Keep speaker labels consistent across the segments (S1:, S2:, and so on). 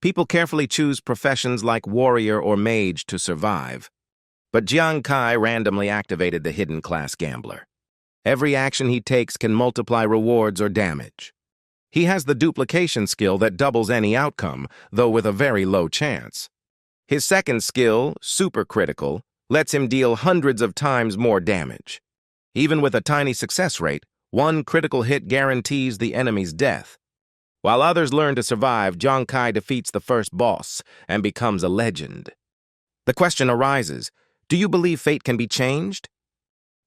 S1: People carefully choose professions like warrior or mage to survive. But Jiang Kai randomly activated the hidden class gambler. Every action he takes can multiply rewards or damage. He has the duplication skill that doubles any outcome, though with a very low chance. His second skill, supercritical, lets him deal hundreds of times more damage. Even with a tiny success rate, one critical hit guarantees the enemy's death. While others learn to survive, Jiang Kai defeats the first boss and becomes a legend. The question arises, do you believe fate can be changed?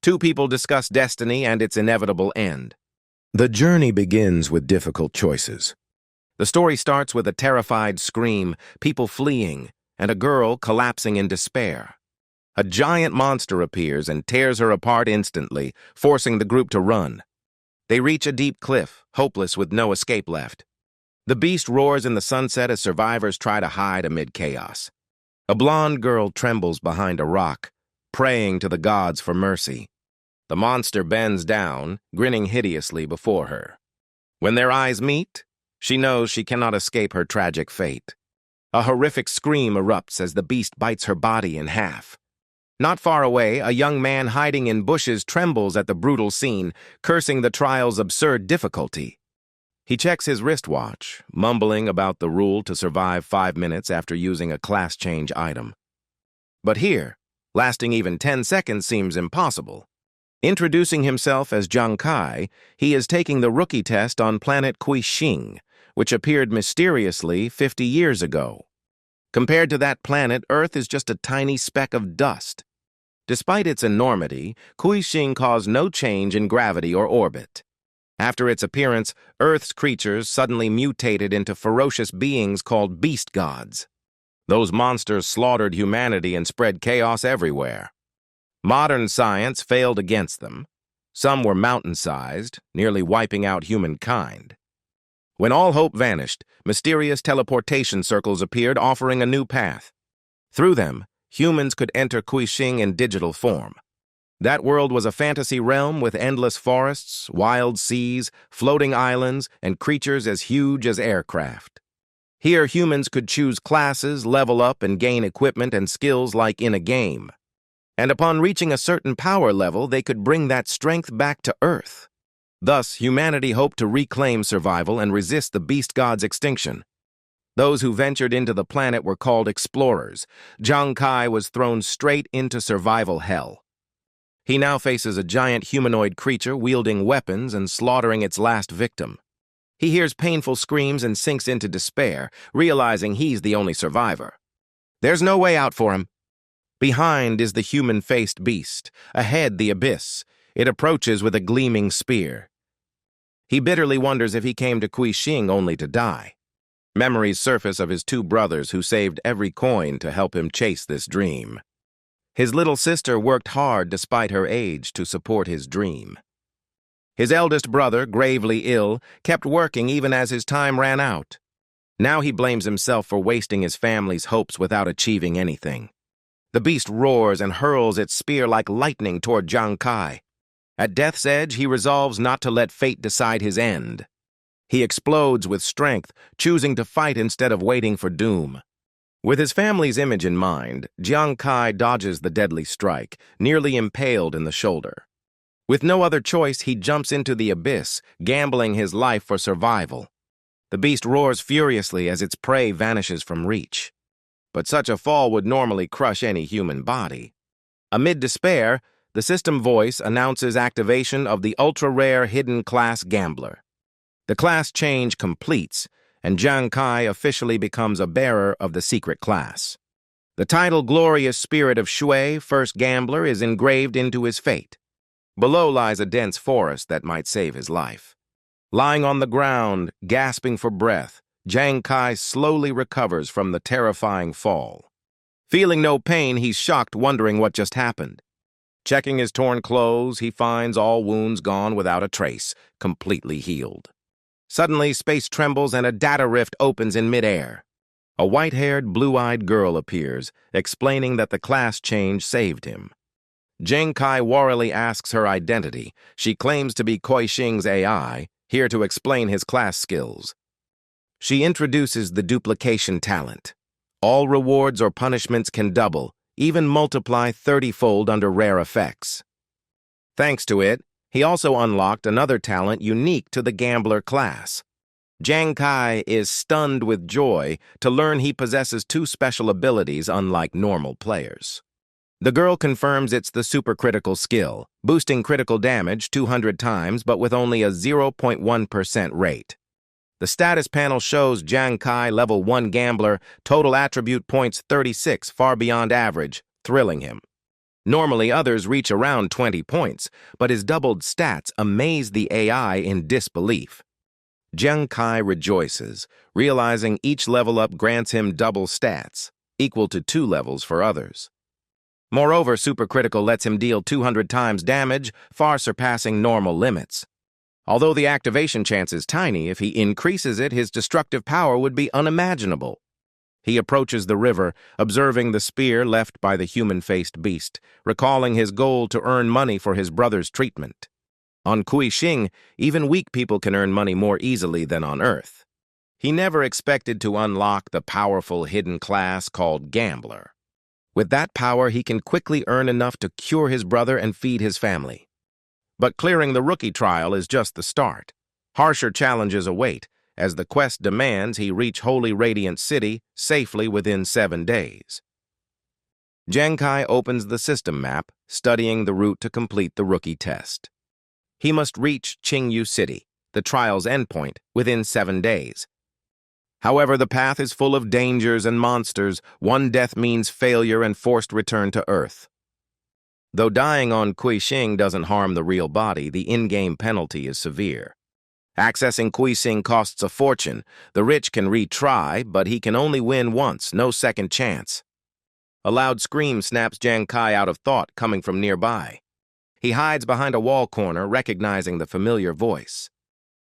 S1: Two people discuss destiny and its inevitable end. The journey begins with difficult choices. The story starts with a terrified scream, people fleeing, and a girl collapsing in despair. A giant monster appears and tears her apart instantly, forcing the group to run. They reach a deep cliff, hopeless with no escape left. The beast roars in the sunset as survivors try to hide amid chaos. A blonde girl trembles behind a rock, praying to the gods for mercy. The monster bends down, grinning hideously before her. When their eyes meet, she knows she cannot escape her tragic fate. A horrific scream erupts as the beast bites her body in half. Not far away, a young man hiding in bushes trembles at the brutal scene, cursing the trial's absurd difficulty. He checks his wristwatch, mumbling about the rule to survive 5 minutes after using a class change item. But here, lasting even 10 seconds seems impossible. Introducing himself as Jiang Kai, he is taking the rookie test on planet Kuixing, which appeared mysteriously 50 years ago. Compared to that planet, Earth is just a tiny speck of dust. Despite its enormity, Kuixing caused no change in gravity or orbit. After its appearance, Earth's creatures suddenly mutated into ferocious beings called beast gods. Those monsters slaughtered humanity and spread chaos everywhere. Modern science failed against them. Some were mountain-sized, nearly wiping out humankind. When all hope vanished, mysterious teleportation circles appeared, offering a new path. Through them, humans could enter Kuixing in digital form. That world was a fantasy realm with endless forests, wild seas, floating islands, and creatures as huge as aircraft. Here, humans could choose classes, level up, and gain equipment and skills like in a game. And upon reaching a certain power level, they could bring that strength back to Earth. Thus, humanity hoped to reclaim survival and resist the beast god's extinction. Those who ventured into the planet were called explorers. Jiang Kai was thrown straight into survival hell. He now faces a giant humanoid creature wielding weapons and slaughtering its last victim. He hears painful screams and sinks into despair, realizing he's the only survivor. There's no way out for him. Behind is the human-faced beast, ahead the abyss. It approaches with a gleaming spear. He bitterly wonders if he came to Kuixing only to die. Memories surface of his two brothers who saved every coin to help him chase this dream. His little sister worked hard despite her age to support his dream. His eldest brother, gravely ill, kept working even as his time ran out. Now he blames himself for wasting his family's hopes without achieving anything. The beast roars and hurls its spear like lightning toward Jiang Kai. At death's edge, he resolves not to let fate decide his end. He explodes with strength, choosing to fight instead of waiting for doom. With his family's image in mind, Jiang Kai dodges the deadly strike, nearly impaled in the shoulder. With no other choice, he jumps into the abyss, gambling his life for survival. The beast roars furiously as its prey vanishes from reach. But such a fall would normally crush any human body. Amid despair, the system voice announces activation of the ultra-rare hidden class gambler. The class change completes, and Jiang Kai officially becomes a bearer of the secret class. The title Glorious Spirit of Shui, First Gambler, is engraved into his fate. Below lies a dense forest that might save his life. Lying on the ground, gasping for breath, Jiang Kai slowly recovers from the terrifying fall. Feeling no pain, he's shocked, wondering what just happened. Checking his torn clothes, he finds all wounds gone without a trace, completely healed. Suddenly, space trembles and a data rift opens in midair. A white-haired, blue-eyed girl appears, explaining that the class change saved him. Jiang Kai warily asks her identity. She claims to be Kuixing's AI, here to explain his class skills. She introduces the duplication talent. All rewards or punishments can double, even multiply 30-fold under rare effects. Thanks to it, he also unlocked another talent unique to the gambler class. Jiang Kai is stunned with joy to learn he possesses two special abilities unlike normal players. The girl confirms it's the supercritical skill, boosting critical damage 200 times but with only a 0.1% rate. The status panel shows Jiang Kai, level 1 gambler, total attribute points 36, far beyond average, thrilling him. Normally, others reach around 20 points, but his doubled stats amaze the AI in disbelief. Jiang Kai rejoices, realizing each level up grants him double stats, equal to 2 levels for others. Moreover, supercritical lets him deal 200 times damage, far surpassing normal limits. Although the activation chance is tiny, if he increases it, his destructive power would be unimaginable. He approaches the river, observing the spear left by the human-faced beast, recalling his goal to earn money for his brother's treatment. On Kuixing, even weak people can earn money more easily than on Earth. He never expected to unlock the powerful hidden class called Gambler. With that power, he can quickly earn enough to cure his brother and feed his family. But clearing the rookie trial is just the start. Harsher challenges await, as the quest demands he reach Holy Radiant City safely within 7 days. Jiang Kai opens the system map, studying the route to complete the rookie test. He must reach Qingyu City, the trial's endpoint, within 7 days. However, the path is full of dangers and monsters. One death means failure and forced return to Earth. Though dying on Kuixing doesn't harm the real body, the in-game penalty is severe. Accessing Kuixing costs a fortune. The rich can retry, but he can only win once, no second chance. A loud scream snaps Jiang Kai out of thought, coming from nearby. He hides behind a wall corner, recognizing the familiar voice.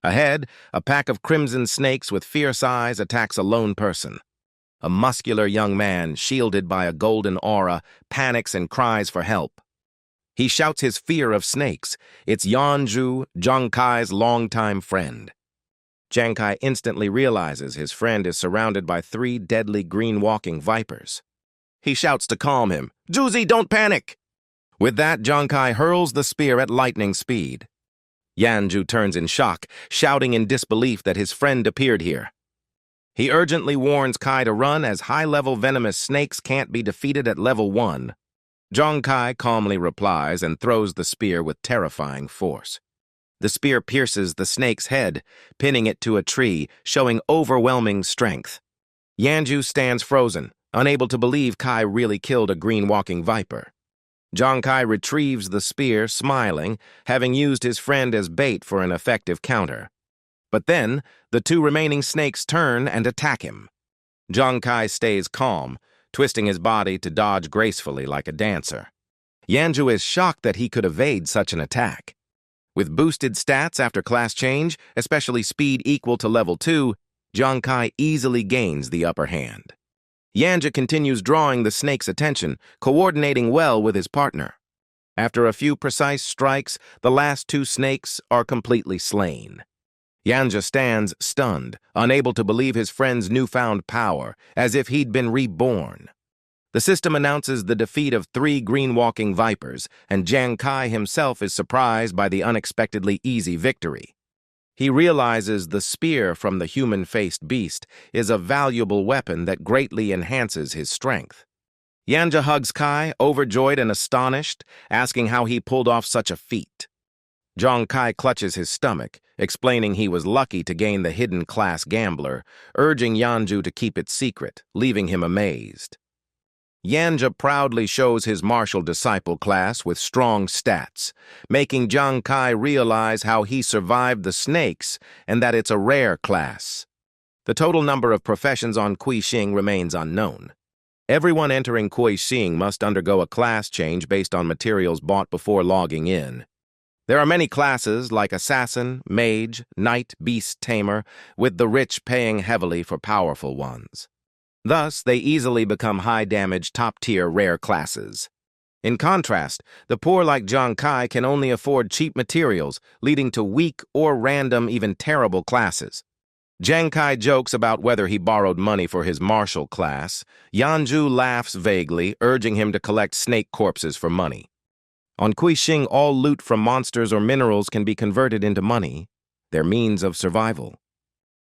S1: Ahead, a pack of crimson snakes with fierce eyes attacks a lone person. A muscular young man, shielded by a golden aura, panics and cries for help. He shouts his fear of snakes. It's Yanzhu, Jiang Kai's longtime friend. Jiang Kai instantly realizes his friend is surrounded by 3 deadly green-walking vipers. He shouts to calm him. "Juzi, don't panic!" With that, Jiang Kai hurls the spear at lightning speed. Yanzhu turns in shock, shouting in disbelief that his friend appeared here. He urgently warns Kai to run, as high-level venomous snakes can't be defeated at level 1. Jiang Kai calmly replies and throws the spear with terrifying force. The spear pierces the snake's head, pinning it to a tree, showing overwhelming strength. Yanzhu stands frozen, unable to believe Kai really killed a green-walking viper. Jiang Kai retrieves the spear, smiling, having used his friend as bait for an effective counter. But then, the 2 remaining snakes turn and attack him. Jiang Kai stays calm, twisting his body to dodge gracefully like a dancer. Yanzhu is shocked that he could evade such an attack. With boosted stats after class change, especially speed equal to level 2, Jiang Kai easily gains the upper hand. Yanzhu continues drawing the snake's attention, coordinating well with his partner. After a few precise strikes, the last 2 snakes are completely slain. Yanzhu stands stunned, unable to believe his friend's newfound power, as if he'd been reborn. The system announces the defeat of 3 green-walking vipers, and Jiang Kai himself is surprised by the unexpectedly easy victory. He realizes the spear from the human-faced beast is a valuable weapon that greatly enhances his strength. Yanzhu hugs Kai, overjoyed and astonished, asking how he pulled off such a feat. Jiang Kai clutches his stomach, explaining he was lucky to gain the hidden class gambler, urging Yanzhu to keep it secret, leaving him amazed. Yanzhu proudly shows his martial disciple class with strong stats, making Jiang Kai realize how he survived the snakes and that it's a rare class. The total number of professions on Kuixing remains unknown. Everyone entering Kuixing must undergo a class change based on materials bought before logging in. There are many classes like assassin, mage, knight, beast tamer, with the rich paying heavily for powerful ones. Thus, they easily become high-damage, top-tier rare classes. In contrast, the poor like Jiang Kai can only afford cheap materials, leading to weak or random, even terrible classes. Jiang Kai jokes about whether he borrowed money for his martial class. Yanju laughs vaguely, urging him to collect snake corpses for money. On Kuixing, all loot from monsters or minerals can be converted into money, their means of survival.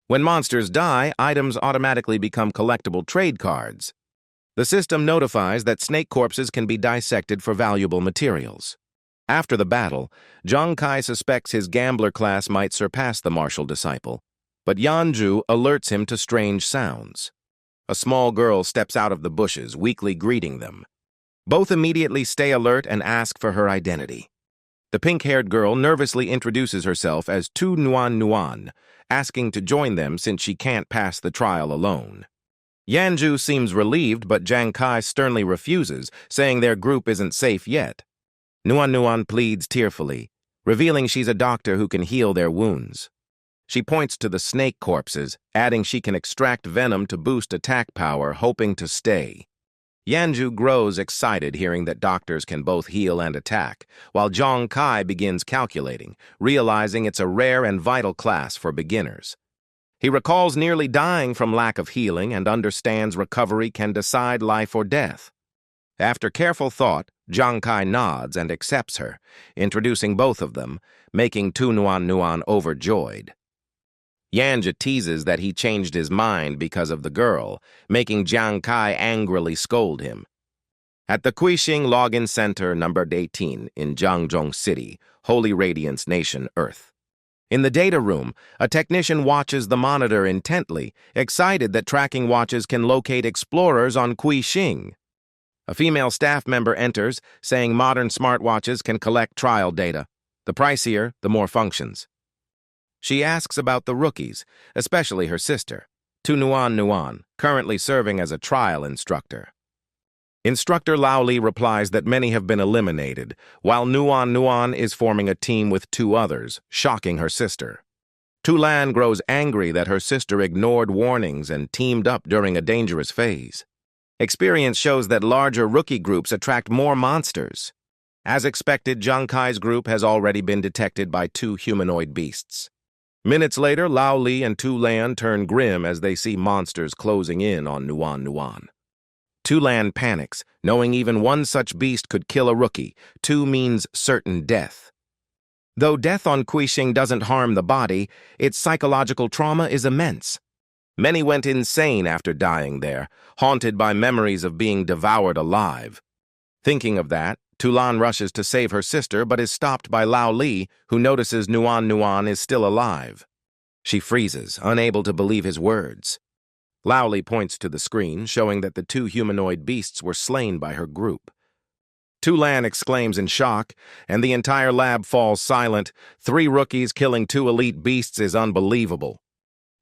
S1: When monsters die, items automatically become collectible trade cards. The system notifies that snake corpses can be dissected for valuable materials. After the battle, Jiang Kai suspects his gambler class might surpass the martial disciple, but Yanju alerts him to strange sounds. A small girl steps out of the bushes, weakly greeting them. Both immediately stay alert and ask for her identity. The pink-haired girl nervously introduces herself as Tu Nuan Nuan, asking to join them since she can't pass the trial alone. Yanju seems relieved, but Jiang Kai sternly refuses, saying their group isn't safe yet. Nuan Nuan pleads tearfully, revealing she's a doctor who can heal their wounds. She points to the snake corpses, adding she can extract venom to boost attack power, hoping to stay. Yanju grows excited hearing that doctors can both heal and attack, while Jiang Kai begins calculating, realizing it's a rare and vital class for beginners. He recalls nearly dying from lack of healing and understands recovery can decide life or death. After careful thought, Jiang Kai nods and accepts her, introducing both of them, making Tu Nuan Nuan overjoyed. Yanju teases that he changed his mind because of the girl, making Jiang Kai angrily scold him. At the Kuixing Login Center numbered 18 in Jiangzhong City, Holy Radiance Nation, Earth. In the data room, a technician watches the monitor intently, excited that tracking watches can locate explorers on Kuixing. A female staff member enters, saying modern smartwatches can collect trial data. The pricier, the more functions. She asks about the rookies, especially her sister, Tu Nuan Nuan, currently serving as a trial instructor. Instructor Lao Li replies that many have been eliminated, while Nuan Nuan is forming a team with 2 others, shocking her sister. Tu Lan grows angry that her sister ignored warnings and teamed up during a dangerous phase. Experience shows that larger rookie groups attract more monsters. As expected, Jiang Kai's group has already been detected by 2 humanoid beasts. Minutes later, Lao Li and Tu Lan turn grim as they see monsters closing in on Nuan Nuan. Tu Lan panics, knowing even one such beast could kill a rookie. Tu means certain death. Though death on Kuixing doesn't harm the body, its psychological trauma is immense. Many went insane after dying there, haunted by memories of being devoured alive. Thinking of that, Tu Lan rushes to save her sister but is stopped by Lao Li, who notices Nuan Nuan is still alive. She freezes, unable to believe his words. Lao Li points to the screen, showing that the 2 humanoid beasts were slain by her group. Tu Lan exclaims in shock, and the entire lab falls silent. 3 rookies killing 2 elite beasts is unbelievable.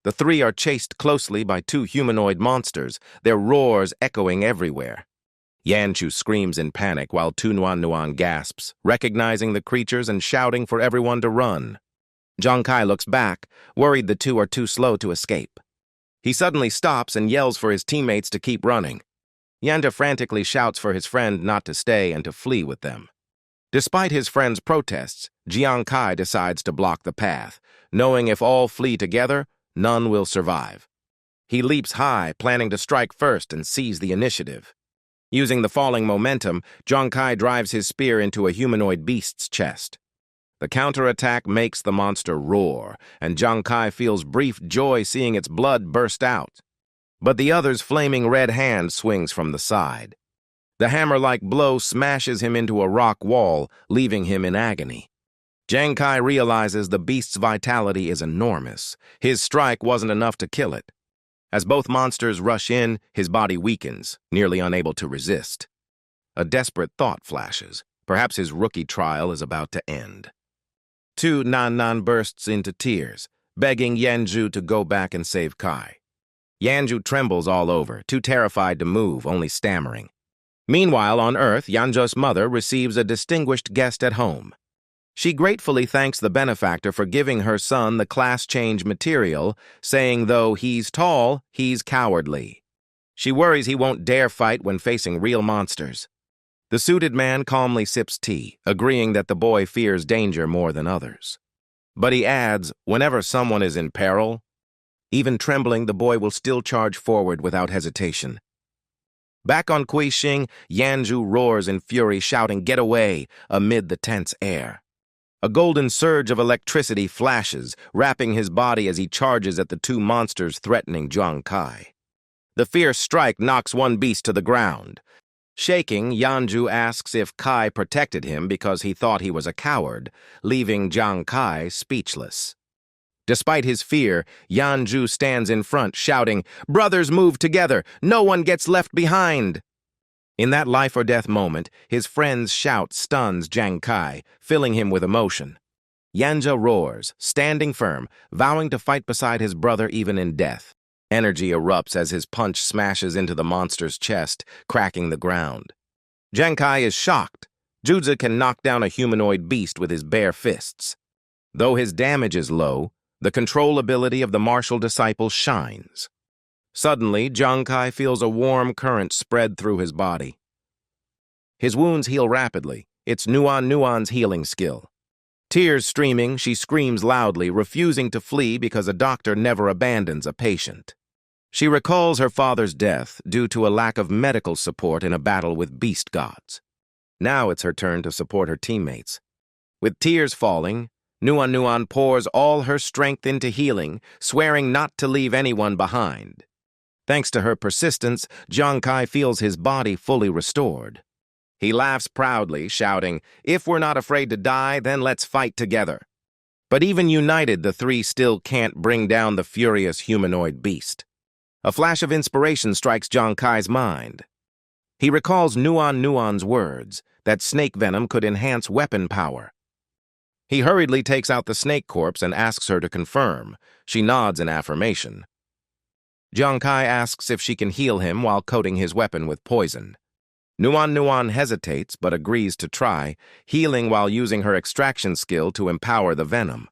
S1: The 3 are chased closely by 2 humanoid monsters, their roars echoing everywhere. Yanju screams in panic while Tu Nuan Nuan gasps, recognizing the creatures and shouting for everyone to run. Jiang Kai looks back, worried the 2 are too slow to escape. He suddenly stops and yells for his teammates to keep running. Yanju frantically shouts for his friend not to stay and to flee with them. Despite his friend's protests, Jiang Kai decides to block the path, knowing if all flee together, none will survive. He leaps high, planning to strike first and seize the initiative. Using the falling momentum, Jiang Kai drives his spear into a humanoid beast's chest. The counterattack makes the monster roar, and Jiang Kai feels brief joy seeing its blood burst out. But the other's flaming red hand swings from the side. The hammer-like blow smashes him into a rock wall, leaving him in agony. Jiang Kai realizes the beast's vitality is enormous. His strike wasn't enough to kill it. As both monsters rush in, his body weakens, nearly unable to resist. A desperate thought flashes. Perhaps his rookie trial is about to end. Tu Nan Nan bursts into tears, begging Yanju to go back and save Kai. Yanju trembles all over, too terrified to move, only stammering. Meanwhile, on Earth, Yanju's mother receives a distinguished guest at home. She gratefully thanks the benefactor for giving her son the class change material, saying though he's tall, he's cowardly. She worries he won't dare fight when facing real monsters. The suited man calmly sips tea, agreeing that the boy fears danger more than others. But he adds, whenever someone is in peril, Even trembling, the boy will still charge forward without hesitation. Back on Kuixing, Yanju roars in fury, shouting, "Get away!" amid the tense air. A golden surge of electricity flashes, wrapping his body as he charges at the two monsters threatening Jiang Kai. The fierce strike knocks one beast to the ground. Shaking, Yanju asks if Kai protected him because he thought he was a coward, leaving Jiang Kai speechless. Despite his fear, Yanju stands in front, shouting, "Brothers move together! No one gets left behind!" In that life-or-death moment, his friend's shout stuns Jiang Kai, filling him with emotion. Yanja roars, standing firm, vowing to fight beside his brother even in death. Energy erupts as his punch smashes into the monster's chest, cracking the ground. Jiang Kai is shocked. Juzi can knock down a humanoid beast with his bare fists. Though his damage is low, the control ability of the martial disciple shines. Suddenly, Jiang Kai feels a warm current spread through his body. His wounds heal rapidly. It's Nuan's healing skill. Tears streaming, she screams loudly, refusing to flee because a doctor never abandons a patient. She recalls her father's death due to a lack of medical support in a battle with beast gods. Now it's her turn to support her teammates. With tears falling, Nuan pours all her strength into healing, swearing not to leave anyone behind. Thanks to her persistence, Jiang Kai feels his body fully restored. He laughs proudly, shouting, "If we're not afraid to die, then let's fight together." But even united, the three still can't bring down the furious humanoid beast. A flash of inspiration strikes Jiang Kai's mind. He recalls Nuan's words, that snake venom could enhance weapon power. He hurriedly takes out the snake corpse and asks her to confirm. She nods in affirmation. Jiang Kai asks if she can heal him while coating his weapon with poison. Nuan hesitates but agrees to try, healing while using her extraction skill to empower the venom.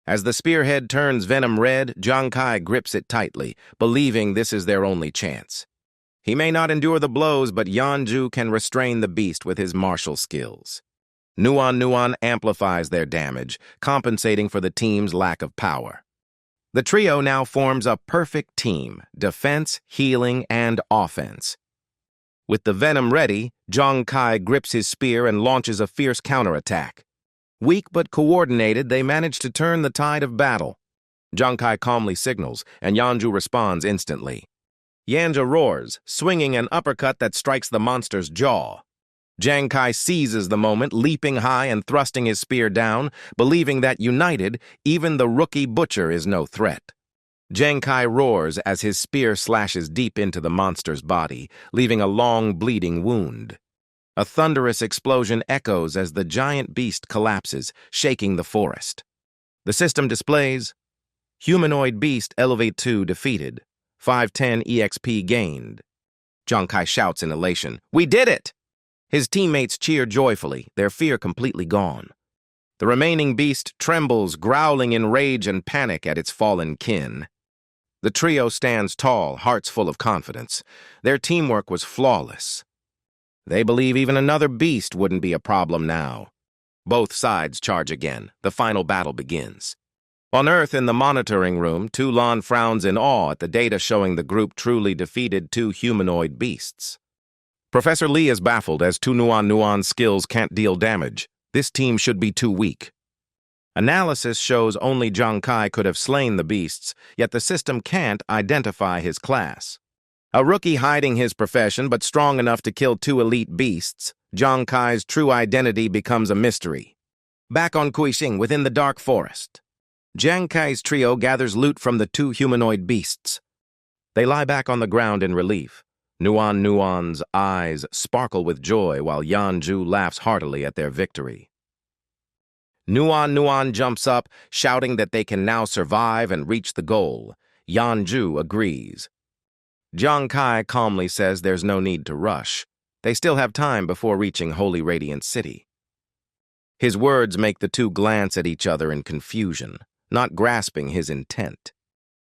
S1: As the spearhead turns venom red, Jiang Kai grips it tightly, believing this is their only chance. He may not endure the blows, but Yanju can restrain the beast with his martial skills. Nuan amplifies their damage, compensating for the team's lack of power. The trio now forms a perfect team: defense, healing, and offense. With the venom ready, Jiang Kai grips his spear and launches a fierce counterattack. Weak but coordinated, they manage to turn the tide of battle. Jiang Kai calmly signals, and Yanju responds instantly. Yanja roars, swinging an uppercut that strikes the monster's jaw. Jiang Kai seizes the moment, leaping high and thrusting his spear down, believing that united, even the rookie butcher is no threat. Jiang Kai roars as his spear slashes deep into the monster's body, leaving a long, bleeding wound. A thunderous explosion echoes as the giant beast collapses, shaking the forest. The system displays, Humanoid Beast Elevate 2 defeated, 510 EXP gained. Jiang Kai shouts in elation, "We did it!" His teammates cheer joyfully, their fear completely gone. The remaining beast trembles, growling in rage and panic at its fallen kin. The trio stands tall, hearts full of confidence. Their teamwork was flawless. They believe even another beast wouldn't be a problem now. Both sides charge again. The final battle begins. On Earth, in the monitoring room, Tulan frowns in awe at the data showing the group truly defeated two humanoid beasts. Professor Lee is baffled as Nuan's skills can't deal damage. This team should be too weak. Analysis shows only Jiang Kai could have slain the beasts, yet the system can't identify his class. A rookie hiding his profession but strong enough to kill two elite beasts, Jiang Kai's true identity becomes a mystery. Back on Kuixing, within the dark forest, Jiang Kai's trio gathers loot from the two humanoid beasts. They lie back on the ground in relief. Nuan's eyes sparkle with joy while Yanju laughs heartily at their victory. Nuan jumps up, shouting that they can now survive and reach the goal. Yanju agrees. Jiang Kai calmly says there's no need to rush. They still have time before reaching Holy Radiant City. His words make the two glance at each other in confusion, not grasping his intent.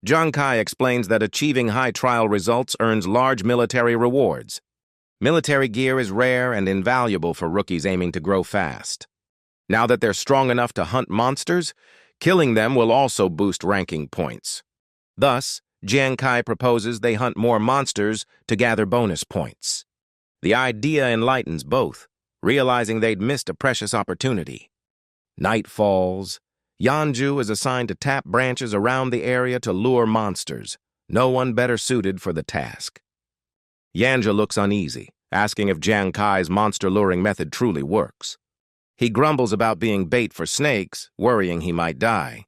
S1: Jiang Kai explains that achieving high trial results earns large military rewards. Military gear is rare and invaluable for rookies aiming to grow fast. Now that they're strong enough to hunt monsters, killing them will also boost ranking points. Thus, Jiang Kai proposes they hunt more monsters to gather bonus points. The idea enlightens both, realizing they'd missed a precious opportunity. Night falls. Yanju is assigned to tap branches around the area to lure monsters, no one better suited for the task. Yanja looks uneasy, asking if Jiang Kai's monster luring method truly works. He grumbles about being bait for snakes, worrying he might die.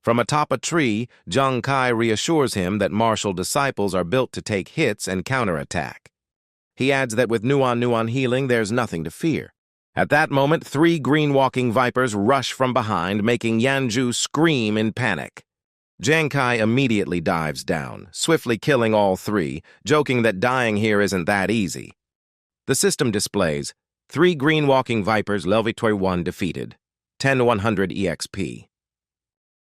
S1: From atop a tree, Jiang Kai reassures him that martial disciples are built to take hits and counterattack. He adds that with Nuan healing, there's nothing to fear. At that moment, 3 green-walking vipers rush from behind, making Yanju scream in panic. Jiang Kai immediately dives down, swiftly killing all 3, joking that dying here isn't that easy. The system displays 3 green-walking vipers level 1 defeated, 10-100 EXP.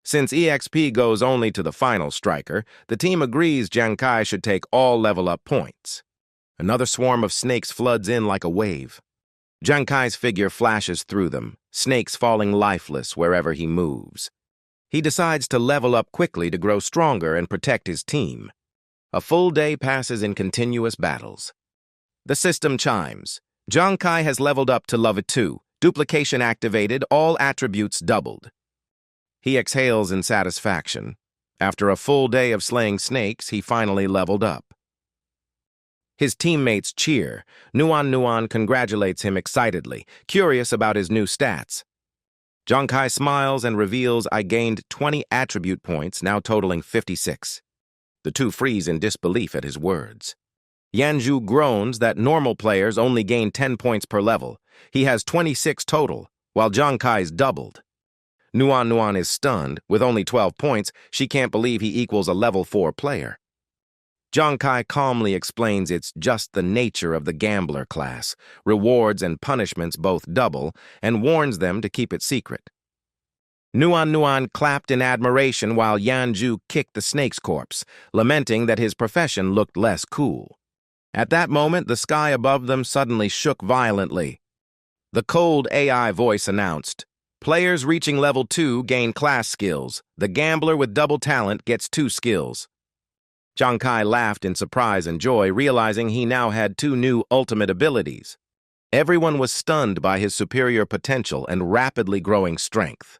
S1: Since EXP goes only to the final striker, the team agrees Jiang Kai should take all level-up points. Another swarm of snakes floods in like a wave. Jiang Kai's figure flashes through them, snakes falling lifeless wherever he moves. He decides to level up quickly to grow stronger and protect his team. A full day passes in continuous battles. The system chimes. Jiang Kai has leveled up to level 2, duplication activated, all attributes doubled. He exhales in satisfaction. After a full day of slaying snakes, he finally leveled up. His teammates cheer. Nuan congratulates him excitedly, curious about his new stats. Jiang Kai smiles and reveals, "I gained 20 attribute points, now totaling 56. The two freeze in disbelief at his words. Yanju groans that normal players only gain 10 points per level. He has 26 total, while Jiang Kai's doubled. Nuan is stunned. With only 12 points, she can't believe he equals a level 4 player. Jiang Kai calmly explains it's just the nature of the gambler class. Rewards and punishments both double, and warns them to keep it secret. Nuan clapped in admiration while Yanju kicked the snake's corpse, lamenting that his profession looked less cool. At that moment, the sky above them suddenly shook violently. The cold AI voice announced, "Players reaching level 2 gain class skills. The gambler with double talent gets 2 skills." Jiang Kai laughed in surprise and joy, realizing he now had 2 new ultimate abilities. Everyone was stunned by his superior potential and rapidly growing strength.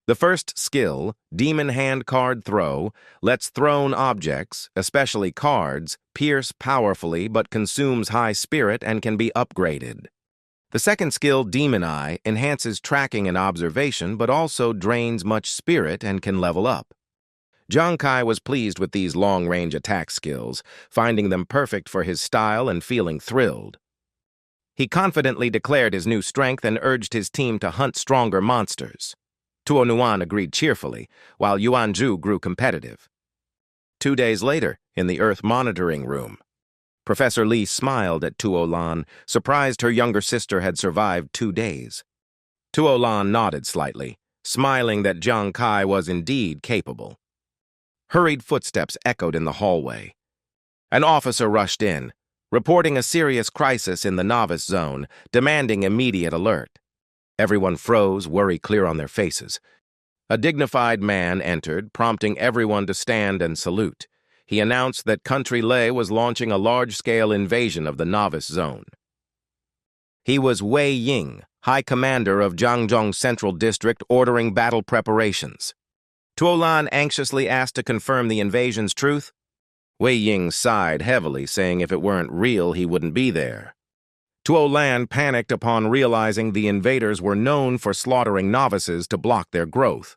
S1: The first skill, Demon Hand Card Throw, lets thrown objects, especially cards, pierce powerfully but consumes high spirit and can be upgraded. The second skill, Demon Eye, enhances tracking and observation but also drains much spirit and can level up. Jiang Kai was pleased with these long-range attack skills, finding them perfect for his style and feeling thrilled. He confidently declared his new strength and urged his team to hunt stronger monsters. Tuo Nuan agreed cheerfully, while Yuanju grew competitive. 2 days later, in the Earth monitoring room, Professor Li smiled at Tuo Lan, surprised her younger sister had survived 2 days. Tuo Lan nodded slightly, smiling that Jiang Kai was indeed capable. Hurried footsteps echoed in the hallway. An officer rushed in, reporting a serious crisis in the novice zone, demanding immediate alert. Everyone froze, worry clear on their faces. A dignified man entered, prompting everyone to stand and salute. He announced that Country Lei was launching a large-scale invasion of the novice zone. He was Wei Ying, High Commander of Jiangzhou Central District, ordering battle preparations. Tuo Lan anxiously asked to confirm the invasion's truth. Wei Ying sighed heavily, saying if it weren't real, he wouldn't be there. Tuo Lan panicked upon realizing the invaders were known for slaughtering novices to block their growth.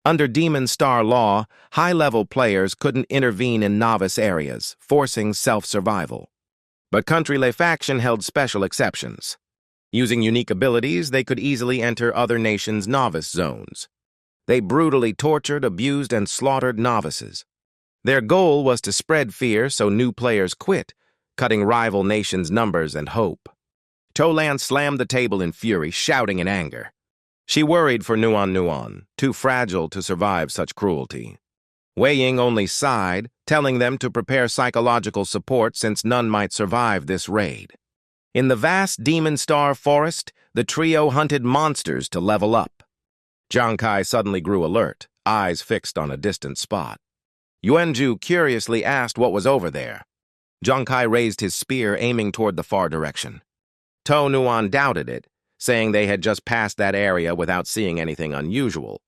S1: Under Demon Star law, high-level players couldn't intervene in novice areas, forcing self-survival. But Country Lei faction held special exceptions. Using unique abilities, they could easily enter other nations' novice zones. They brutally tortured, abused, and slaughtered novices. Their goal was to spread fear so new players quit, cutting rival nations' numbers and hope. Tuo Lan slammed the table in fury, shouting in anger. She worried for Nuan, too fragile to survive such cruelty. Wei Ying only sighed, telling them to prepare psychological support since none might survive this raid. In the vast Demon Star forest, the trio hunted monsters to level up. Jiang Kai suddenly grew alert, eyes fixed on a distant spot. Yuanju curiously asked what was over there. Jiang Kai raised his spear, aiming toward the far direction. To Nuan doubted it, saying they had just passed that area without seeing anything unusual.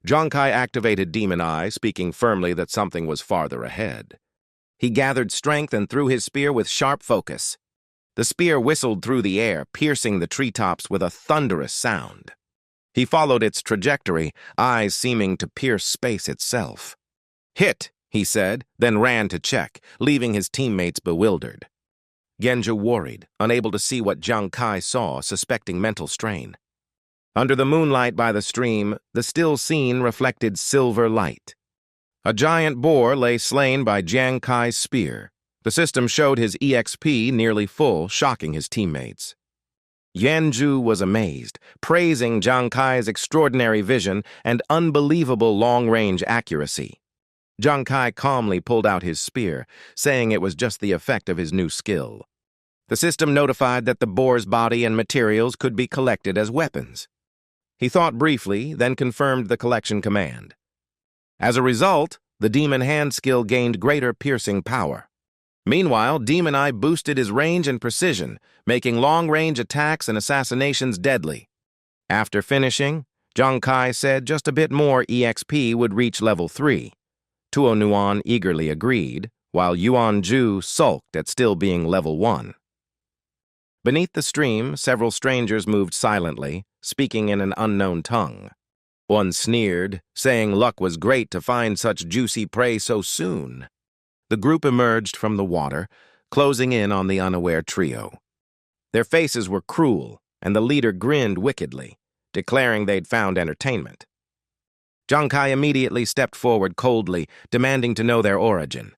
S1: Jiang Kai activated Demon Eye, speaking firmly that something was farther ahead. He gathered strength and threw his spear with sharp focus. The spear whistled through the air, piercing the treetops with a thunderous sound. He followed its trajectory, eyes seeming to pierce space itself. "Hit," he said, then ran to check, leaving his teammates bewildered. Genja worried, unable to see what Jiang Kai saw, suspecting mental strain. Under the moonlight by the stream, the still scene reflected silver light. A giant boar lay slain by Jiang Kai's spear. The system showed his EXP nearly full, shocking his teammates. Yuanju was amazed, praising Jiang Kai's extraordinary vision and unbelievable long-range accuracy. Jiang Kai calmly pulled out his spear, saying it was just the effect of his new skill. The system notified that the boar's body and materials could be collected as weapons. He thought briefly, then confirmed the collection command. As a result, the Demon Hand skill gained greater piercing power. Meanwhile, Demon Eye boosted his range and precision, making long-range attacks and assassinations deadly. After finishing, Jiang Kai said just a bit more EXP would reach level 3. Tuo Nuan eagerly agreed, while Yuanju sulked at still being level 1. Beneath the stream, several strangers moved silently, speaking in an unknown tongue. One sneered, saying luck was great to find such juicy prey so soon. The group emerged from the water, closing in on the unaware trio. Their faces were cruel, and the leader grinned wickedly, declaring they'd found entertainment. Jiang Kai immediately stepped forward coldly, demanding to know their origin.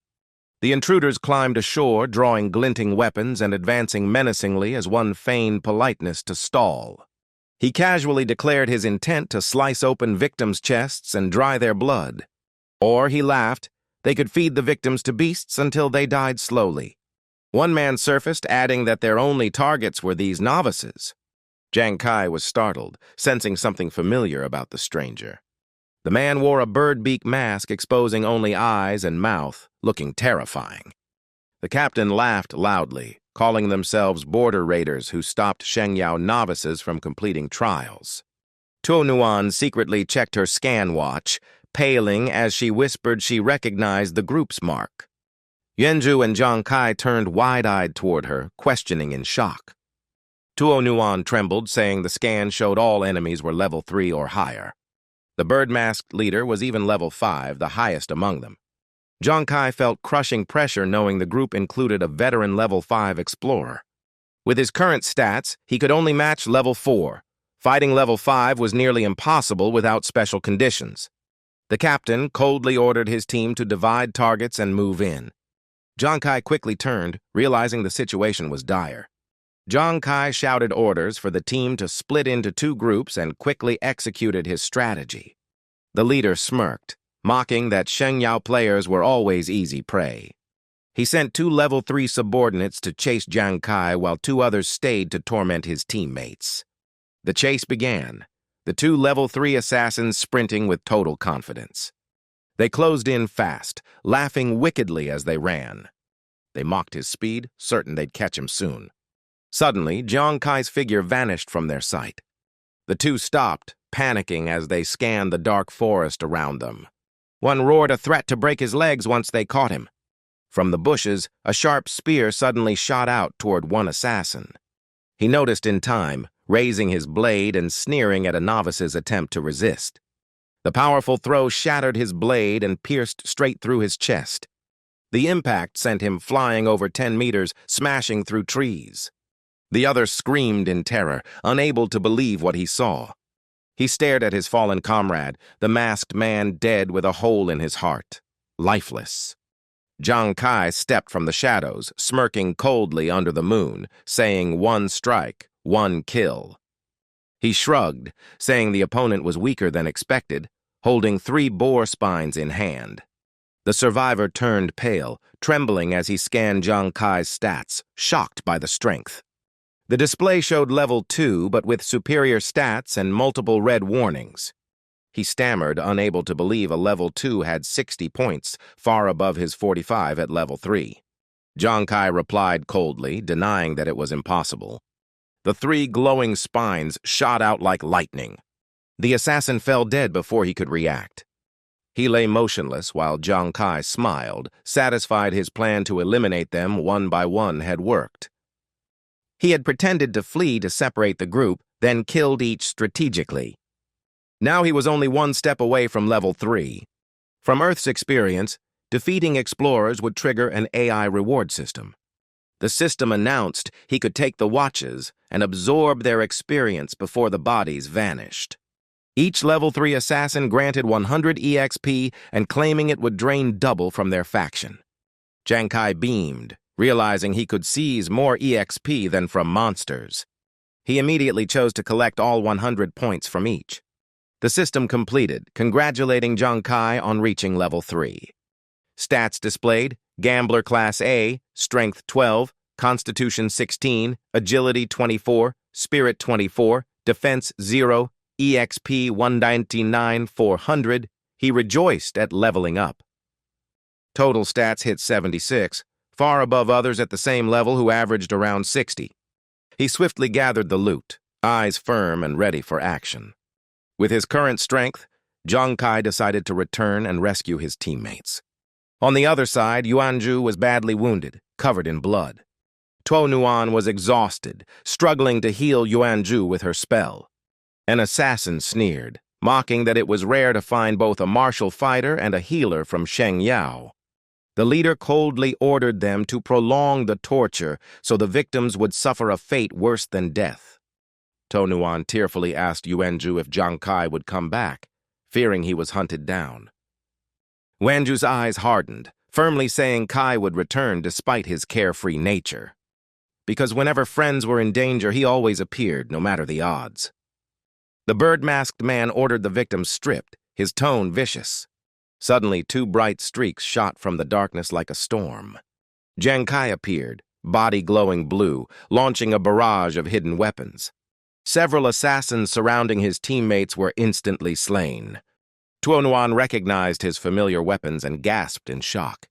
S1: The intruders climbed ashore, drawing glinting weapons and advancing menacingly as one feigned politeness to stall. He casually declared his intent to slice open victims' chests and dry their blood. Or, he laughed, they could feed the victims to beasts until they died slowly. One man surfaced, adding that their only targets were these novices. Jiang Kai was startled, sensing something familiar about the stranger. The man wore a bird-beak mask exposing only eyes and mouth, looking terrifying. The captain laughed loudly, calling themselves border raiders who stopped Shengyao novices from completing trials. Tuo Nuan secretly checked her scan watch, paling as she whispered she recognized the group's mark. Yuanju and Jiang Kai turned wide-eyed toward her, questioning in shock. Tuo Nuan trembled, saying the scan showed all enemies were level 3 or higher. The bird-masked leader was even level 5, the highest among them. Jiang Kai felt crushing pressure knowing the group included a veteran level 5 explorer. With his current stats, he could only match level 4. Fighting level 5 was nearly impossible without special conditions. The captain coldly ordered his team to divide targets and move in. Jiang Kai quickly turned, realizing the situation was dire. Jiang Kai shouted orders for the team to split into 2 groups and quickly executed his strategy. The leader smirked, mocking that Shengyao players were always easy prey. He sent 2 level 3 subordinates to chase Jiang Kai while 2 others stayed to torment his teammates. The chase began, the 2 level 3 assassins sprinting with total confidence. They closed in fast, laughing wickedly as they ran. They mocked his speed, certain they'd catch him soon. Suddenly, Jiang Kai's figure vanished from their sight. The 2 stopped, panicking as they scanned the dark forest around them. One roared a threat to break his legs once they caught him. From the bushes, a sharp spear suddenly shot out toward one assassin. He noticed in time, raising his blade and sneering at a novice's attempt to resist. The powerful throw shattered his blade and pierced straight through his chest. The impact sent him flying over 10 meters, smashing through trees. The other screamed in terror, unable to believe what he saw. He stared at his fallen comrade, the masked man dead with a hole in his heart, lifeless. Jiang Kai stepped from the shadows, smirking coldly under the moon, saying 1 strike, 1 kill. He shrugged, saying the opponent was weaker than expected, holding 3 boar spines in hand. The survivor turned pale, trembling as he scanned Jiang Kai's stats, shocked by the strength. The display showed level 2, but with superior stats and multiple red warnings. He stammered, unable to believe a level 2 had 60 points, far above his 45 at level 3. Jiang Kai replied coldly, denying that it was impossible. The 3 glowing spines shot out like lightning. The assassin fell dead before he could react. He lay motionless while Jiang Kai smiled, satisfied his plan to eliminate them one by one had worked. He had pretended to flee to separate the group, then killed each strategically. Now he was only one step away from level 3. From Earth's experience, defeating explorers would trigger an AI reward system. The system announced he could take the watches and absorb their experience before the bodies vanished. Each level 3 assassin granted 100 EXP and claiming it would drain double from their faction. Jiang Kai beamed, realizing he could seize more EXP than from monsters. He immediately chose to collect all 100 points from each. The system completed, congratulating Jiang Kai on reaching level 3. Stats displayed: Gambler Class A, Strength 12, Constitution 16, Agility 24, Spirit 24, Defense 0, EXP 199, 400. He rejoiced at leveling up. Total stats hit 76, far above others at the same level who averaged around 60. He swiftly gathered the loot, eyes firm and ready for action. With his current strength, Jiang Kai decided to return and rescue his teammates. On the other side, Yuanzhu was badly wounded, covered in blood. Tuo Nuan was exhausted, struggling to heal Yuanzhu with her spell. An assassin sneered, mocking that it was rare to find both a martial fighter and a healer from Sheng Yao. The leader coldly ordered them to prolong the torture so the victims would suffer a fate worse than death. Tuo Nuan tearfully asked Yuanzhu if Jiang Kai would come back, fearing he was hunted down. Yuanzhu's eyes hardened, firmly saying Kai would return despite his carefree nature. Because whenever friends were in danger, he always appeared, no matter the odds. The bird-masked man ordered the victims stripped, his tone vicious. Suddenly, 2 bright streaks shot from the darkness like a storm. Jiang Kai appeared, body glowing blue, launching a barrage of hidden weapons. Several assassins surrounding his teammates were instantly slain. Tuo Nuan recognized his familiar weapons and gasped in shock.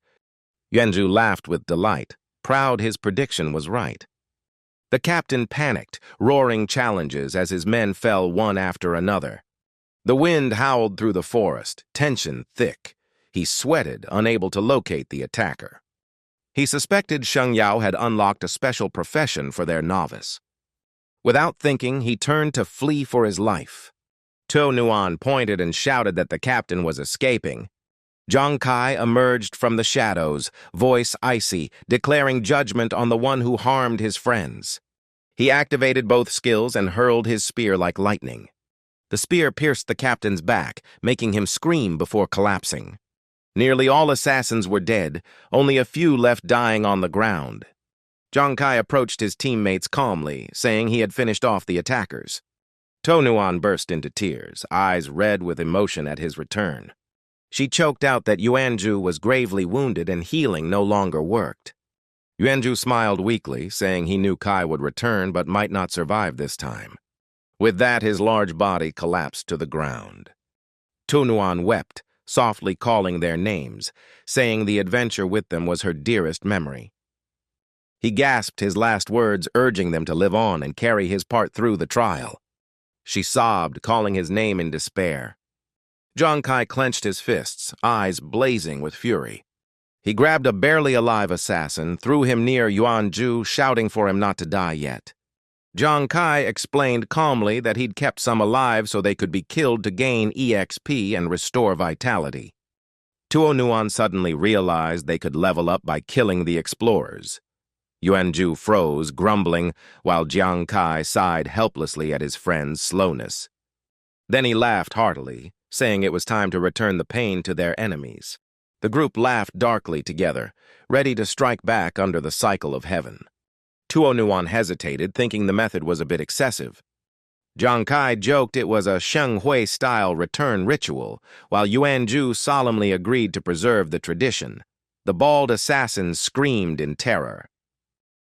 S1: Yuanzhu laughed with delight, proud his prediction was right. The captain panicked, roaring challenges as his men fell one after another. The wind howled through the forest, tension thick. He sweated, unable to locate the attacker. He suspected Sheng Yao had unlocked a special profession for their novice. Without thinking, he turned to flee for his life. Tuo Nuan pointed and shouted that the captain was escaping. Jiang Kai emerged from the shadows, voice icy, declaring judgment on the one who harmed his friends. He activated both skills and hurled his spear like lightning. The spear pierced the captain's back, making him scream before collapsing. Nearly all assassins were dead, only a few left dying on the ground. Jiang Kai approached his teammates calmly, saying he had finished off the attackers. Tuo Nuan burst into tears, eyes red with emotion at his return. She choked out that Yuanzhu was gravely wounded and healing no longer worked. Yuanzhu smiled weakly, saying he knew Kai would return but might not survive this time. With that, his large body collapsed to the ground. Tuo Nuan wept, softly calling their names, saying the adventure with them was her dearest memory. He gasped his last words, urging them to live on and carry his part through the trial. She sobbed, calling his name in despair. Jiang Kai clenched his fists, eyes blazing with fury. He grabbed a barely alive assassin, threw him near Yuanzhu, shouting for him not to die yet. Jiang Kai explained calmly that he'd kept some alive so they could be killed to gain EXP and restore vitality. Tuo Nuan suddenly realized they could level up by killing the explorers. Yuanzhu froze, grumbling, while Jiang Kai sighed helplessly at his friend's slowness. Then he laughed heartily, saying it was time to return the pain to their enemies. The group laughed darkly together, ready to strike back under the cycle of heaven. Tuo Nuan hesitated, thinking the method was a bit excessive. Jiang Kai joked it was a Sheng Hui-style return ritual, while Yuanzhu solemnly agreed to preserve the tradition. The bald assassins screamed in terror.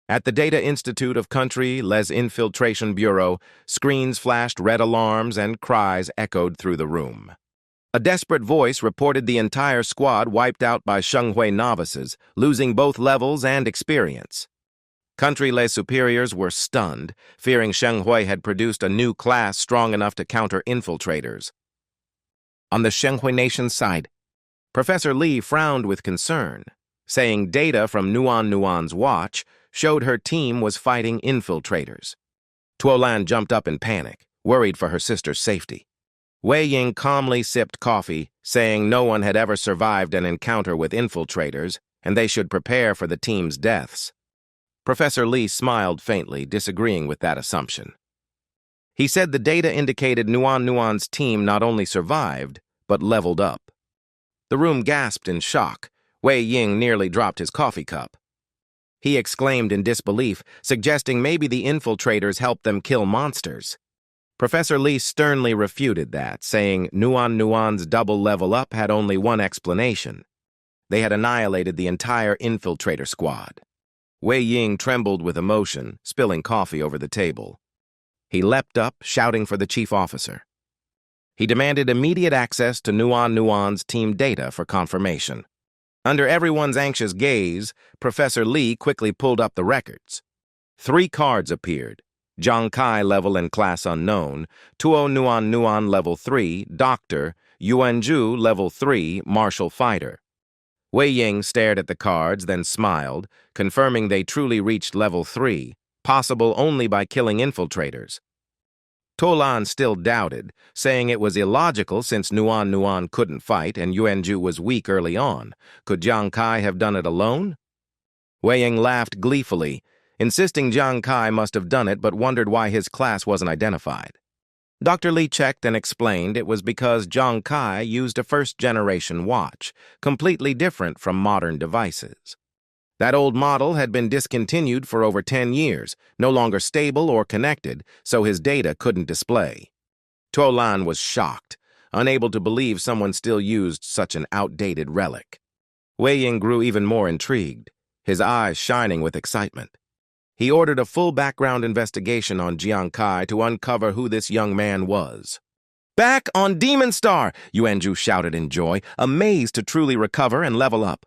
S1: At the Data Institute of Country Les Infiltration Bureau, screens flashed red alarms and cries echoed through the room. A desperate voice reported the entire squad wiped out by Shenghui novices, losing both levels and experience. Country Les superiors were stunned, fearing Shenghui had produced a new class strong enough to counter infiltrators. On the Shenghui Nation's side, Professor Li frowned with concern, saying data from Nuan's watch showed her team was fighting infiltrators. Tuolan jumped up in panic, worried for her sister's safety. Wei Ying calmly sipped coffee, saying no one had ever survived an encounter with infiltrators, and they should prepare for the team's deaths. Professor Li smiled faintly, disagreeing with that assumption. He said the data indicated Nuan's team not only survived, but leveled up. The room gasped in shock. Wei Ying nearly dropped his coffee cup. He exclaimed in disbelief, suggesting maybe the infiltrators helped them kill monsters. Professor Li sternly refuted that, saying Nuan's double level up had only one explanation. They had annihilated the entire infiltrator squad. Wei Ying trembled with emotion, spilling coffee over the table. He leapt up, shouting for the chief officer. He demanded immediate access to Nuan's team data for confirmation. Under everyone's anxious gaze, Professor Li quickly pulled up the records. 3 cards appeared: Zhang Kai level and class unknown, Tuo Nuan level 3, doctor, Yuanzhu level 3, martial fighter. Wei Ying stared at the cards, then smiled, confirming they truly reached level 3, possible only by killing infiltrators. Tuolan still doubted, saying it was illogical since Nuan couldn't fight and Yuanzhu was weak early on. Could Zhang Kai have done it alone? Wei Ying laughed gleefully, insisting Zhang Kai must have done it but wondered why his class wasn't identified. Dr. Li checked and explained it was because Zhang Kai used a first-generation watch, completely different from modern devices. That old model had been discontinued for over 10 years, no longer stable or connected, so his data couldn't display. Tuolan was shocked, unable to believe someone still used such an outdated relic. Wei Ying grew even more intrigued, his eyes shining with excitement. He ordered a full background investigation on Zhang Kai to uncover who this young man was. "Back on Demon Star!" Yuanzhu shouted in joy, amazed to truly recover and level up.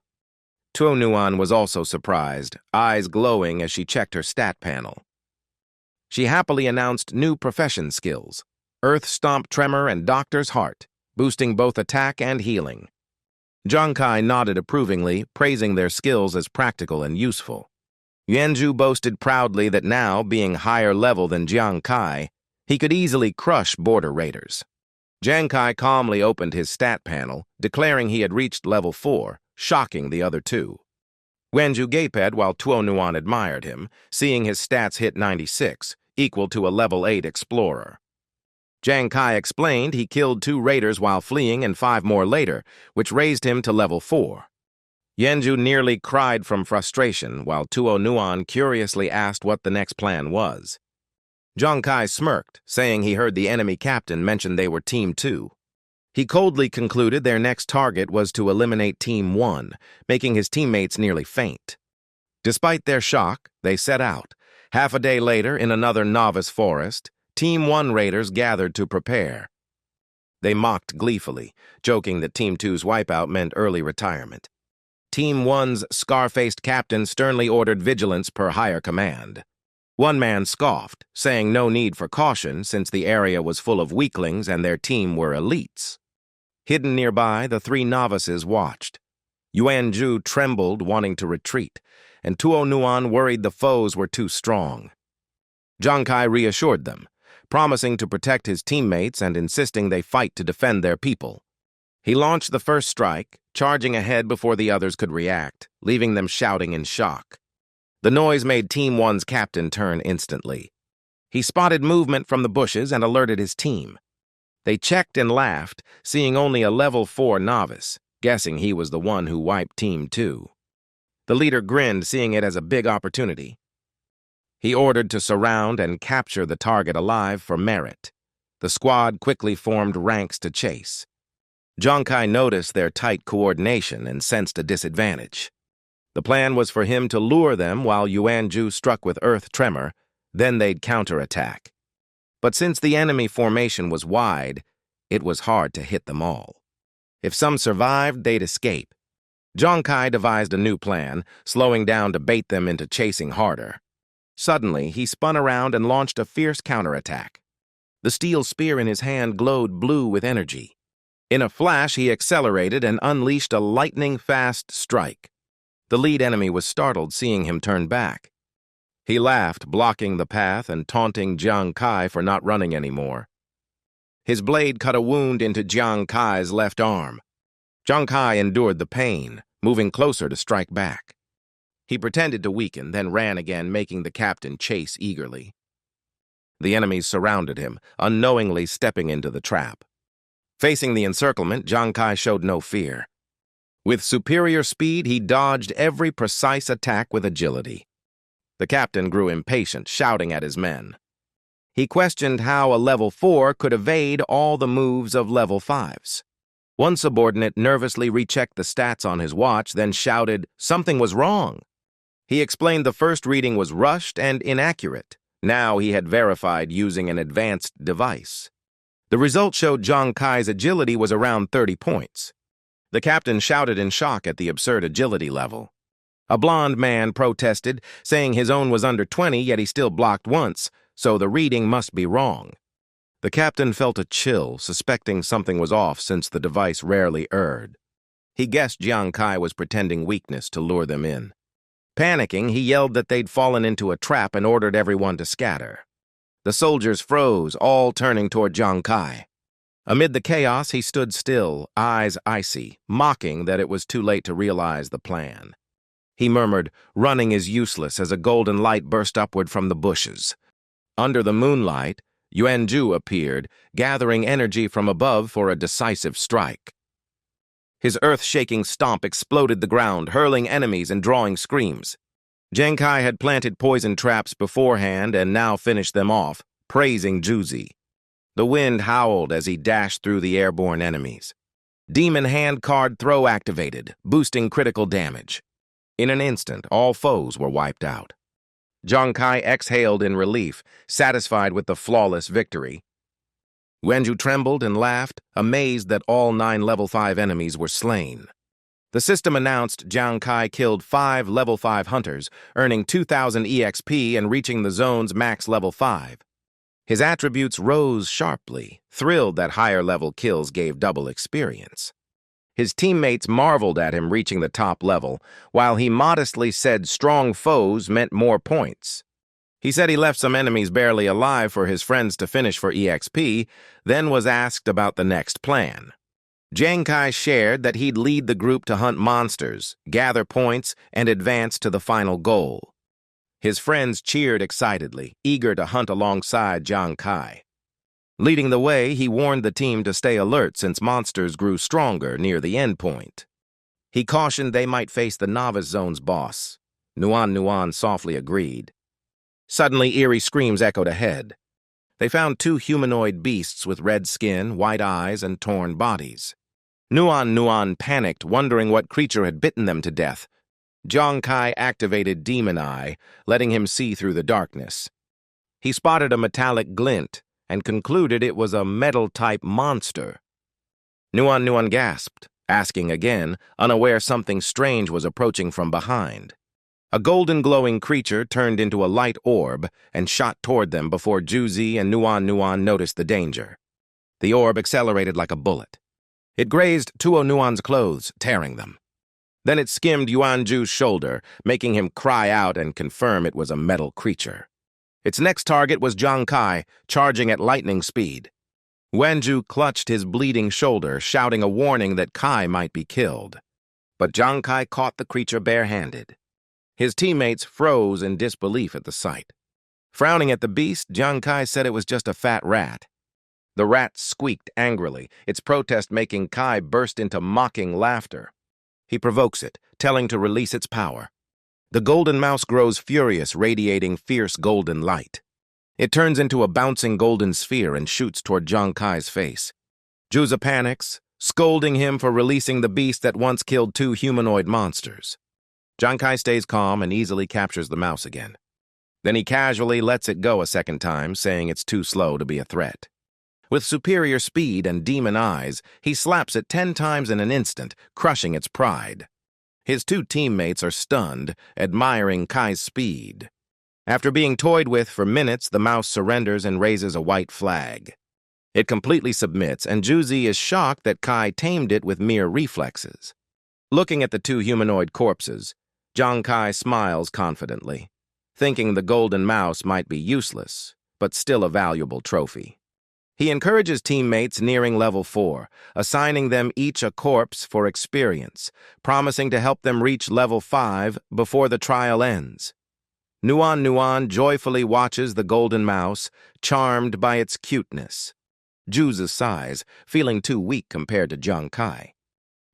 S1: Tuo Nuan was also surprised, eyes glowing as she checked her stat panel. She happily announced new profession skills: Earth Stomp Tremor and Doctor's Heart, boosting both attack and healing. Zhang Kai nodded approvingly, praising their skills as practical and useful. Yuanzhu boasted proudly that now, being higher level than Zhang Kai, he could easily crush border raiders. Zhang Kai calmly opened his stat panel, declaring he had reached level 4, shocking the other two. Yuanzhu gaped while Tuo Nuan admired him, seeing his stats hit 96, equal to a level 8 explorer. Zhang Kai explained he killed 2 raiders while fleeing and 5 more later, which raised him to level 4. Yuanzhu nearly cried from frustration, while Tuo Nuan curiously asked what the next plan was. Zhang Kai smirked, saying he heard the enemy captain mention they were Team 2. He coldly concluded their next target was to eliminate Team 1, making his teammates nearly faint. Despite their shock, they set out. Half a day later, in another novice forest, Team 1 raiders gathered to prepare. They mocked gleefully, joking that Team 2's wipeout meant early retirement. Team 1's scar-faced captain sternly ordered vigilance per higher command. One man scoffed, saying no need for caution since the area was full of weaklings and their team were elites. Hidden nearby, the 3 novices watched. Yuanzhu trembled, wanting to retreat, and Tuo Nuan worried the foes were too strong. Zhang Kai reassured them, promising to protect his teammates and insisting they fight to defend their people. He launched the first strike, charging ahead before the others could react, leaving them shouting in shock. The noise made Team 1's captain turn instantly. He spotted movement from the bushes and alerted his team. They checked and laughed, seeing only a level 4 novice, guessing he was the one who wiped Team 2. The leader grinned, seeing it as a big opportunity. He ordered to surround and capture the target alive for merit. The squad quickly formed ranks to chase. Zhang Kai noticed their tight coordination and sensed a disadvantage. The plan was for him to lure them while Yuanzhu struck with Earth Tremor, then they'd counterattack. But since the enemy formation was wide, it was hard to hit them all. If some survived, they'd escape. Jiang Kai devised a new plan, slowing down to bait them into chasing harder. Suddenly, he spun around and launched a fierce counterattack. The steel spear in his hand glowed blue with energy. In a flash, he accelerated and unleashed a lightning-fast strike. The lead enemy was startled seeing him turn back. He laughed, blocking the path and taunting Jiang Kai for not running anymore. His blade cut a wound into Jiang Kai's left arm. Jiang Kai endured the pain, moving closer to strike back. He pretended to weaken, then ran again, making the captain chase eagerly. The enemies surrounded him, unknowingly stepping into the trap. Facing the encirclement, Jiang Kai showed no fear. With superior speed, he dodged every precise attack with agility. The captain grew impatient, shouting at his men. He questioned how a level 4 could evade all the moves of level 5s. One subordinate nervously rechecked the stats on his watch, then shouted something was wrong. He explained the first reading was rushed and inaccurate. Now he had verified using an advanced device. The result showed Jiang Kai's agility was around 30 points. The captain shouted in shock at the absurd agility level. A blond man protested, saying his own was under 20, yet he still blocked once, so the reading must be wrong. The captain felt a chill, suspecting something was off since the device rarely erred. He guessed Jiang Kai was pretending weakness to lure them in. Panicking, he yelled that they'd fallen into a trap and ordered everyone to scatter. The soldiers froze, all turning toward Jiang Kai. Amid the chaos, he stood still, eyes icy, mocking that it was too late to realize the plan. He murmured, "Running is useless," as a golden light burst upward from the bushes. Under the moonlight, Yuanju appeared, gathering energy from above for a decisive strike. His earth-shaking stomp exploded the ground, hurling enemies and drawing screams. Jiang Kai had planted poison traps beforehand and now finished them off, praising Juzi. The wind howled as he dashed through the airborne enemies. Demon Hand Card Throw activated, boosting critical damage. In an instant, all foes were wiped out. Jiang Kai exhaled in relief, satisfied with the flawless victory. Wenju trembled and laughed, amazed that all 9 level 5 enemies were slain. The system announced Jiang Kai killed 5 level 5 hunters, earning 2,000 EXP and reaching the zone's max level 5. His attributes rose sharply, thrilled that higher-level kills gave double experience. His teammates marveled at him reaching the top level, while he modestly said strong foes meant more points. He said he left some enemies barely alive for his friends to finish for EXP, then was asked about the next plan. Jiang Kai shared that he'd lead the group to hunt monsters, gather points, and advance to the final goal. His friends cheered excitedly, eager to hunt alongside Jiang Kai. Leading the way, he warned the team to stay alert since monsters grew stronger near the end point. He cautioned they might face the Novice Zone's boss. Nuan softly agreed. Suddenly, eerie screams echoed ahead. They found 2 humanoid beasts with red skin, white eyes, and torn bodies. Nuan panicked, wondering what creature had bitten them to death. Jiang Kai activated Demon Eye, letting him see through the darkness. He spotted a metallic glint and concluded it was a metal-type monster. Nuan gasped, asking again, unaware something strange was approaching from behind. A golden glowing creature turned into a light orb and shot toward them before Juzi and Nuan noticed the danger. The orb accelerated like a bullet. It grazed Tuo Nuan's clothes, tearing them. Then it skimmed Yuanju's shoulder, making him cry out and confirm it was a metal creature. Its next target was Jiang Kai, charging at lightning speed. Yuanju clutched his bleeding shoulder, shouting a warning that Kai might be killed. But Jiang Kai caught the creature barehanded. His teammates froze in disbelief at the sight. Frowning at the beast, Jiang Kai said it was just a fat rat. The rat squeaked angrily, its protest making Kai burst into mocking laughter. He provokes it, telling to release its power. The golden mouse grows furious, radiating fierce golden light. It turns into a bouncing golden sphere and shoots toward Jiang Kai's face. Juzi panics, scolding him for releasing the beast that once killed 2 humanoid monsters. Jiang Kai stays calm and easily captures the mouse again. Then he casually lets it go a second time, saying it's too slow to be a threat. With superior speed and demon eyes, he slaps it 10 times in an instant, crushing its pride. His two teammates are stunned, admiring Kai's speed. After being toyed with for minutes, the mouse surrenders and raises a white flag. It completely submits, and Juzi is shocked that Kai tamed it with mere reflexes. Looking at the two humanoid corpses, Jiang Kai smiles confidently, thinking the golden mouse might be useless, but still a valuable trophy. He encourages teammates nearing level 4, assigning them each a corpse for experience, promising to help them reach level 5 before the trial ends. Nuan joyfully watches the golden mouse, charmed by its cuteness. Juzi sighs, feeling too weak compared to Jiang Kai.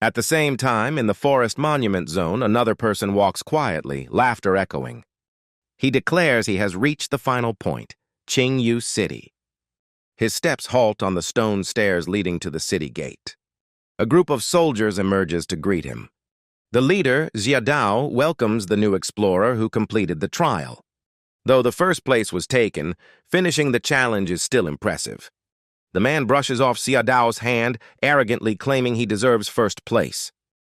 S1: At the same time, in the forest monument zone, another person walks quietly, laughter echoing. He declares he has reached the final point, Qingyu City. His steps halt on the stone stairs leading to the city gate. A group of soldiers emerges to greet him. The leader, Xiaodao, welcomes the new explorer who completed the trial. Though the first place was taken, finishing the challenge is still impressive. The man brushes off Xiaodao's hand, arrogantly claiming he deserves first place.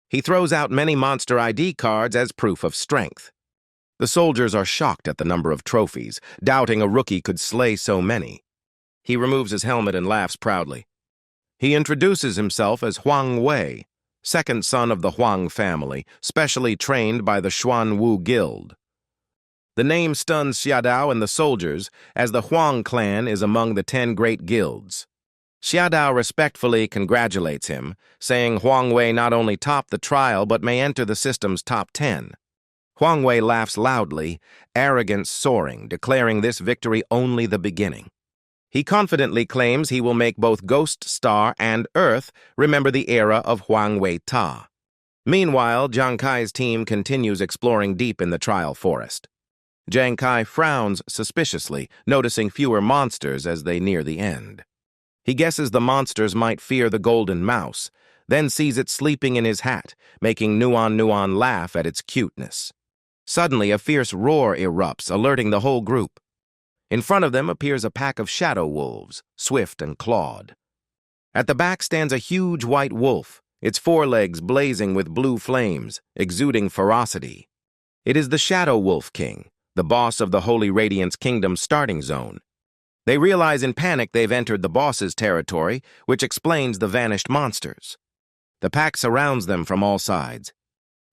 S1: He throws out many monster ID cards as proof of strength. The soldiers are shocked at the number of trophies, doubting a rookie could slay so many. He removes his helmet and laughs proudly. He introduces himself as Huang Wei, second son of the Huang family, specially trained by the Xuan Wu Guild. The name stuns Xiaodao and the soldiers, as the Huang clan is among the 10 great guilds. Xiaodao respectfully congratulates him, saying Huang Wei not only topped the trial but may enter the system's top 10. Huang Wei laughs loudly, arrogance soaring, declaring this victory only the beginning. He confidently claims he will make both Ghost Star and Earth remember the era of Huang Wei Ta. Meanwhile, Jiang Kai's team continues exploring deep in the trial forest. Jiang Kai frowns suspiciously, noticing fewer monsters as they near the end. He guesses the monsters might fear the golden mouse, then sees it sleeping in his hat, making Nuan laugh at its cuteness. Suddenly, a fierce roar erupts, alerting the whole group. In front of them appears a pack of shadow wolves, swift and clawed. At the back stands a huge white wolf, its forelegs blazing with blue flames, exuding ferocity. It is the Shadow Wolf King, the boss of the Holy Radiance Kingdom's starting zone. They realize in panic they've entered the boss's territory, which explains the vanished monsters. The pack surrounds them from all sides.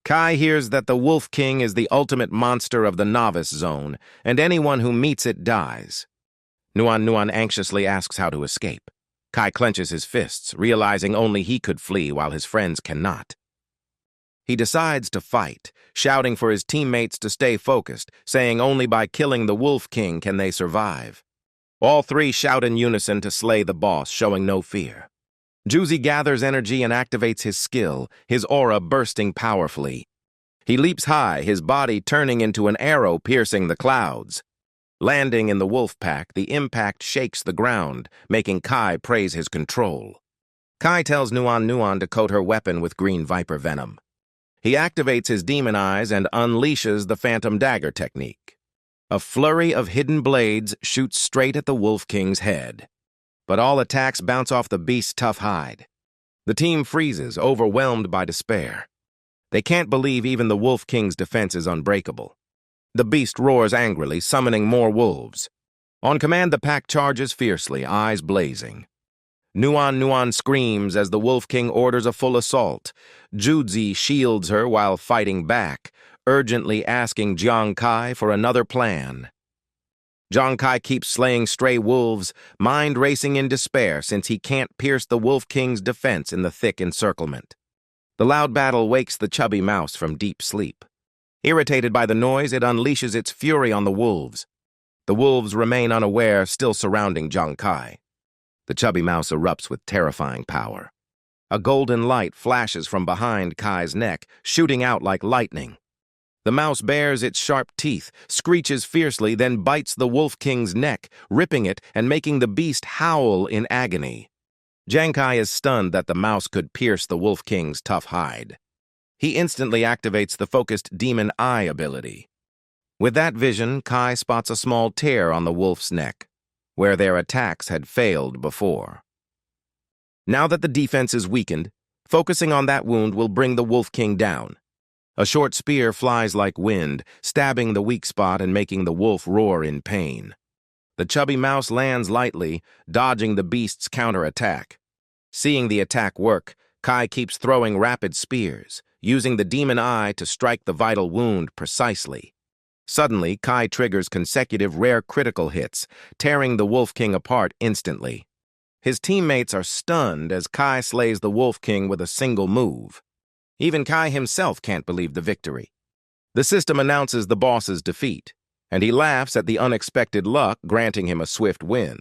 S1: Kai hears that the Wolf King is the ultimate monster of the novice zone, and anyone who meets it dies. Nuan anxiously asks how to escape. Kai clenches his fists, realizing only he could flee while his friends cannot. He decides to fight, shouting for his teammates to stay focused, saying only by killing the Wolf King can they survive. All three shout in unison to slay the boss, showing no fear. Juzi gathers energy and activates his skill, his aura bursting powerfully. He leaps high, his body turning into an arrow piercing the clouds. Landing in the wolf pack, the impact shakes the ground, making Kai praise his control. Kai tells Nuan to coat her weapon with green viper venom. He activates his demon eyes and unleashes the phantom dagger technique. A flurry of hidden blades shoots straight at the Wolf King's head. But all attacks bounce off the beast's tough hide. The team freezes, overwhelmed by despair. They can't believe even the Wolf King's defense is unbreakable. The beast roars angrily, summoning more wolves. On command, the pack charges fiercely, eyes blazing. Nuan screams as the Wolf King orders a full assault. Juzi shields her while fighting back, urgently asking Jiang Kai for another plan. Jiang Kai keeps slaying stray wolves, mind racing in despair since he can't pierce the Wolf King's defense in the thick encirclement. The loud battle wakes the chubby mouse from deep sleep. Irritated by the noise, it unleashes its fury on the wolves. The wolves remain unaware, still surrounding Jiang Kai. The chubby mouse erupts with terrifying power. A golden light flashes from behind Kai's neck, shooting out like lightning. The mouse bares its sharp teeth, screeches fiercely, then bites the Wolf King's neck, ripping it and making the beast howl in agony. Jiang Kai is stunned that the mouse could pierce the Wolf King's tough hide. He instantly activates the focused demon eye ability. With that vision, Kai spots a small tear on the wolf's neck. where their attacks had failed before. Now that the defense is weakened, focusing on that wound will bring the Wolf King down. A short spear flies like wind, stabbing the weak spot and making the wolf roar in pain. The chubby mouse lands lightly, dodging the beast's counterattack. Seeing the attack work, Kai keeps throwing rapid spears, using the demon eye to strike the vital wound precisely. Suddenly, Kai triggers consecutive rare critical hits, tearing the Wolf King apart instantly. His teammates are stunned as Kai slays the Wolf King with a single move. Even Kai himself can't believe the victory. The system announces the boss's defeat, and he laughs at the unexpected luck granting him a swift win.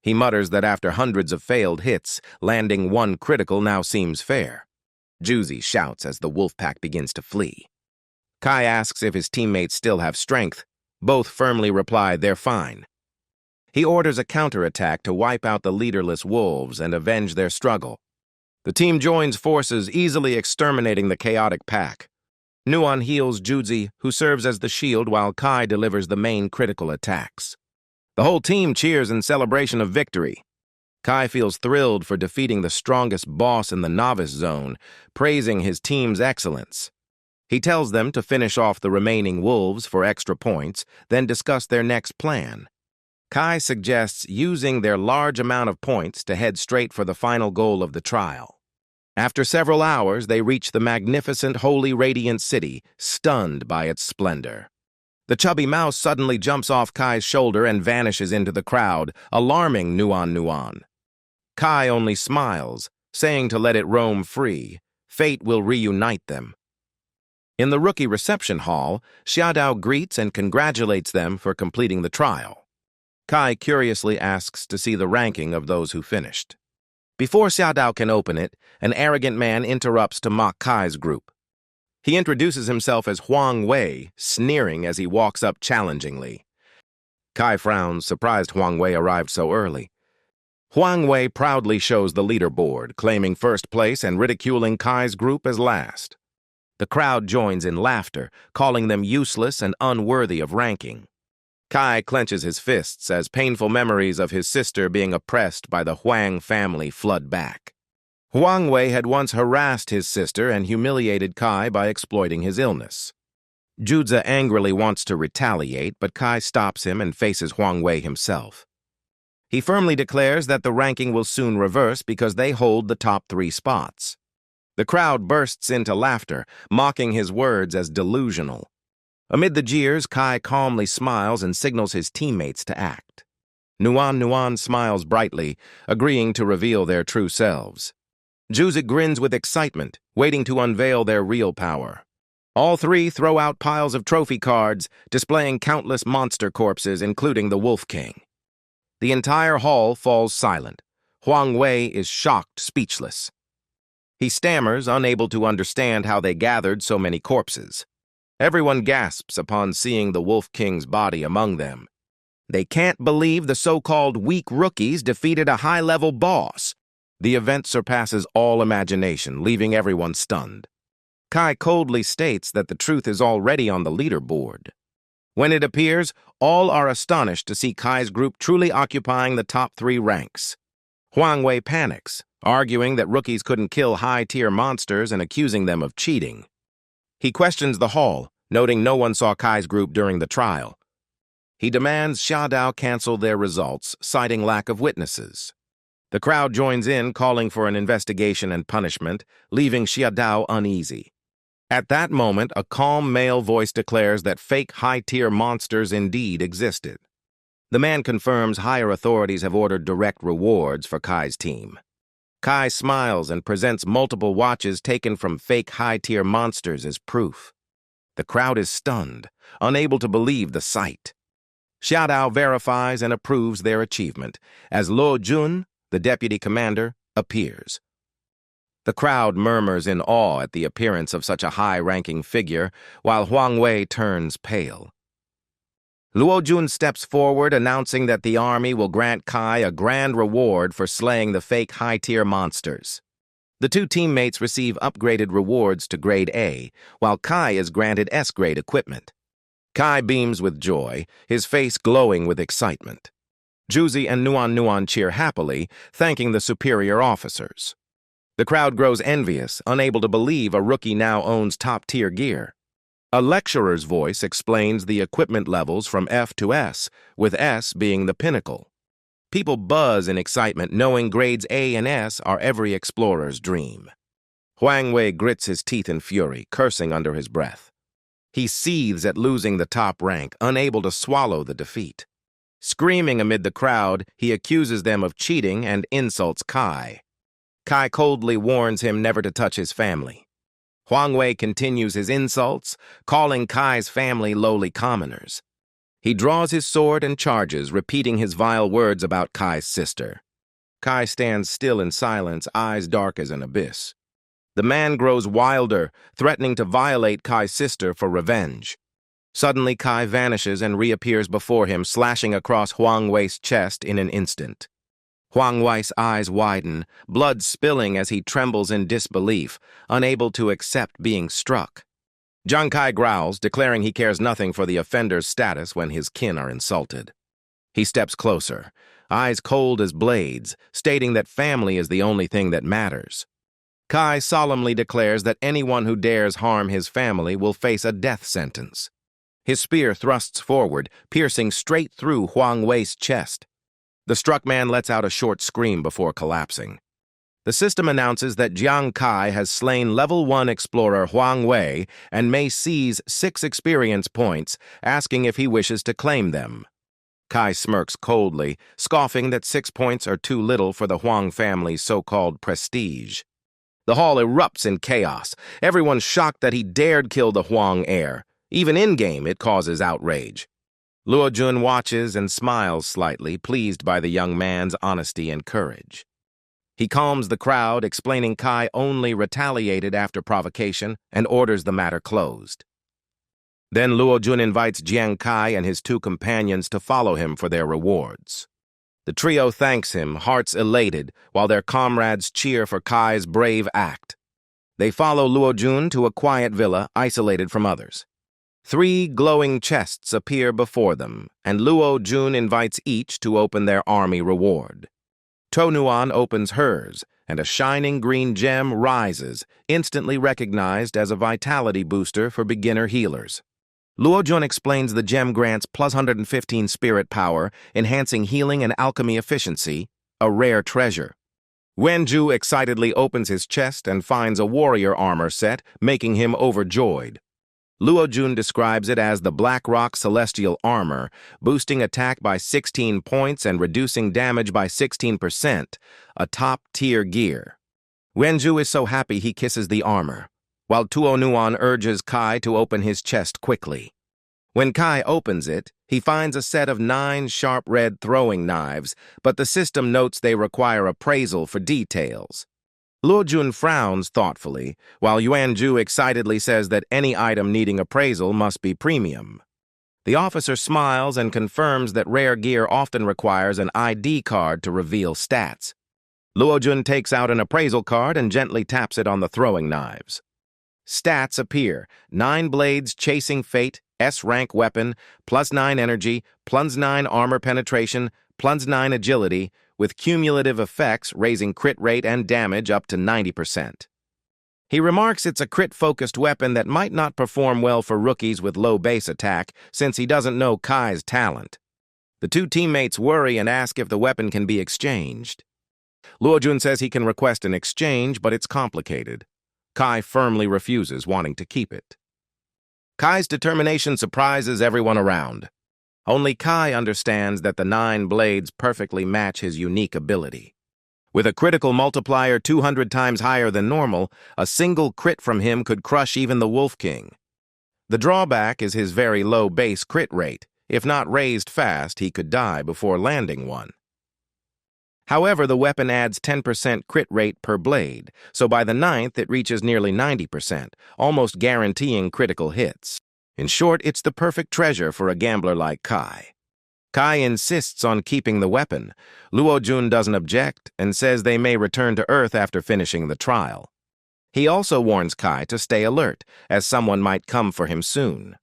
S1: He mutters that after hundreds of failed hits, landing one critical now seems fair. Juicy shouts as the wolf pack begins to flee. Kai asks if his teammates still have strength. Both firmly reply they're fine. He orders a counterattack to wipe out the leaderless wolves and avenge their struggle. The team joins forces, easily exterminating the chaotic pack. Nuan heals Juzi, who serves as the shield while Kai delivers the main critical attacks. The whole team cheers in celebration of victory. Kai feels thrilled for defeating the strongest boss in the novice zone, praising his team's excellence. He tells them to finish off the remaining wolves for extra points, then discuss their next plan. Kai suggests using their large amount of points to head straight for the final goal of the trial. After several hours, they reach the magnificent Holy Radiant City, stunned by its splendor. The chubby mouse suddenly jumps off Kai's shoulder and vanishes into the crowd, alarming Nuan. Kai only smiles, saying to let it roam free. Fate will reunite them. In the rookie reception hall, Xiaodao greets and congratulates them for completing the trial. Kai curiously asks to see the ranking of those who finished. Before Xiaodao can open it, an arrogant man interrupts to mock Kai's group. He introduces himself as Huang Wei, sneering as he walks up challengingly. Kai frowns, surprised Huang Wei arrived so early. Huang Wei proudly shows the leaderboard, claiming first place and ridiculing Kai's group as last. The crowd joins in laughter, calling them useless and unworthy of ranking. Kai clenches his fists as painful memories of his sister being oppressed by the Huang family flood back. Huang Wei had once harassed his sister and humiliated Kai by exploiting his illness. Juzi angrily wants to retaliate, but Kai stops him and faces Huang Wei himself. He firmly declares that the ranking will soon reverse because they hold the top 3 spots. The crowd bursts into laughter, mocking his words as delusional. Amid the jeers, Kai calmly smiles and signals his teammates to act. Nuan smiles brightly, agreeing to reveal their true selves. Juzi grins with excitement, waiting to unveil their real power. All 3 throw out piles of trophy cards, displaying countless monster corpses, including the Wolf King. The entire hall falls silent. Huang Wei is shocked, speechless. He stammers, unable to understand how they gathered so many corpses. Everyone gasps upon seeing the Wolf King's body among them. They can't believe the so-called weak rookies defeated a high-level boss. The event surpasses all imagination, leaving everyone stunned. Kai coldly states that the truth is already on the leaderboard. When it appears, all are astonished to see Kai's group truly occupying the top 3 ranks. Huang Wei panics, arguing that rookies couldn't kill high-tier monsters and accusing them of cheating. He questions the hall, noting no one saw Kai's group during the trial. He demands Xiaodao cancel their results, citing lack of witnesses. The crowd joins in, calling for an investigation and punishment, leaving Xiaodao uneasy. At that moment, a calm male voice declares that fake high-tier monsters indeed existed. The man confirms higher authorities have ordered direct rewards for Kai's team. Kai smiles and presents multiple watches taken from fake high-tier monsters as proof. The crowd is stunned, unable to believe the sight. Xiaodao verifies and approves their achievement, as Luo Jun, the deputy commander, appears. The crowd murmurs in awe at the appearance of such a high-ranking figure, while Huang Wei turns pale. Luo Jun steps forward, announcing that the army will grant Kai a grand reward for slaying the fake high-tier monsters. The 2 teammates receive upgraded rewards to Grade A, while Kai is granted S-grade equipment. Kai beams with joy, his face glowing with excitement. Juzi and Nuan Nuan cheer happily, thanking the superior officers. The crowd grows envious, unable to believe a rookie now owns top-tier gear. A lecturer's voice explains the equipment levels from F to S, with S being the pinnacle. People buzz in excitement, knowing grades A and S are every explorer's dream. Huang Wei grits his teeth in fury, cursing under his breath. He seethes at losing the top rank, unable to swallow the defeat. Screaming amid the crowd, he accuses them of cheating and insults Kai. Kai coldly warns him never to touch his family. Huang Wei continues his insults, calling Kai's family lowly commoners. He draws his sword and charges, repeating his vile words about Kai's sister. Kai stands still in silence, eyes dark as an abyss. The man grows wilder, threatening to violate Kai's sister for revenge. Suddenly, Kai vanishes and reappears before him, slashing across Huang Wei's chest in an instant. Huang Wei's eyes widen, blood spilling as he trembles in disbelief, unable to accept being struck. Jiang Kai growls, declaring he cares nothing for the offender's status when his kin are insulted. He steps closer, eyes cold as blades, stating that family is the only thing that matters. Kai solemnly declares that anyone who dares harm his family will face a death sentence. His spear thrusts forward, piercing straight through Huang Wei's chest. The struck man lets out a short scream before collapsing. The system announces that Jiang Kai has slain Level 1 explorer Huang Wei and may seize 6 experience points, asking if he wishes to claim them. Kai smirks coldly, scoffing that 6 points are too little for the Huang family's so-called prestige. The hall erupts in chaos, everyone shocked that he dared kill the Huang heir. Even in-game, it causes outrage. Luo Jun watches and smiles slightly, pleased by the young man's honesty and courage. He calms the crowd, explaining Kai only retaliated after provocation and orders the matter closed. Then Luo Jun invites Jiang Kai and his 2 companions to follow him for their rewards. The trio thanks him, hearts elated, while their comrades cheer for Kai's brave act. They follow Luo Jun to a quiet villa, isolated from others. 3 glowing chests appear before them, and Luo Jun invites each to open their army reward. To Nuan opens hers, and a shining green gem rises, instantly recognized as a vitality booster for beginner healers. Luo Jun explains the gem grants plus 115 spirit power, enhancing healing and alchemy efficiency, a rare treasure. Wenju excitedly opens his chest and finds a warrior armor set, making him overjoyed. Luo Jun describes it as the Black Rock Celestial Armor, boosting attack by 16 points and reducing damage by 16%, a top-tier gear. Wenju is so happy he kisses the armor, while Tuo Nuan urges Kai to open his chest quickly. When Kai opens it, he finds a set of 9 sharp red throwing knives, but the system notes they require appraisal for details. Luo Jun frowns thoughtfully, while Yuanju excitedly says that any item needing appraisal must be premium. The officer smiles and confirms that rare gear often requires an ID card to reveal stats. Luo Jun takes out an appraisal card and gently taps it on the throwing knives. Stats appear: 9 blades chasing fate, S-rank weapon, plus 9 energy, plus 9 armor penetration, plus 9 agility, with cumulative effects raising crit rate and damage up to 90%. He remarks it's a crit-focused weapon that might not perform well for rookies with low base attack, since he doesn't know Kai's talent. The 2 teammates worry and ask if the weapon can be exchanged. Luo Jun says he can request an exchange, but it's complicated. Kai firmly refuses, wanting to keep it. Kai's determination surprises everyone around. Only Kai understands that the 9 blades perfectly match his unique ability. With a critical multiplier 200 times higher than normal, a single crit from him could crush even the Wolf King. The drawback is his very low base crit rate. If not raised fast, he could die before landing one. However, the weapon adds 10% crit rate per blade, so by the 9th it reaches nearly 90%, almost guaranteeing critical hits. In short, it's the perfect treasure for a gambler like Kai. Kai insists on keeping the weapon. Luo Jun doesn't object and says they may return to Earth after finishing the trial. He also warns Kai to stay alert, as someone might come for him soon.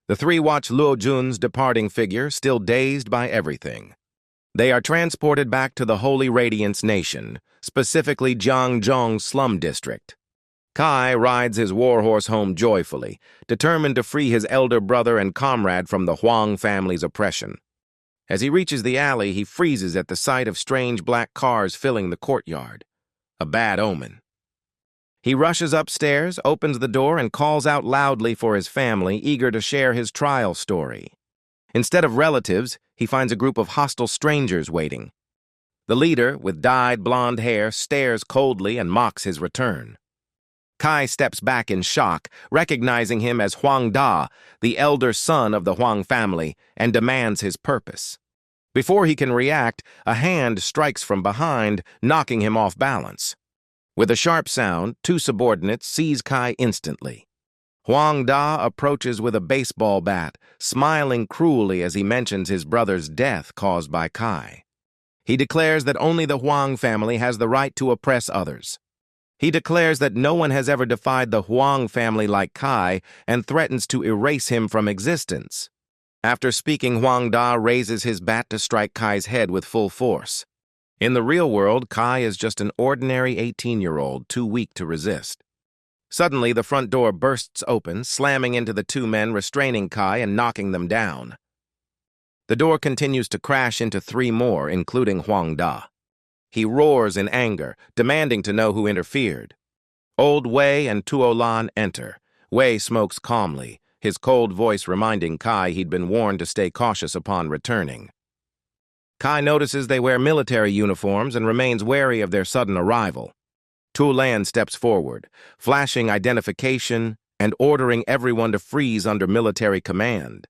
S1: The 3 watch Luo Jun's departing figure, still dazed by everything. They are transported back to the Holy Radiance Nation, specifically Jiangzhong slum district. Kai rides his warhorse home joyfully, determined to free his elder brother and comrade from the Huang family's oppression. As he reaches the alley, he freezes at the sight of strange black cars filling the courtyard. A bad omen. He rushes upstairs, opens the door, and calls out loudly for his family, eager to share his trial story. Instead of relatives, he finds a group of hostile strangers waiting. The leader, with dyed blonde hair, stares coldly and mocks his return. Kai steps back in shock, recognizing him as Huang Da, the elder son of the Huang family, and demands his purpose. Before he can react, a hand strikes from behind, knocking him off balance. With a sharp sound, two subordinates seize Kai instantly. Huang Da approaches with a baseball bat, smiling cruelly as he mentions his brother's death caused by Kai. He declares that only the Huang family has the right to oppress others. He declares that no one has ever defied the Huang family like Kai and threatens to erase him from existence. After speaking, Huang Da raises his bat to strike Kai's head with full force. In the real world, Kai is just an ordinary 18-year-old, too weak to resist. Suddenly, the front door bursts open, slamming into the two men, restraining Kai and knocking them down. The door continues to crash into three more, including Huang Da. He roars in anger, demanding to know who interfered. Old Wei and Tuo Lan enter. Wei smokes calmly, his cold voice reminding Kai he'd been warned to stay cautious upon returning. Kai notices they wear military uniforms and remains wary of their sudden arrival. Tu Lan steps forward, flashing identification and ordering everyone to freeze under military command.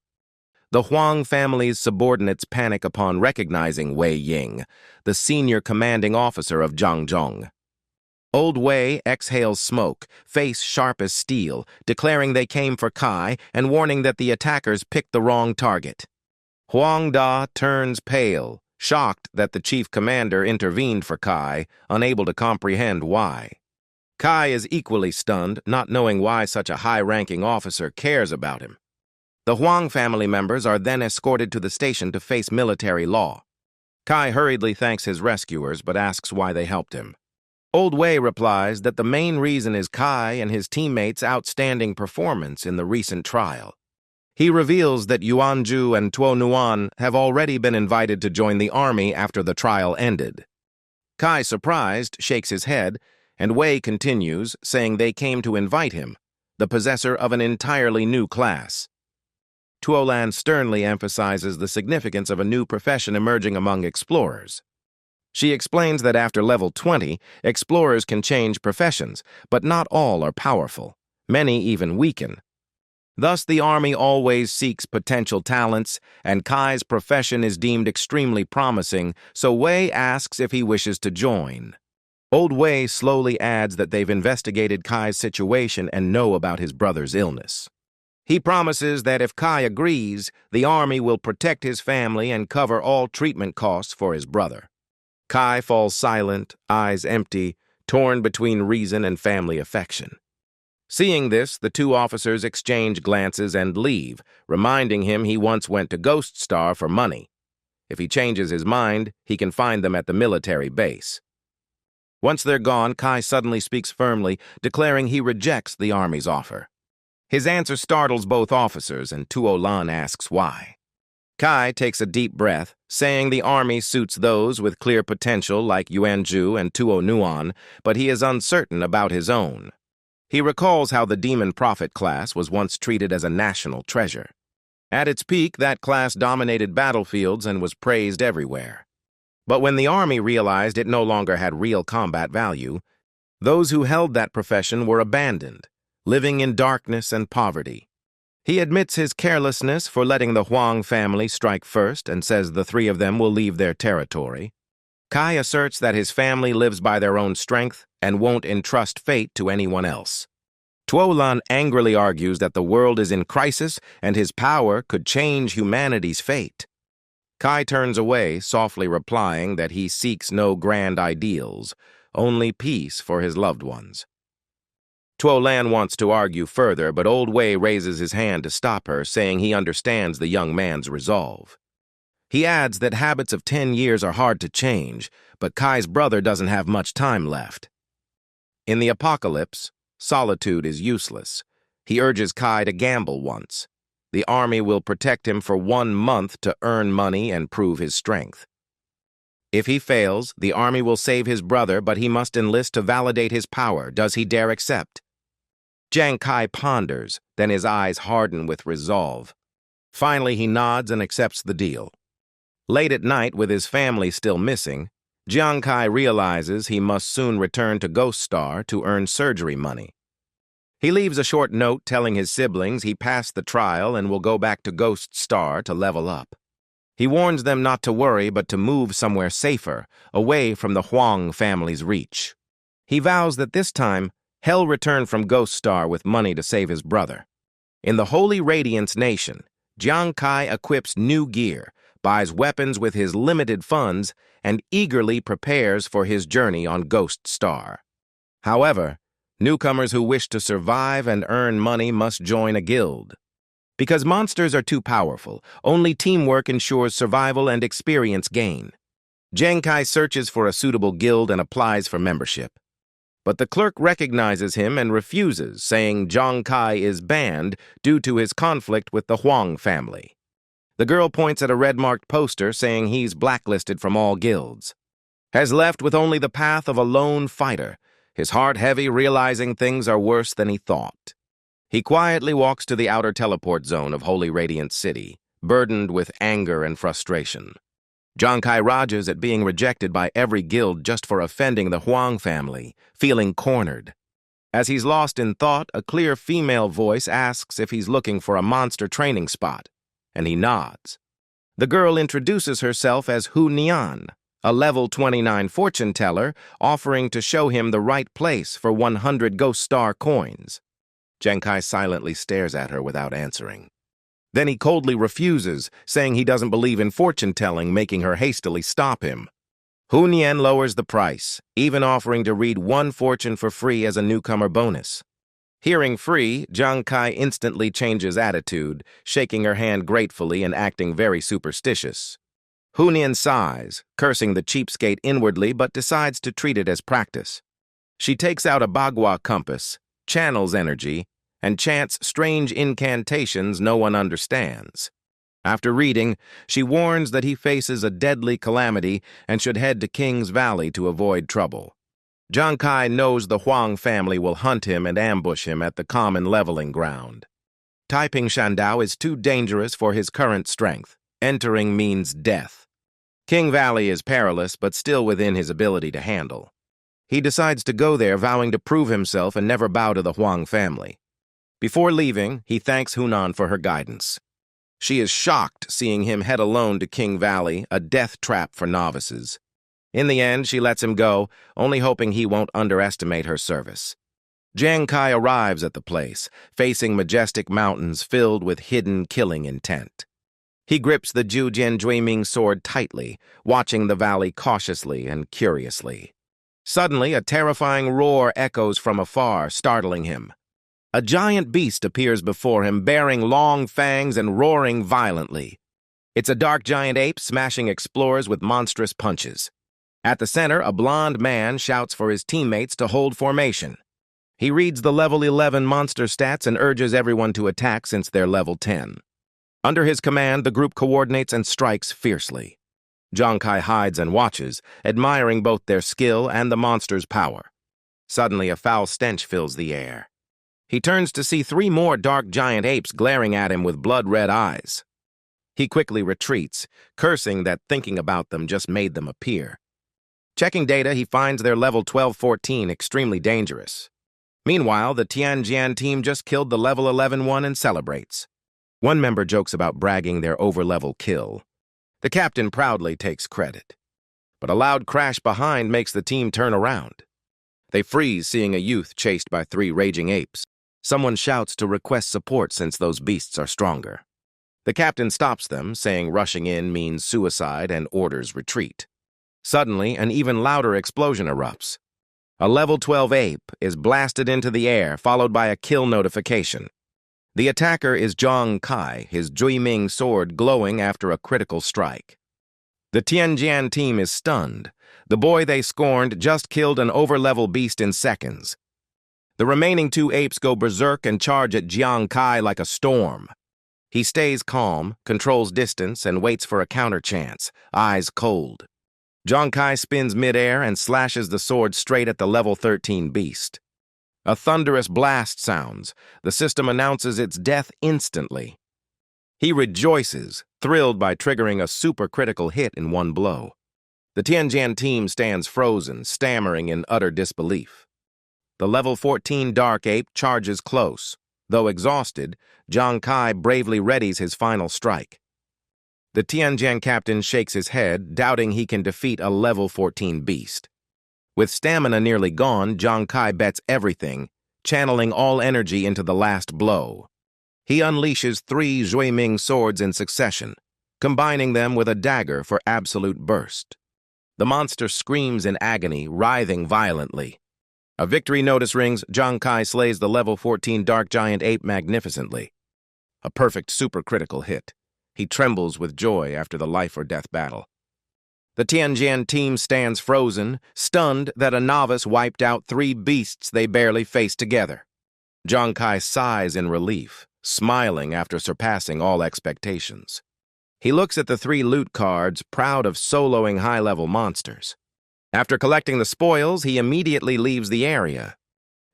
S1: The Huang family's subordinates panic upon recognizing Wei Ying, the senior commanding officer of Jiangzhong. Old Wei exhales smoke, face sharp as steel, declaring they came for Kai and warning that the attackers picked the wrong target. Huang Da turns pale, shocked that the chief commander intervened for Kai, unable to comprehend why. Kai is equally stunned, not knowing why such a high-ranking officer cares about him. The Huang family members are then escorted to the station to face military law. Kai hurriedly thanks his rescuers but asks why they helped him. Old Wei replies that the main reason is Kai and his teammates' outstanding performance in the recent trial. He reveals that Yuanju and Tuo Nuan have already been invited to join the army after the trial ended. Kai, surprised, shakes his head, and Wei continues, saying they came to invite him, the possessor of an entirely new class. Tuo Lan sternly emphasizes the significance of a new profession emerging among explorers. She explains that after level 20, explorers can change professions, but not all are powerful. Many even weaken. Thus, the army always seeks potential talents, and Kai's profession is deemed extremely promising, so Wei asks if he wishes to join. Old Wei slowly adds that they've investigated Kai's situation and know about his brother's illness. He promises that if Kai agrees, the army will protect his family and cover all treatment costs for his brother. Kai falls silent, eyes empty, torn between reason and family affection. Seeing this, the two officers exchange glances and leave, reminding him he once went to Ghost Star for money. If he changes his mind, he can find them at the military base. Once they're gone, Kai suddenly speaks firmly, declaring he rejects the army's offer. His answer startles both officers, and Tuo Lan asks why. Kai takes a deep breath, saying the army suits those with clear potential like Yuanju and Tuo Nuan, but he is uncertain about his own. He recalls how the Demon Prophet class was once treated as a national treasure. At its peak, that class dominated battlefields and was praised everywhere. But when the army realized it no longer had real combat value, those who held that profession were abandoned, living in darkness and poverty. He admits his carelessness for letting the Huang family strike first and says the three of them will leave their territory. Kai asserts that his family lives by their own strength and won't entrust fate to anyone else. Tuo Lan angrily argues that the world is in crisis and his power could change humanity's fate. Kai turns away, softly replying that he seeks no grand ideals, only peace for his loved ones. Tuo Lan wants to argue further, but Old Wei raises his hand to stop her, saying he understands the young man's resolve. He adds that habits of 10 years are hard to change, but Kai's brother doesn't have much time left. In the apocalypse, solitude is useless. He urges Kai to gamble once. The army will protect him for 1 month to earn money and prove his strength. If he fails, the army will save his brother, but he must enlist to validate his power. Does he dare accept? Jiang Kai ponders, then his eyes harden with resolve. Finally, he nods and accepts the deal. Late at night, with his family still missing, Jiang Kai realizes he must soon return to Ghost Star to earn surgery money. He leaves a short note telling his siblings he passed the trial and will go back to Ghost Star to level up. He warns them not to worry but to move somewhere safer, away from the Huang family's reach. He vows that this time, he'll return from Ghost Star with money to save his brother. In the Holy Radiance Nation, Jiang Kai equips new gear, buys weapons with his limited funds, and eagerly prepares for his journey on Ghost Star. However, newcomers who wish to survive and earn money must join a guild. Because monsters are too powerful, only teamwork ensures survival and experience gain. Jiang Kai searches for a suitable guild and applies for membership. But the clerk recognizes him and refuses, saying Jiang Kai is banned due to his conflict with the Huang family. The girl points at a red-marked poster saying he's blacklisted from all guilds. Has left with only the path of a lone fighter, his heart heavy, realizing things are worse than he thought. He quietly walks to the outer teleport zone of Holy Radiant City, burdened with anger and frustration. Jiang Kai rages at being rejected by every guild just for offending the Huang family, feeling cornered. As he's lost in thought, a clear female voice asks if he's looking for a monster training spot, and he nods. The girl introduces herself as Hu Nian, a level 29 fortune teller, offering to show him the right place for 100 Ghost Star coins. Jiang Kai silently stares at her without answering. Then he coldly refuses, saying he doesn't believe in fortune-telling, making her hastily stop him. Hu Nian lowers the price, even offering to read 1 fortune for free as a newcomer bonus. Hearing free, Jiang Kai instantly changes attitude, shaking her hand gratefully and acting very superstitious. Hu Nian sighs, cursing the cheapskate inwardly, but decides to treat it as practice. She takes out a Bagua compass, channels energy, and chants strange incantations no one understands. After reading, she warns that he faces a deadly calamity and should head to King's Valley to avoid trouble. Jiang Kai knows the Huang family will hunt him and ambush him at the common leveling ground. Taiping Shandao is too dangerous for his current strength. Entering means death. King Valley is perilous, but still within his ability to handle. He decides to go there, vowing to prove himself and never bow to the Huang family. Before leaving, he thanks Hunan for her guidance. She is shocked seeing him head alone to King Valley, a death trap for novices. In the end, she lets him go, only hoping he won't underestimate her service. Jiang Kai arrives at the place, facing majestic mountains filled with hidden killing intent. He grips the Jujian Juiming sword tightly, watching the valley cautiously and curiously. Suddenly, a terrifying roar echoes from afar, startling him. A giant beast appears before him, bearing long fangs and roaring violently. It's a dark giant ape smashing explorers with monstrous punches. At the center, a blond man shouts for his teammates to hold formation. He reads the level 11 monster stats and urges everyone to attack since they're level 10. Under his command, the group coordinates and strikes fiercely. Jiang Kai hides and watches, admiring both their skill and the monster's power. Suddenly, a foul stench fills the air. He turns to see 3 more dark giant apes glaring at him with blood-red eyes. He quickly retreats, cursing that thinking about them just made them appear. Checking data, he finds their level 12-14 extremely dangerous. Meanwhile, the Tianjian team just killed the level 11 one and celebrates. One member jokes about bragging their over-level kill. The captain proudly takes credit. But a loud crash behind makes the team turn around. They freeze, seeing a youth chased by 3 raging apes. Someone shouts to request support since those beasts are stronger. The captain stops them, saying rushing in means suicide and orders retreat. Suddenly, an even louder explosion erupts. A level 12 ape is blasted into the air, followed by a kill notification. The attacker is Jiang Kai, his Juiming sword glowing after a critical strike. The Tianjian team is stunned. The boy they scorned just killed an overlevel beast in seconds. The remaining two apes go berserk and charge at Jiang Kai like a storm. He stays calm, controls distance, and waits for a counter chance, eyes cold. Jiang Kai spins midair and slashes the sword straight at the level 13 beast. A thunderous blast sounds. The system announces its death instantly. He rejoices, thrilled by triggering a supercritical hit in one blow. The Tianjian team stands frozen, stammering in utter disbelief. The level 14 Dark Ape charges close. Though exhausted, Jiang Kai bravely readies his final strike. The Tianjian captain shakes his head, doubting he can defeat a level 14 beast. With stamina nearly gone, Jiang Kai bets everything, channeling all energy into the last blow. He unleashes 3 Zhuiming swords in succession, combining them with a dagger for absolute burst. The monster screams in agony, writhing violently. A victory notice rings. Jiang Kai slays the level 14 Dark Giant Ape magnificently. A perfect supercritical hit. He trembles with joy after the life-or-death battle. The Tianjian team stands frozen, stunned that a novice wiped out 3 beasts they barely faced together. Jiang Kai sighs in relief, smiling after surpassing all expectations. He looks at the 3 loot cards, proud of soloing high-level monsters. After collecting the spoils, he immediately leaves the area.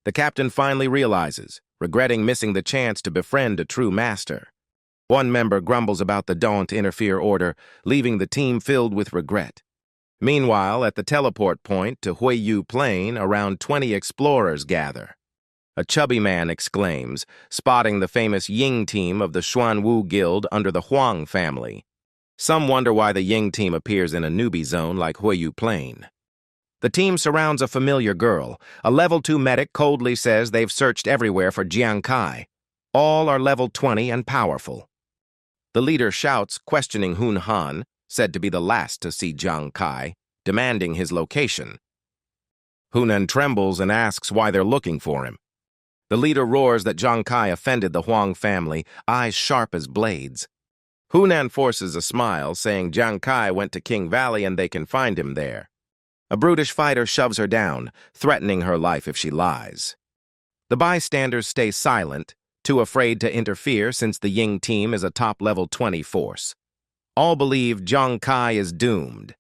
S1: The captain finally realizes, regretting missing the chance to befriend a true master. One member grumbles about the don't interfere order, leaving the team filled with regret. Meanwhile, at the teleport point to Huiyu Plain, around 20 explorers gather. A chubby man exclaims, spotting the famous Ying team of the Xuanwu Guild under the Huang family. Some wonder why the Ying team appears in a newbie zone like Huiyu Plain. The team surrounds a familiar girl. A level 2 medic coldly says they've searched everywhere for Jiang Kai. All are level 20 and powerful. The leader shouts, questioning Hun Han, said to be the last to see Jiang Kai, demanding his location. Hunan trembles and asks why they're looking for him. The leader roars that Jiang Kai offended the Huang family, eyes sharp as blades. Hunan forces a smile, saying Jiang Kai went to King Valley and they can find him there. A brutish fighter shoves her down, threatening her life if she lies. The bystanders stay silent, too afraid to interfere since the Ying team is a top-level 20 force. All believe Jiang Kai is doomed.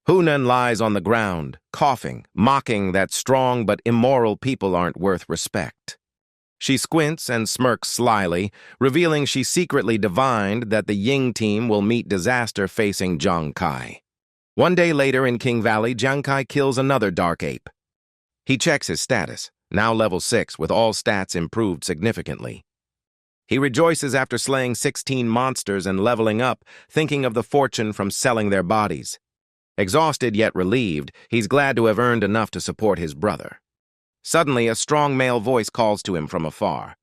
S1: Hunan lies on the ground, coughing, mocking that strong but immoral people aren't worth respect. She squints and smirks slyly, revealing she secretly divined that the Ying team will meet disaster facing Jiang Kai. One day later in King Valley, Jiang Kai kills another Dark Ape. He checks his status, now level 6, with all stats improved significantly. He rejoices after slaying 16 monsters and leveling up, thinking of the fortune from selling their bodies. Exhausted yet relieved, he's glad to have earned enough to support his brother. Suddenly, a strong male voice calls to him from afar.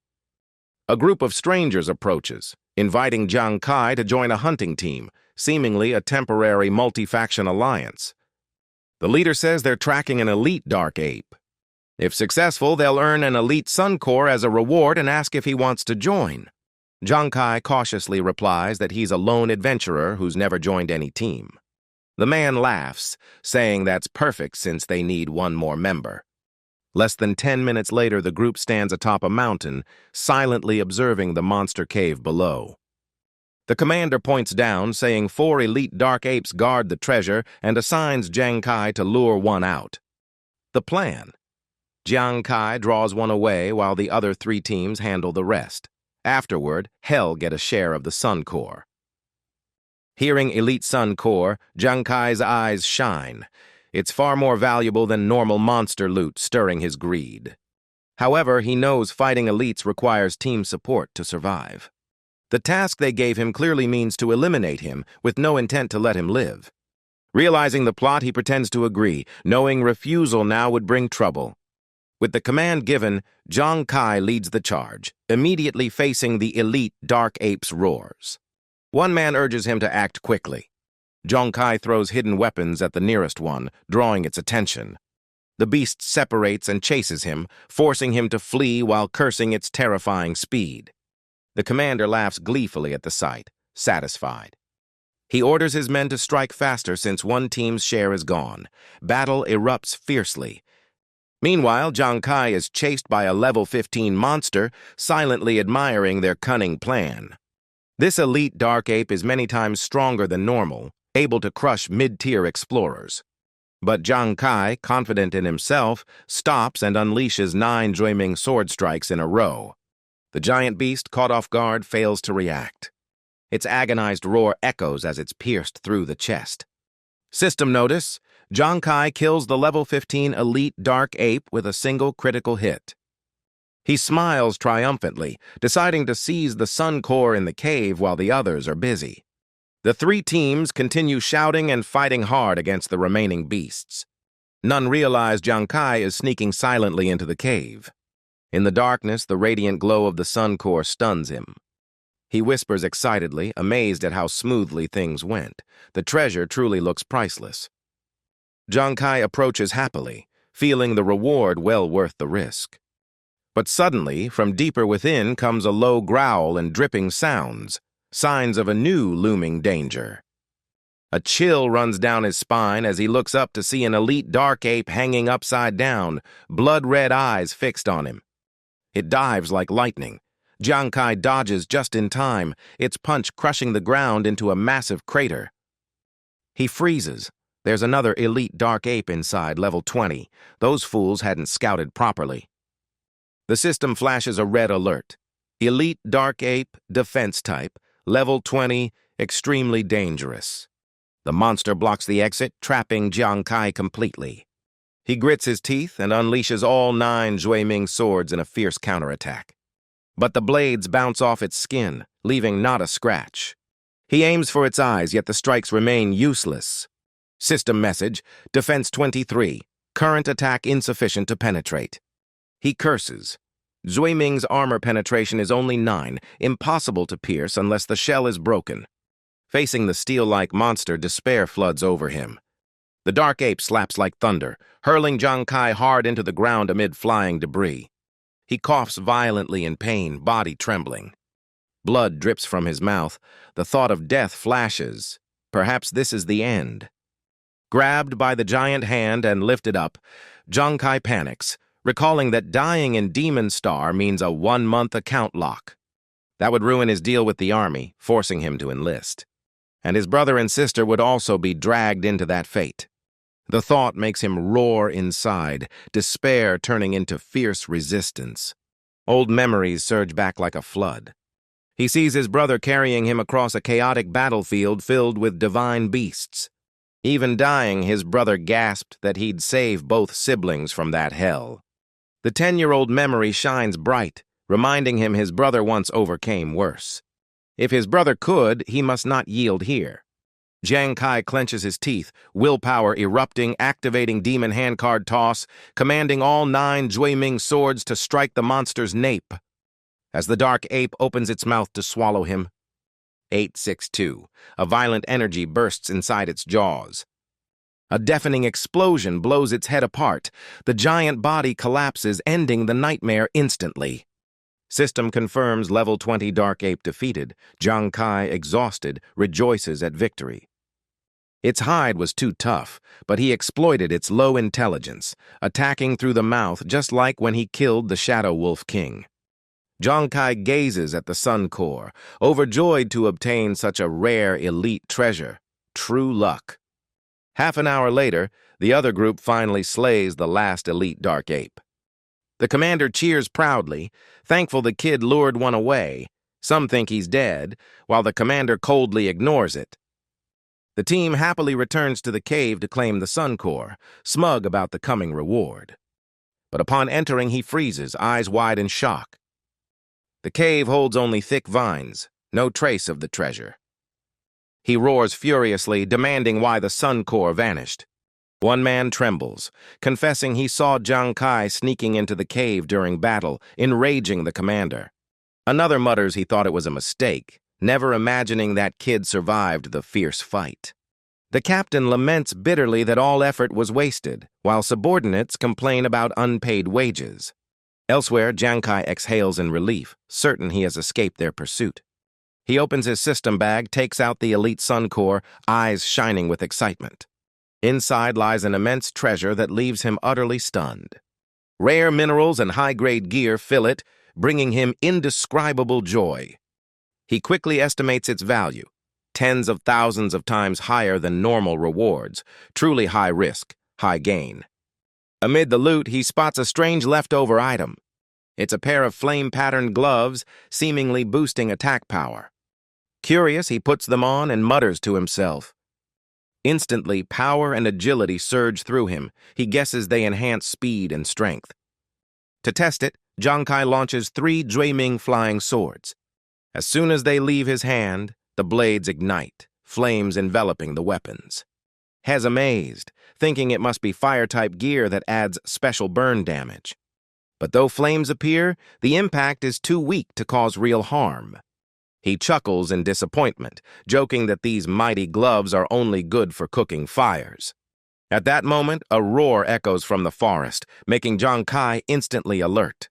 S1: A group of strangers approaches, inviting Jiang Kai to join a hunting team, seemingly a temporary multi-faction alliance. The leader says they're tracking an elite Dark Ape. If successful, they'll earn an elite Sun Core as a reward and ask if he wants to join. Jiang Kai cautiously replies that he's a lone adventurer who's never joined any team. The man laughs, saying that's perfect since they need one more member. Less than 10 minutes later, the group stands atop a mountain, silently observing the monster cave below. The commander points down, saying 4 elite Dark Apes guard the treasure and assigns Jiang Kai to lure one out. The plan. Jiang Kai draws one away while the other 3 teams handle the rest. Afterward, Hell get a share of the Sun Core. Hearing Elite Sun Core, Jiang Kai's eyes shine. It's far more valuable than normal monster loot, stirring his greed. However, he knows fighting elites requires team support to survive. The task they gave him clearly means to eliminate him, with no intent to let him live. Realizing the plot, he pretends to agree, knowing refusal now would bring trouble. With the command given, Jiang Kai leads the charge, immediately facing the elite Dark Ape's roars. One man urges him to act quickly. Jiang Kai throws hidden weapons at the nearest one, drawing its attention. The beast separates and chases him, forcing him to flee while cursing its terrifying speed. The commander laughs gleefully at the sight, satisfied. He orders his men to strike faster since one team's share is gone. Battle erupts fiercely. Meanwhile, Jiang Kai is chased by a level 15 monster, silently admiring their cunning plan. This elite dark ape is many times stronger than normal, able to crush mid-tier explorers. But Jiang Kai, confident in himself, stops and unleashes 9 Juiming sword strikes in a row. The giant beast, caught off guard, fails to react. Its agonized roar echoes as it's pierced through the chest. System notice: Jiang Kai kills the level 15 elite dark ape with a single critical hit. He smiles triumphantly, deciding to seize the sun core in the cave while the others are busy. The 3 teams continue shouting and fighting hard against the remaining beasts. None realize Jiang Kai is sneaking silently into the cave. In the darkness, the radiant glow of the sun core stuns him. He whispers excitedly, amazed at how smoothly things went. The treasure truly looks priceless. Jiang Kai approaches happily, feeling the reward well worth the risk. But suddenly, from deeper within comes a low growl and dripping sounds, signs of a new looming danger. A chill runs down his spine as he looks up to see an elite dark ape hanging upside down, blood-red eyes fixed on him. It dives like lightning. Jiang Kai dodges just in time, its punch crushing the ground into a massive crater. He freezes. There's another elite dark ape inside, level 20. Those fools hadn't scouted properly. The system flashes a red alert. Elite dark ape, defense type, level 20, extremely dangerous. The monster blocks the exit, trapping Jiang Kai completely. He grits his teeth and unleashes all 9 Juiming swords in a fierce counterattack. But the blades bounce off its skin, leaving not a scratch. He aims for its eyes, yet the strikes remain useless. System message: Defense 23, current attack insufficient to penetrate. He curses. Juiming's armor penetration is only 9, impossible to pierce unless the shell is broken. Facing the steel-like monster, despair floods over him. The dark ape slaps like thunder, hurling Jiang Kai hard into the ground amid flying debris. He coughs violently in pain, body trembling. Blood drips from his mouth. The thought of death flashes. Perhaps this is the end. Grabbed by the giant hand and lifted up, Jiang Kai panics, recalling that dying in Demon Star means a 1-month account lock. That would ruin his deal with the army, forcing him to enlist. And his brother and sister would also be dragged into that fate. The thought makes him roar inside, despair turning into fierce resistance. Old memories surge back like a flood. He sees his brother carrying him across a chaotic battlefield filled with divine beasts. Even dying, his brother gasped that he'd save both siblings from that hell. The 10-year-old memory shines bright, reminding him his brother once overcame worse. If his brother could, he must not yield here. Jiang Kai clenches his teeth, willpower erupting, activating demon handcard toss, commanding all 9 Juiming swords to strike the monster's nape. As the dark ape opens its mouth to swallow him, 862, a violent energy bursts inside its jaws. A deafening explosion blows its head apart. The giant body collapses, ending the nightmare instantly. System confirms level 20 dark ape defeated. Jiang Kai, exhausted, rejoices at victory. Its hide was too tough, but he exploited its low intelligence, attacking through the mouth just like when he killed the Shadow Wolf King. Jiang Kai gazes at the sun core, overjoyed to obtain such a rare elite treasure. True luck. Half an hour later, the other group finally slays the last elite dark ape. The commander cheers proudly, thankful the kid lured one away. Some think he's dead, while the commander coldly ignores it. The team happily returns to the cave to claim the sun core, smug about the coming reward. But upon entering, he freezes, eyes wide in shock. The cave holds only thick vines, no trace of the treasure. He roars furiously, demanding why the sun core vanished. One man trembles, confessing he saw Jiang Kai sneaking into the cave during battle, enraging the commander. Another mutters he thought it was a mistake, never imagining that kid survived the fierce fight. The captain laments bitterly that all effort was wasted, while subordinates complain about unpaid wages. Elsewhere, Jiang Kai exhales in relief, certain he has escaped their pursuit. He opens his system bag, takes out the elite sun core, eyes shining with excitement. Inside lies an immense treasure that leaves him utterly stunned. Rare minerals and high-grade gear fill it, bringing him indescribable joy. He quickly estimates its value, tens of thousands of times higher than normal rewards, truly high risk, high gain. Amid the loot, he spots a strange leftover item. It's a pair of flame-patterned gloves, seemingly boosting attack power. Curious, he puts them on and mutters to himself. Instantly, power and agility surge through him. He guesses they enhance speed and strength. To test it, Jiang Kai launches 3 Jueming flying swords. As soon as they leave his hand, the blades ignite, flames enveloping the weapons. He's amazed, thinking it must be fire-type gear that adds special burn damage. But though flames appear, the impact is too weak to cause real harm. He chuckles in disappointment, joking that these mighty gloves are only good for cooking fires. At that moment, a roar echoes from the forest, making Jiang Kai instantly alert.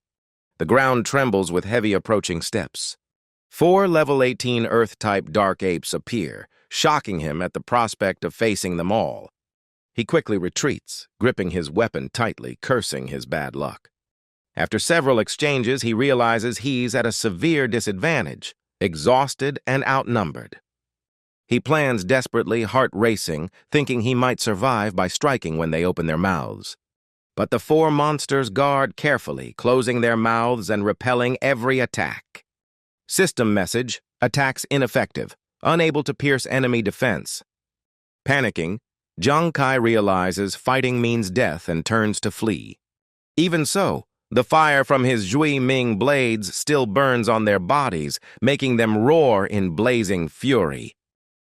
S1: The ground trembles with heavy approaching steps. 4 level 18 Earth-type dark apes appear, shocking him at the prospect of facing them all. He quickly retreats, gripping his weapon tightly, cursing his bad luck. After several exchanges, he realizes he's at a severe disadvantage, exhausted and outnumbered. He plans desperately, heart racing, thinking he might survive by striking when they open their mouths. But the 4 monsters guard carefully, closing their mouths and repelling every attack. System message: attacks ineffective, unable to pierce enemy defense. Panicking, Jiang Kai realizes fighting means death and turns to flee. Even so, the fire from his Jueming blades still burns on their bodies, making them roar in blazing fury.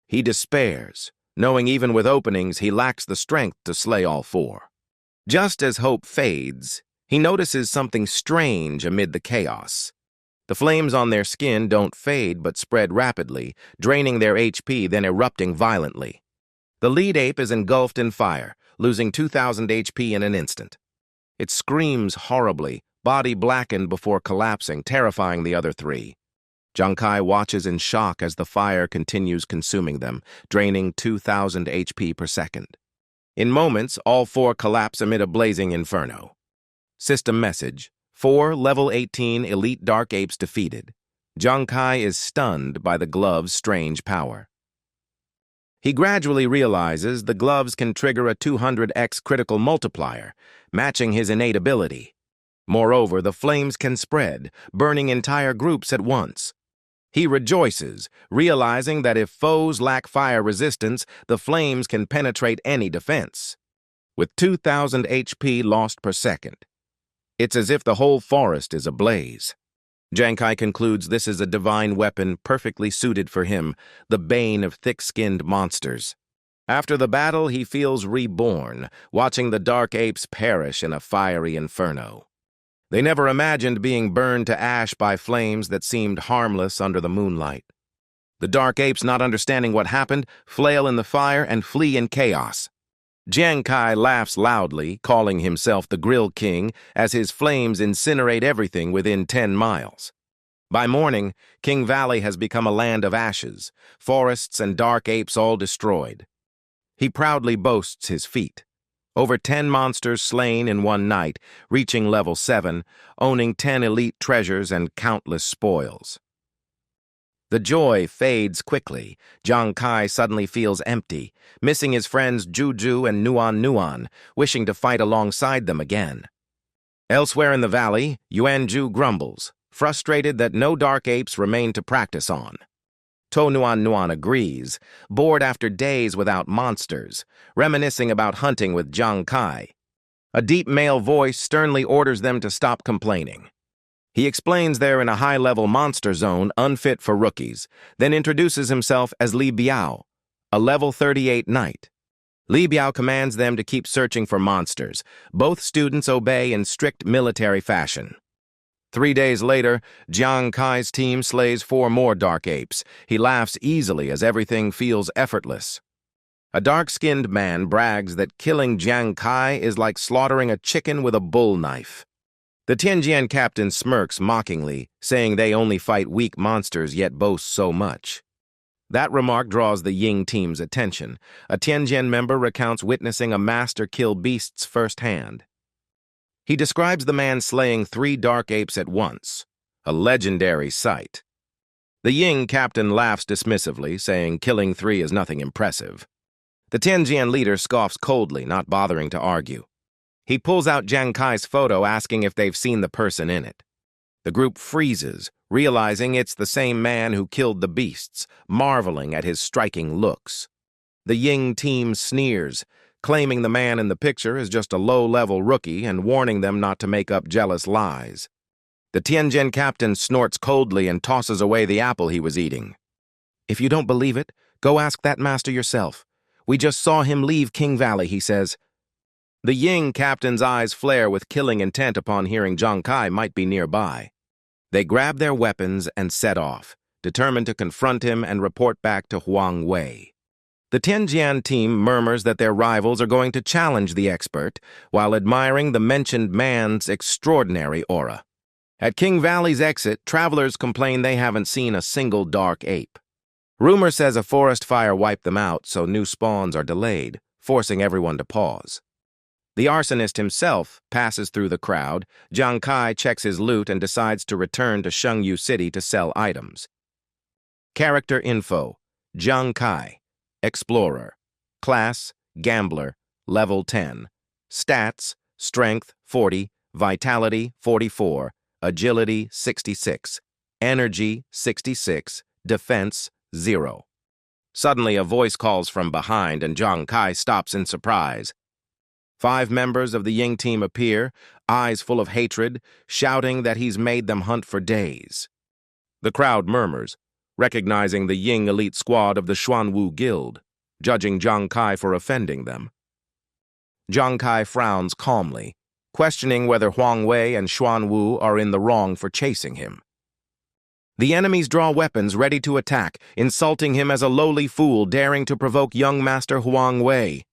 S1: He despairs, knowing even with openings he lacks the strength to slay all 4. Just as hope fades, he notices something strange amid the chaos. The flames on their skin don't fade but spread rapidly, draining their HP, then erupting violently. The lead ape is engulfed in fire, losing 2,000 HP in an instant. It screams horribly, body blackened before collapsing, terrifying the other 3. Jiang Kai watches in shock as the fire continues consuming them, draining 2,000 HP per second. In moments, all 4 collapse amid a blazing inferno. System message: 4 level 18 elite dark apes defeated. Jiang Kai is stunned by the glove's strange power. He gradually realizes the gloves can trigger a 200x critical multiplier, matching his innate ability. Moreover, the flames can spread, burning entire groups at once. He rejoices, realizing that if foes lack fire resistance, the flames can penetrate any defense. With 2,000 HP lost per second, it's as if the whole forest is ablaze. Jiang Kai concludes this is a divine weapon perfectly suited for him, the bane of thick-skinned monsters. After the battle, he feels reborn, watching the dark apes perish in a fiery inferno. They never imagined being burned to ash by flames that seemed harmless under the moonlight. The dark apes, not understanding what happened, flail in the fire and flee in chaos. Jiang Kai laughs loudly, calling himself the Grill King, as his flames incinerate everything within 10 miles. By morning, King Valley has become a land of ashes, forests and dark apes all destroyed. He proudly boasts his feat. Over 10 monsters slain in one night, reaching level 7, owning 10 elite treasures and countless spoils. The joy fades quickly. Jiang Kai suddenly feels empty, missing his friends Juju and Nuan, wishing to fight alongside them again. Elsewhere in the valley, Yuanju grumbles, frustrated that no dark apes remain to practice on. To Nuan agrees, bored after days without monsters, reminiscing about hunting with Jiang Kai. A deep male voice sternly orders them to stop complaining. He explains they're in a high-level monster zone unfit for rookies, then introduces himself as Li Biao, a level 38 knight. Li Biao commands them to keep searching for monsters. Both students obey in strict military fashion. 3 days later, Jiang Kai's team slays 4 more dark apes. He laughs easily as everything feels effortless. A dark-skinned man brags that killing Jiang Kai is like slaughtering a chicken with a bull knife. The Tianjian captain smirks mockingly, saying they only fight weak monsters yet boast so much. That remark draws the Ying team's attention. A Tianjian member recounts witnessing a master kill beasts firsthand. He describes the man slaying 3 dark apes at once, a legendary sight. The Ying captain laughs dismissively, saying killing 3 is nothing impressive. The Tianjian leader scoffs coldly, not bothering to argue. He pulls out Jiang Kai's photo, asking if they've seen the person in it. The group freezes, realizing it's the same man who killed the beasts, marveling at his striking looks. The Ying team sneers, claiming the man in the picture is just a low-level rookie and warning them not to make up jealous lies. The Tianjian captain snorts coldly and tosses away the apple he was eating. "If you don't believe it, go ask that master yourself. We just saw him leave King Valley," he says. The Ying captain's eyes flare with killing intent upon hearing Jiang Kai might be nearby. They grab their weapons and set off, determined to confront him and report back to Huang Wei. The Tianjian team murmurs that their rivals are going to challenge the expert while admiring the mentioned man's extraordinary aura. At King Valley's exit, travelers complain they haven't seen a single dark ape. Rumor says a forest fire wiped them out, so new spawns are delayed, forcing everyone to pause. The arsonist himself passes through the crowd. Jiang Kai checks his loot and decides to return to Shengyu City to sell items. Character info: Jiang Kai, Explorer. Class: Gambler, Level 10. Stats: Strength 40, Vitality 44, Agility 66, Energy 66, Defense 0. Suddenly a voice calls from behind and Jiang Kai stops in surprise. 5 members of the Ying team appear, eyes full of hatred, shouting that he's made them hunt for days. The crowd murmurs, recognizing the Ying elite squad of the Xuanwu Guild, judging Jiang Kai for offending them. Jiang Kai frowns calmly, questioning whether Huang Wei and Xuanwu are in the wrong for chasing him. The enemies draw weapons ready to attack, insulting him as a lowly fool daring to provoke young Master Huang Wei.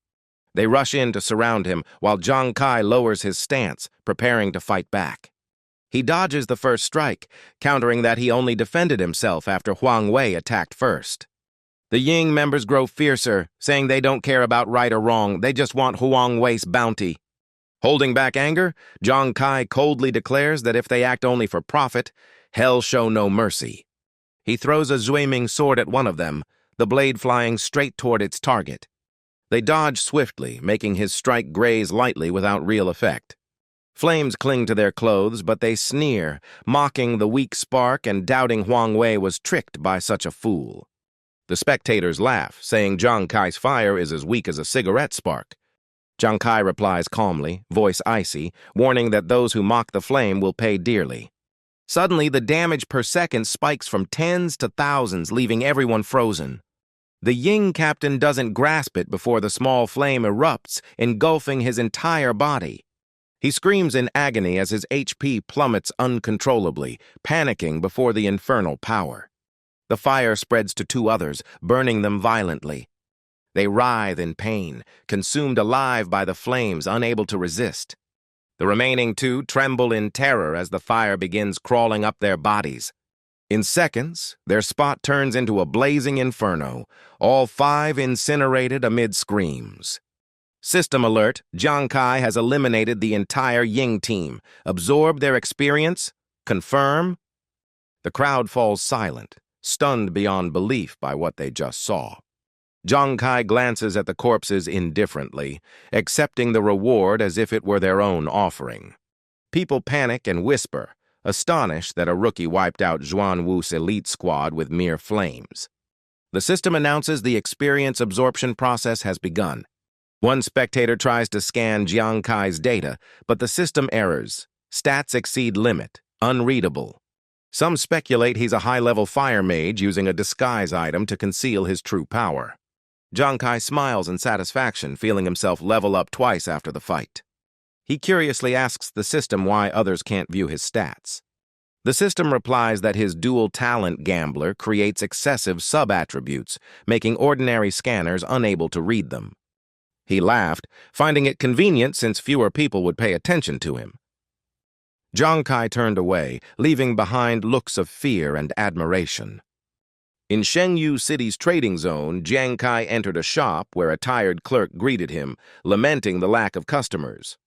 S1: They rush in to surround him while Jiang Kai lowers his stance, preparing to fight back. He dodges the first strike, countering that he only defended himself after Huang Wei attacked first. The Ying members grow fiercer, saying they don't care about right or wrong, they just want Huang Wei's bounty. Holding back anger, Jiang Kai coldly declares that if they act only for profit, hell show no mercy. He throws a Zuiming sword at one of them, the blade flying straight toward its target. They dodge swiftly, making his strike graze lightly without real effect. Flames cling to their clothes, but they sneer, mocking the weak spark and doubting Huang Wei was tricked by such a fool. The spectators laugh, saying Jiang Kai's fire is as weak as a cigarette spark. Jiang Kai replies calmly, voice icy, warning that those who mock the flame will pay dearly. Suddenly, the damage per second spikes from tens to thousands, leaving everyone frozen. The Ying captain doesn't grasp it before the small flame erupts, engulfing his entire body. He screams in agony as his HP plummets uncontrollably, panicking before the infernal power. The fire spreads to 2 others, burning them violently. They writhe in pain, consumed alive by the flames, unable to resist. The remaining 2 tremble in terror as the fire begins crawling up their bodies. In seconds, their spot turns into a blazing inferno, all 5 incinerated amid screams. System alert, Jiang Kai has eliminated the entire Ying team. Absorb their experience? Confirm? The crowd falls silent, stunned beyond belief by what they just saw. Jiang Kai glances at the corpses indifferently, accepting the reward as if it were their own offering. People panic and whisper, astonished that a rookie wiped out Xuanwu's elite squad with mere flames. The system announces the experience absorption process has begun. One spectator tries to scan Jiang Kai's data, but the system errors. Stats exceed limit, unreadable. Some speculate he's a high-level fire mage using a disguise item to conceal his true power. Jiang Kai smiles in satisfaction, feeling himself level up twice after the fight. He curiously asks the system why others can't view his stats. The system replies that his dual-talent gambler creates excessive sub-attributes, making ordinary scanners unable to read them. He laughed, finding it convenient since fewer people would pay attention to him. Jiang Kai turned away, leaving behind looks of fear and admiration. In Shengyu City's trading zone, Jiang Kai entered a shop where a tired clerk greeted him, lamenting the lack of customers.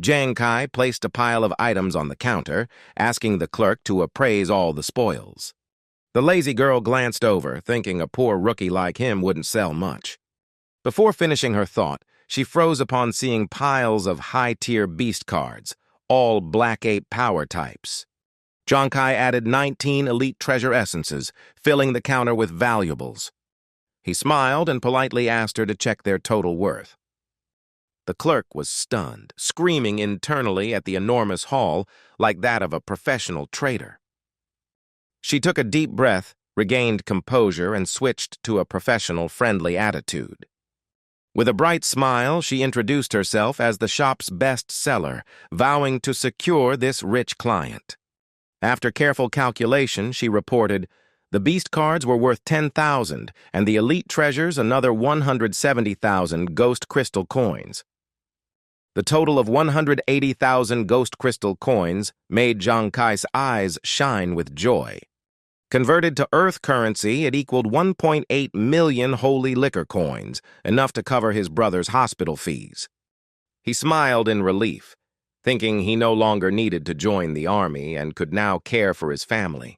S1: Jiang Kai placed a pile of items on the counter, asking the clerk to appraise all the spoils. The lazy girl glanced over, thinking a poor rookie like him wouldn't sell much. Before finishing her thought, she froze upon seeing piles of high-tier beast cards, all Black Ape power types. Jiang Kai added 19 elite treasure essences, filling the counter with valuables. He smiled and politely asked her to check their total worth. The clerk was stunned, screaming internally at the enormous haul like that of a professional trader. She took a deep breath, regained composure, and switched to a professional, friendly attitude. With a bright smile, she introduced herself as the shop's best seller, vowing to secure this rich client. After careful calculation, she reported, the beast cards were worth 10,000 and the elite treasures another 170,000 ghost crystal coins. The total of 180,000 ghost crystal coins made Jiang Kai's eyes shine with joy. Converted to Earth currency, it equaled 1.8 million holy liquor coins, enough to cover his brother's hospital fees. He smiled in relief, thinking he no longer needed to join the army and could now care for his family.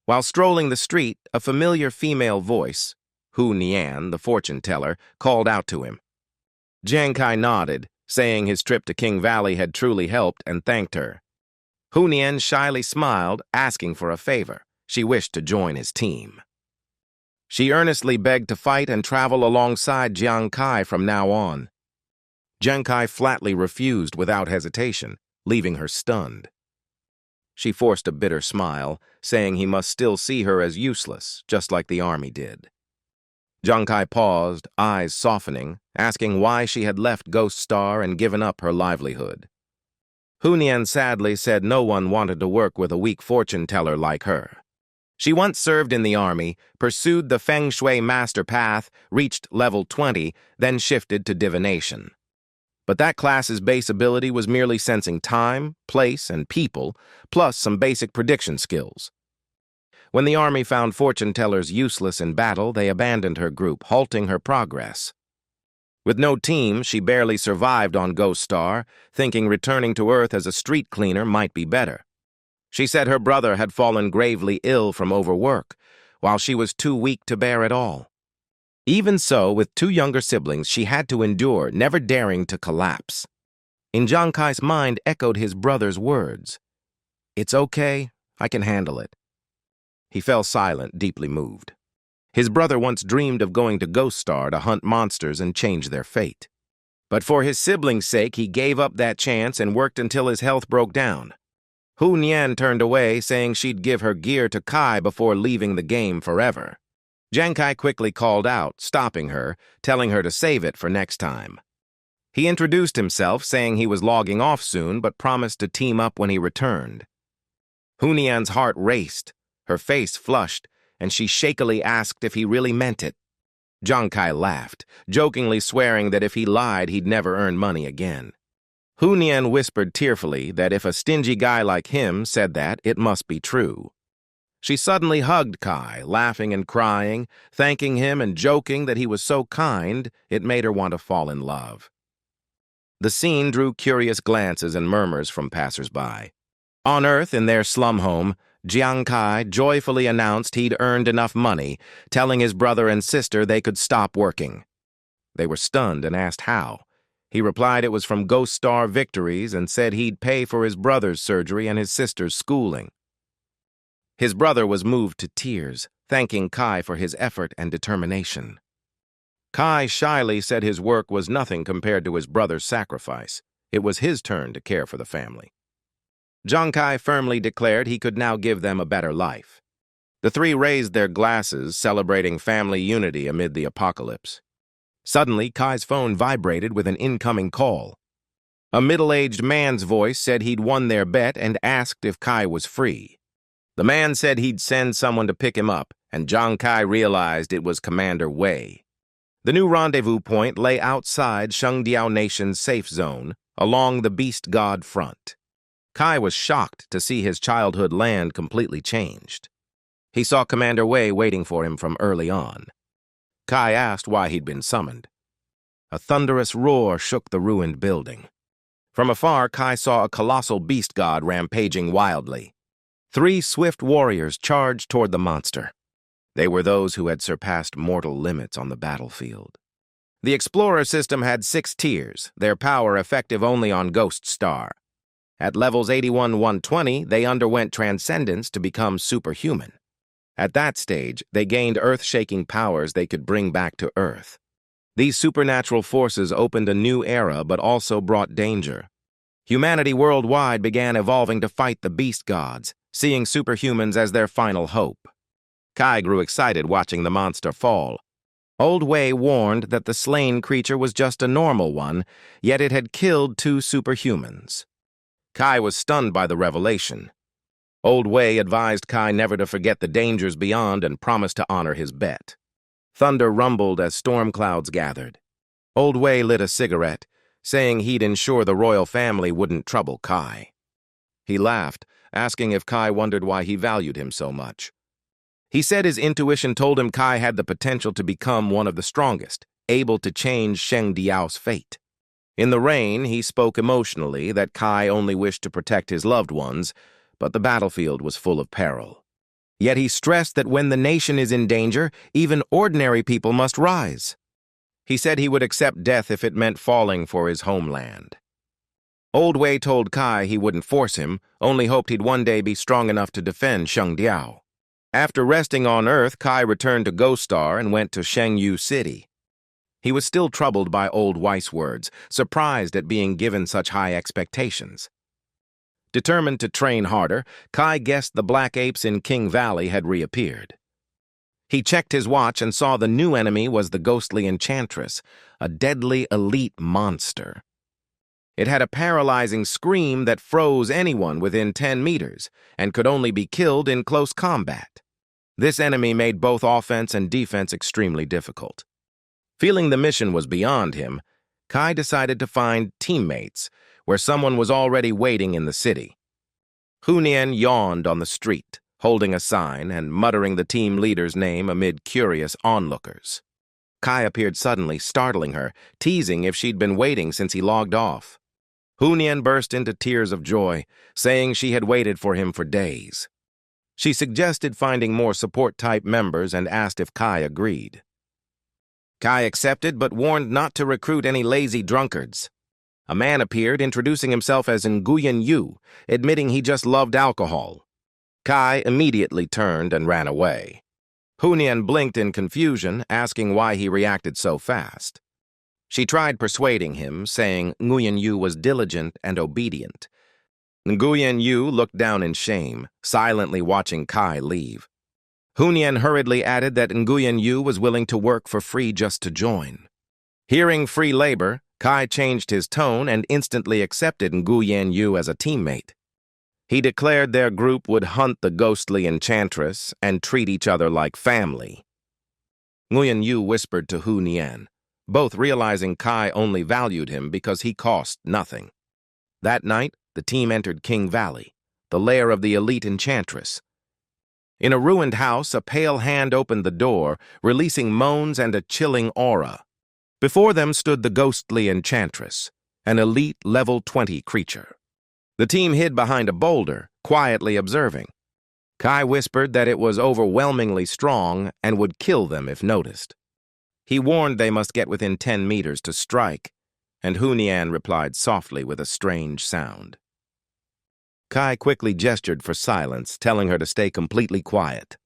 S1: While strolling the street, a familiar female voice, Hu Nian, the fortune teller, called out to him. Jiang Kai nodded, saying his trip to King Valley had truly helped, and thanked her. Hu Nian shyly smiled, asking for a favor. She wished to join his team. She earnestly begged to fight and travel alongside Jiang Kai from now on. Jiang Kai flatly refused without hesitation, leaving her stunned. She forced a bitter smile, saying he must still see her as useless, just like the army did. Jiang Kai paused, eyes softening, asking why she had left Ghost Star and given up her livelihood. Hu Nian sadly said no one wanted to work with a weak fortune teller like her. She once served in the army, pursued the Feng Shui master path, reached level 20, then shifted to divination. But that class's base ability was merely sensing time, place, and people, plus some basic prediction skills. When the army found fortune tellers useless in battle, they abandoned her group, halting her progress. With no team, she barely survived on Ghost Star, thinking returning to Earth as a street cleaner might be better. She said her brother had fallen gravely ill from overwork, while she was too weak to bear it all. Even so, with two younger siblings, she had to endure, never daring to collapse. In Jiang Kai's mind echoed his brother's words. It's okay, I can handle it. He fell silent, deeply moved. His brother once dreamed of going to Ghost Star to hunt monsters and change their fate. But for his siblings' sake, he gave up that chance and worked until his health broke down. Hu Nian turned away, saying she'd give her gear to Kai before leaving the game forever. Jiang Kai quickly called out, stopping her, telling her to save it for next time. He introduced himself, saying he was logging off soon, but promised to team up when he returned. Hu Nian's heart raced, her face flushed, and she shakily asked if he really meant it. Jiang Kai laughed, jokingly swearing that if he lied, he'd never earn money again. Hu Nian whispered tearfully that if a stingy guy like him said that, it must be true. She suddenly hugged Kai, laughing and crying, thanking him and joking that he was so kind, it made her want to fall in love. The scene drew curious glances and murmurs from passers-by. On Earth, in their slum home, Jiang Kai joyfully announced he'd earned enough money, telling his brother and sister they could stop working. They were stunned and asked how. He replied it was from Ghost Star victories and said he'd pay for his brother's surgery and his sister's schooling. His brother was moved to tears, thanking Kai for his effort and determination. Kai shyly said his work was nothing compared to his brother's sacrifice. It was his turn to care for the family. Jiang Kai firmly declared he could now give them a better life. The three raised their glasses, celebrating family unity amid the apocalypse. Suddenly, Kai's phone vibrated with an incoming call. A middle-aged man's voice said he'd won their bet and asked if Kai was free. The man said he'd send someone to pick him up, and Jiang Kai realized it was Commander Wei. The new rendezvous point lay outside Shengdiao Nation's safe zone, along the Beast God front. Kai was shocked to see his childhood land completely changed. He saw Commander Wei waiting for him from early on. Kai asked why he'd been summoned. A thunderous roar shook the ruined building. From afar, Kai saw a colossal beast god rampaging wildly. 3 swift warriors charged toward the monster. They were those who had surpassed mortal limits on the battlefield. The Explorer system had 6 tiers, their power effective only on Ghost Star. At levels 81-120, they underwent transcendence to become superhuman. At that stage, they gained earth-shaking powers they could bring back to Earth. These supernatural forces opened a new era but also brought danger. Humanity worldwide began evolving to fight the beast gods, seeing superhumans as their final hope. Kai grew excited watching the monster fall. Old Wei warned that the slain creature was just a normal one, yet it had killed 2 superhumans. Kai was stunned by the revelation. Old Wei advised Kai never to forget the dangers beyond and promised to honor his bet. Thunder rumbled as storm clouds gathered. Old Wei lit a cigarette, saying he'd ensure the royal family wouldn't trouble Kai. He laughed, asking if Kai wondered why he valued him so much. He said his intuition told him Kai had the potential to become one of the strongest, able to change Sheng Diao's fate. In the rain, he spoke emotionally that Kai only wished to protect his loved ones, but the battlefield was full of peril. Yet he stressed that when the nation is in danger, even ordinary people must rise. He said he would accept death if it meant falling for his homeland. Old Wei told Kai he wouldn't force him, only hoped he'd one day be strong enough to defend Sheng Diao. After resting on Earth, Kai returned to Ghost Star and went to Shengyu City. He was still troubled by Old Wei's words, surprised at being given such high expectations. Determined to train harder, Kai guessed the black apes in King Valley had reappeared. He checked his watch and saw the new enemy was the ghostly enchantress, a deadly elite monster. It had a paralyzing scream that froze anyone within 10 meters and could only be killed in close combat. This enemy made both offense and defense extremely difficult. Feeling the mission was beyond him, Kai decided to find teammates where someone was already waiting in the city. Hunyan yawned on the street, holding a sign and muttering the team leader's name amid curious onlookers. Kai appeared suddenly, startling her, teasing if she'd been waiting since he logged off. Hunyan burst into tears of joy, saying she had waited for him for days. She suggested finding more support-type members and asked if Kai agreed. Kai accepted but warned not to recruit any lazy drunkards. A man appeared, introducing himself as Nguyen Yu, admitting he just loved alcohol. Kai immediately turned and ran away. Hunyan blinked in confusion, asking why he reacted so fast. She tried persuading him, saying Nguyen Yu was diligent and obedient. Nguyen Yu looked down in shame, silently watching Kai leave. Hunyan hurriedly added that Nguyen Yu was willing to work for free just to join. Hearing free labor, Kai changed his tone and instantly accepted Nguyen Yu as a teammate. He declared their group would hunt the ghostly enchantress and treat each other like family. Nguyen Yu whispered to Hunyan, both realizing Kai only valued him because he cost nothing. That night, the team entered King Valley, the lair of the elite enchantress. In a ruined house, a pale hand opened the door, releasing moans and a chilling aura. Before them stood the ghostly enchantress, an elite level 20 creature. The team hid behind a boulder, quietly observing. Kai whispered that it was overwhelmingly strong and would kill them if noticed. He warned they must get within 10 meters to strike, and Hunyan replied softly with a strange sound. Kai quickly gestured for silence, telling her to stay completely quiet.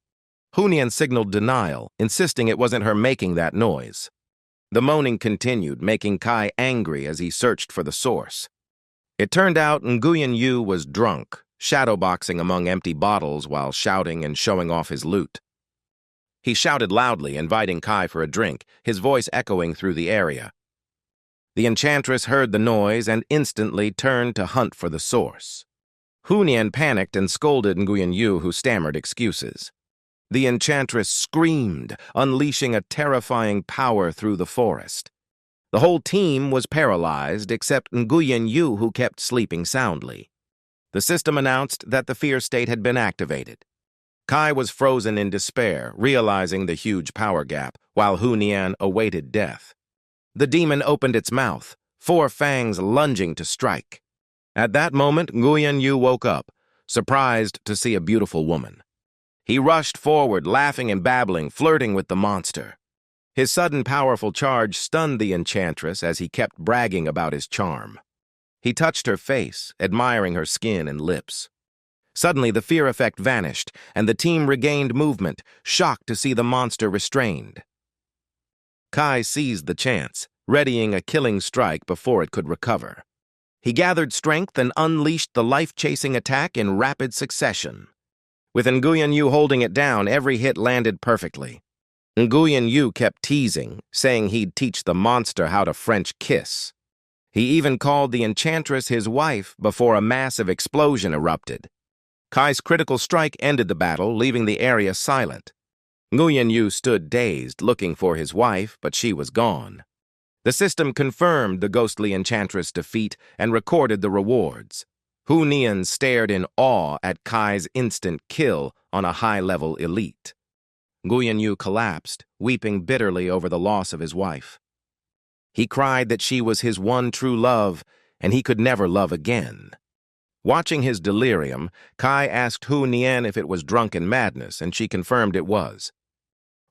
S1: Hunyan signaled denial, insisting it wasn't her making that noise. The moaning continued, making Kai angry as he searched for the source. It turned out Nguyen Yu was drunk, shadowboxing among empty bottles while shouting and showing off his loot. He shouted loudly, inviting Kai for a drink, his voice echoing through the area. The enchantress heard the noise and instantly turned to hunt for the source. Hunyan panicked and scolded Nguyen Yu, who stammered excuses. The enchantress screamed, unleashing a terrifying power through the forest. The whole team was paralyzed except Nguyen Yu, who kept sleeping soundly. The system announced that the fear state had been activated. Kai was frozen in despair, realizing the huge power gap, while Hu Nian awaited death. The demon opened its mouth, 4 fangs lunging to strike. At that moment, Nguyen Yu woke up, surprised to see a beautiful woman. He rushed forward, laughing and babbling, flirting with the monster. His sudden powerful charge stunned the enchantress as he kept bragging about his charm. He touched her face, admiring her skin and lips. Suddenly, the fear effect vanished, and the team regained movement, shocked to see the monster restrained. Kai seized the chance, readying a killing strike before it could recover. He gathered strength and unleashed the life-chasing attack in rapid succession. With Nguyen Yu holding it down, every hit landed perfectly. Nguyen Yu kept teasing, saying he'd teach the monster how to French kiss. He even called the enchantress his wife before a massive explosion erupted. Kai's critical strike ended the battle, leaving the area silent. Nguyen Yu stood dazed, looking for his wife, but she was gone. The system confirmed the ghostly enchantress' defeat and recorded the rewards. Hu Nian stared in awe at Kai's instant kill on a high-level elite. Nguyen Yu collapsed, weeping bitterly over the loss of his wife. He cried that she was his one true love, and he could never love again. Watching his delirium, Kai asked Hu Nian if it was drunken madness, and she confirmed it was.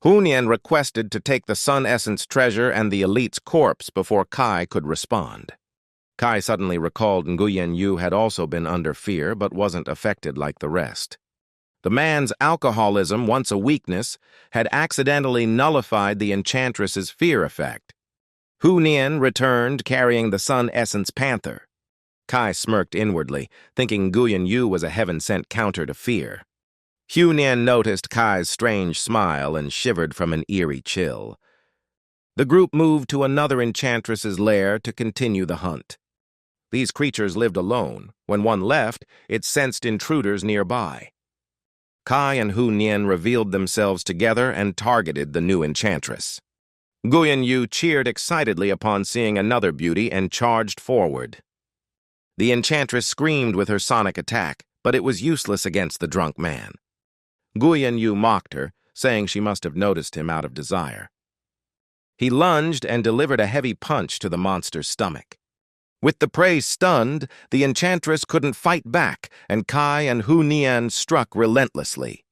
S1: Hu Nian requested to take the Sun Essence treasure and the elite's corpse before Kai could respond. Kai suddenly recalled Nguyen Yu had also been under fear but wasn't affected like the rest. The man's alcoholism, once a weakness, had accidentally nullified the enchantress's fear effect. Hu Nian returned carrying the Sun Essence Panther. Kai smirked inwardly, thinking Nguyen Yu was a heaven-sent counter to fear. Hu Nian noticed Kai's strange smile and shivered from an eerie chill. The group moved to another enchantress's lair to continue the hunt. These creatures lived alone. When one left, it sensed intruders nearby. Kai and Hu Nian revealed themselves together and targeted the new enchantress. Nguyen Yu cheered excitedly upon seeing another beauty and charged forward. The enchantress screamed with her sonic attack, but it was useless against the drunk man. Nguyen Yu mocked her, saying she must have noticed him out of desire. He lunged and delivered a heavy punch to the monster's stomach. With the prey stunned, the enchantress couldn't fight back, and Kai and Hu Nian struck relentlessly.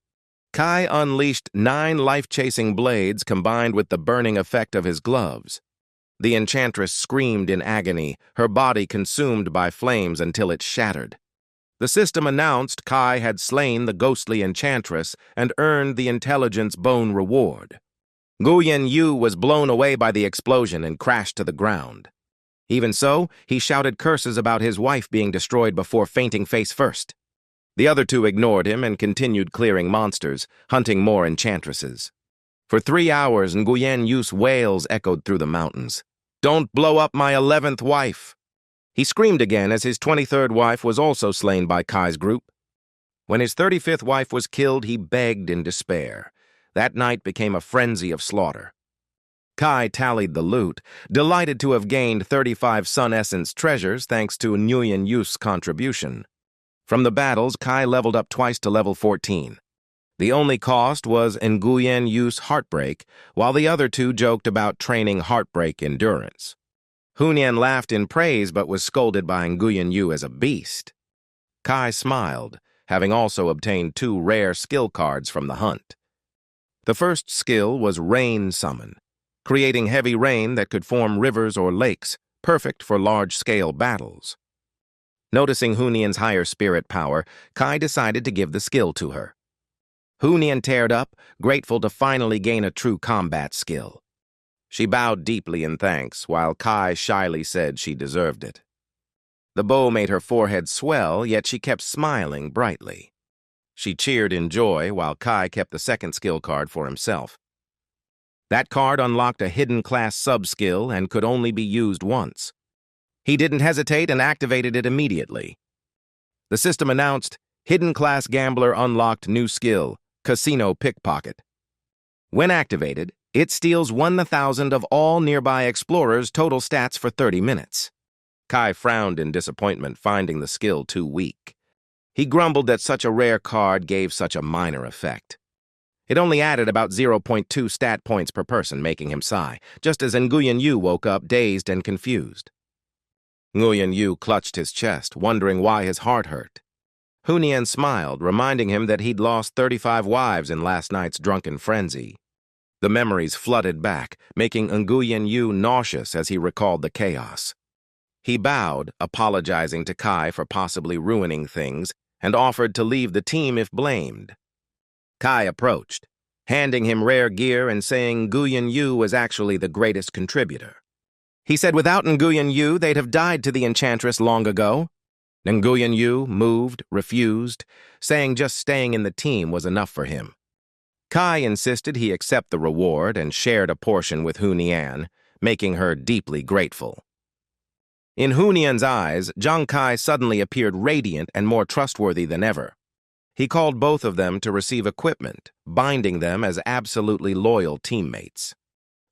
S1: Kai unleashed 9 life-chasing blades combined with the burning effect of his gloves. The enchantress screamed in agony, her body consumed by flames until it shattered. The system announced Kai had slain the ghostly enchantress and earned the intelligence bone reward. Nguyen Yu was blown away by the explosion and crashed to the ground. Even so, he shouted curses about his wife being destroyed before fainting face first. The other 2 ignored him and continued clearing monsters, hunting more enchantresses. For 3 hours, Nguyen Yu's wails echoed through the mountains. "Don't blow up my 11th wife!" He screamed again as his 23rd wife was also slain by Kai's group. When his 35th wife was killed, he begged in despair. That night became a frenzy of slaughter. Kai tallied the loot, delighted to have gained 35 Sun Essence treasures thanks to Nguyen Yu's contribution. From the battles, Kai leveled up twice to level 14. The only cost was Nguyen Yu's heartbreak, while the other 2 joked about training heartbreak endurance. Hu Nian laughed in praise but was scolded by Nguyen Yu as a beast. Kai smiled, having also obtained 2 rare skill cards from the hunt. The first skill was Rain Summon, creating heavy rain that could form rivers or lakes, perfect for large-scale battles. Noticing Hu Nian's higher spirit power, Kai decided to give the skill to her. Hu Nian teared up, grateful to finally gain a true combat skill. She bowed deeply in thanks, while Kai shyly said she deserved it. The bow made her forehead swell, yet she kept smiling brightly. She cheered in joy, while Kai kept the second skill card for himself. That card unlocked a hidden class sub-skill and could only be used once. He didn't hesitate and activated it immediately. The system announced, Hidden Class Gambler unlocked new skill, Casino Pickpocket. When activated, it steals 1,000 of all nearby explorers' total stats for 30 minutes. Kai frowned in disappointment, finding the skill too weak. He grumbled that such a rare card gave such a minor effect. It only added about 0.2 stat points per person, making him sigh, just as Nguyen Yu woke up dazed and confused. Nguyen Yu clutched his chest, wondering why his heart hurt. Hunien smiled, reminding him that he'd lost 35 wives in last night's drunken frenzy. The memories flooded back, making Nguyen Yu nauseous as he recalled the chaos. He bowed, apologizing to Kai for possibly ruining things, and offered to leave the team if blamed. Kai approached, handing him rare gear and saying Nguyen Yu was actually the greatest contributor. He said without Nguyen Yu, they'd have died to the Enchantress long ago. Nguyen Yu moved, refused, saying just staying in the team was enough for him. Kai insisted he accept the reward and shared a portion with Hunian, making her deeply grateful. In Hunian's eyes, Zhang Kai suddenly appeared radiant and more trustworthy than ever. He called both of them to receive equipment, binding them as absolutely loyal teammates.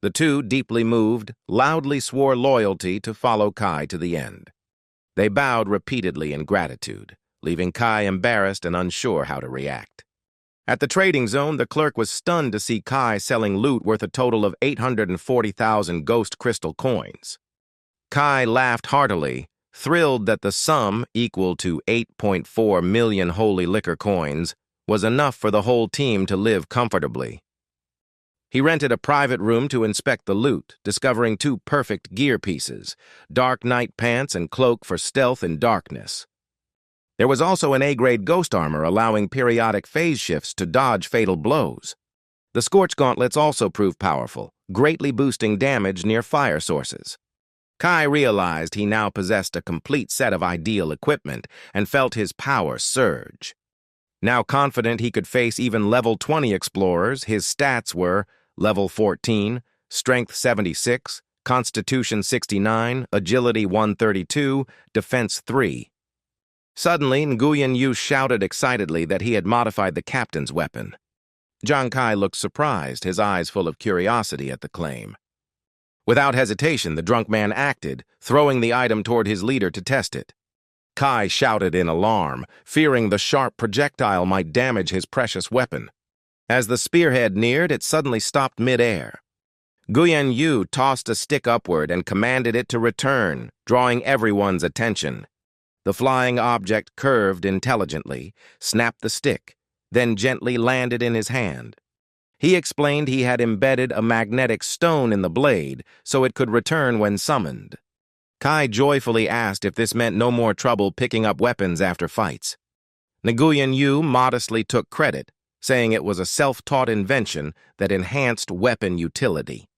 S1: The two, deeply moved, loudly swore loyalty to follow Kai to the end. They bowed repeatedly in gratitude, leaving Kai embarrassed and unsure how to react. At the trading zone, the clerk was stunned to see Kai selling loot worth a total of 840,000 ghost crystal coins. Kai laughed heartily, thrilled that the sum, equal to 8.4 million holy liquor coins, was enough for the whole team to live comfortably. He rented a private room to inspect the loot, discovering 2 perfect gear pieces, dark night pants and cloak for stealth in darkness. There was also an A-grade ghost armor allowing periodic phase shifts to dodge fatal blows. The Scorch gauntlets also proved powerful, greatly boosting damage near fire sources. Kai realized he now possessed a complete set of ideal equipment and felt his power surge. Now confident he could face even level 20 explorers, his stats were level 14, strength 76, constitution 69, agility 132, defense 3. Suddenly, Nguyen Yu shouted excitedly that he had modified the captain's weapon. Zhang Kai looked surprised, his eyes full of curiosity at the claim. Without hesitation, the drunk man acted, throwing the item toward his leader to test it. Kai shouted in alarm, fearing the sharp projectile might damage his precious weapon. As the spearhead neared, it suddenly stopped mid-air. Nguyen Yu tossed a stick upward and commanded it to return, drawing everyone's attention. The flying object curved intelligently, snapped the stick, then gently landed in his hand. He explained he had embedded a magnetic stone in the blade so it could return when summoned. Kai joyfully asked if this meant no more trouble picking up weapons after fights. Nguyen Yu modestly took credit, saying it was a self-taught invention that enhanced weapon utility.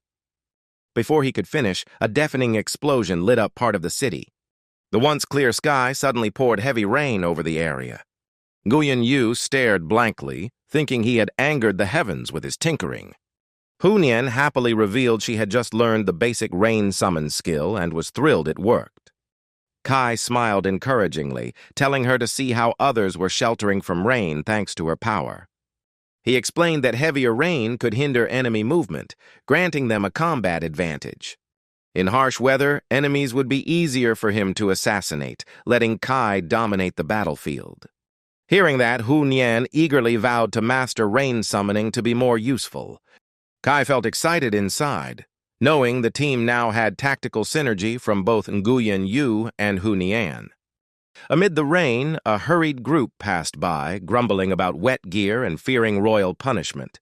S1: Before he could finish, a deafening explosion lit up part of the city. The once clear sky suddenly poured heavy rain over the area. Nguyen Yu stared blankly, thinking he had angered the heavens with his tinkering. Hunien happily revealed she had just learned the basic rain summon skill and was thrilled it worked. Kai smiled encouragingly, telling her to see how others were sheltering from rain thanks to her power. He explained that heavier rain could hinder enemy movement, granting them a combat advantage. In harsh weather, enemies would be easier for him to assassinate, letting Kai dominate the battlefield. Hearing that, Hunien eagerly vowed to master rain summoning to be more useful. Kai felt excited inside, knowing the team now had tactical synergy from both Nguyen Yu and Hunien. Amid the rain, a hurried group passed by, grumbling about wet gear and fearing royal punishment.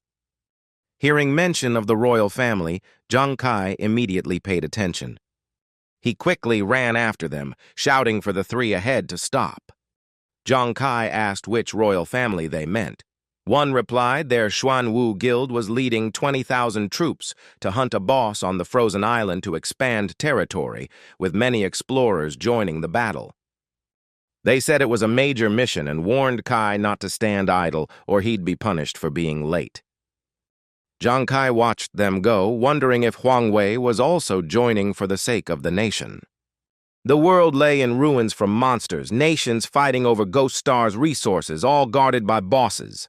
S1: Hearing mention of the royal family, Zhang Kai immediately paid attention. He quickly ran after them, shouting for the 3 ahead to stop. Zhang Kai asked which royal family they meant. One replied their Xuanwu guild was leading 20,000 troops to hunt a boss on the frozen island to expand territory, with many explorers joining the battle. They said it was a major mission and warned Kai not to stand idle or he'd be punished for being late. Zhang Kai watched them go, wondering if Huang Wei was also joining for the sake of the nation. The world lay in ruins from monsters, nations fighting over Ghost Star's resources, all guarded by bosses.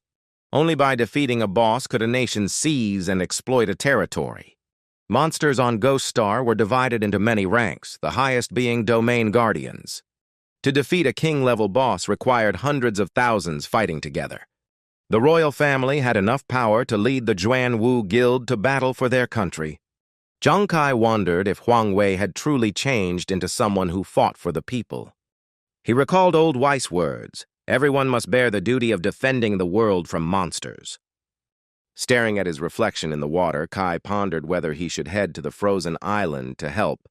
S1: Only by defeating a boss could a nation seize and exploit a territory. Monsters on Ghost Star were divided into many ranks, the highest being domain guardians. To defeat a king-level boss required hundreds of thousands fighting together. The royal family had enough power to lead the Juan Wu Guild to battle for their country. Jiang Kai wondered if Huang Wei had truly changed into someone who fought for the people. He recalled old wise words, everyone must bear the duty of defending the world from monsters. Staring at his reflection in the water, Kai pondered whether he should head to the frozen island to help.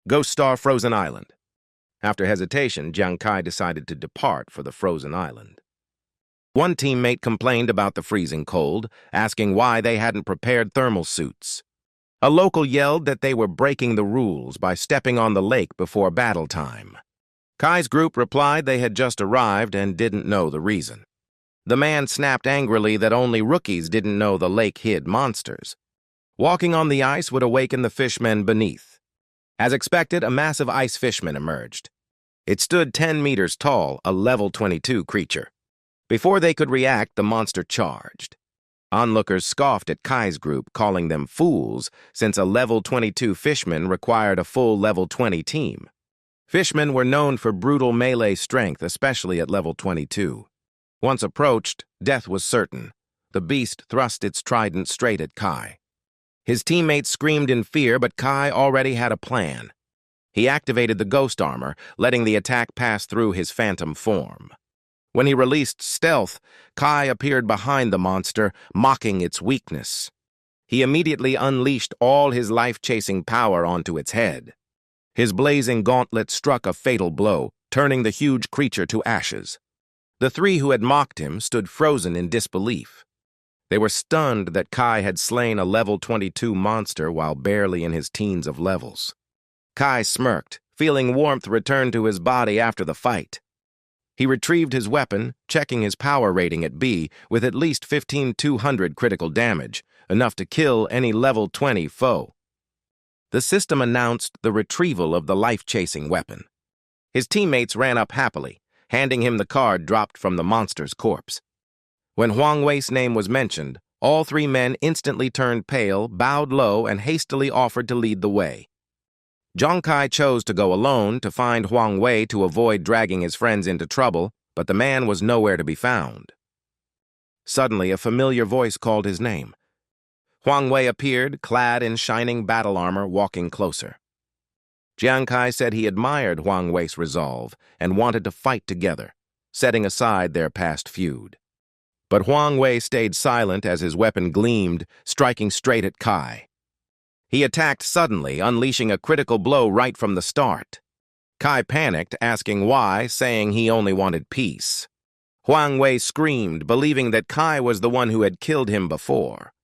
S1: Ghost Star Frozen Island. After hesitation, Jiang Kai decided to depart for the frozen island. One teammate complained about the freezing cold, asking why they hadn't prepared thermal suits. A local yelled that they were breaking the rules by stepping on the lake before battle time. Kai's group replied they had just arrived and didn't know the reason. The man snapped angrily that only rookies didn't know the lake hid monsters. Walking on the ice would awaken the fishmen beneath. As expected, a massive ice fishman emerged. It stood 10 meters tall, a level 22 creature. Before they could react, the monster charged. Onlookers scoffed at Kai's group, calling them fools, since a level 22 fishman required a full level 20 team. Fishmen were known for brutal melee strength, especially at level 22. Once approached, death was certain. The beast thrust its trident straight at Kai. His teammates screamed in fear, but Kai already had a plan. He activated the ghost armor, letting the attack pass through his phantom form. When he released stealth, Kai appeared behind the monster, mocking its weakness. He immediately unleashed all his life-chasing power onto its head. His blazing gauntlet struck a fatal blow, turning the huge creature to ashes. The three who had mocked him stood frozen in disbelief. They were stunned that Kai had slain a level 22 monster while barely in his teens of levels. Kai smirked, feeling warmth return to his body after the fight. He retrieved his weapon, checking his power rating at B with at least 15,200 critical damage, enough to kill any level 20 foe. The system announced the retrieval of the life-chasing weapon. His teammates ran up happily, handing him the card dropped from the monster's corpse. When Huang Wei's name was mentioned, all three men instantly turned pale, bowed low, and hastily offered to lead the way. Jiang Kai chose to go alone to find Huang Wei to avoid dragging his friends into trouble, but the man was nowhere to be found. Suddenly, a familiar voice called his name. Huang Wei appeared, clad in shining battle armor, walking closer. Jiang Kai said he admired Huang Wei's resolve and wanted to fight together, setting aside their past feud. But Huang Wei stayed silent as his weapon gleamed, striking straight at Kai. He attacked suddenly, unleashing a critical blow right from the start. Kai panicked, asking why, saying he only wanted peace. Huang Wei screamed, believing that Kai was the one who had killed him before.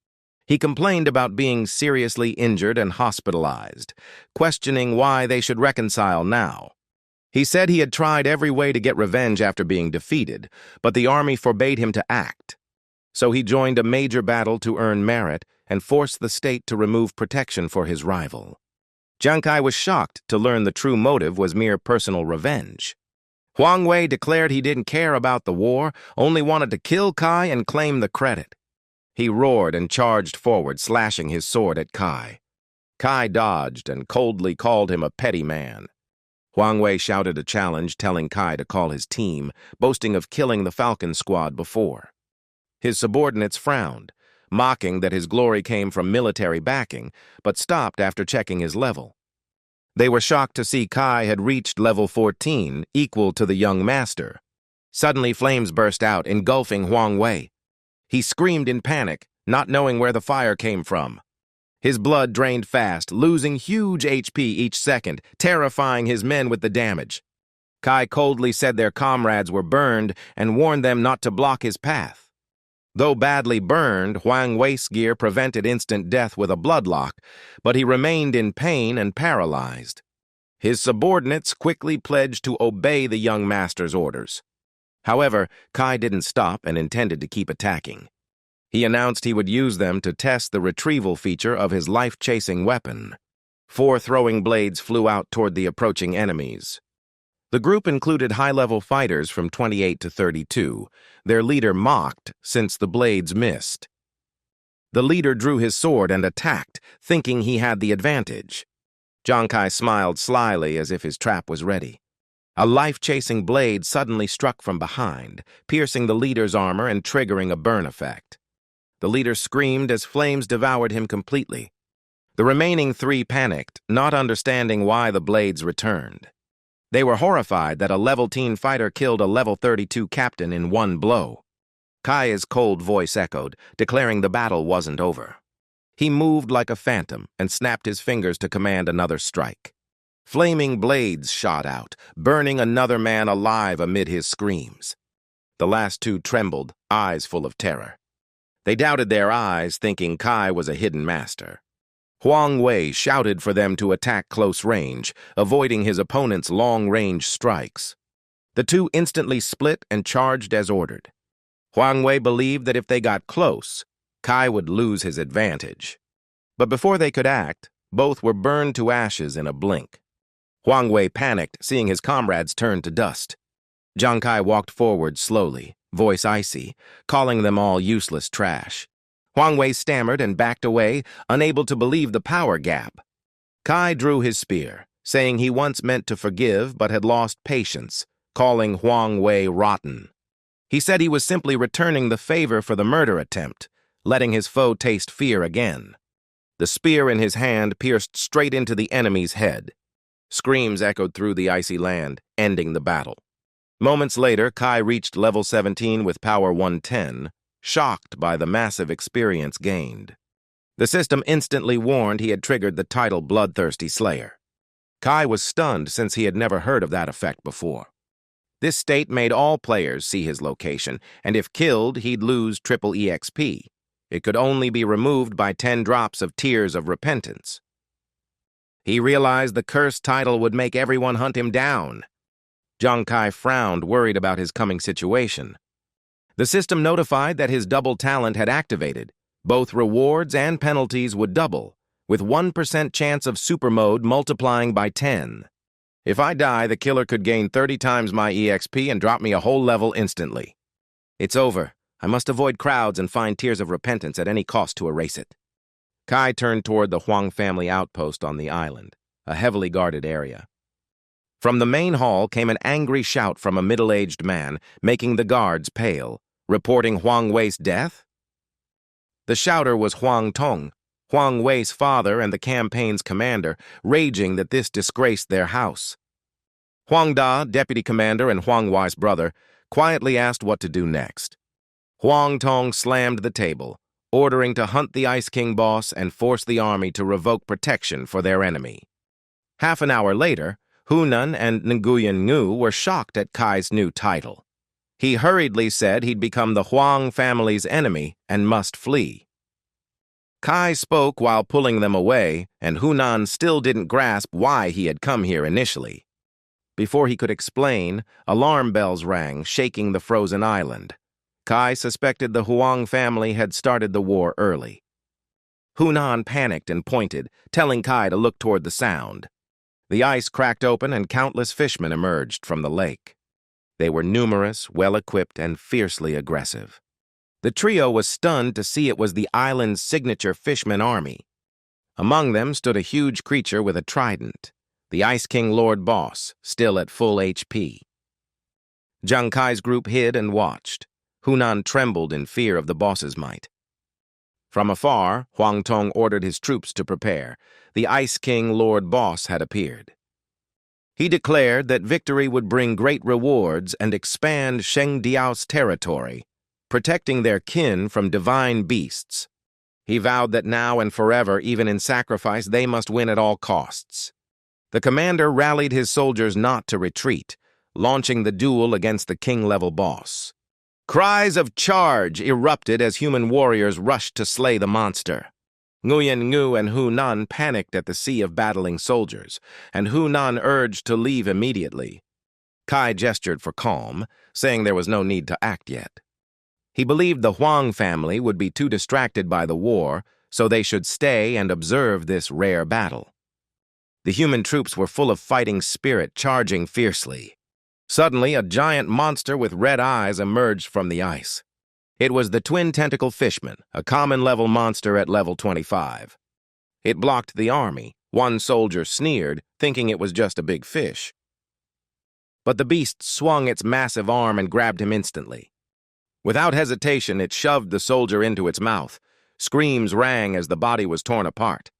S1: He complained about being seriously injured and hospitalized, questioning why they should reconcile now. He said he had tried every way to get revenge after being defeated, but the army forbade him to act. So he joined a major battle to earn merit and forced the state to remove protection for his rival. Jiang Kai was shocked to learn the true motive was mere personal revenge. Huang Wei declared he didn't care about the war, only wanted to kill Kai and claim the credit. He roared and charged forward, slashing his sword at Kai. Kai dodged and coldly called him a petty man. Huang Wei shouted a challenge, telling Kai to call his team, boasting of killing the Falcon Squad before. His subordinates frowned, mocking that his glory came from military backing, but stopped after checking his level. They were shocked to see Kai had reached level 14, equal to the young master. Suddenly flames burst out, engulfing Huang Wei. He screamed in panic, not knowing where the fire came from. His blood drained fast, losing huge HP each second, terrifying his men with the damage. Kai coldly said their comrades were burned and warned them not to block his path. Though badly burned, Huang Wei's gear prevented instant death with a bloodlock, but he remained in pain and paralyzed. His subordinates quickly pledged to obey the young master's orders. However, Kai didn't stop and intended to keep attacking. He announced he would use them to test the retrieval feature of his life-chasing weapon. 4 throwing blades flew out toward the approaching enemies. The group included high-level fighters from 28 to 32. Their leader mocked since the blades missed. The leader drew his sword and attacked, thinking he had the advantage. Jiang Kai smiled slyly as if his trap was ready. A life-chasing blade suddenly struck from behind, piercing the leader's armor and triggering a burn effect. The leader screamed as flames devoured him completely. The remaining three panicked, not understanding why the blades returned. They were horrified that a level teen fighter killed a level 32 captain in one blow. Kai's cold voice echoed, declaring the battle wasn't over. He moved like a phantom and snapped his fingers to command another strike. Flaming blades shot out, burning another man alive amid his screams. The last two trembled, eyes full of terror. They doubted their eyes, thinking Kai was a hidden master. Huang Wei shouted for them to attack close range, avoiding his opponent's long-range strikes. The two instantly split and charged as ordered. Huang Wei believed that if they got close, Kai would lose his advantage. But before they could act, both were burned to ashes in a blink. Huang Wei panicked, seeing his comrades turn to dust. Jiang Kai walked forward slowly, voice icy, calling them all useless trash. Huang Wei stammered and backed away, unable to believe the power gap. Kai drew his spear, saying he once meant to forgive but had lost patience, calling Huang Wei rotten. He said he was simply returning the favor for the murder attempt, letting his foe taste fear again. The spear in his hand pierced straight into the enemy's head. Screams echoed through the icy land, ending the battle. Moments later, Kai reached level 17 with power 110, shocked by the massive experience gained. The system instantly warned he had triggered the title Bloodthirsty Slayer. Kai was stunned since he had never heard of that effect before. This state made all players see his location, and if killed, he'd lose triple EXP. It could only be removed by 10 drops of Tears of Repentance. He realized the cursed title would make everyone hunt him down. Jiang Kai frowned, worried about his coming situation. The system notified that his double talent had activated. Both rewards and penalties would double, with 1% chance of super mode multiplying by 10. If I die, the killer could gain 30 times my EXP and drop me a whole level instantly. It's over. I must avoid crowds and find Tears of Repentance at any cost to erase it. Kai turned toward the Huang family outpost on the island, a heavily guarded area. From the main hall came an angry shout from a middle-aged man, making the guards pale, reporting Huang Wei's death? The shouter was Huang Tong, Huang Wei's father and the campaign's commander, raging that this disgraced their house. Huang Da, deputy commander and Huang Wei's brother, quietly asked what to do next. Huang Tong slammed the table, ordering to hunt the Ice King boss and force the army to revoke protection for their enemy. Half an hour later, Hunan and Nguyen Ngu were shocked at Kai's new title. He hurriedly said he'd become the Huang family's enemy and must flee. Kai spoke while pulling them away, and Hunan still didn't grasp why he had come here initially. Before he could explain, alarm bells rang, shaking the frozen island. Kai suspected the Huang family had started the war early. Hunan panicked and pointed, telling Kai to look toward the sound. The ice cracked open and countless fishmen emerged from the lake. They were numerous, well-equipped, and fiercely aggressive. The trio was stunned to see it was the island's signature fishman army. Among them stood a huge creature with a trident, the Ice King Lord Boss, still at full HP. Jiang Kai's group hid and watched. Hunan trembled in fear of the boss's might. From afar, Huang Tong ordered his troops to prepare. The Ice King Lord Boss had appeared. He declared that victory would bring great rewards and expand Sheng Diao's territory, protecting their kin from divine beasts. He vowed that now and forever, even in sacrifice, they must win at all costs. The commander rallied his soldiers not to retreat, launching the duel against the king-level boss. Cries of charge erupted as human warriors rushed to slay the monster. Nguyen Ngu and Hunan panicked at the sea of battling soldiers, and Hunan urged to leave immediately. Kai gestured for calm, saying there was no need to act yet. He believed the Huang family would be too distracted by the war, so they should stay and observe this rare battle. The human troops were full of fighting spirit, charging fiercely. Suddenly, a giant monster with red eyes emerged from the ice. It was the twin tentacle fishman, a common-level monster at level 25. It blocked the army. One soldier sneered, thinking it was just a big fish. but the beast swung its massive arm and grabbed him instantly. Without hesitation, it shoved the soldier into its mouth. Screams rang as the body was torn apart.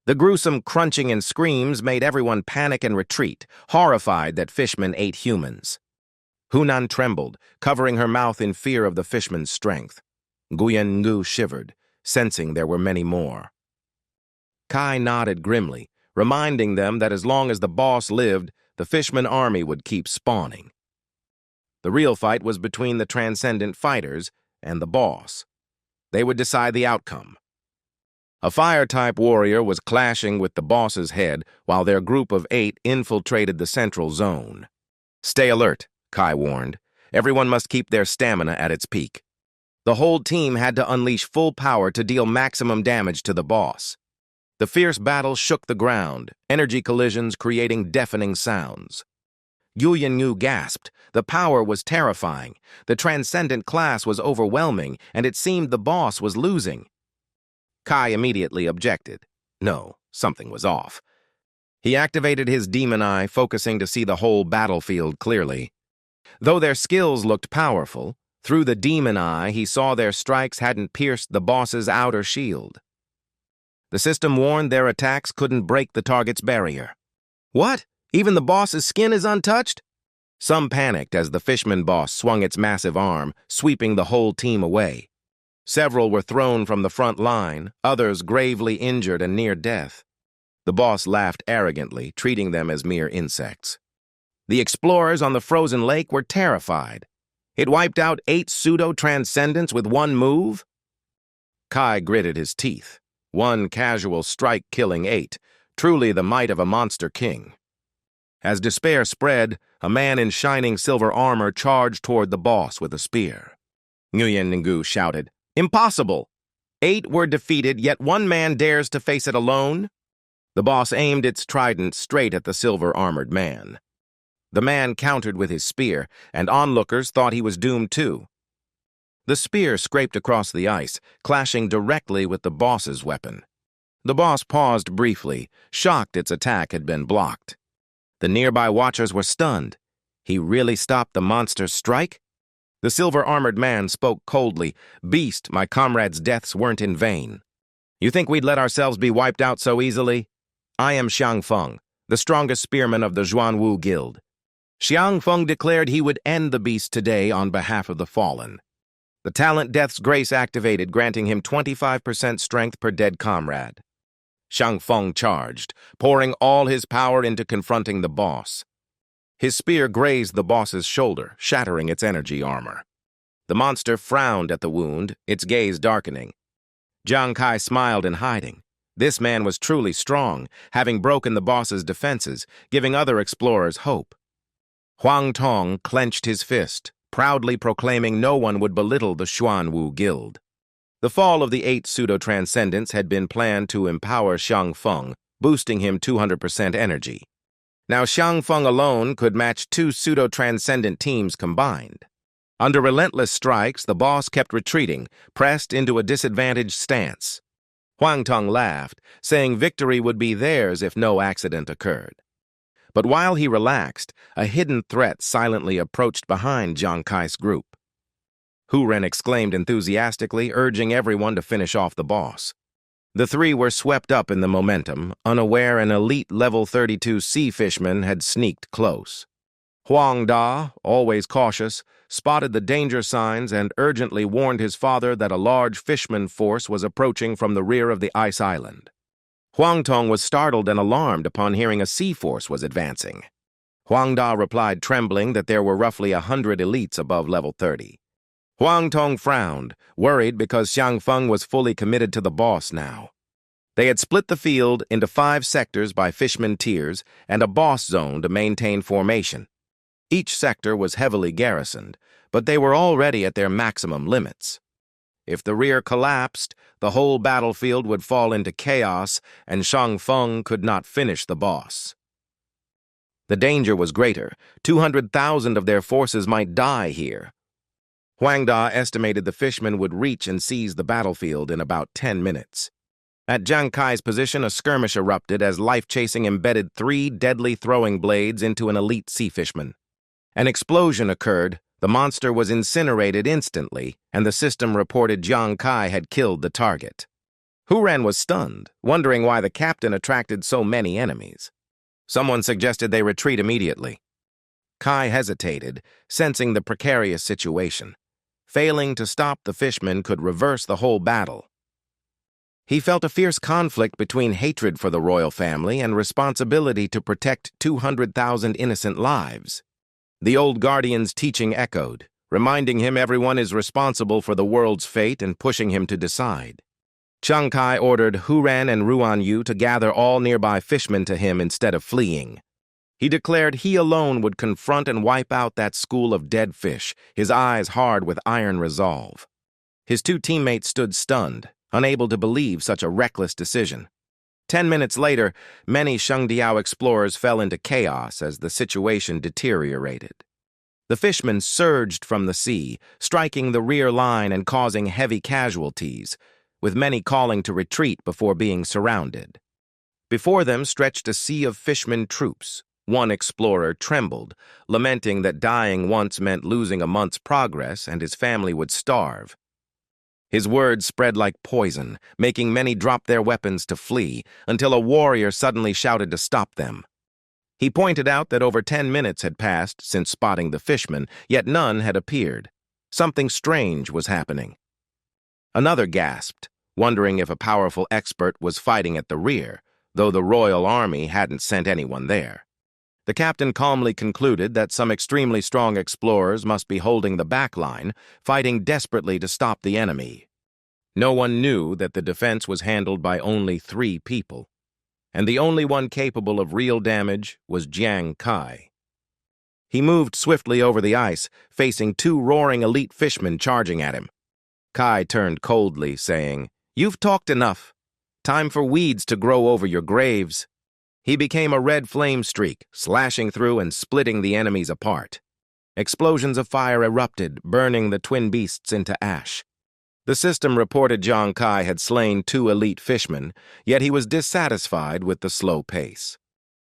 S1: The gruesome crunching and screams made everyone panic and retreat, horrified that fishmen ate humans. Hunan trembled, covering her mouth in fear of the fishman's strength. Guyen Ngu shivered, sensing there were many more. Kai nodded grimly, reminding them that as long as the boss lived, the fishman army would keep spawning. The real fight was between the transcendent fighters and the boss. They would decide the outcome. A fire-type warrior was clashing with the boss's head while their group of 8 infiltrated the central zone. "Stay alert," Kai warned. "Everyone must keep their stamina at its peak." The whole team had to unleash full power to deal maximum damage to the boss. The fierce battle shook the ground, energy collisions creating deafening sounds. Guyen gasped. The power was terrifying. The transcendent class was overwhelming, and it seemed the boss was losing. Kai immediately objected. No, something was off. He activated his demon eye, focusing to see the whole battlefield clearly. Though their skills looked powerful, through the demon eye he saw their strikes hadn't pierced the boss's outer shield. The system warned their attacks couldn't break the target's barrier. What? Even the boss's skin is untouched? Some panicked as the fishman boss swung its massive arm, sweeping the whole team away. Several were thrown from the front line, others gravely injured and near death. The boss laughed arrogantly, treating them as mere insects. The explorers on the frozen lake were terrified. It wiped out 8 pseudo-transcendents with one move? Kai gritted his teeth. One casual strike killing 8, truly the might of a monster king. As despair spread, a man in shining silver armor charged toward the boss with a spear. Nguyen Ngu shouted, "Impossible! 8 were defeated, yet one man dares to face it alone?" The boss aimed its trident straight at the silver-armored man. The man countered with his spear, and onlookers thought he was doomed too. The spear scraped across the ice, clashing directly with the boss's weapon. The boss paused briefly, shocked its attack had been blocked. The nearby watchers were stunned. He really stopped the monster's strike? The silver-armored man spoke coldly. "Beast, my comrades' deaths weren't in vain. You think we'd let ourselves be wiped out so easily? I am Xiang Feng, the strongest spearman of the Zhuanwu Guild." Xiang Feng declared he would end the beast today on behalf of the fallen. The talent Death's Grace activated, granting him 25% strength per dead comrade. Xiang Feng charged, pouring all his power into confronting the boss. His spear grazed the boss's shoulder, shattering its energy armor. The monster frowned at the wound, its gaze darkening. Jiang Kai smiled in hiding. This man was truly strong, having broken the boss's defenses, giving other explorers hope. Huang Tong clenched his fist, proudly proclaiming no one would belittle the Xuanwu Guild. The fall of the 8 pseudo-transcendents had been planned to empower Xiang Feng, boosting him 200% energy. Now Xiang Feng alone could match 2 pseudo-transcendent teams combined. Under relentless strikes, the boss kept retreating, pressed into a disadvantaged stance. Huang Tong laughed, saying victory would be theirs if no accident occurred. But while he relaxed, a hidden threat silently approached behind Jiang Kai's group. Hu Ren exclaimed enthusiastically, urging everyone to finish off the boss. The 3 were swept up in the momentum, unaware an elite level 32 sea fishman had sneaked close. Huang Da, always cautious, spotted the danger signs and urgently warned his father that a large fishman force was approaching from the rear of the ice island. Huang Tong was startled and alarmed upon hearing a sea force was advancing. Huang Da replied trembling that there were roughly 100 elites above level 30. Huang Tong frowned, worried because Xiang Feng was fully committed to the boss now. They had split the field into 5 sectors by fishman tiers and a boss zone to maintain formation. Each sector was heavily garrisoned, but they were already at their maximum limits. If the rear collapsed, the whole battlefield would fall into chaos and Xiang Feng could not finish the boss. The danger was greater. 200,000 of their forces might die here. Huang Da estimated the fishmen would reach and seize the battlefield in about 10 minutes. At Jiang Kai's position, a skirmish erupted as Life Chasing embedded 3 deadly throwing blades into an elite sea fishman. An explosion occurred, the monster was incinerated instantly, and the system reported Jiang Kai had killed the target. Huran was stunned, wondering why the captain attracted so many enemies. Someone suggested they retreat immediately. Kai hesitated, sensing the precarious situation. Failing to stop the fishmen could reverse the whole battle. He felt a fierce conflict between hatred for the royal family and responsibility to protect 200,000 innocent lives. The old guardian's teaching echoed, reminding him everyone is responsible for the world's fate and pushing him to decide. Chiang Kai ordered Huran and Ruan Yu to gather all nearby fishmen to him instead of fleeing. He declared he alone would confront and wipe out that school of dead fish, his eyes hard with iron resolve. His two teammates stood stunned, unable to believe such a reckless decision. 10 minutes later, many Shengdiao explorers fell into chaos as the situation deteriorated. The fishmen surged from the sea, striking the rear line and causing heavy casualties, with many calling to retreat before being surrounded. Before them stretched a sea of fishmen troops. One explorer trembled, lamenting that dying once meant losing a month's progress and his family would starve. His words spread like poison, making many drop their weapons to flee, until a warrior suddenly shouted to stop them. He pointed out that over 10 minutes had passed since spotting the fishmen, yet none had appeared. Something strange was happening. Another gasped, wondering if a powerful expert was fighting at the rear, though the royal army hadn't sent anyone there. The captain calmly concluded that some extremely strong explorers must be holding the back line, fighting desperately to stop the enemy. No one knew that the defense was handled by only 3 people, and the only one capable of real damage was Jiang Kai. He moved swiftly over the ice, facing 2 roaring elite fishmen charging at him. Kai turned coldly, saying, "You've talked enough. Time for weeds to grow over your graves." He became a red flame streak, slashing through and splitting the enemies apart. Explosions of fire erupted, burning the twin beasts into ash. The system reported Jiang Kai had slain 2 elite fishmen, yet he was dissatisfied with the slow pace.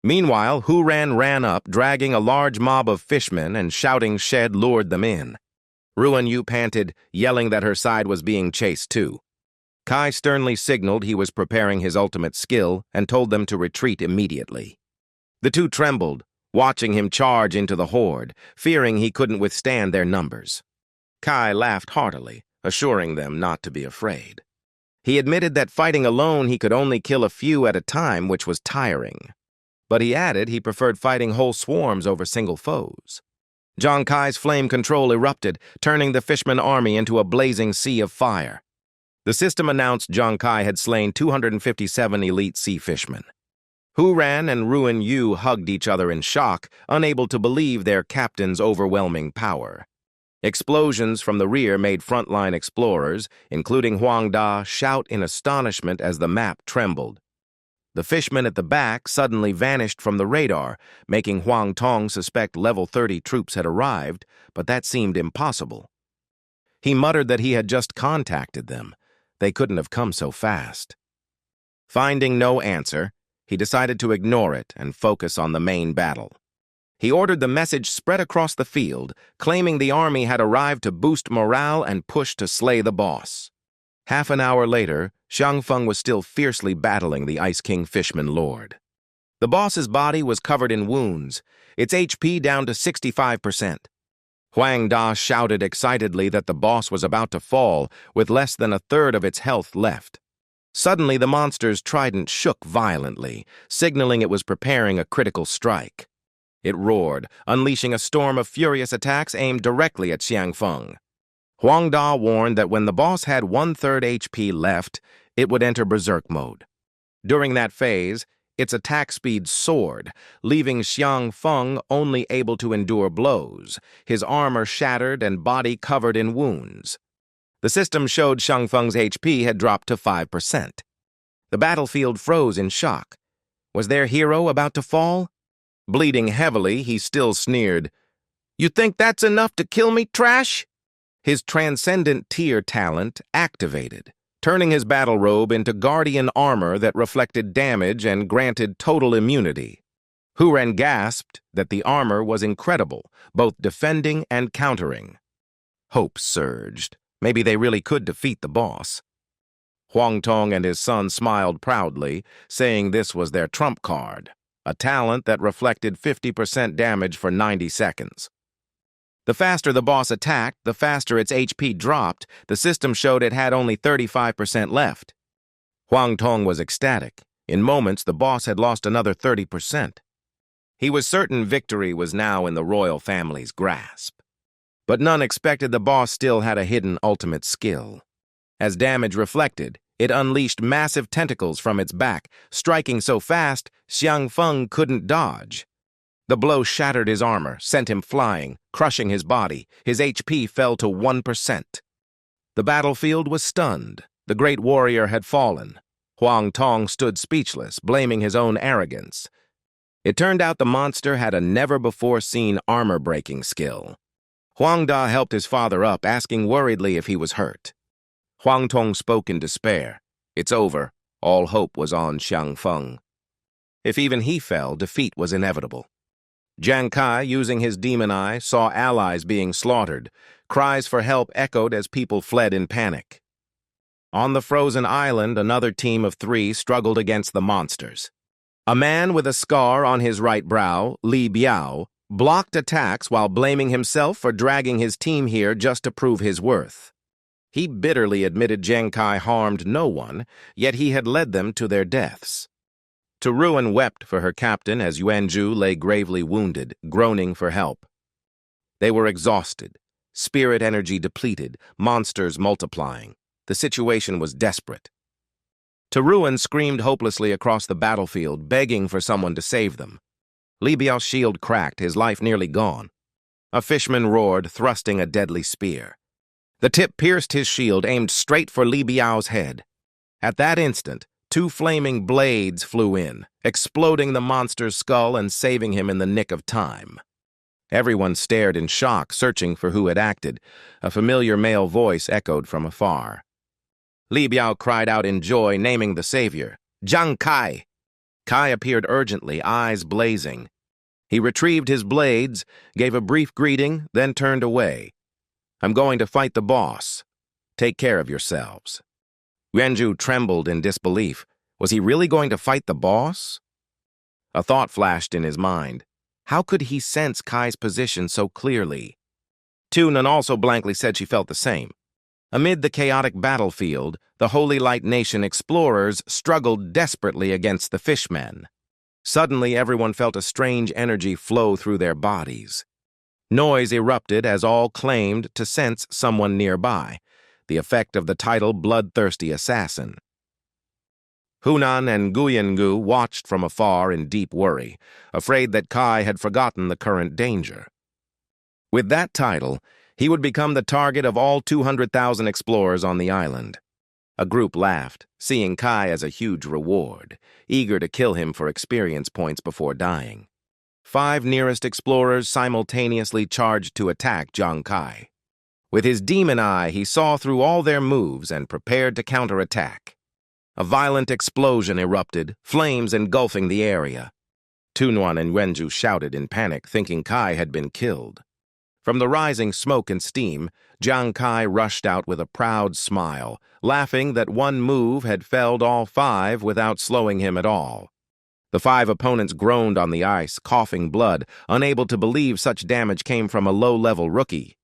S1: Meanwhile, Huran ran up, dragging a large mob of fishmen, and shouting Shed lured them in. Ruan Yu panted, yelling that her side was being chased too. Kai sternly signaled he was preparing his ultimate skill and told them to retreat immediately. The 2 trembled, watching him charge into the horde, fearing he couldn't withstand their numbers. Kai laughed heartily, assuring them not to be afraid. He admitted that fighting alone he could only kill a few at a time, which was tiring. But he added he preferred fighting whole swarms over single foes. Jiang Kai's flame control erupted, turning the fishman army into a blazing sea of fire. The system announced Jiang Kai had slain 257 elite sea fishmen. Huran and Ruan Yu hugged each other in shock, unable to believe their captain's overwhelming power. Explosions from the rear made frontline explorers, including Huang Da, shout in astonishment as the map trembled. The fishmen at the back suddenly vanished from the radar, making Huang Tong suspect level 30 troops had arrived, but that seemed impossible. He muttered that he had just contacted them. They couldn't have come so fast. Finding no answer, he decided to ignore it and focus on the main battle. He ordered the message spread across the field, claiming the army had arrived to boost morale and push to slay the boss. Half an hour later, Xiang Feng was still fiercely battling the Ice King Fishman Lord. The boss's body was covered in wounds, its HP down to 65%. Huang Da shouted excitedly that the boss was about to fall, with less than a third of its health left. Suddenly, the monster's trident shook violently, signaling it was preparing a critical strike. It roared, unleashing a storm of furious attacks aimed directly at Xiang Feng. Huang Da warned that when the boss had 1/3 HP left, it would enter berserk mode. During that phase, its attack speed soared, leaving Xiang Feng only able to endure blows, his armor shattered and body covered in wounds. The system showed Xiang Feng's HP had dropped to 5%. The battlefield froze in shock. Was their hero about to fall? Bleeding heavily, he still sneered, "You think that's enough to kill me, trash?" His transcendent tier talent activated, turning his battle robe into guardian armor that reflected damage and granted total immunity. Hu Ren gasped that the armor was incredible, both defending and countering. Hope surged. Maybe they really could defeat the boss. Huang Tong and his son smiled proudly, saying this was their trump card, a talent that reflected 50% damage for 90 seconds. The faster the boss attacked, the faster its HP dropped. The system showed it had only 35% left. Huang Tong was ecstatic. In moments, the boss had lost another 30%. He was certain victory was now in the royal family's grasp. But none expected the boss still had a hidden ultimate skill. As damage reflected, it unleashed massive tentacles from its back, striking so fast, Xiang Feng couldn't dodge. The blow shattered his armor, sent him flying, crushing his body. His HP fell to 1%. The battlefield was stunned. The great warrior had fallen. Huang Tong stood speechless, blaming his own arrogance. It turned out the monster had a never-before-seen armor-breaking skill. Huang Da helped his father up, asking worriedly if he was hurt. Huang Tong spoke in despair. It's over. All hope was on Xiang Feng. If even he fell, defeat was inevitable. Jiang Kai, using his demon eye, saw allies being slaughtered. Cries for help echoed as people fled in panic. On the frozen island, another team of 3 struggled against the monsters. A man with a scar on his right brow, Li Biao, blocked attacks while blaming himself for dragging his team here just to prove his worth. He bitterly admitted Jiang Kai harmed no one, yet he had led them to their deaths. Tu Ruan wept for her captain as Yuanzhu lay gravely wounded, groaning for help. They were exhausted, spirit energy depleted, monsters multiplying. The situation was desperate. Tu Ruan screamed hopelessly across the battlefield, begging for someone to save them. Li Biao's shield cracked, his life nearly gone. A fishman roared, thrusting a deadly spear. The tip pierced his shield, aimed straight for Li Biao's head. At that instant, 2 flaming blades flew in, exploding the monster's skull and saving him in the nick of time. Everyone stared in shock, searching for who had acted. A familiar male voice echoed from afar. Li Biao cried out in joy, naming the savior, Jiang Kai. Kai appeared urgently, eyes blazing. He retrieved his blades, gave a brief greeting, then turned away. I'm going to fight the boss. Take care of yourselves. Yuanzhu trembled in disbelief. Was he really going to fight the boss? A thought flashed in his mind. How could he sense Kai's position so clearly? Tu Nan also blankly said she felt the same. Amid the chaotic battlefield, the Holy Light Nation explorers struggled desperately against the fishmen. Suddenly, everyone felt a strange energy flow through their bodies. Noise erupted as all claimed to sense someone nearby, the effect of the title Bloodthirsty Assassin. Hunan and Guyangu watched from afar in deep worry, afraid that Kai had forgotten the current danger. With that title, he would become the target of all 200,000 explorers on the island. A group laughed, seeing Kai as a huge reward, eager to kill him for experience points before dying. 5 nearest explorers simultaneously charged to attack Jiang Kai. With his demon eye, he saw through all their moves and prepared to counterattack. A violent explosion erupted, flames engulfing the area. Tu Nuan and Yuanzhu shouted in panic, thinking Kai had been killed. From the rising smoke and steam, Jiang Kai rushed out with a proud smile, laughing that one move had felled all 5 without slowing him at all. The 5 opponents groaned on the ice, coughing blood, unable to believe such damage came from a low-level rookie.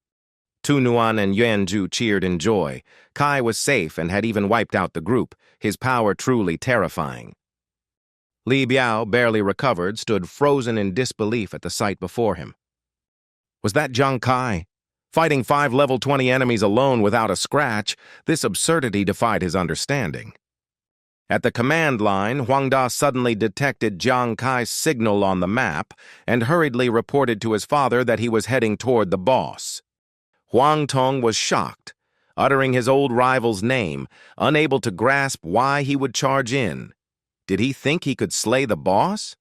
S1: Tu Nuan and Yuanzhu cheered in joy. Kai was safe and had even wiped out the group, his power truly terrifying. Li Biao, barely recovered, stood frozen in disbelief at the sight before him. Was that Jiang Kai? Fighting 5 level 20 enemies alone without a scratch, this absurdity defied his understanding. At the command line, Huang Da suddenly detected Jiang Kai's signal on the map and hurriedly reported to his father that he was heading toward the boss. Huang Tong was shocked, uttering his old rival's name, unable to grasp why he would charge in. Did he think he could slay the boss?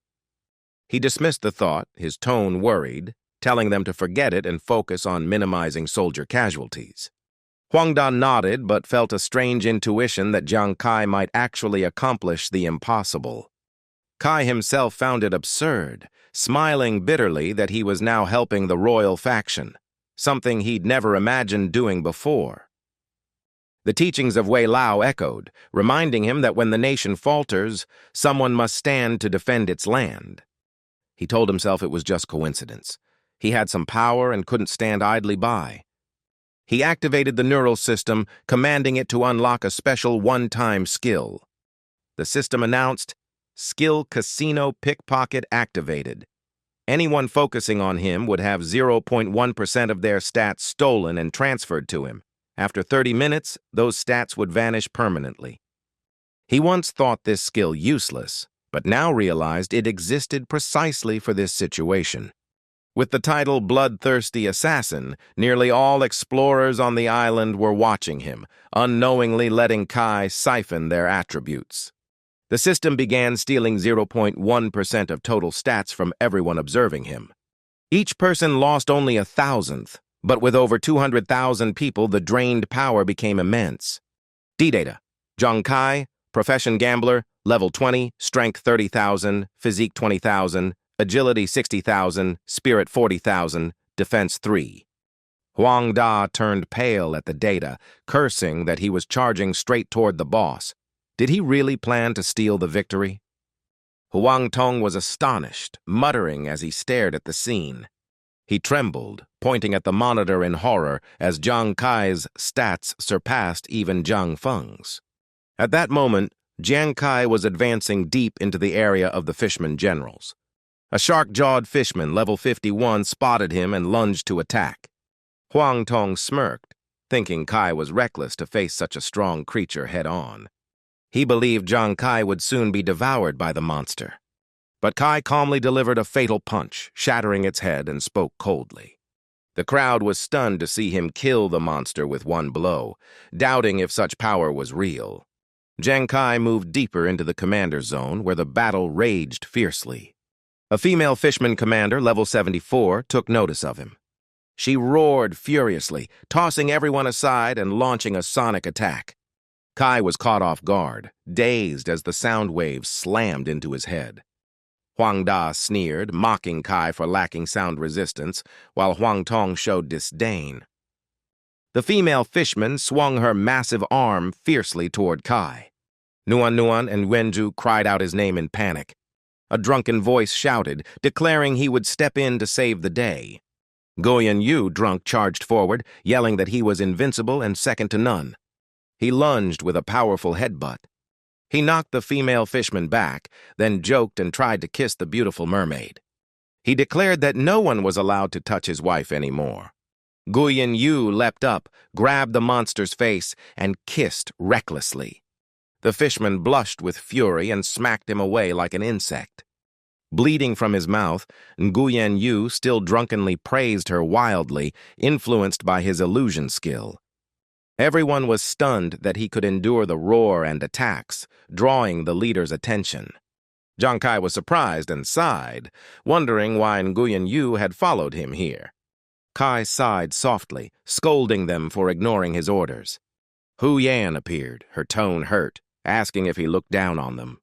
S1: He dismissed the thought, his tone worried, telling them to forget it and focus on minimizing soldier casualties. Huang Da nodded but felt a strange intuition that Jiang Kai might actually accomplish the impossible. Kai himself found it absurd, smiling bitterly that he was now helping the royal faction, something he'd never imagined doing before. The teachings of Wei Lao echoed, reminding him that when the nation falters, someone must stand to defend its land. He told himself it was just coincidence. He had some power and couldn't stand idly by. He activated the neural system, commanding it to unlock a special one-time skill. The system announced, "Skill Casino Pickpocket activated." Anyone focusing on him would have 0.1% of their stats stolen and transferred to him. After 30 minutes, those stats would vanish permanently. He once thought this skill useless, but now realized it existed precisely for this situation. With the title Bloodthirsty Assassin, nearly all explorers on the island were watching him, unknowingly letting Kai siphon their attributes. The system began stealing 0.1% of total stats from everyone observing him. Each person lost only 1,000th, but with over 200,000 people, the drained power became immense. D-Data: Zhang Kai, Profession Gambler, Level 20, Strength 30,000, Physique 20,000, Agility 60,000, Spirit 40,000, Defense 3. Huang Da turned pale at the data, cursing that he was charging straight toward the boss. Did he really plan to steal the victory? Huang Tong was astonished, muttering as he stared at the scene. He trembled, pointing at the monitor in horror as Zhang Kai's stats surpassed even Zhang Feng's. At that moment, Jiang Kai was advancing deep into the area of the Fishman generals. A shark-jawed fishman, level 51, spotted him and lunged to attack. Huang Tong smirked, thinking Kai was reckless to face such a strong creature head-on. He believed Zhang Kai would soon be devoured by the monster. But Kai calmly delivered a fatal punch, shattering its head, and spoke coldly. The crowd was stunned to see him kill the monster with one blow, doubting if such power was real. Zhang Kai moved deeper into the commander zone, where the battle raged fiercely. A female fishman commander, level 74, took notice of him. She roared furiously, tossing everyone aside and launching a sonic attack. Kai was caught off guard, dazed as the sound waves slammed into his head. Huang Da sneered, mocking Kai for lacking sound resistance, while Huang Tong showed disdain. The female fishman swung her massive arm fiercely toward Kai. Nuan Nuan and Wenju cried out his name in panic. A drunken voice shouted, declaring he would step in to save the day. Goyen Yu, drunk, charged forward, yelling that he was invincible and second to none. He lunged with a powerful headbutt. He knocked the female fishman back, then joked and tried to kiss the beautiful mermaid. He declared that no one was allowed to touch his wife anymore. Goyen Yu leapt up, grabbed the monster's face, and kissed recklessly. The fishman blushed with fury and smacked him away like an insect. Bleeding from his mouth, Nguyen Yu still drunkenly praised her wildly, influenced by his illusion skill. Everyone was stunned that he could endure the roar and attacks, drawing the leader's attention. Zhang Kai was surprised and sighed, wondering why Nguyen Yu had followed him here. Kai sighed softly, scolding them for ignoring his orders. Hu Yan appeared, her tone hurt, asking if he looked down on them.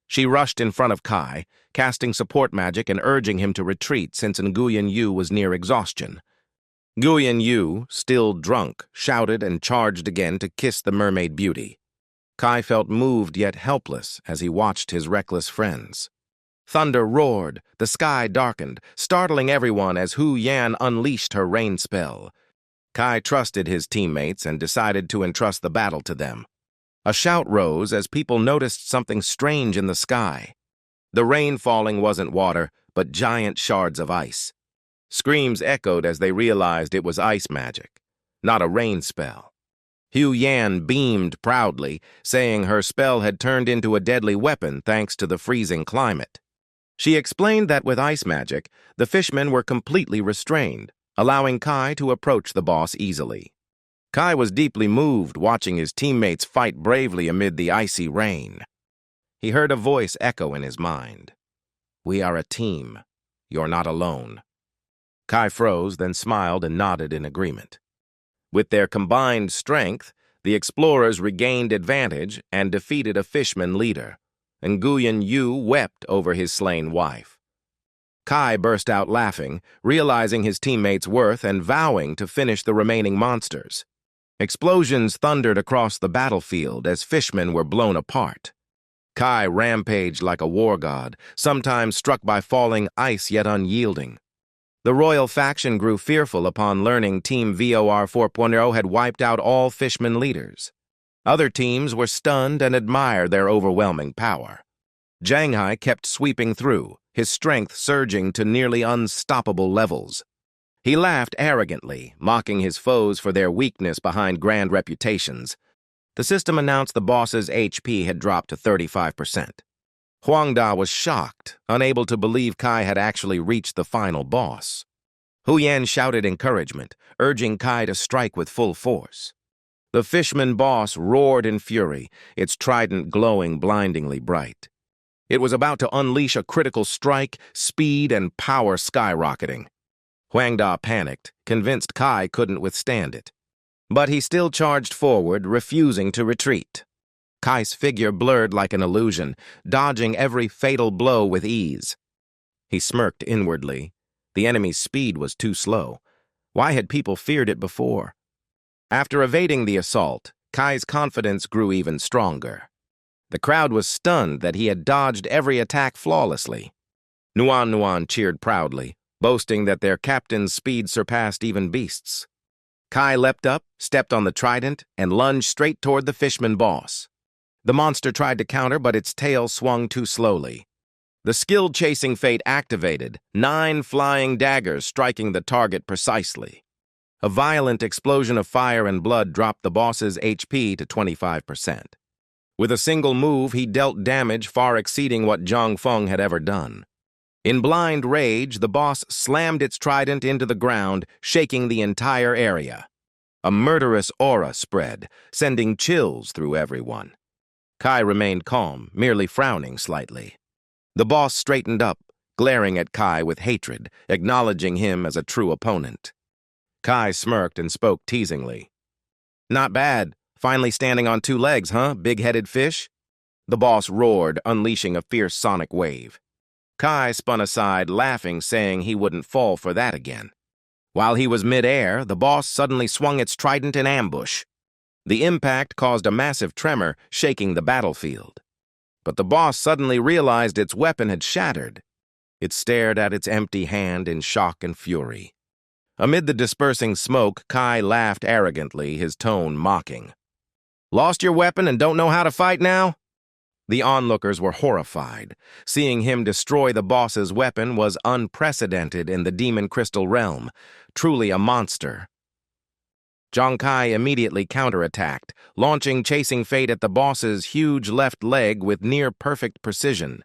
S1: She rushed in front of Kai, casting support magic and urging him to retreat since Nguyen Yu was near exhaustion. Nguyen Yu, still drunk, shouted and charged again to kiss the mermaid beauty. Kai felt moved yet helpless as he watched his reckless friends. Thunder roared, the sky darkened, startling everyone as Hu Yan unleashed her rain spell. Kai trusted his teammates and decided to entrust the battle to them. A shout rose as people noticed something strange in the sky. The rain falling wasn't water, but giant shards of ice. Screams echoed as they realized it was ice magic, not a rain spell. Hu Yan beamed proudly, saying her spell had turned into a deadly weapon thanks to the freezing climate. She explained that with ice magic, the fishmen were completely restrained, allowing Kai to approach the boss easily. Kai was deeply moved watching his teammates fight bravely amid the icy rain. He heard a voice echo in his mind. "We are a team. You're not alone." Kai froze, then smiled and nodded in agreement. With their combined strength, the explorers regained advantage and defeated a fishman leader. and Guyan Yu wept over his slain wife. Kai burst out laughing, realizing his teammates' worth and vowing to finish the remaining monsters. Explosions thundered across the battlefield as fishmen were blown apart. Kai rampaged like a war god, sometimes struck by falling ice yet unyielding. The royal faction grew fearful upon learning Team VOR 4.0 had wiped out all fishmen leaders. Other teams were stunned and admired their overwhelming power. Janghai kept sweeping through, his strength surging to nearly unstoppable levels. He laughed arrogantly, mocking his foes for their weakness behind grand reputations. The system announced the boss's HP had dropped to 35%. Huangda was shocked, unable to believe Kai had actually reached the final boss. Huyan shouted encouragement, urging Kai to strike with full force. The fishman boss roared in fury, its trident glowing blindingly bright. It was about to unleash a critical strike, speed and power skyrocketing. Huangda panicked, convinced Kai couldn't withstand it. But he still charged forward, refusing to retreat. Kai's figure blurred like an illusion, dodging every fatal blow with ease. He smirked inwardly. The enemy's speed was too slow. Why had people feared it before? After evading the assault, Kai's confidence grew even stronger. The crowd was stunned that he had dodged every attack flawlessly. Nuan cheered proudly, boasting that their captain's speed surpassed even beasts. Kai leapt up, stepped on the trident, and lunged straight toward the fishman boss. The monster tried to counter, but its tail swung too slowly. The skilled chasing fate activated, 9 flying daggers striking the target precisely. A violent explosion of fire and blood dropped the boss's HP to 25%. With a single move, he dealt damage far exceeding what Zhang Feng had ever done. In blind rage, the boss slammed its trident into the ground, shaking the entire area. A murderous aura spread, sending chills through everyone. Kai remained calm, merely frowning slightly. The boss straightened up, glaring at Kai with hatred, acknowledging him as a true opponent. Kai smirked and spoke teasingly. "Not bad. Finally standing on 2 legs, huh, big-headed fish?" The boss roared, unleashing a fierce sonic wave. Kai spun aside, laughing, saying he wouldn't fall for that again. While he was mid-air, the boss suddenly swung its trident in ambush. The impact caused a massive tremor, shaking the battlefield. But the boss suddenly realized its weapon had shattered. It stared at its empty hand in shock and fury. Amid the dispersing smoke, Kai laughed arrogantly, his tone mocking. "Lost your weapon and don't know how to fight now?" The onlookers were horrified. Seeing him destroy the boss's weapon was unprecedented in the Demon Crystal realm, truly a monster. Zhang Kai immediately counterattacked, launching Chasing Fate at the boss's huge left leg with near-perfect precision.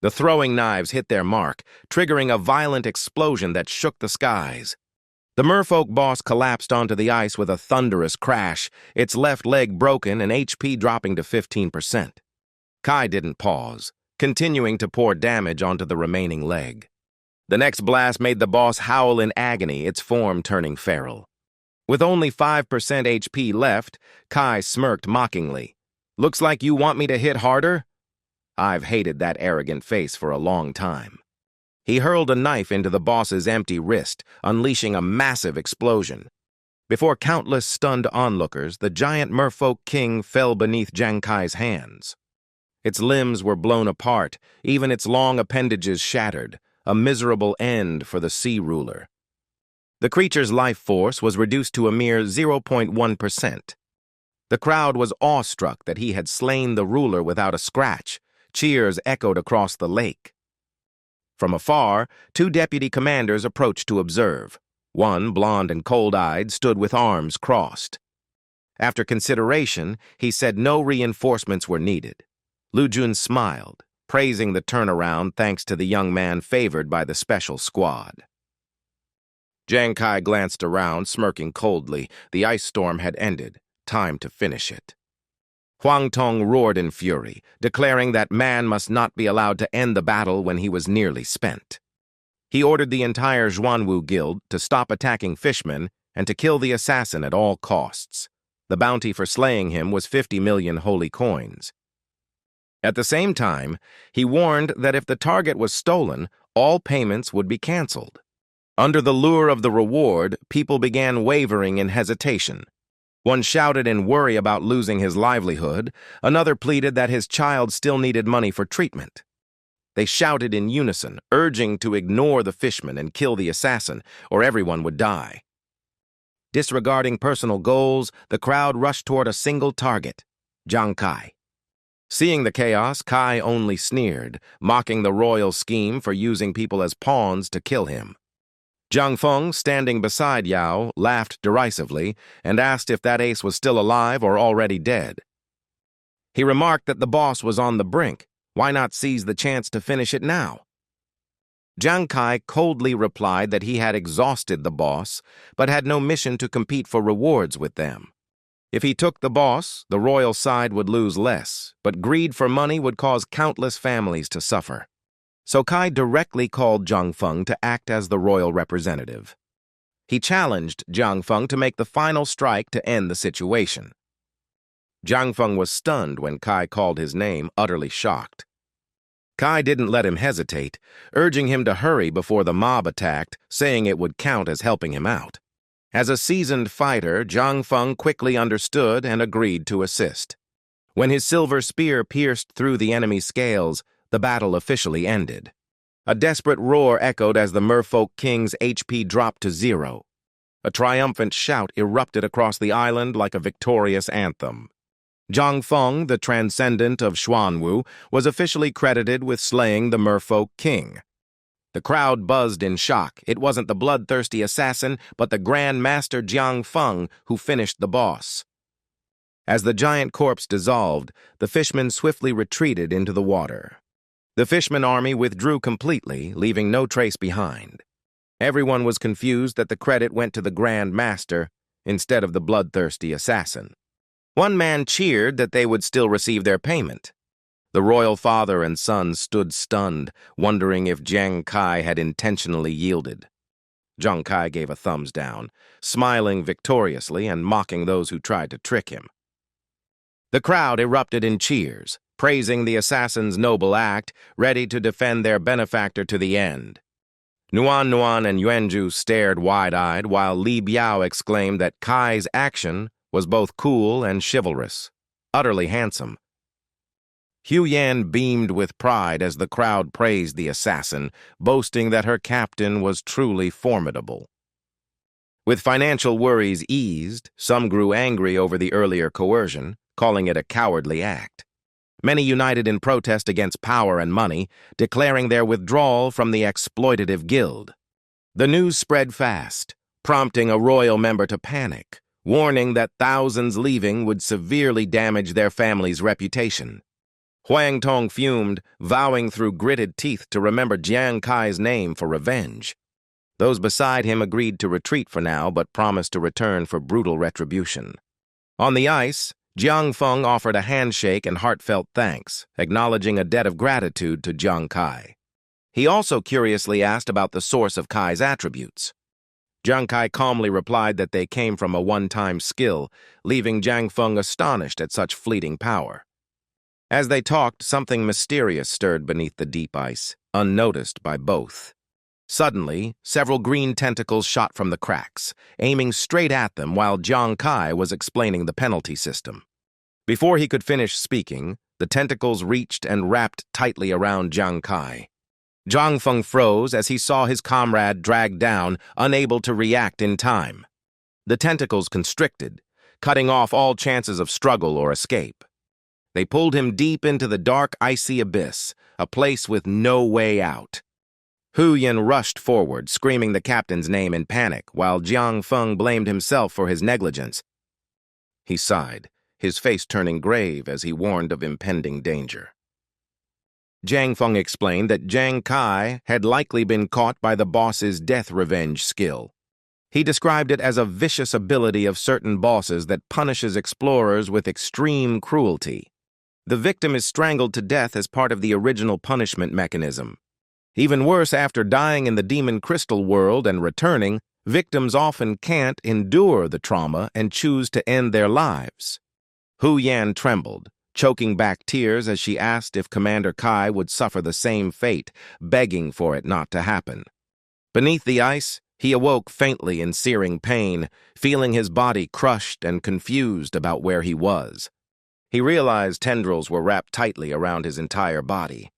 S1: The throwing knives hit their mark, triggering a violent explosion that shook the skies. The merfolk boss collapsed onto the ice with a thunderous crash, its left leg broken and HP dropping to 15%. Kai didn't pause, continuing to pour damage onto the remaining leg. The next blast made the boss howl in agony, its form turning feral. With only 5% HP left, Kai smirked mockingly. "Looks like you want me to hit harder?" I've hated that arrogant face for a long time. He hurled a knife into the boss's empty wrist, unleashing a massive explosion. Before countless stunned onlookers, the giant merfolk king fell beneath Zhang Kai's hands. Its limbs were blown apart, even its long appendages shattered, a miserable end for the sea ruler. The creature's life force was reduced to a mere 0.1%. The crowd was awestruck that he had slain the ruler without a scratch. Cheers echoed across the lake. From afar, 2 deputy commanders approached to observe. One, blond and cold-eyed, stood with arms crossed. After consideration, he said no reinforcements were needed. Lu Jun smiled, praising the turnaround thanks to the young man favored by the special squad. Zhang Kai glanced around, smirking coldly. The ice storm had ended. Time to finish it. Huang Tong roared in fury, declaring that man must not be allowed to end the battle when he was nearly spent. He ordered the entire Zhuanwu guild to stop attacking fishmen and to kill the assassin at all costs. The bounty for slaying him was 50 million holy coins. At the same time, he warned that if the target was stolen, all payments would be canceled. Under the lure of the reward, people began wavering in hesitation. One shouted in worry about losing his livelihood. Another pleaded that his child still needed money for treatment. They shouted in unison, urging to ignore the fishman and kill the assassin, or everyone would die. Disregarding personal goals, the crowd rushed toward a single target, Jiang Kai. Seeing the chaos, Kai only sneered, mocking the royal scheme for using people as pawns to kill him. Jiang Feng, standing beside Yao, laughed derisively and asked if that ace was still alive or already dead. He remarked that the boss was on the brink. Why not seize the chance to finish it now? Jiang Kai coldly replied that he had exhausted the boss, but had no mission to compete for rewards with them. If he took the boss, the royal side would lose less, but greed for money would cause countless families to suffer. So Kai directly called Jiang Feng to act as the royal representative. He challenged Jiang Feng to make the final strike to end the situation. Jiang Feng was stunned when Kai called his name, utterly shocked. Kai didn't let him hesitate, urging him to hurry before the mob attacked, saying it would count as helping him out. As a seasoned fighter, Jiang Feng quickly understood and agreed to assist. When his silver spear pierced through the enemy's scales, the battle officially ended. A desperate roar echoed as the merfolk king's HP dropped to 0. A triumphant shout erupted across the island like a victorious anthem. Jiang Feng, the transcendent of Xuanwu, was officially credited with slaying the merfolk king. The crowd buzzed in shock. It wasn't the bloodthirsty assassin, but the Grand Master Jiang Feng who finished the boss. As the giant corpse dissolved, the fishmen swiftly retreated into the water. The fishman army withdrew completely, leaving no trace behind. Everyone was confused that the credit went to the Grand Master instead of the bloodthirsty assassin. One man cheered that they would still receive their payment. The royal father and son stood stunned, wondering if Jiang Kai had intentionally yielded. Jiang Kai gave a thumbs down, smiling victoriously and mocking those who tried to trick him. The crowd erupted in cheers, praising the assassin's noble act, ready to defend their benefactor to the end. Nuan and Yuanju stared wide-eyed, while Li Biao exclaimed that Kai's action was both cool and chivalrous, utterly handsome. Hu Yan beamed with pride as the crowd praised the assassin, boasting that her captain was truly formidable. With financial worries eased, some grew angry over the earlier coercion, calling it a cowardly act. Many united in protest against power and money, declaring their withdrawal from the exploitative guild. The news spread fast, prompting a royal member to panic, warning that thousands leaving would severely damage their family's reputation. Huang Tong fumed, vowing through gritted teeth to remember Jiang Kai's name for revenge. Those beside him agreed to retreat for now, but promised to return for brutal retribution. On the ice, Jiang Feng offered a handshake and heartfelt thanks, acknowledging a debt of gratitude to Jiang Kai. He also curiously asked about the source of Kai's attributes. Jiang Kai calmly replied that they came from a one-time skill, leaving Jiang Feng astonished at such fleeting power. As they talked, something mysterious stirred beneath the deep ice, unnoticed by both. Suddenly, several green tentacles shot from the cracks, aiming straight at them while Jiang Kai was explaining the penalty system. Before he could finish speaking, the tentacles reached and wrapped tightly around Jiang Kai. Jiang Feng froze as he saw his comrade dragged down, unable to react in time. The tentacles constricted, cutting off all chances of struggle or escape. They pulled him deep into the dark, icy abyss, a place with no way out. Hu Yan rushed forward, screaming the captain's name in panic, while Jiang Feng blamed himself for his negligence. He sighed, his face turning grave as he warned of impending danger. Jiang Feng explained that Jiang Kai had likely been caught by the boss's death revenge skill. He described it as a vicious ability of certain bosses that punishes explorers with extreme cruelty. The victim is strangled to death as part of the original punishment mechanism. Even worse, after dying in the demon crystal world and returning, victims often can't endure the trauma and choose to end their lives. Hu Yan trembled, choking back tears as she asked if Commander Kai would suffer the same fate, begging for it not to happen. Beneath the ice, he awoke faintly in searing pain, feeling his body crushed and confused about where he was. He realized tendrils were wrapped tightly around his entire body.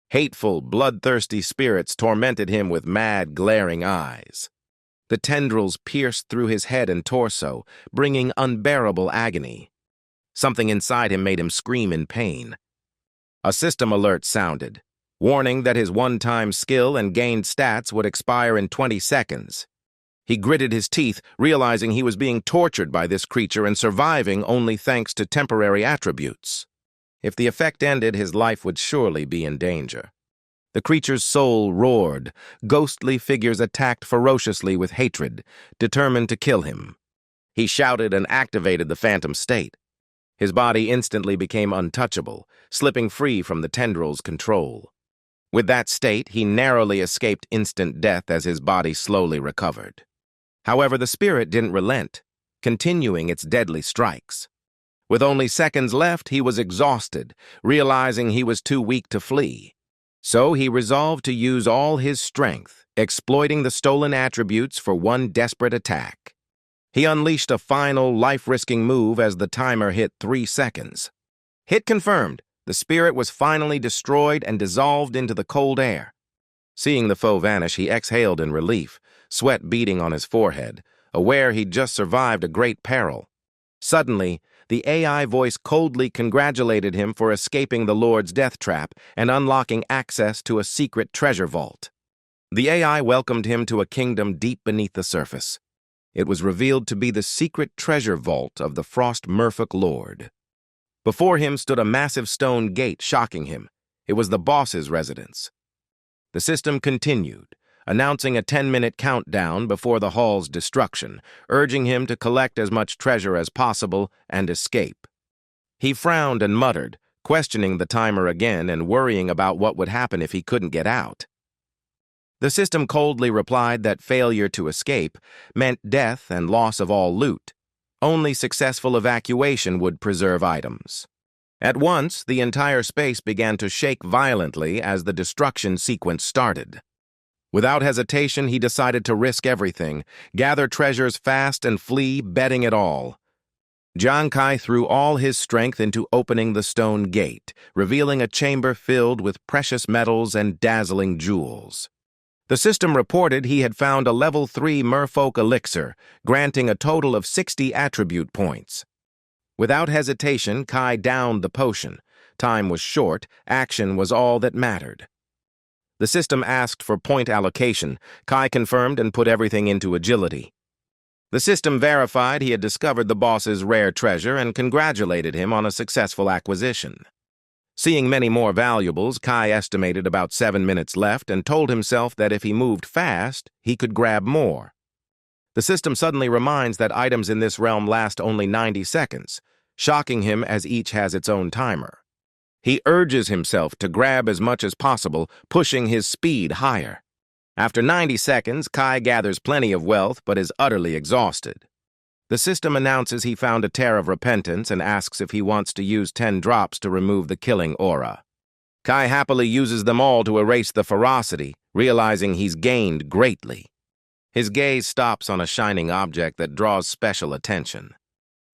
S1: Hateful, bloodthirsty spirits tormented him with mad, glaring eyes. The tendrils pierced through his head and torso, bringing unbearable agony. Something inside him made him scream in pain. A system alert sounded, warning that his one-time skill and gained stats would expire in 20 seconds. He gritted his teeth, realizing he was being tortured by this creature and surviving only thanks to temporary attributes. If the effect ended, his life would surely be in danger. The creature's soul roared. Ghostly figures attacked ferociously with hatred, determined to kill him. He shouted and activated the phantom state. His body instantly became untouchable, slipping free from the tendrils' control. With that state, he narrowly escaped instant death as his body slowly recovered. However, the spirit didn't relent, continuing its deadly strikes. With only seconds left, he was exhausted, realizing he was too weak to flee. So he resolved to use all his strength, exploiting the stolen attributes for one desperate attack. He unleashed a final, life-risking move as the timer hit 3 seconds. Hit confirmed. The spirit was finally destroyed and dissolved into the cold air. Seeing the foe vanish, he exhaled in relief, sweat beading on his forehead, aware he'd just survived a great peril. Suddenly, the AI voice coldly congratulated him for escaping the Lord's death trap and unlocking access to a secret treasure vault. The AI welcomed him to a kingdom deep beneath the surface. It was revealed to be the secret treasure vault of the Frost Merfolk Lord. Before him stood a massive stone gate, shocking him. It was the boss's residence. The system continued, announcing a 10-minute countdown before the hall's destruction, urging him to collect as much treasure as possible and escape. He frowned and muttered, questioning the timer again and worrying about what would happen if he couldn't get out. The system coldly replied that failure to escape meant death and loss of all loot. Only successful evacuation would preserve items. At once, the entire space began to shake violently as the destruction sequence started. Without hesitation, he decided to risk everything, gather treasures fast and flee, betting it all. Jiang Kai threw all his strength into opening the stone gate, revealing a chamber filled with precious metals and dazzling jewels. The system reported he had found a level 3 merfolk elixir, granting a total of 60 attribute points. Without hesitation, Kai downed the potion. Time was short, action was all that mattered. The system asked for point allocation. Kai confirmed and put everything into agility. The system verified he had discovered the boss's rare treasure and congratulated him on a successful acquisition. Seeing many more valuables, Kai estimated about 7 minutes left and told himself that if he moved fast, he could grab more. The system suddenly reminds that items in this realm last only 90 seconds, shocking him as each has its own timer. He urges himself to grab as much as possible, pushing his speed higher. After 90 seconds, Kai gathers plenty of wealth but is utterly exhausted. The system announces he found a tear of repentance and asks if he wants to use 10 drops to remove the killing aura. Kai happily uses them all to erase the ferocity, realizing he's gained greatly. His gaze stops on a shining object that draws special attention.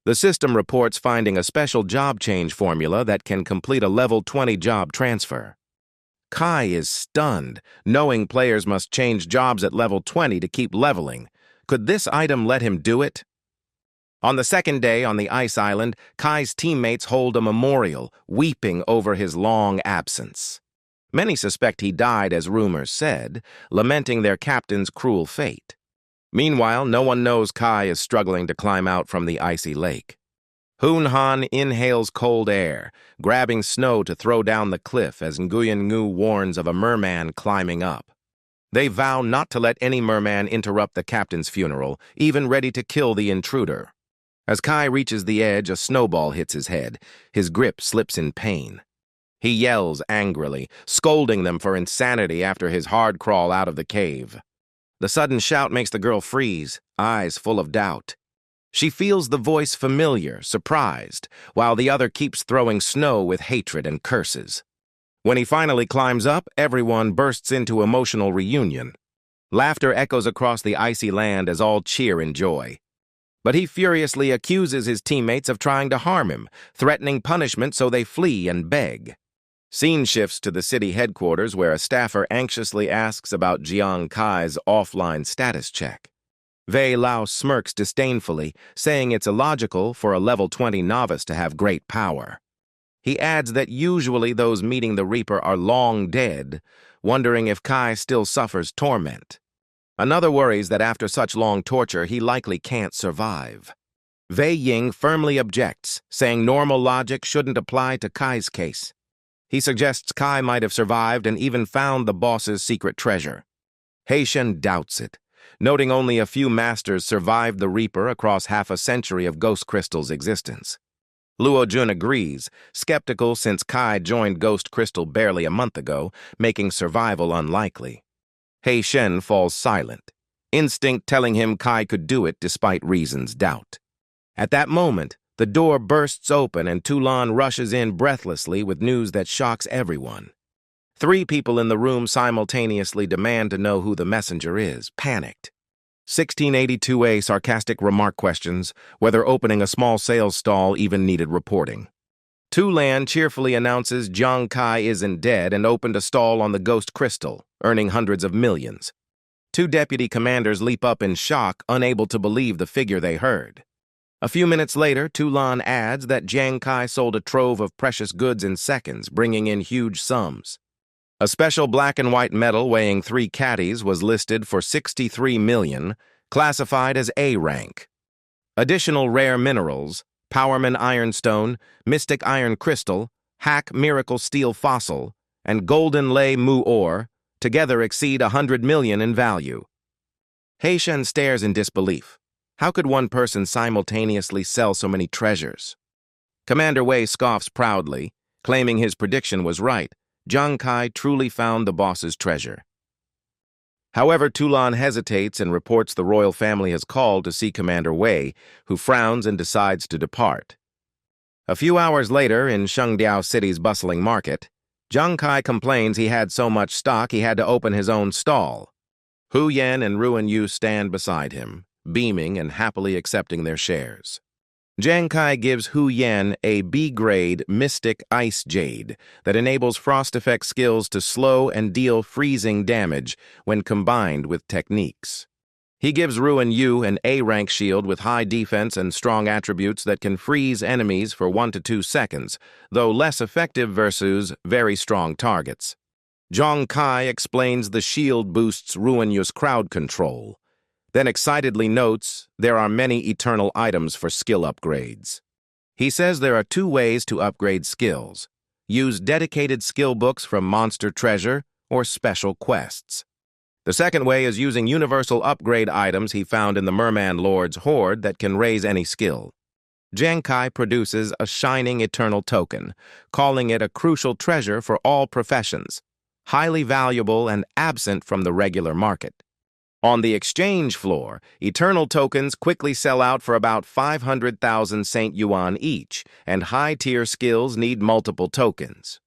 S1: The system reports finding a special job change formula that can complete a level 20 job transfer. Kai is stunned, knowing players must change jobs at level 20 to keep leveling. Could this item let him do it? On the second day on the ice island, Kai's teammates hold a memorial, weeping over his long absence. Many suspect he died, as rumors said, lamenting their captain's cruel fate. Meanwhile, no one knows Kai is struggling to climb out from the icy lake. Hun Han inhales cold air, grabbing snow to throw down the cliff as Nguyen Ngu warns of a merman climbing up. They vow not to let any merman interrupt the captain's funeral, even ready to kill the intruder. As Kai reaches the edge, a snowball hits his head. His grip slips in pain. He yells angrily, scolding them for insanity after his hard crawl out of the cave. The sudden shout makes the girl freeze, eyes full of doubt. She feels the voice familiar, surprised, while the other keeps throwing snow with hatred and curses. When he finally climbs up, everyone bursts into emotional reunion. Laughter echoes across the icy land as all cheer in joy. But he furiously accuses his teammates of trying to harm him, threatening punishment so they flee and beg. Scene shifts to the city headquarters where a staffer anxiously asks about Jiang Kai's offline status check. Wei Lao smirks disdainfully, saying it's illogical for a level 20 novice to have great power. He adds that usually those meeting the Reaper are long dead, wondering if Kai still suffers torment. Another worries that after such long torture, he likely can't survive. Wei Ying firmly objects, saying normal logic shouldn't apply to Kai's case. He suggests Kai might have survived and even found the boss's secret treasure. Heishen doubts it, noting only a few masters survived the Reaper across half a century of Ghost Crystal's existence. Luo Jun agrees, skeptical since Kai joined Ghost Crystal barely a month ago, making survival unlikely. Heishen falls silent, instinct telling him Kai could do it despite reason's doubt. At that moment, the door bursts open and Tulan rushes in breathlessly with news that shocks everyone. 3 people in the room simultaneously demand to know who the messenger is, panicked. 1682A sarcastic remark questions whether opening a small sales stall even needed reporting. Tulan cheerfully announces Jiang Kai isn't dead and opened a stall on the Ghost Crystal, earning hundreds of millions. 2 deputy commanders leap up in shock, unable to believe the figure they heard. A few minutes later, Tulan adds that Jiang Kai sold a trove of precious goods in seconds, bringing in huge sums. A special black and white medal weighing 3 caddies was listed for 63 million, classified as A rank. Additional rare minerals, Powerman Ironstone, Mystic Iron Crystal, Hack Miracle Steel Fossil, and Golden Lei Mu Ore, together exceed 100 million in value. Heishen stares in disbelief. How could one person simultaneously sell so many treasures? Commander Wei scoffs proudly, claiming his prediction was right. Jiang Kai truly found the boss's treasure. However, Tulan hesitates and reports the royal family has called to see Commander Wei, who frowns and decides to depart. A few hours later, in Shengdiao City's bustling market, Jiang Kai complains he had so much stock he had to open his own stall. Hu Yan and Ruan Yu stand beside him, beaming and happily accepting their shares. Jiang Kai gives Hu Yan a B-grade Mystic Ice Jade that enables frost effect skills to slow and deal freezing damage when combined with techniques. He gives Ruan Yu an A-rank shield with high defense and strong attributes that can freeze enemies for 1 to 2 seconds, though less effective versus very strong targets. Jiang Kai explains the shield boosts Ruan Yu's crowd control, then excitedly notes there are many eternal items for skill upgrades. He says there are 2 ways to upgrade skills. Use dedicated skill books from Monster Treasure or special quests. The second way is using universal upgrade items he found in the Merman Lord's hoard that can raise any skill. Jiang Kai produces a shining eternal token, calling it a crucial treasure for all professions, highly valuable and absent from the regular market. On the exchange floor, eternal tokens quickly sell out for about 500,000 Saint Yuan each, and high-tier skills need multiple tokens.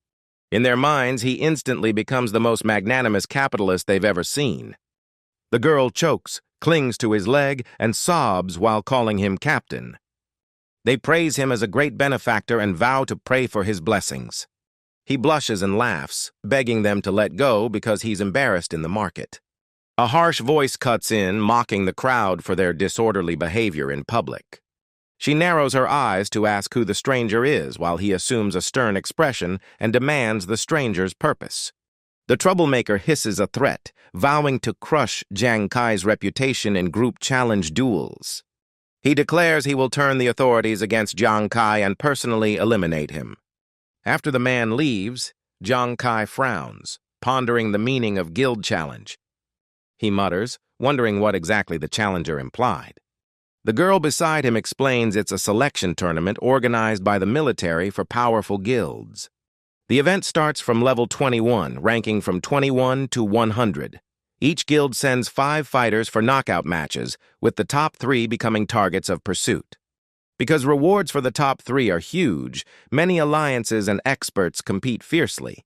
S1: In their minds, he instantly becomes the most magnanimous capitalist they've ever seen. The girl chokes, clings to his leg, and sobs while calling him captain. They praise him as a great benefactor and vow to pray for his blessings. He blushes and laughs, begging them to let go because he's embarrassed in the market. A harsh voice cuts in, mocking the crowd for their disorderly behavior in public. She narrows her eyes to ask who the stranger is while he assumes a stern expression and demands the stranger's purpose. The troublemaker hisses a threat, vowing to crush Jiang Kai's reputation in group challenge duels. He declares he will turn the authorities against Jiang Kai and personally eliminate him. After the man leaves, Jiang Kai frowns, pondering the meaning of guild challenge. He mutters, wondering what exactly the challenger implied. The girl beside him explains it's a selection tournament organized by the military for powerful guilds. The event starts from level 21, ranking from 21 to 100. Each guild sends 5 fighters for knockout matches, with the top 3 becoming targets of pursuit. Because rewards for the top 3 are huge, many alliances and experts compete fiercely.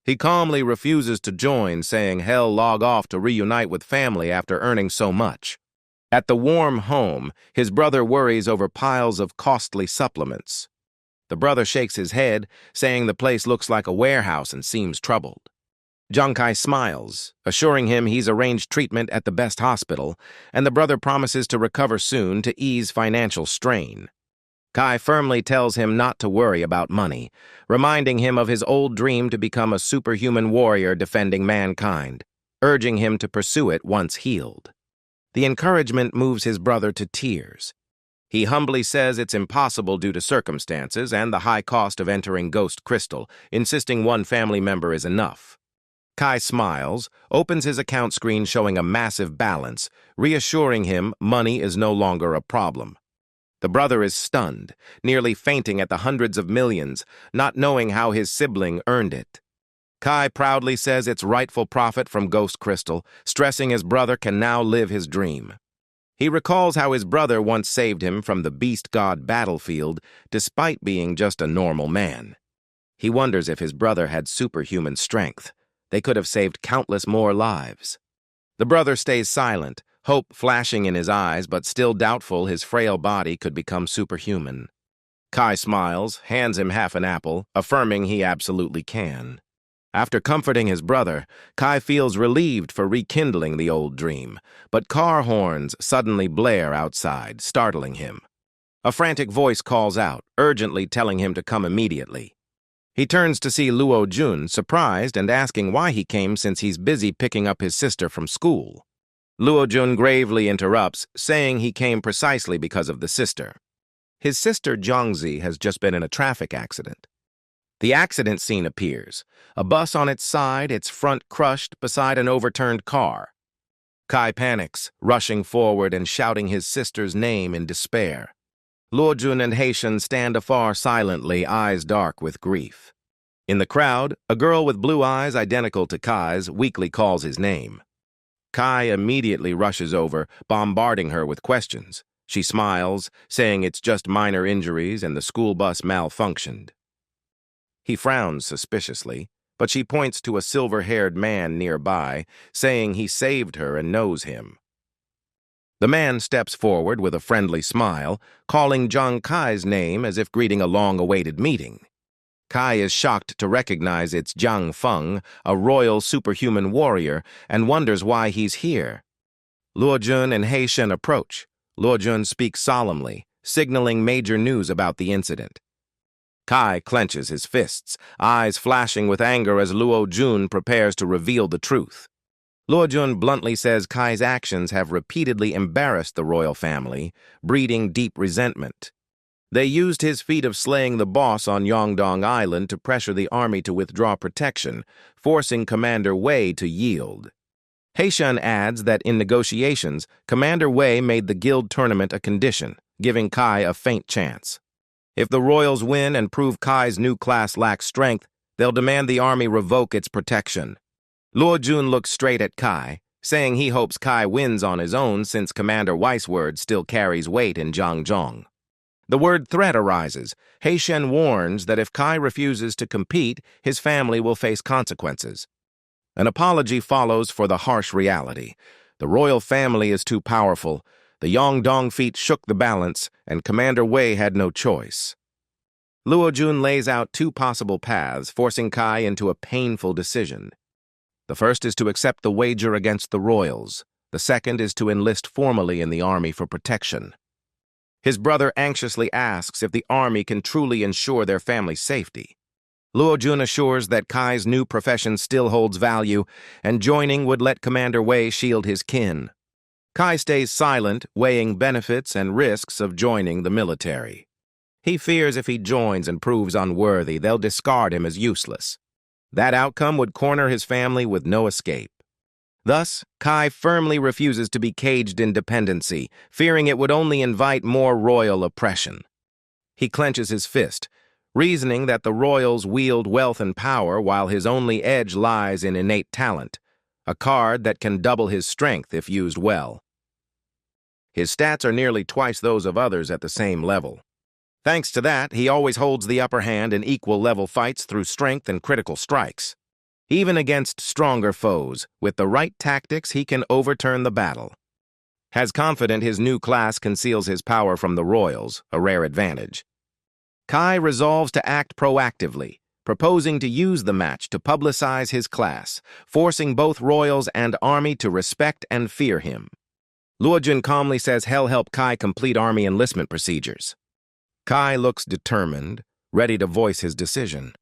S1: He calmly refuses to join, saying he'll log off to reunite with family after earning so much. At the warm home, his brother worries over piles of costly supplements. The brother shakes his head, saying the place looks like a warehouse and seems troubled. Jiang Kai smiles, assuring him he's arranged treatment at the best hospital, and the brother promises to recover soon to ease financial strain. Kai firmly tells him not to worry about money, reminding him of his old dream to become a superhuman warrior defending mankind, urging him to pursue it once healed. The encouragement moves his brother to tears. He humbly says it's impossible due to circumstances and the high cost of entering Ghost Crystal, insisting one family member is enough. Kai smiles, opens his account screen showing a massive balance, reassuring him money is no longer a problem. The brother is stunned, nearly fainting at the hundreds of millions, not knowing how his sibling earned it. Kai proudly says it's rightful profit from Ghost Crystal, stressing his brother can now live his dream. He recalls how his brother once saved him from the beast god battlefield, despite being just a normal man. He wonders if his brother had superhuman strength. They could have saved countless more lives. The brother stays silent, hope flashing in his eyes, but still doubtful his frail body could become superhuman. Kai smiles, hands him half an apple, affirming he absolutely can. After comforting his brother, Kai feels relieved for rekindling the old dream, but car horns suddenly blare outside, startling him. A frantic voice calls out, urgently telling him to come immediately. He turns to see Luo Jun, surprised and asking why he came since he's busy picking up his sister from school. Luo Jun gravely interrupts, saying he came precisely because of the sister. His sister Jiangzi has just been in a traffic accident. The accident scene appears, a bus on its side, its front crushed beside an overturned car. Kai panics, rushing forward and shouting his sister's name in despair. Luo Jun and Haitian stand afar silently, eyes dark with grief. In the crowd, a girl with blue eyes identical to Kai's weakly calls his name. Kai immediately rushes over, bombarding her with questions. She smiles, saying it's just minor injuries and the school bus malfunctioned. He frowns suspiciously, but she points to a silver-haired man nearby, saying he saved her and knows him. The man steps forward with a friendly smile, calling Jiang Kai's name as if greeting a long-awaited meeting. Kai is shocked to recognize it's Jiang Feng, a royal superhuman warrior, and wonders why he's here. Luo Jun and Haitian approach. Luo Jun speaks solemnly, signaling major news about the incident. Kai clenches his fists, eyes flashing with anger as Luo Jun prepares to reveal the truth. Luo Jun bluntly says Kai's actions have repeatedly embarrassed the royal family, breeding deep resentment. They used his feat of slaying the boss on Yongdong Island to pressure the army to withdraw protection, forcing Commander Wei to yield. Haitian adds that in negotiations, Commander Wei made the guild tournament a condition, giving Kai a faint chance. If the royals win and prove Kai's new class lacks strength, they'll demand the army revoke its protection. Luo Jun looks straight at Kai, saying he hopes Kai wins on his own since Commander Wei's word still carries weight in Zhangzhong. The word threat arises. Haitian warns that if Kai refuses to compete, his family will face consequences. An apology follows for the harsh reality. The royal family is too powerful. The Yongdong feat shook the balance, and Commander Wei had no choice. Luo Jun lays out 2 possible paths, forcing Kai into a painful decision. The first is to accept the wager against the royals. The second is to enlist formally in the army for protection. His brother anxiously asks if the army can truly ensure their family's safety. Luo Jun assures that Kai's new profession still holds value, and joining would let Commander Wei shield his kin. Kai stays silent, weighing benefits and risks of joining the military. He fears if he joins and proves unworthy, they'll discard him as useless. That outcome would corner his family with no escape. Thus, Kai firmly refuses to be caged in dependency, fearing it would only invite more royal oppression. He clenches his fist, reasoning that the royals wield wealth and power while his only edge lies in innate talent. a card that can double his strength if used well. His stats are nearly twice those of others at the same level. Thanks to that, he always holds the upper hand in equal-level fights through strength and critical strikes. Even against stronger foes, with the right tactics, he can overturn the battle. As confident his new class conceals his power from the royals, a rare advantage. Kai resolves to act proactively, proposing to use the match to publicize his class, forcing both royals and army to respect and fear him. Luojun calmly says he'll help Kai complete army enlistment procedures. Kai looks determined, ready to voice his decision.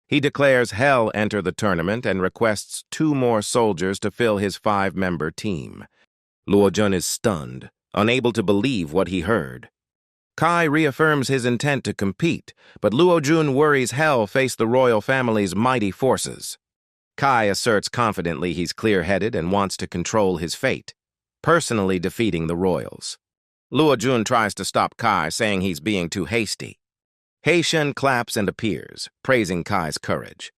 S1: He declares he'll enter the tournament and requests 2 more soldiers to fill his 5-member team. Luojun is stunned, unable to believe what he heard. Kai reaffirms his intent to compete, but Luojun worries he'll face the royal family's mighty forces. Kai asserts confidently he's clear-headed and wants to control his fate, personally defeating the royals. Luojun tries to stop Kai, saying he's being too hasty. He-shen claps and appears, praising Kai's courage.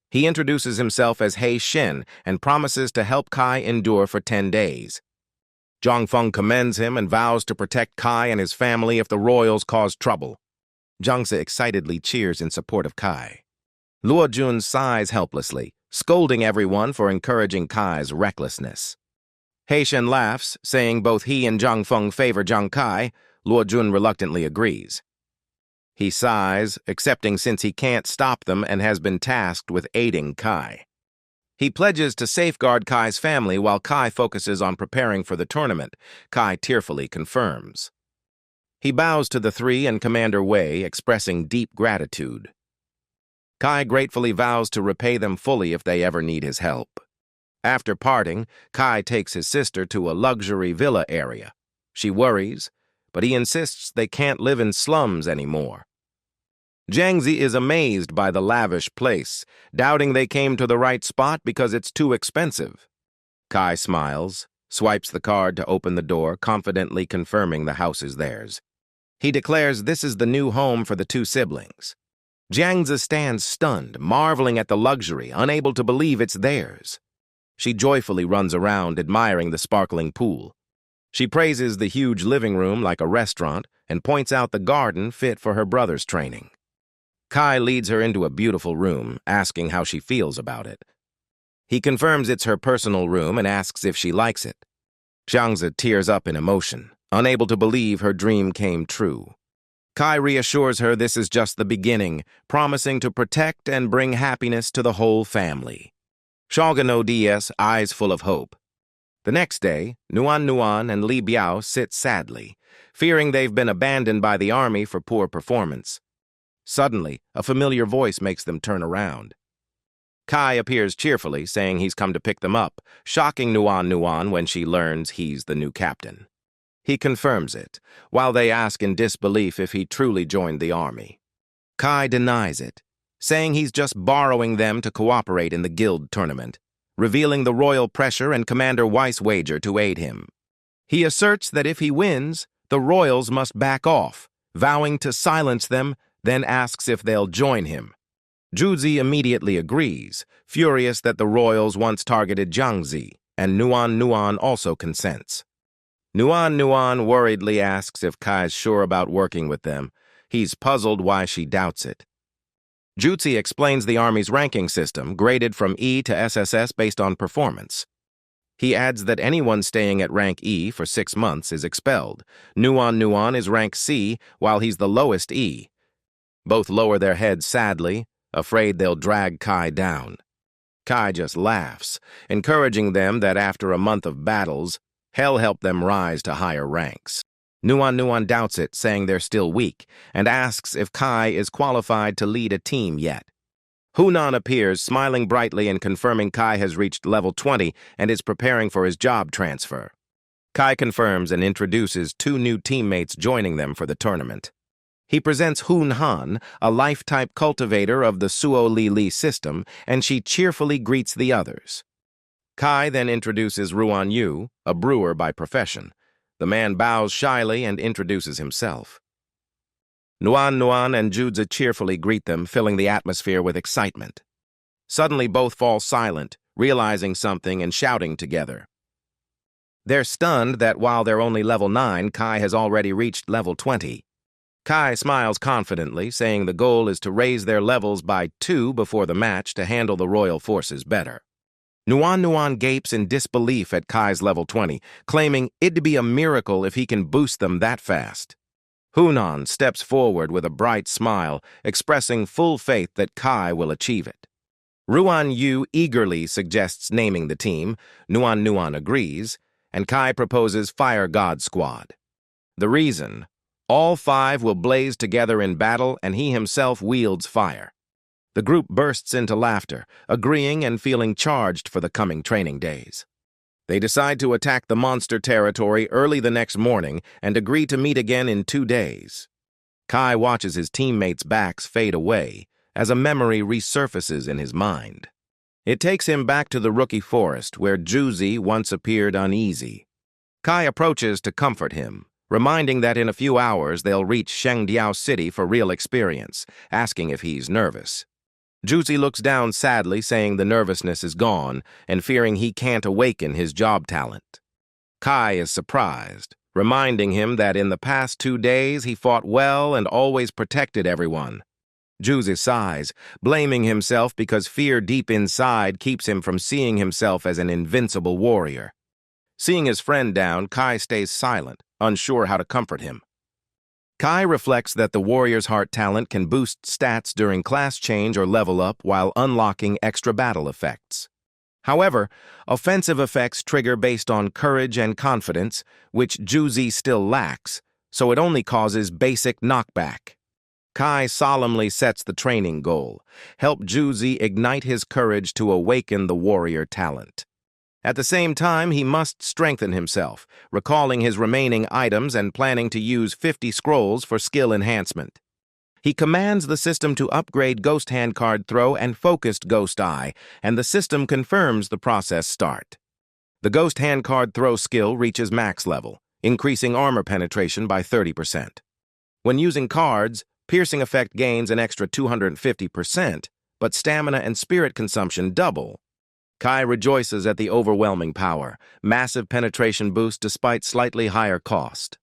S1: He introduces himself as He-shen and promises to help Kai endure for 10 days. Zhang commends him and vows to protect Kai and his family if the royals cause trouble. Jiangzi excitedly cheers in support of Kai. Luojun sighs helplessly, scolding everyone for encouraging Kai's recklessness. He-shen laughs, saying both he and Zhang favor Zhang Kai. Luojun reluctantly agrees. He sighs, accepting since he can't stop them and has been tasked with aiding Kai. He pledges to safeguard Kai's family while Kai focuses on preparing for the tournament. Kai tearfully confirms. He bows to the 3 and Commander Wei, expressing deep gratitude. Kai gratefully vows to repay them fully if they ever need his help. After parting, Kai takes his sister to a luxury villa area. She worries, but he insists they can't live in slums anymore. Jiangzi is amazed by the lavish place, doubting they came to the right spot because it's too expensive. Kai smiles, swipes the card to open the door, confidently confirming the house is theirs. He declares this is the new home for the 2 siblings. Jiangzi stands stunned, marveling at the luxury, unable to believe it's theirs. She joyfully runs around, admiring the sparkling pool. She praises the huge living room like a restaurant and points out the garden fit for her brother's training. Kai leads her into a beautiful room, asking how she feels about it. He confirms it's her personal room and asks if she likes it. Jiangzi tears up in emotion, unable to believe her dream came true. Kai reassures her this is just the beginning, promising to protect and bring happiness to the whole family. Shogun ODS, eyes full of hope. The next day, Nuan and Li Biao sit sadly, fearing they've been abandoned by the army for poor performance. Suddenly, a familiar voice makes them turn around. Kai appears cheerfully, saying he's come to pick them up, shocking Nuan when she learns he's the new captain. He confirms it, while they ask in disbelief if he truly joined the army. Kai denies it, saying he's just borrowing them to cooperate in the guild tournament, revealing the royal pressure and Commander Weiss' wager to aid him. He asserts that if he wins, the royals must back off, vowing to silence them, then asks if they'll join him. Juzi immediately agrees, furious that the royals once targeted Jiangzi, and Nuan also consents. Nuan worriedly asks if Kai's sure about working with them. He's puzzled why she doubts it. Juzi explains the Army's ranking system, graded from E to SSS based on performance. He adds that anyone staying at rank E for 6 months is expelled. Nuan is rank C, while he's the lowest E. Both lower their heads sadly, afraid they'll drag Kai down. Kai just laughs, encouraging them that after a month of battles, he'll help them rise to higher ranks. Nuan doubts it, saying they're still weak, and asks if Kai is qualified to lead a team yet. Hunan appears, smiling brightly and confirming Kai has reached level 20 and is preparing for his job transfer. Kai confirms and introduces 2 new teammates joining them for the tournament. He presents Hun Han, a life-type cultivator of the Suo Li system, and she cheerfully greets the others. Kai then introduces Ruan Yu, a brewer by profession. The man bows shyly and introduces himself. Nuan and Juzi cheerfully greet them, filling the atmosphere with excitement. Suddenly both fall silent, realizing something and shouting together. They're stunned that while they're only level 9, Kai has already reached level 20. Kai smiles confidently, saying the goal is to raise their levels by 2 before the match to handle the royal forces better. Nuan gapes in disbelief at Kai's level 20, claiming it'd be a miracle if he can boost them that fast. Hunan steps forward with a bright smile, expressing full faith that Kai will achieve it. Ruan Yu eagerly suggests naming the team, Nuan agrees, and Kai proposes Fire God Squad. The reason? All 5 will blaze together in battle and he himself wields fire. The group bursts into laughter, agreeing and feeling charged for the coming training days. They decide to attack the monster territory early the next morning and agree to meet again in 2 days. Kai watches his teammates' backs fade away as a memory resurfaces in his mind. It takes him back to the rookie forest where Juzi once appeared uneasy. Kai approaches to comfort him, reminding that in a few hours they'll reach Shengdiao City for real experience, asking if he's nervous. Juzi looks down sadly, saying the nervousness is gone and fearing he can't awaken his job talent. Kai is surprised, reminding him that in the past 2 days he fought well and always protected everyone. Juzi sighs, blaming himself because fear deep inside keeps him from seeing himself as an invincible warrior. Seeing his friend down, Kai stays silent, unsure how to comfort him. Kai reflects that the warrior's heart talent can boost stats during class change or level up while unlocking extra battle effects. However, offensive effects trigger based on courage and confidence, which Juzi still lacks, so it only causes basic knockback. Kai solemnly sets the training goal: help Juzi ignite his courage to awaken the warrior talent. At the same time, he must strengthen himself, recalling his remaining items and planning to use 50 scrolls for skill enhancement. He commands the system to upgrade Ghost Hand Card Throw and Focused Ghost Eye, and the system confirms the process start. The Ghost Hand Card Throw skill reaches max level, increasing armor penetration by 30%. When using cards, piercing effect gains an extra 250%, but stamina and spirit consumption double. Kai rejoices at the overwhelming power, massive penetration boost despite slightly higher cost.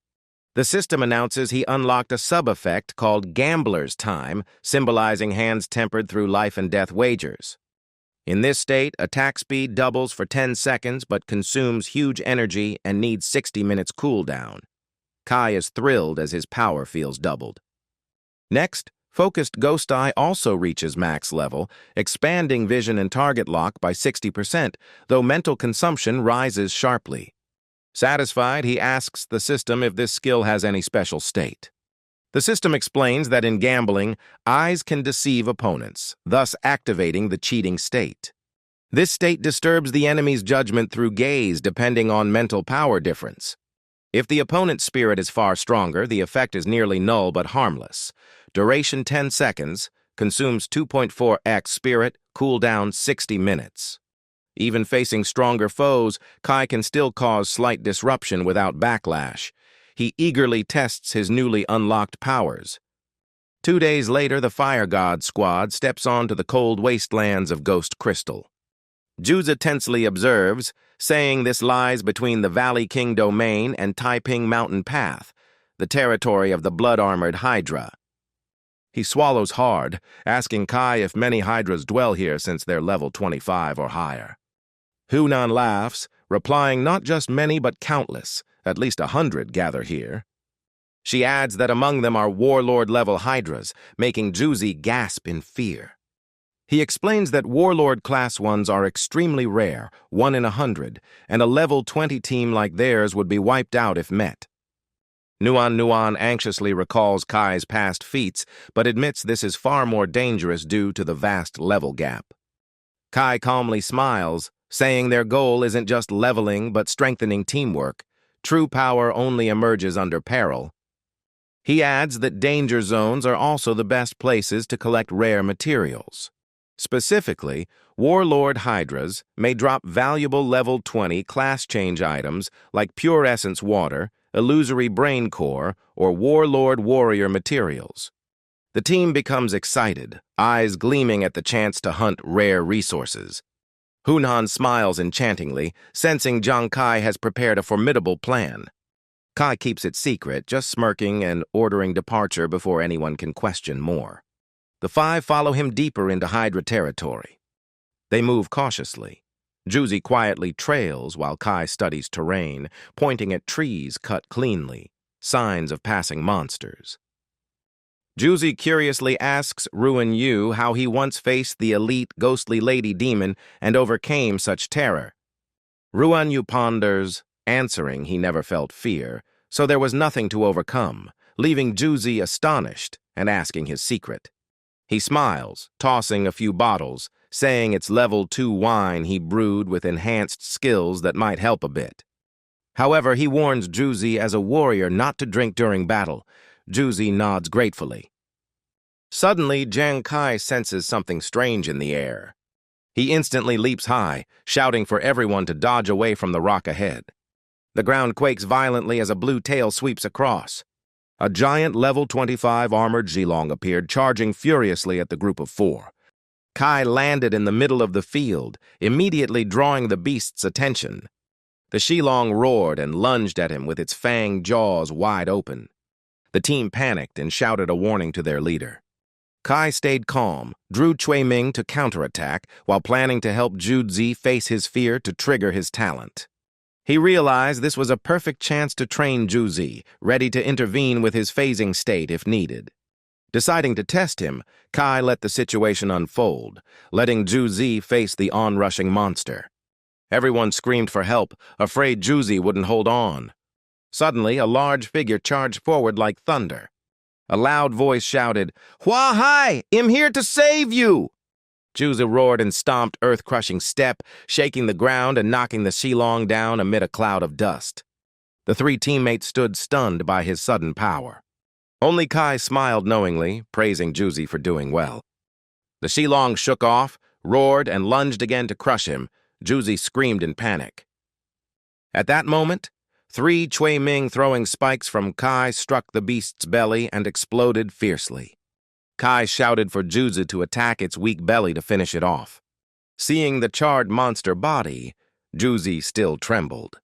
S1: The system announces he unlocked a sub-effect called Gambler's Time, symbolizing hands tempered through life and death wagers. In this state, attack speed doubles for 10 seconds but consumes huge energy and needs 60 minutes cooldown. Kai is thrilled as his power feels doubled. Next, Focused Ghost Eye also reaches max level, expanding vision and target lock by 60%, though mental consumption rises sharply. Satisfied, he asks the system if this skill has any special state. The system explains that in gambling, eyes can deceive opponents, thus activating the cheating state. This state disturbs the enemy's judgment through gaze depending on mental power difference. If the opponent's spirit is far stronger, the effect is nearly null but harmless. Duration 10 seconds, consumes 2.4x spirit, cooldown 60 minutes. Even facing stronger foes, Kai can still cause slight disruption without backlash. He eagerly tests his newly unlocked powers. 2 days later, the Fire God Squad steps onto the cold wastelands of Ghost Crystal. Juzi tensely observes, saying this lies between the Valley King Domain and Taiping Mountain Path, the territory of the blood-armored Hydra. He swallows hard, asking Kai if many Hydras dwell here since they're level 25 or higher. Hunan laughs, replying not just many but countless, at least 100 gather here. She adds that among them are warlord-level Hydras, making Juzi gasp in fear. He explains that warlord class ones are extremely rare, 1 in 100, and a level 20 team like theirs would be wiped out if met. Nuan anxiously recalls Kai's past feats, but admits this is far more dangerous due to the vast level gap. Kai calmly smiles, saying their goal isn't just leveling but strengthening teamwork. True power only emerges under peril. He adds that danger zones are also the best places to collect rare materials. Specifically, Warlord Hydras may drop valuable level 20 class change items like Pure Essence Water, Illusory Brain Core, or Warlord Warrior materials. The team becomes excited, eyes gleaming at the chance to hunt rare resources. Hunan smiles enchantingly, sensing Jiang Kai has prepared a formidable plan. Kai keeps it secret, just smirking and ordering departure before anyone can question more. The five follow him deeper into Hydra territory. They move cautiously. Juzi quietly trails while Kai studies terrain, pointing at trees cut cleanly, signs of passing monsters. Juzi curiously asks Ruan Yu how he once faced the elite ghostly lady demon and overcame such terror. Ruan Yu ponders, answering he never felt fear, so there was nothing to overcome, leaving Juzi astonished and asking his secret. He smiles, tossing a few bottles, saying it's level 2 wine he brewed with enhanced skills that might help a bit. However, he warns Juzi as a warrior not to drink during battle. Juzi nods gratefully. Suddenly, Jiang Kai senses something strange in the air. He instantly leaps high, shouting for everyone to dodge away from the rock ahead. The ground quakes violently as a blue tail sweeps across. A giant level 25 armored Zhilong appeared, charging furiously at the group of 4. Kai landed in the middle of the field, immediately drawing the beast's attention. The Zhilong roared and lunged at him with its fanged jaws wide open. The team panicked and shouted a warning to their leader. Kai stayed calm, drew Cui Ming to counterattack while planning to help Juzi face his fear to trigger his talent. He realized this was a perfect chance to train Juzi, ready to intervene with his phasing state if needed. Deciding to test him, Kai let the situation unfold, letting Juzi face the onrushing monster. Everyone screamed for help, afraid Juzi wouldn't hold on. Suddenly, a large figure charged forward like thunder. A loud voice shouted, "Hua Hai! I'm here to save you!" Juzi roared and stomped earth-crushing step, shaking the ground and knocking the Zhilong down amid a cloud of dust. The 3 teammates stood stunned by his sudden power. Only Kai smiled knowingly, praising Juzi for doing well. The Zhilong shook off, roared, and lunged again to crush him. Juzi screamed in panic. At that moment, 3 Cui Ming throwing spikes from Kai struck the beast's belly and exploded fiercely. Kai shouted for Juzi to attack its weak belly to finish it off. Seeing the charred monster body, Juzi still trembled.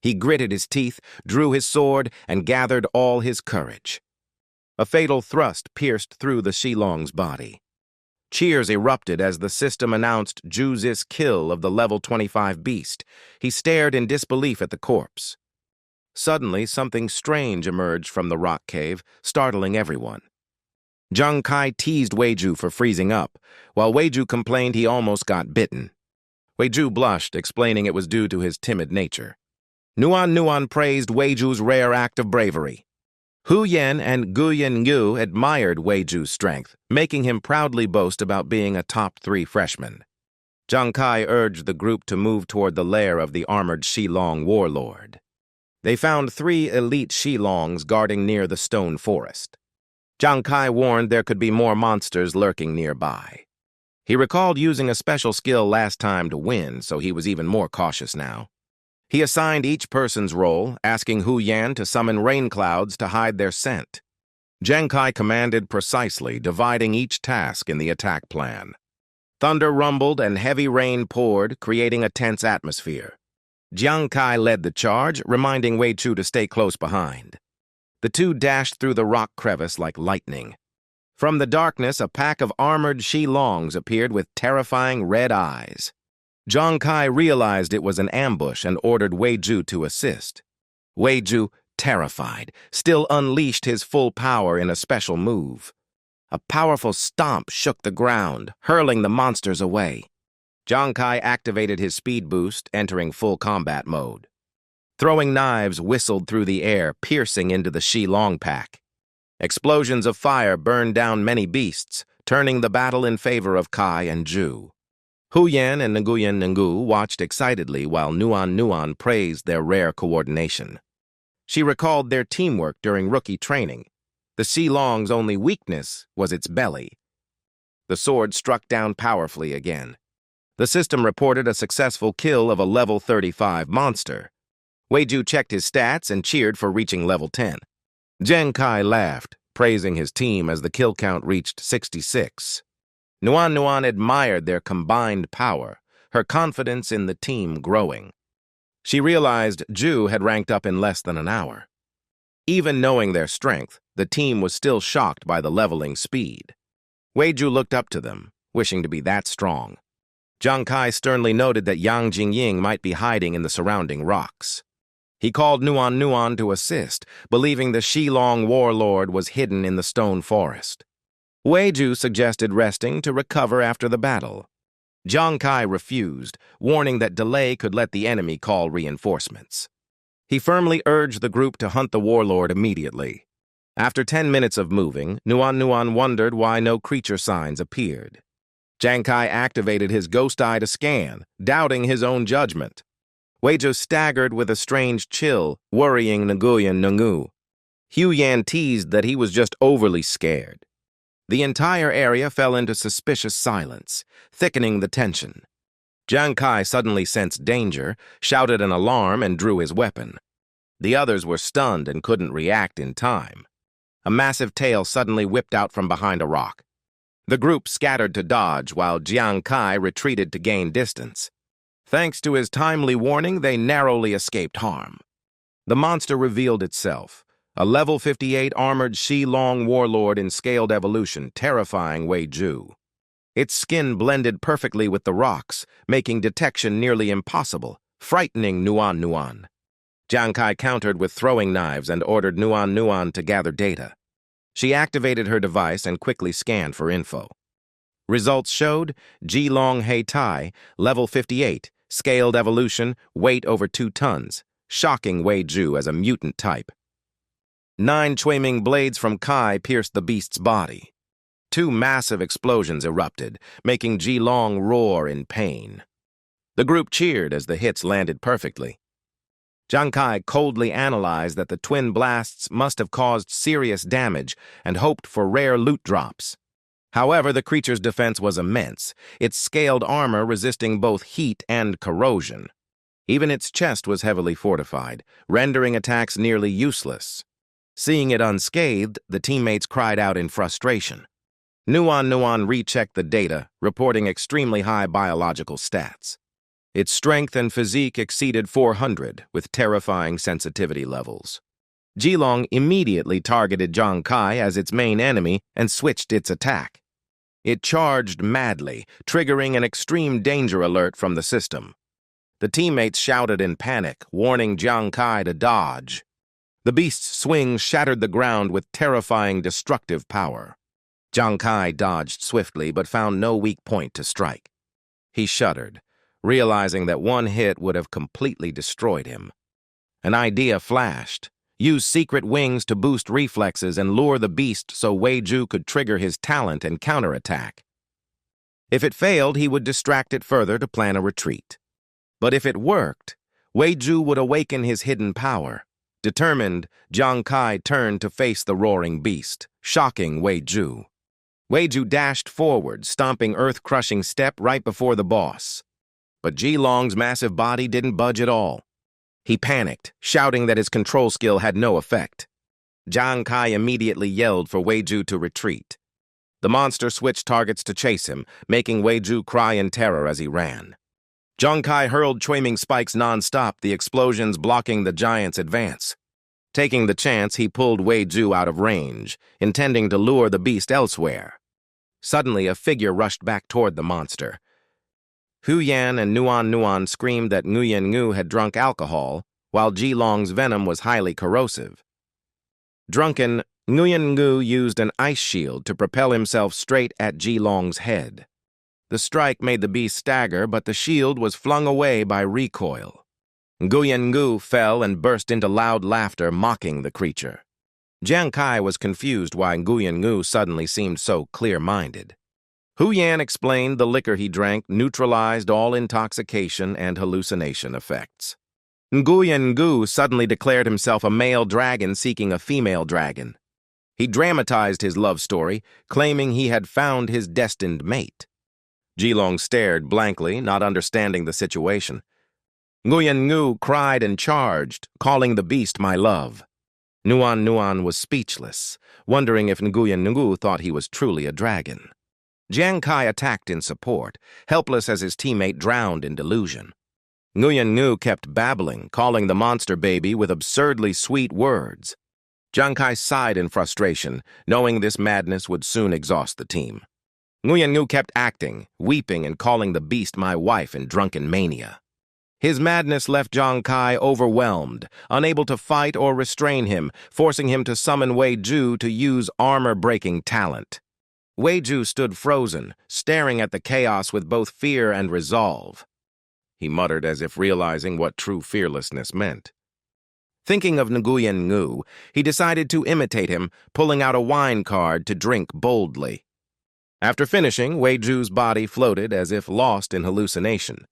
S1: He gritted his teeth, drew his sword, and gathered all his courage. A fatal thrust pierced through the Zhilong's body. Cheers erupted as the system announced Juzi's kill of the level 25 beast. He stared in disbelief at the corpse. Suddenly, something strange emerged from the rock cave, startling everyone. Jiang Kai teased Weiju for freezing up, while Weiju complained he almost got bitten. Weiju blushed, explaining it was due to his timid nature. Nuan praised Weiju's rare act of bravery. Hu Yan and Guyan Yu admired Weiju's strength, making him proudly boast about being a top 3 freshman. Jiang Kai urged the group to move toward the lair of the armored Zhilong warlord. They found 3 elite Zhilongs guarding near the stone forest. Jiang Kai warned there could be more monsters lurking nearby. He recalled using a special skill last time to win, so he was even more cautious now. He assigned each person's role, asking Hu Yan to summon rain clouds to hide their scent. Jiang Kai commanded precisely, dividing each task in the attack plan. Thunder rumbled and heavy rain poured, creating a tense atmosphere. Jiang Kai led the charge, reminding Wei Chu to stay close behind. The 2 dashed through the rock crevice like lightning. From the darkness, a pack of armored Zhilongs appeared with terrifying red eyes. Jiang Kai realized it was an ambush and ordered Weiju to assist. Weiju, terrified, still unleashed his full power in a special move. A powerful stomp shook the ground, hurling the monsters away. Jiang Kai activated his speed boost, entering full combat mode. Throwing knives whistled through the air, piercing into the Zhilong pack. Explosions of fire burned down many beasts, turning the battle in favor of Kai and Zhu. Hu Yan and Nguyen Ngu watched excitedly while Nuan praised their rare coordination. She recalled their teamwork during rookie training. The Zhilong's only weakness was its belly. The sword struck down powerfully again. The system reported a successful kill of a level 35 monster. Weiju checked his stats and cheered for reaching level 10. Jiang Kai laughed, praising his team as the kill count reached 66. Nuan admired their combined power, her confidence in the team growing. She realized Ju had ranked up in less than an hour. Even knowing their strength, the team was still shocked by the leveling speed. Weiju looked up to them, wishing to be that strong. Jiang Kai sternly noted that Yang Jingying might be hiding in the surrounding rocks. He called Nuan Nuan to assist, believing the Shilong warlord was hidden in the stone forest. Weiju suggested resting to recover after the battle. Jiang Kai refused, warning that delay could let the enemy call reinforcements. He firmly urged the group to hunt the warlord immediately. After 10 minutes of moving, Nuan Nuan wondered why no creature signs appeared. Jiang Kai activated his ghost eye to scan, doubting his own judgment. Weiju staggered with a strange chill, worrying Nguyen Nungu. Hu Yan teased that he was just overly scared. The entire area fell into suspicious silence, thickening the tension. Jiang Kai suddenly sensed danger, shouted an alarm, and drew his weapon. The others were stunned and couldn't react in time. A massive tail suddenly whipped out from behind a rock. The group scattered to dodge while Jiang Kai retreated to gain distance. Thanks to his timely warning, they narrowly escaped harm. The monster revealed itself, a level 58 armored Shilong warlord in scaled evolution, terrifying Weiju. Its skin blended perfectly with the rocks, making detection nearly impossible, frightening Nuan Nuan. Jiang Kai countered with throwing knives and ordered Nuan Nuan to gather data. She activated her device and quickly scanned for info. Results showed Jilong Hei Tai, level 58, scaled evolution, weight over 2 tons, shocking Weiju as a mutant type. 9 Chuiming blades from Kai pierced the beast's body. 2 massive explosions erupted, making Jilong roar in pain. The group cheered as the hits landed perfectly. Jiang Kai coldly analyzed that the twin blasts must have caused serious damage and hoped for rare loot drops. However, the creature's defense was immense, its scaled armor resisting both heat and corrosion. Even its chest was heavily fortified, rendering attacks nearly useless. Seeing it unscathed, the teammates cried out in frustration. Nuan Nuan rechecked the data, reporting extremely high biological stats. Its strength and physique exceeded 400, with terrifying sensitivity levels. Jilong immediately targeted Jiang Kai as its main enemy and switched its attack. It charged madly, triggering an extreme danger alert from the system. The teammates shouted in panic, warning Jiang Kai to dodge. The beast's swing shattered the ground with terrifying destructive power. Jiang Kai dodged swiftly but found no weak point to strike. He shuddered, realizing that one hit would have completely destroyed him. An idea flashed. Use secret wings to boost reflexes and lure the beast so Weiju could trigger his talent and counterattack. If it failed, he would distract it further to plan a retreat. But if it worked, Weiju would awaken his hidden power. Determined, Jiang Kai turned to face the roaring beast, shocking Weiju. Weiju dashed forward, stomping earth-crushing step right before the boss. But Jilong's massive body didn't budge at all. He panicked, shouting that his control skill had no effect. Jiang Kai immediately yelled for Weiju to retreat. The monster switched targets to chase him, making Weiju cry in terror as he ran. Jiang Kai hurled Chuiming spikes non-stop, the explosions blocking the giant's advance. Taking the chance, he pulled Weiju out of range, intending to lure the beast elsewhere. Suddenly, a figure rushed back toward the monster. Hu Yan and Nuan Nuan screamed that Nguyen Ngu had drunk alcohol, while Jilong's venom was highly corrosive. Drunken, Nguyen Ngu used an ice shield to propel himself straight at Jilong's head. The strike made the beast stagger, but the shield was flung away by recoil. Nguyen Ngu fell and burst into loud laughter, mocking the creature. Jiang Kai was confused why Nguyen Ngu suddenly seemed so clear-minded. Hu Yan explained the liquor he drank neutralized all intoxication and hallucination effects. Nguyen Ngu suddenly declared himself a male dragon seeking a female dragon. He dramatized his love story, claiming he had found his destined mate. Jilong stared blankly, not understanding the situation. Nguyen Ngu cried and charged, calling the beast my love. Nuan Nuan was speechless, wondering if Nguyen Ngu thought he was truly a dragon. Jiang Kai attacked in support, helpless as his teammate drowned in delusion. Nguyen Ngu kept babbling, calling the monster baby with absurdly sweet words. Jiang Kai sighed in frustration, knowing this madness would soon exhaust the team. Nguyen Ngu kept acting, weeping and calling the beast my wife in drunken mania. His madness left Jiang Kai overwhelmed, unable to fight or restrain him, forcing him to summon Wei Ju to use armor-breaking talent. Wei Ju stood frozen, staring at the chaos with both fear and resolve. He muttered as if realizing what true fearlessness meant. Thinking of Nguyen Ngu, he decided to imitate him, pulling out a wine card to drink boldly. After finishing, Wei Ju's body floated as if lost in hallucination.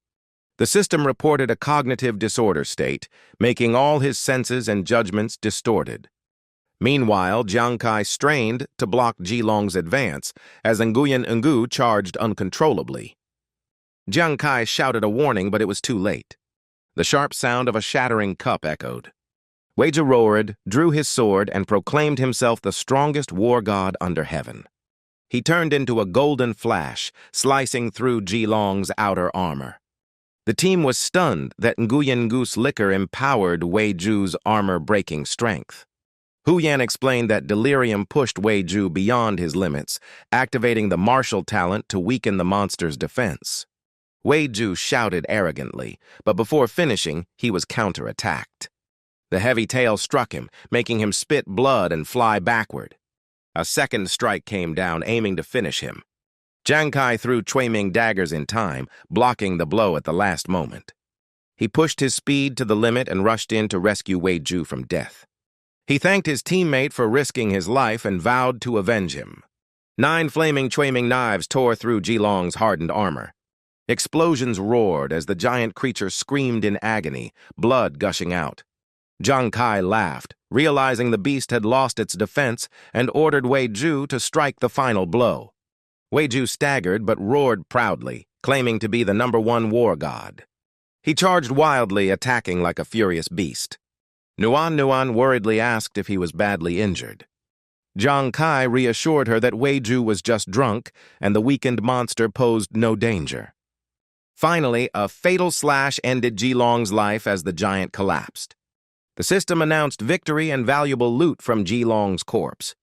S1: The system reported a cognitive disorder state, making all his senses and judgments distorted. Meanwhile, Jiang Kai strained to block Jilong's advance as Nguyen Ngu charged uncontrollably. Jiang Kai shouted a warning, but it was too late. The sharp sound of a shattering cup echoed. Wei Ju roared, drew his sword, and proclaimed himself the strongest war god under heaven. He turned into a golden flash, slicing through Jilong's outer armor. The team was stunned that Nguyen Ngu's liquor empowered Wei Ju's armor-breaking strength. Hu Yan explained that delirium pushed Wei Ju beyond his limits, activating the martial talent to weaken the monster's defense. Wei Ju shouted arrogantly, but before finishing, he was counterattacked. The heavy tail struck him, making him spit blood and fly backward. A second strike came down, aiming to finish him. Jiang Kai threw Ming daggers in time, blocking the blow at the last moment. He pushed his speed to the limit and rushed in to rescue Wei Ju from death. He thanked his teammate for risking his life and vowed to avenge him. 9 flaming Ming knives tore through Jilong's hardened armor. Explosions roared as the giant creature screamed in agony, blood gushing out. Jiang Kai laughed, realizing the beast had lost its defense, and ordered Wei Ju to strike the final blow. Wei Ju staggered but roared proudly, claiming to be the #1 war god. He charged wildly, attacking like a furious beast. Nuan worriedly asked if he was badly injured. Jiang Kai reassured her that Wei Ju was just drunk and the weakened monster posed no danger. Finally, a fatal slash ended Jilong's life as the giant collapsed. The system announced victory and valuable loot from Jilong's corpse.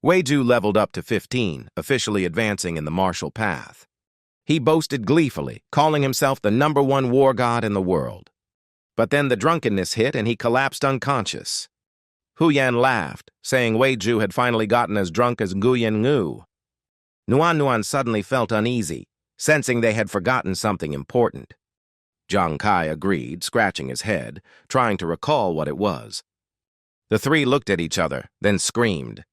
S1: Wei Ju leveled up to 15, officially advancing in the martial path. He boasted gleefully, calling himself the #1 war god in the world. But then the drunkenness hit and he collapsed unconscious. Hu Yan laughed, saying Wei Ju had finally gotten as drunk as Nguyen Ngu. Nuan suddenly felt uneasy, sensing they had forgotten something important. Jiang Kai agreed, scratching his head, trying to recall what it was. The three looked at each other, then screamed.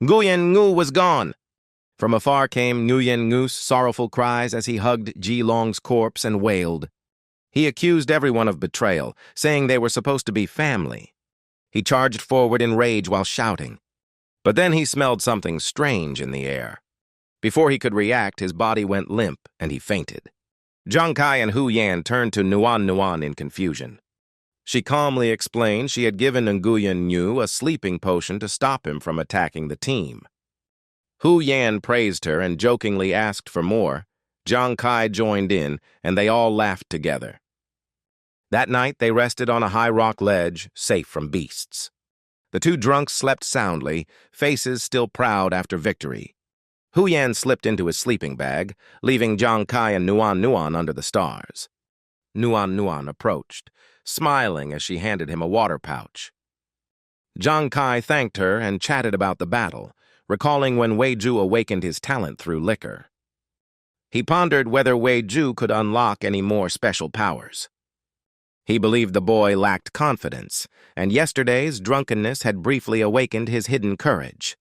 S1: Nguyen Ngu was gone! From afar came Nguyen Ngu's sorrowful cries as he hugged Jilong's corpse and wailed. He accused everyone of betrayal, saying they were supposed to be family. He charged forward in rage while shouting. But then he smelled something strange in the air. Before he could react, his body went limp and he fainted. Jiang Kai and Hu Yan turned to Nuan in confusion. She calmly explained she had given Nguyen Ngu a sleeping potion to stop him from attacking the team. Hu Yan praised her and jokingly asked for more. Jiang Kai joined in, and they all laughed together. That night, they rested on a high rock ledge, safe from beasts. The two drunks slept soundly, faces still proud after victory. Hu Yan slipped into his sleeping bag, leaving Jiang Kai and Nuan under the stars. Nuan approached, smiling as she handed him a water pouch. Jiang Kai thanked her and chatted about the battle, recalling when Wei Ju awakened his talent through liquor. He pondered whether Wei Ju could unlock any more special powers. He believed the boy lacked confidence, and yesterday's drunkenness had briefly awakened his hidden courage.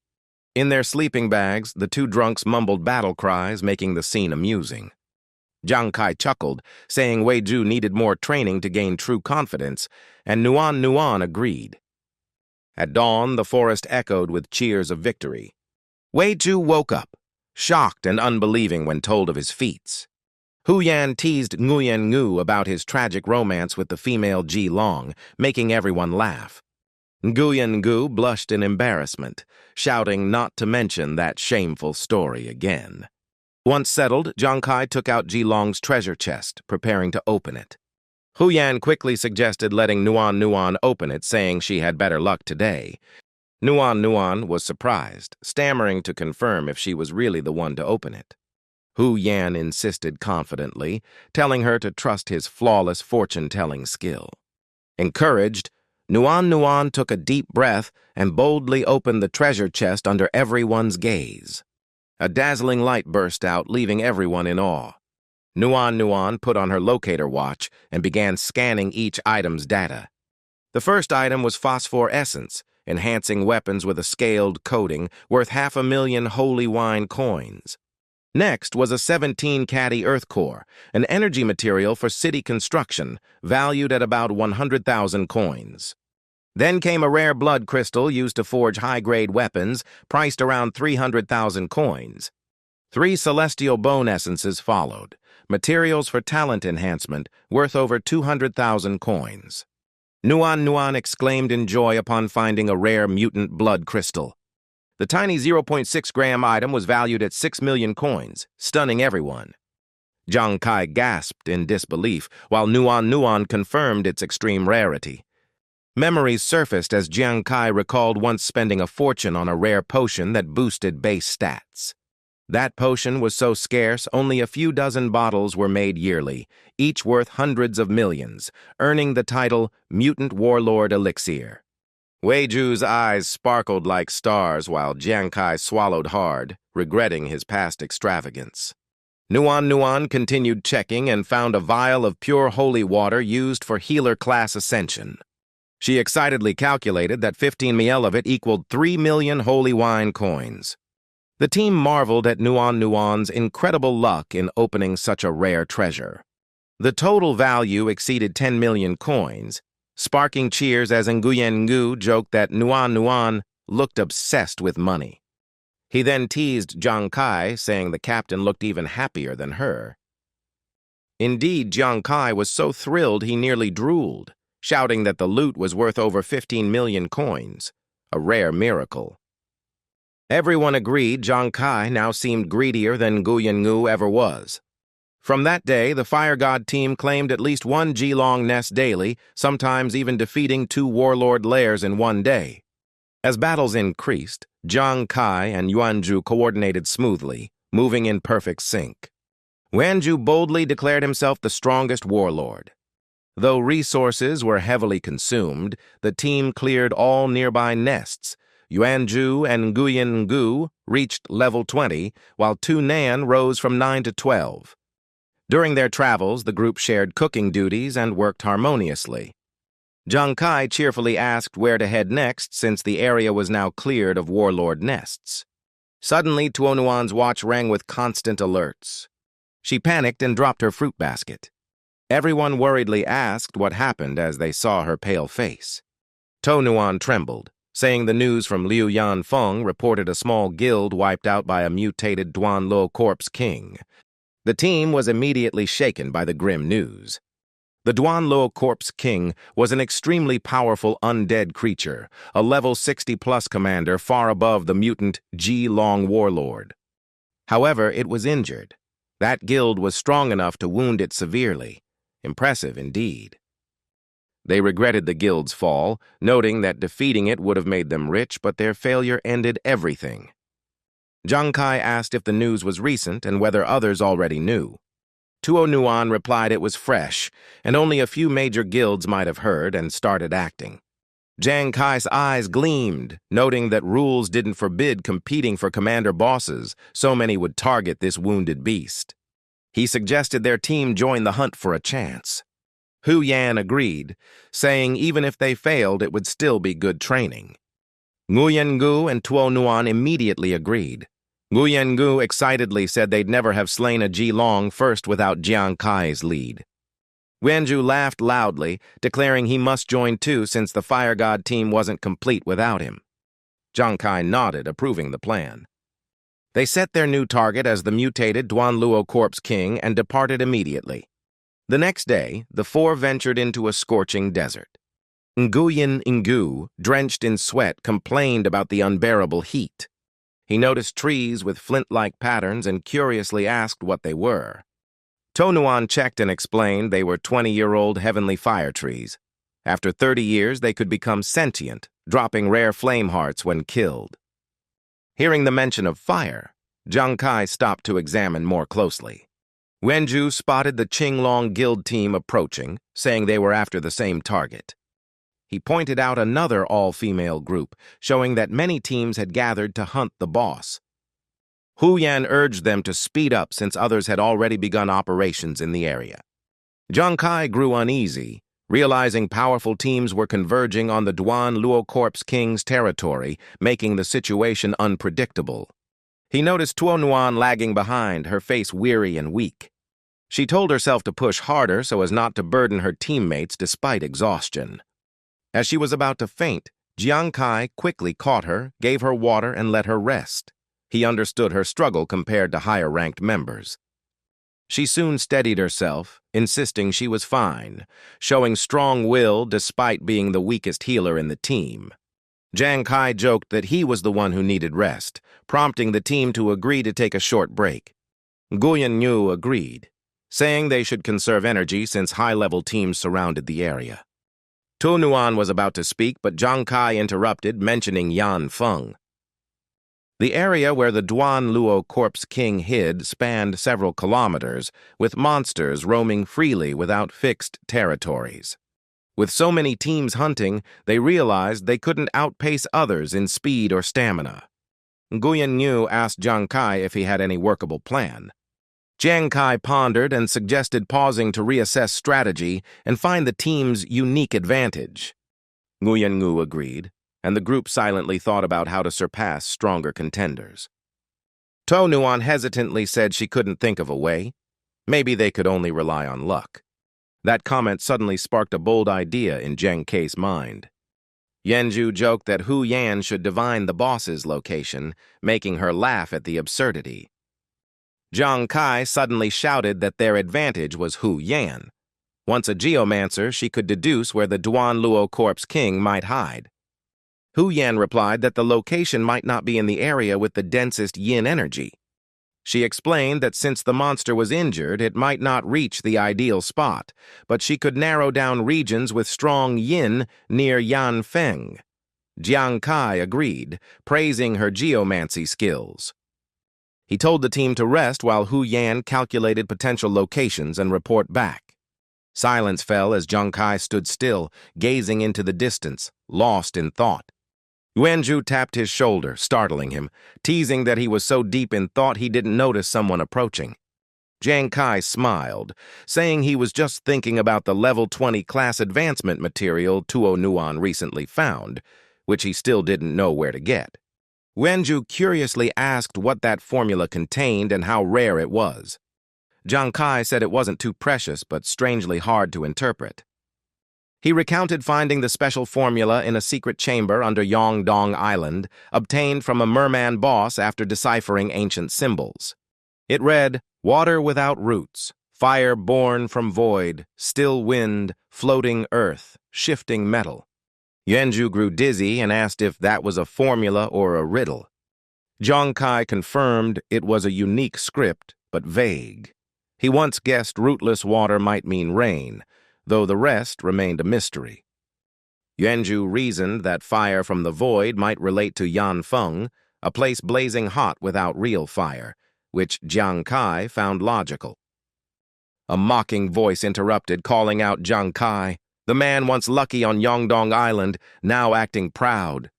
S1: In their sleeping bags, the two drunks mumbled battle cries, making the scene amusing. Jiang Kai chuckled, saying Wei Ju needed more training to gain true confidence, and Nuan agreed. At dawn, the forest echoed with cheers of victory. Wei Ju woke up, shocked and unbelieving when told of his feats. Hu Yan teased Nguyen Ngu about his tragic romance with the female Jilong, making everyone laugh. Nguyen Ngu blushed in embarrassment, shouting not to mention that shameful story again. Once settled, Jiang Kai took out Jilong's treasure chest, preparing to open it. Hu Yan quickly suggested letting Nuan Nuan open it, saying she had better luck today. Nuan Nuan was surprised, stammering to confirm if she was really the one to open it. Hu Yan insisted confidently, telling her to trust his flawless fortune-telling skill. Encouraged, Nuan Nuan took a deep breath and boldly opened the treasure chest under everyone's gaze. A dazzling light burst out, leaving everyone in awe. Nuan Nuan put on her locator watch and began scanning each item's data. The first item was phosphorescence, enhancing weapons with a scaled coating worth 500,000 holy wine coins. Next was a 17-caddy earth core, an energy material for city construction, valued at about 100,000 coins. Then came a rare blood crystal used to forge high-grade weapons, priced around 300,000 coins. 3 celestial bone essences followed, materials for talent enhancement, worth over 200,000 coins. Nuan Nuan exclaimed in joy upon finding a rare mutant blood crystal. The tiny 0.6-gram item was valued at 6 million coins, stunning everyone. Jiang Kai gasped in disbelief, while Nuan Nuan confirmed its extreme rarity. Memories surfaced as Jiang Kai recalled once spending a fortune on a rare potion that boosted base stats. That potion was so scarce, only a few dozen bottles were made yearly, each worth hundreds of millions, earning the title Mutant Warlord Elixir. Wei Ju's eyes sparkled like stars while Jiang Kai swallowed hard, regretting his past extravagance. Nuan Nuan continued checking and found a vial of pure holy water used for healer class ascension. She excitedly calculated that 15 ml of it equaled 3 million holy wine coins. The team marveled at Nuan Nuan's incredible luck in opening such a rare treasure. The total value exceeded 10 million coins, sparking cheers as Nguyen Ngu joked that Nuan Nuan looked obsessed with money. He then teased Jiang Kai, saying the captain looked even happier than her. Indeed, Jiang Kai was so thrilled he nearly drooled, shouting that the loot was worth over 15 million coins, a rare miracle. Everyone agreed Jiang Kai now seemed greedier than Nguyen Ngu ever was. From that day, the Fire God team claimed at least 1 Jilong nest daily, sometimes even defeating 2 warlord lairs in one day. As battles increased, Jiang Kai and Yuanzhu coordinated smoothly, moving in perfect sync. Yuanzhu boldly declared himself the strongest warlord. Though resources were heavily consumed, the team cleared all nearby nests. Yuanzhu and Nguyen Ngu reached level 20, while Tu Nan rose from 9 to 12. During their travels, the group shared cooking duties and worked harmoniously. Jiang Kai cheerfully asked where to head next since the area was now cleared of warlord nests. Suddenly, Tuonuan's watch rang with constant alerts. She panicked and dropped her fruit basket. Everyone worriedly asked what happened as they saw her pale face. Tuonuan trembled, saying the news from Liu Yanfeng reported a small guild wiped out by a mutated Duanluo corpse king. The team was immediately shaken by the grim news. The Duanluo corpse king was an extremely powerful undead creature, a level 60+ commander far above the mutant Jilong warlord. However, it was injured. That guild was strong enough to wound it severely. Impressive indeed. They regretted the guild's fall, noting that defeating it would have made them rich, but their failure ended everything. Jiang Kai asked if the news was recent and whether others already knew. Tuonuan replied it was fresh, and only a few major guilds might have heard and started acting. Jiang Kai's eyes gleamed, noting that rules didn't forbid competing for commander bosses, so many would target this wounded beast. He suggested their team join the hunt for a chance. Hu Yan agreed, saying even if they failed, it would still be good training. Nguyen Ngu and Tuonuan immediately agreed. Nguyen Ngu excitedly said they'd never have slain a Jilong first without Jiang Kai's lead. Yuanzhu laughed loudly, declaring he must join too since the Fire God team wasn't complete without him. Jiang Kai nodded, approving the plan. They set their new target as the mutated Duanluo corpse king and departed immediately. The next day, the 4 ventured into a scorching desert. Nguyen Ngu, drenched in sweat, complained about the unbearable heat. He noticed trees with flint-like patterns and curiously asked what they were. Tonuan checked and explained they were 20-year-old heavenly fire trees. After 30 years, they could become sentient, dropping rare flame hearts when killed. Hearing the mention of fire, Jiang Kai stopped to examine more closely. Wenju spotted the Qinglong Guild team approaching, saying they were after the same target. He pointed out another all-female group, showing that many teams had gathered to hunt the boss. Hu Yan urged them to speed up since others had already begun operations in the area. Jiang Kai grew uneasy, realizing powerful teams were converging on the Duan Luo Corp's king's territory, making the situation unpredictable. He noticed Tuonuan lagging behind, her face weary and weak. She told herself to push harder so as not to burden her teammates despite exhaustion. As she was about to faint, Jiang Kai quickly caught her, gave her water, and let her rest. He understood her struggle compared to higher-ranked members. She soon steadied herself, insisting she was fine, showing strong will despite being the weakest healer in the team. Jiang Kai joked that he was the one who needed rest, prompting the team to agree to take a short break. Guyan Yu agreed, saying they should conserve energy since high-level teams surrounded the area. Tuonuan was about to speak, but Jiang Kai interrupted, mentioning Yan Feng. The area where the Duan Luo Corp's king hid spanned several kilometers, with monsters roaming freely without fixed territories. With so many teams hunting, they realized they couldn't outpace others in speed or stamina. Guyan Yu asked Jiang Kai if he had any workable plan. Jiang Kai pondered and suggested pausing to reassess strategy and find the team's unique advantage. Guyan Yu agreed, and the group silently thought about how to surpass stronger contenders. Tonuan hesitantly said she couldn't think of a way. Maybe they could only rely on luck. That comment suddenly sparked a bold idea in Jiang Kai's mind. Yenju joked that Hu Yan should divine the boss's location, making her laugh at the absurdity. Jiang Kai suddenly shouted that their advantage was Hu Yan. Once a geomancer, she could deduce where the Duan Luo Corp's king might hide. Hu Yan replied that the location might not be in the area with the densest yin energy. She explained that since the monster was injured, it might not reach the ideal spot, but she could narrow down regions with strong yin near Yan Feng. Jiang Kai agreed, praising her geomancy skills. He told the team to rest while Hu Yan calculated potential locations and report back. Silence fell as Jiang Kai stood still, gazing into the distance, lost in thought. Wenju tapped his shoulder, startling him, teasing that he was so deep in thought he didn't notice someone approaching. Jiang Kai smiled, saying he was just thinking about the level 20 class advancement material Tuonuan recently found, which he still didn't know where to get. Wenju curiously asked what that formula contained and how rare it was. Jiang Kai said it wasn't too precious, but strangely hard to interpret. He recounted finding the special formula in a secret chamber under Yongdong Island, obtained from a merman boss after deciphering ancient symbols. It read, "Water without roots, fire born from void, still wind, floating earth, shifting metal." Yenju grew dizzy and asked if that was a formula or a riddle. Jiang Kai confirmed it was a unique script, but vague. He once guessed rootless water might mean rain, though the rest remained a mystery. Yenju reasoned that fire from the void might relate to Yan Feng, a place blazing hot without real fire, which Jiang Kai found logical. A mocking voice interrupted, calling out Jiang Kai, the man once lucky on Yongdong Island, now acting proud.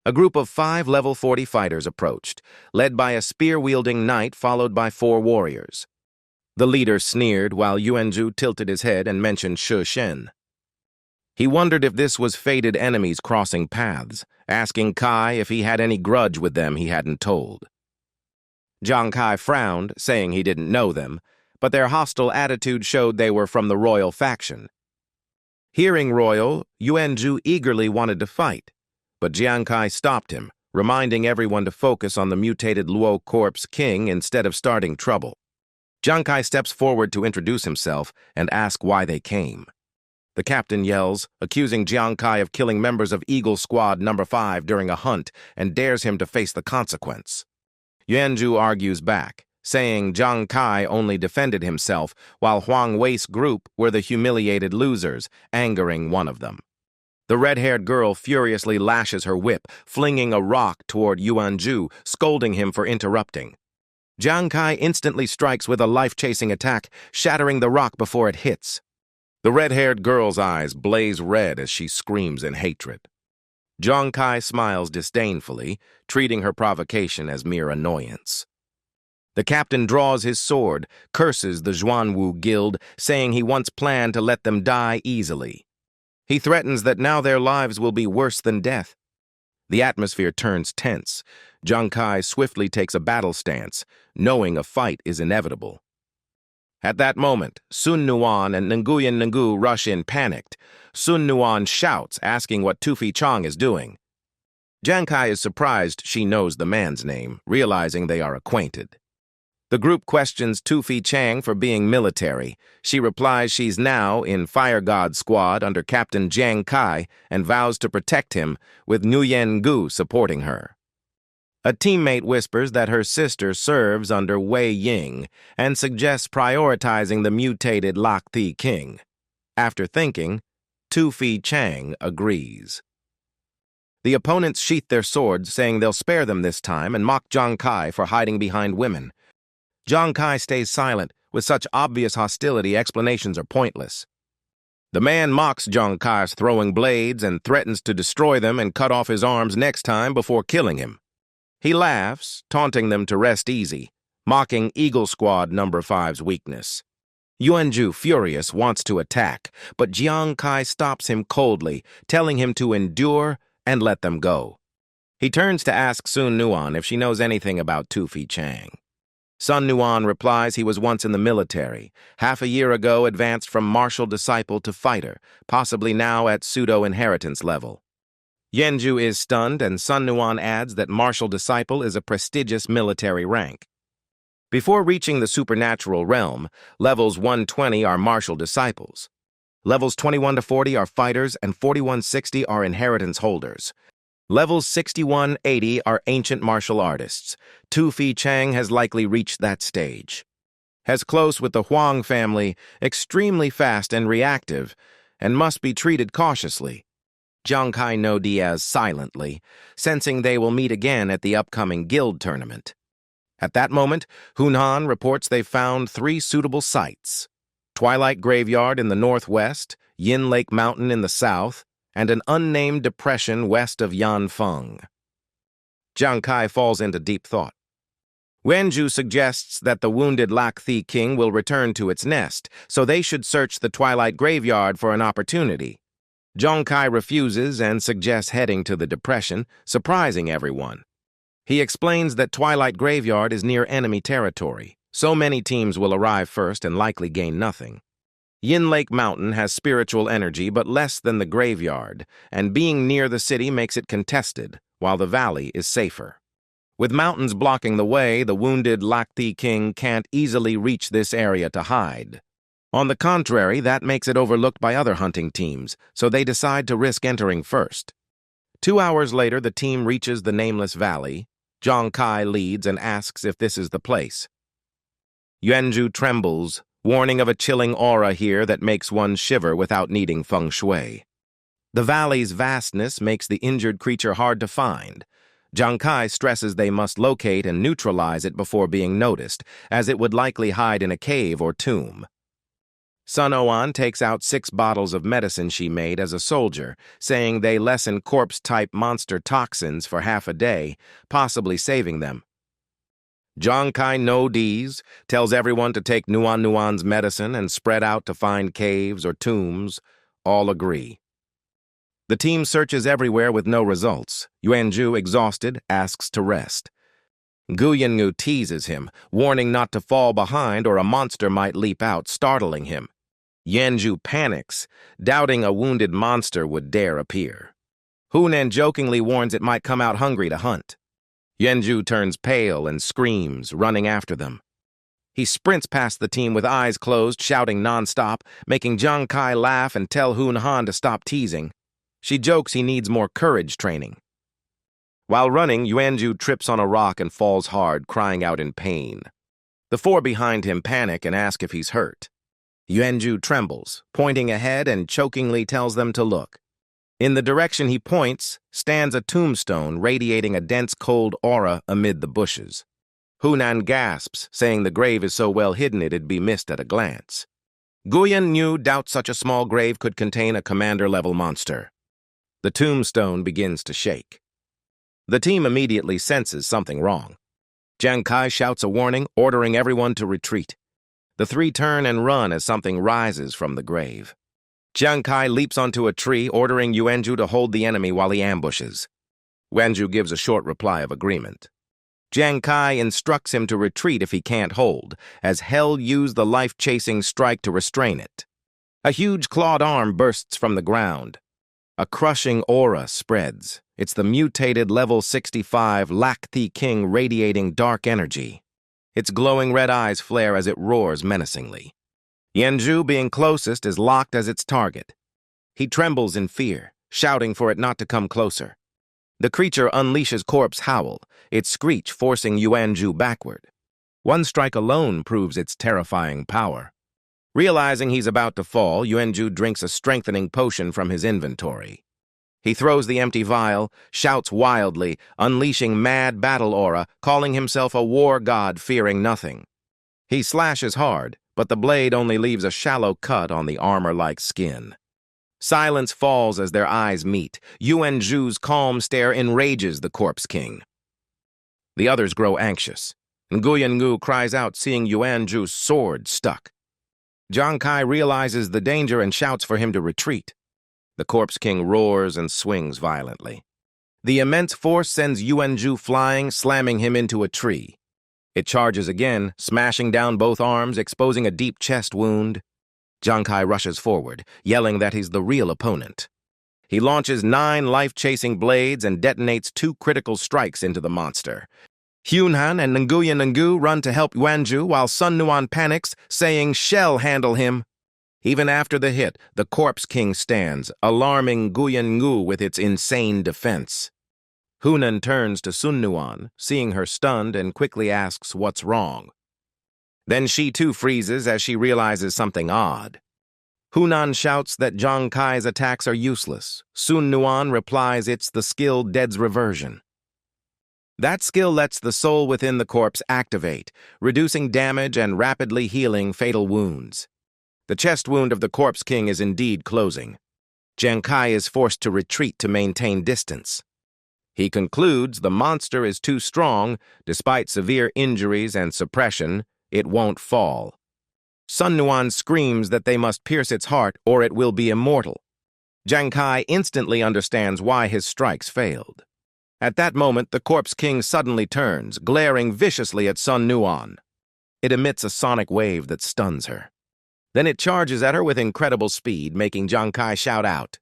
S1: A group of 5 level 40 fighters approached, led by a spear-wielding knight followed by 4 warriors. The leader sneered while Yuanju tilted his head and mentioned Shi Shen. He wondered if this was fated enemies crossing paths, asking Kai if he had any grudge with them he hadn't told. Jiang Kai frowned, saying he didn't know them, but their hostile attitude showed they were from the royal faction. Hearing royal, Yuanju eagerly wanted to fight, but Jiang Kai stopped him, reminding everyone to focus on the mutated Luo Corp's king instead of starting trouble. Jiang Kai steps forward to introduce himself and ask why they came. The captain yells, accusing Jiang Kai of killing members of Eagle Squad number 5 during a hunt and dares him to face the consequence. Yuanzhu argues back, saying Jiang Kai only defended himself while Huang Wei's group were the humiliated losers, angering one of them. The red-haired girl furiously lashes her whip, flinging a rock toward Yuanzhu, scolding him for interrupting. Jiang Kai instantly strikes with a life-chasing attack, shattering the rock before it hits. The red-haired girl's eyes blaze red as she screams in hatred. Jiang Kai smiles disdainfully, treating her provocation as mere annoyance. The captain draws his sword, curses the Zhuanwu Guild, saying he once planned to let them die easily. He threatens that now their lives will be worse than death. The atmosphere turns tense. Jiang Kai swiftly takes a battle stance, knowing a fight is inevitable. At that moment, Sun Nuan and Nguyen Ngu rush in panicked. Sun Nuan shouts, asking what Tu Fi Chang is doing. Jiang Kai is surprised she knows the man's name, realizing they are acquainted. The group questions Tu Fi Chang for being military. She replies she's now in Fire God Squad under Captain Jiang Kai and vows to protect him, with Nguyen Ngu supporting her. A teammate whispers that her sister serves under Wei Ying and suggests prioritizing the mutated Lak Thi King. After thinking, Tu Fi Chang agrees. The opponents sheath their swords, saying they'll spare them this time, and mock Jiang Kai for hiding behind women. Jiang Kai stays silent. With such obvious hostility, explanations are pointless. The man mocks Jiang Kai's throwing blades and threatens to destroy them and cut off his arms next time before killing him. He laughs, taunting them to rest easy, mocking Eagle Squad number 5's weakness. Yuanzhu, furious, wants to attack, but Jiang Kai stops him coldly, telling him to endure and let them go. He turns to ask Sun Nuan if she knows anything about Tu Fi Chang. Sun Nuan replies he was once in the military, half a year ago advanced from martial disciple to fighter, possibly now at pseudo-inheritance level. Yuanzhu is stunned, and Sun Nuan adds that martial disciple is a prestigious military rank. Before reaching the supernatural realm, levels 120 are martial disciples. Levels 21 to 40 are fighters, and 4160 are inheritance holders. Levels 61-80 are ancient martial artists. Tu Fi Chang has likely reached that stage. Has close with the Huang family, extremely fast and reactive, and must be treated cautiously. Jiang Kai knows Diaz silently, sensing they will meet again at the upcoming guild tournament. At that moment, Hunan reports they've found 3 suitable sites: Twilight Graveyard in the northwest, Yin Lake Mountain in the south, and an unnamed depression west of Yanfeng. Jiang Kai falls into deep thought. Yuanzhu suggests that the wounded Lak Thi King will return to its nest, so they should search the Twilight Graveyard for an opportunity. Jiang Kai refuses and suggests heading to the depression, surprising everyone. He explains that Twilight Graveyard is near enemy territory. So many teams will arrive first and likely gain nothing. Yin Lake Mountain has spiritual energy but less than the graveyard, and being near the city makes it contested, while the valley is safer. With mountains blocking the way, the wounded Lak Thi King can't easily reach this area to hide. On the contrary, that makes it overlooked by other hunting teams, so they decide to risk entering first. 2 hours later, the team reaches the nameless valley. Jiang Kai leads and asks if this is the place. Yuanzhu trembles, warning of a chilling aura here that makes one shiver without needing feng shui. The valley's vastness makes the injured creature hard to find. Jiang Kai stresses they must locate and neutralize it before being noticed, as it would likely hide in a cave or tomb. Sun Oan takes out 6 bottles of medicine she made as a soldier, saying they lessen corpse-type monster toxins for half a day, possibly saving them. Jiang Kai nods, tells everyone to take Nuan's medicine and spread out to find caves or tombs. All agree. The team searches everywhere with no results. Yuanzhu, exhausted, asks to rest. Nguyen Ngu teases him, warning not to fall behind or a monster might leap out, startling him. Yuanzhu panics, doubting a wounded monster would dare appear. Hunan jokingly warns it might come out hungry to hunt. Yuanzhu turns pale and screams, running after them. He sprints past the team with eyes closed, shouting nonstop, making Jiang Kai laugh and tell Hun Han to stop teasing. She jokes he needs more courage training. While running, Yuanju trips on a rock and falls hard, crying out in pain. The four behind him panic and ask if he's hurt. Yuanju trembles, pointing ahead and chokingly tells them to look. In the direction he points stands a tombstone radiating a dense cold aura amid the bushes. Hunan gasps, saying the grave is so well hidden it'd be missed at a glance. Guyan Yu doubts such a small grave could contain a commander-level monster. The tombstone begins to shake. The team immediately senses something wrong. Jiang Kai shouts a warning, ordering everyone to retreat. The three turn and run as something rises from the grave. Jiang Kai leaps onto a tree, ordering Yuanju to hold the enemy while he ambushes. Yuanju gives a short reply of agreement. Jiang Kai instructs him to retreat if he can't hold, as Hell used the life-chasing strike to restrain it. A huge clawed arm bursts from the ground. A crushing aura spreads. It's the mutated level 65 Lac-Thi King radiating dark energy. Its glowing red eyes flare as it roars menacingly. Yuanju, being closest, is locked as its target. He trembles in fear, shouting for it not to come closer. The creature unleashes Corpse Howl, its screech forcing Yuanju backward. One strike alone proves its terrifying power. Realizing he's about to fall, Yuanju drinks a strengthening potion from his inventory. He throws the empty vial, shouts wildly, unleashing mad battle aura, calling himself a war god fearing nothing. He slashes hard, but the blade only leaves a shallow cut on the armor-like skin. Silence falls as their eyes meet. Yuanju's calm stare enrages the Corpse King. The others grow anxious, and Guyangu cries out, seeing Yuanju's sword stuck. Jiang Kai realizes the danger and shouts for him to retreat. The Corpse King roars and swings violently. The immense force sends Yuanju flying, slamming him into a tree. It charges again, smashing down both arms, exposing a deep chest wound. Jiang Kai rushes forward, yelling that he's the real opponent. He launches 9 life-chasing blades and detonates 2 critical strikes into the monster. Hunhan and Nguyen run to help Yuanju while Sun Nuan panics, saying, "Shell handle him." Even after the hit, the Corpse King stands, alarming Guyan with its insane defense. Hunan turns to Sun Nuan, seeing her stunned, and quickly asks what's wrong. Then she too freezes as she realizes something odd. Hunan shouts that Jiang Kai's attacks are useless. Sun Nuan replies it's the skill Dead's Reversion. That skill lets the soul within the corpse activate, reducing damage and rapidly healing fatal wounds. The chest wound of the Corpse King is indeed closing. Jiang Kai is forced to retreat to maintain distance. He concludes the monster is too strong. Despite severe injuries and suppression, it won't fall. Sun Nuan screams that they must pierce its heart or it will be immortal. Jiang Kai instantly understands why his strikes failed. At that moment, the Corpse King suddenly turns, glaring viciously at Sun Nuan. It emits a sonic wave that stuns her. Then it charges at her with incredible speed, making Jiang Kai shout out.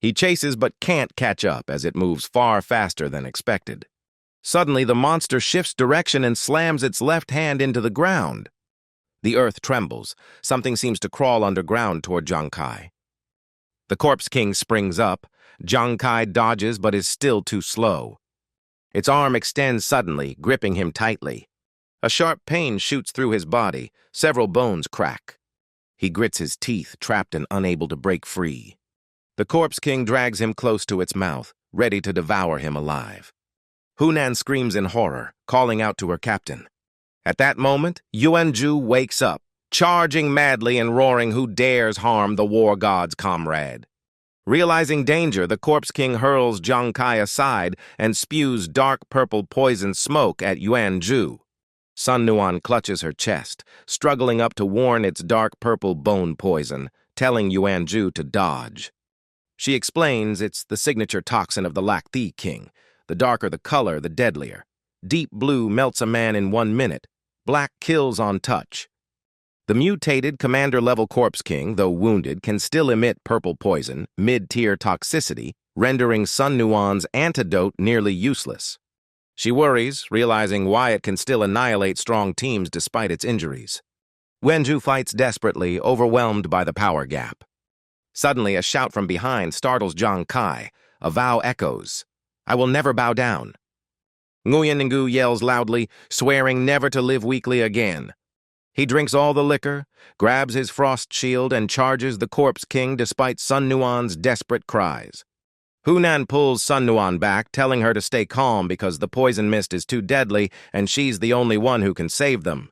S1: He chases but can't catch up as it moves far faster than expected. Suddenly, the monster shifts direction and slams its left hand into the ground. The earth trembles. Something seems to crawl underground toward Jiang Kai. The Corpse King springs up. Jiang Kai dodges but is still too slow. Its arm extends suddenly, gripping him tightly. A sharp pain shoots through his body. Several bones crack. He grits his teeth, trapped and unable to break free. The Corpse King drags him close to its mouth, ready to devour him alive. Hunan screams in horror, calling out to her captain. At that moment, Yuanju wakes up, charging madly and roaring, "Who dares harm the war god's comrade?" Realizing danger, the Corpse King hurls Jiang Kai aside and spews dark purple poison smoke at Yuanju. Sun Nuan clutches her chest, struggling up to warn its dark purple bone poison, telling Yuanju to dodge. She explains it's the signature toxin of the Lac-Thi King. The darker the color, the deadlier. Deep blue melts a man in 1 minute. Black kills on touch. The mutated commander-level Corpse King, though wounded, can still emit purple poison, mid-tier toxicity, rendering Sun Nuan's antidote nearly useless. She worries, realizing why it can still annihilate strong teams despite its injuries. Wenju fights desperately, overwhelmed by the power gap. Suddenly, a shout from behind startles Jiang Kai. A vow echoes. "I will never bow down." Nguyen Ngu yells loudly, swearing never to live weakly again. He drinks all the liquor, grabs his frost shield, and charges the Corpse King despite Sun Nuan's desperate cries. Hunan pulls Sun Nuan back, telling her to stay calm because the poison mist is too deadly and she's the only one who can save them.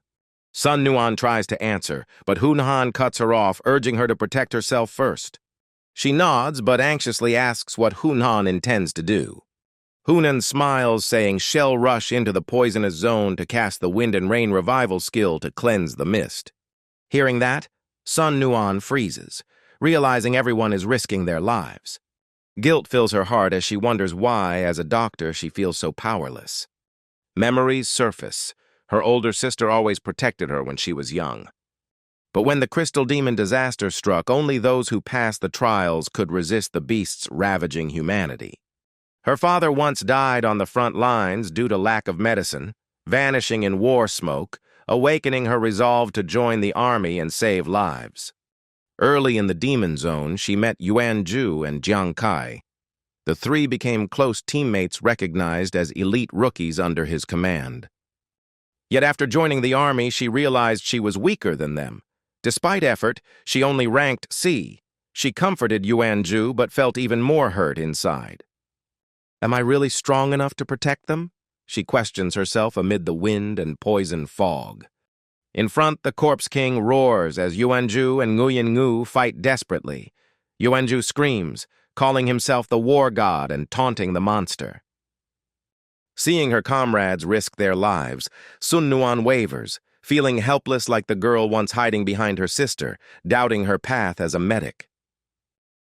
S1: Sun Nuan tries to answer, but Hunan cuts her off, urging her to protect herself first. She nods, but anxiously asks what Hunan intends to do. Hunan smiles, saying she'll rush into the poisonous zone to cast the Wind and Rain revival skill to cleanse the mist. Hearing that, Sun Nuan freezes, realizing everyone is risking their lives. Guilt fills her heart as she wonders why, as a doctor, she feels so powerless. Memories surface. Her older sister always protected her when she was young. But when the Crystal Demon disaster struck, only those who passed the trials could resist the beasts ravaging humanity. Her father once died on the front lines due to lack of medicine, vanishing in war smoke, awakening her resolve to join the army and save lives. Early in the Demon Zone, she met Yuan Ju and Jiang Kai. The three became close teammates recognized as elite rookies under his command. Yet after joining the army, she realized she was weaker than them. Despite effort, she only ranked C. She comforted Yuan Ju but felt even more hurt inside. Am I really strong enough to protect them? She questions herself amid the wind and poison fog. In front, the Corpse King roars as Yuan Ju and Nguyen Ngu fight desperately. Yuan Ju screams, calling himself the war god and taunting the monster. Seeing her comrades risk their lives, Sun Nuan wavers, feeling helpless like the girl once hiding behind her sister, doubting her path as a medic.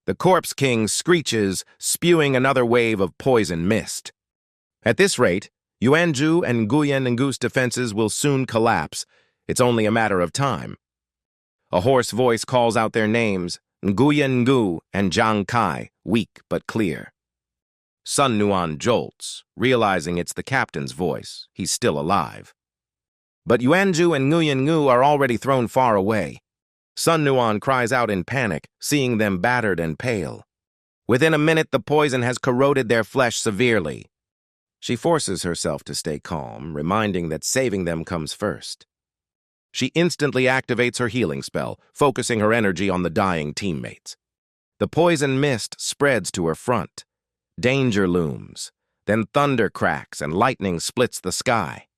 S1: The Corpse King screeches, spewing another wave of poison mist. At this rate, Yuan Ju and Nguyen Ngu's defenses will soon collapse. It's only a matter of time. A hoarse voice calls out their names, Nguyen Ngu and Jiang Kai, weak but clear. Sun Nuan jolts, realizing it's the captain's voice. He's still alive. But Yuan Ju and Nguyen Ngu are already thrown far away. Sun Nuan cries out in panic, seeing them battered and pale. Within a minute, the poison has corroded their flesh severely. She forces herself to stay calm, reminding that saving them comes first. She instantly activates her healing spell, focusing her energy on the dying teammates. The poison mist spreads to her front. Danger looms. Then thunder cracks and lightning splits the sky.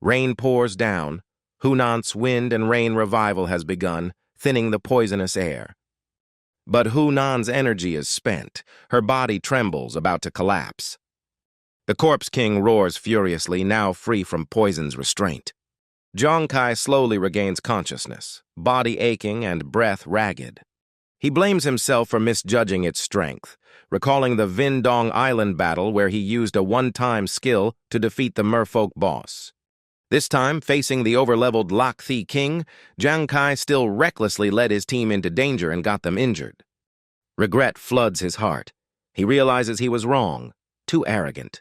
S1: Rain pours down. Hunan's Wind and Rain revival has begun, thinning the poisonous air. But Hunan's energy is spent. Her body trembles, about to collapse. The Corpse King roars furiously, now free from poison's restraint. Jiang Kai slowly regains consciousness, body aching and breath ragged. He blames himself for misjudging its strength, recalling the Vindong Island battle where he used a one-time skill to defeat the merfolk boss. This time, facing the overleveled Lak Thi King, Jiang Kai still recklessly led his team into danger and got them injured. Regret floods his heart. He realizes he was wrong, too arrogant.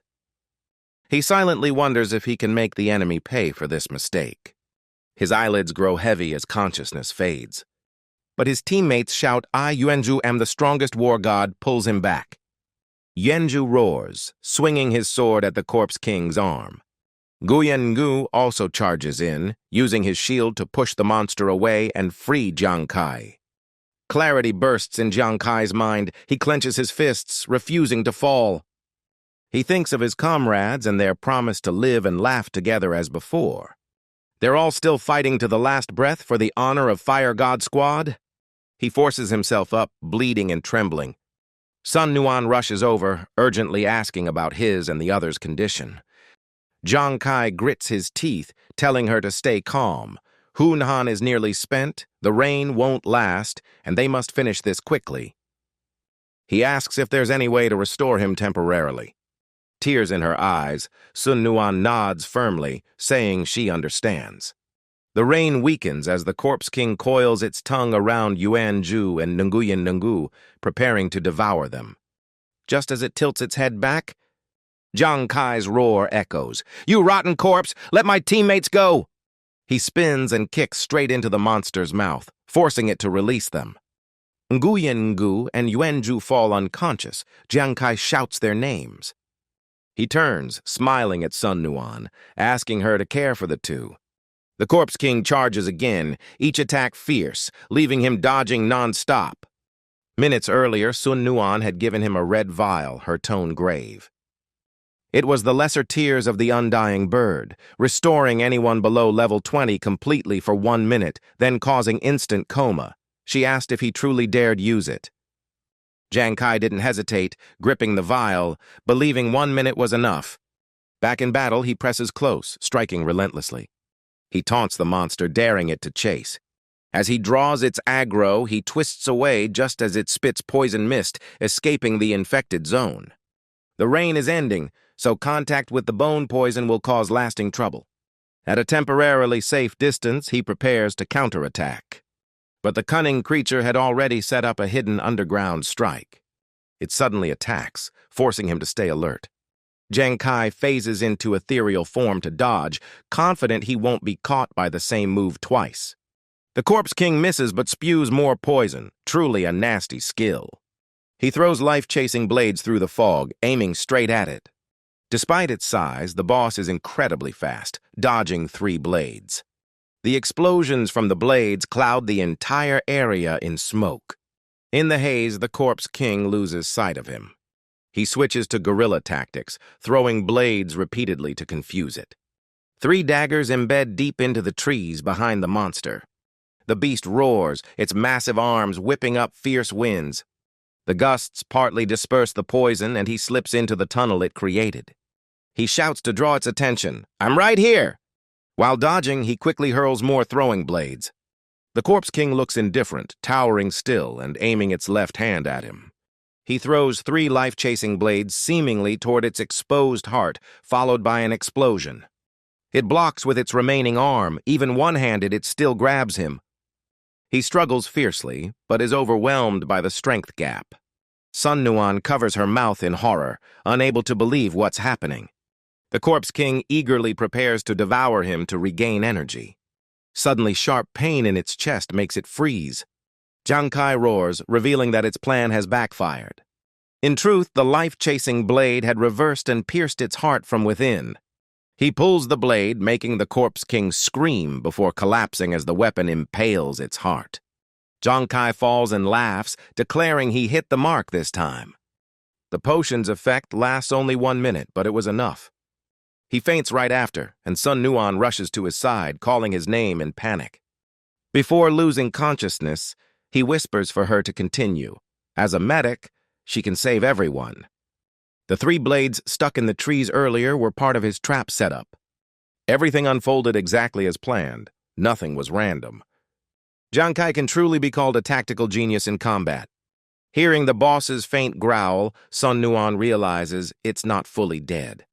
S1: He silently wonders if he can make the enemy pay for this mistake. His eyelids grow heavy as consciousness fades. But his teammates shout, "I, Yuanju, am the strongest war god," pulls him back. Yuanju roars, swinging his sword at the Corpse King's arm. Nguyen Ngu also charges in, using his shield to push the monster away and free Jiang Kai. Clarity bursts in Jiang Kai's mind. He clenches his fists, refusing to fall. He thinks of his comrades and their promise to live and laugh together as before. They're all still fighting to the last breath for the honor of Fire God Squad. He forces himself up, bleeding and trembling. Sun Nuan rushes over, urgently asking about his and the others' condition. Jiang Kai grits his teeth, telling her to stay calm. Hunan is nearly spent, the rain won't last, and they must finish this quickly. He asks if there's any way to restore him temporarily. Tears in her eyes, Sun Nuan nods firmly, saying she understands. The rain weakens as the Corpse King coils its tongue around Yuan Ju and Nguyen Ngu, preparing to devour them. Just as it tilts its head back, Jiang Kai's roar echoes. "You rotten corpse! Let my teammates go!" He spins and kicks straight into the monster's mouth, forcing it to release them. Nguyen Ngu and Yuanju fall unconscious. Jiang Kai shouts their names. He turns, smiling at Sun Nuan, asking her to care for the two. The Corpse King charges again, each attack fierce, leaving him dodging non-stop. Minutes earlier, Sun Nuan had given him a red vial, her tone grave. It was the lesser tears of the undying bird, restoring anyone below level 20 completely for 1 minute, then causing instant coma. She asked if he truly dared use it. Jiang Kai didn't hesitate, gripping the vial, believing 1 minute was enough. Back in battle, he presses close, striking relentlessly. He taunts the monster, daring it to chase. As he draws its aggro, he twists away just as it spits poison mist, escaping the infected zone. The rain is ending, so contact with the bone poison will cause lasting trouble. At a temporarily safe distance, he prepares to counterattack. But the cunning creature had already set up a hidden underground strike. It suddenly attacks, forcing him to stay alert. Jiang Kai phases into ethereal form to dodge, confident he won't be caught by the same move twice. The Corpse King misses but spews more poison, truly a nasty skill. He throws life-chasing blades through the fog, aiming straight at it. Despite its size, the boss is incredibly fast, dodging 3 blades. The explosions from the blades cloud the entire area in smoke. In the haze, the Corpse King loses sight of him. He switches to guerrilla tactics, throwing blades repeatedly to confuse it. 3 daggers embed deep into the trees behind the monster. The beast roars, its massive arms whipping up fierce winds. The gusts partly disperse the poison, and he slips into the tunnel it created. He shouts to draw its attention, "I'm right here!" While dodging, he quickly hurls more throwing blades. The Corpse King looks indifferent, towering still and aiming its left hand at him. He throws 3 life-chasing blades seemingly toward its exposed heart, followed by an explosion. It blocks with its remaining arm, even one-handed it still grabs him. He struggles fiercely, but is overwhelmed by the strength gap. Sun Nuan covers her mouth in horror, unable to believe what's happening. The Corpse King eagerly prepares to devour him to regain energy. Suddenly, sharp pain in its chest makes it freeze. Jiang Kai roars, revealing that its plan has backfired. In truth, the life-chasing blade had reversed and pierced its heart from within. He pulls the blade, making the Corpse King scream before collapsing as the weapon impales its heart. Jiang Kai falls and laughs, declaring he hit the mark this time. The potion's effect lasts only 1 minute, but it was enough. He faints right after, and Sun Nuan rushes to his side, calling his name in panic. Before losing consciousness, he whispers for her to continue. As a medic, she can save everyone. The 3 blades stuck in the trees earlier were part of his trap setup. Everything unfolded exactly as planned. Nothing was random. Jiang Kai can truly be called a tactical genius in combat. Hearing the boss's faint growl, Sun Nuan realizes it's not fully dead.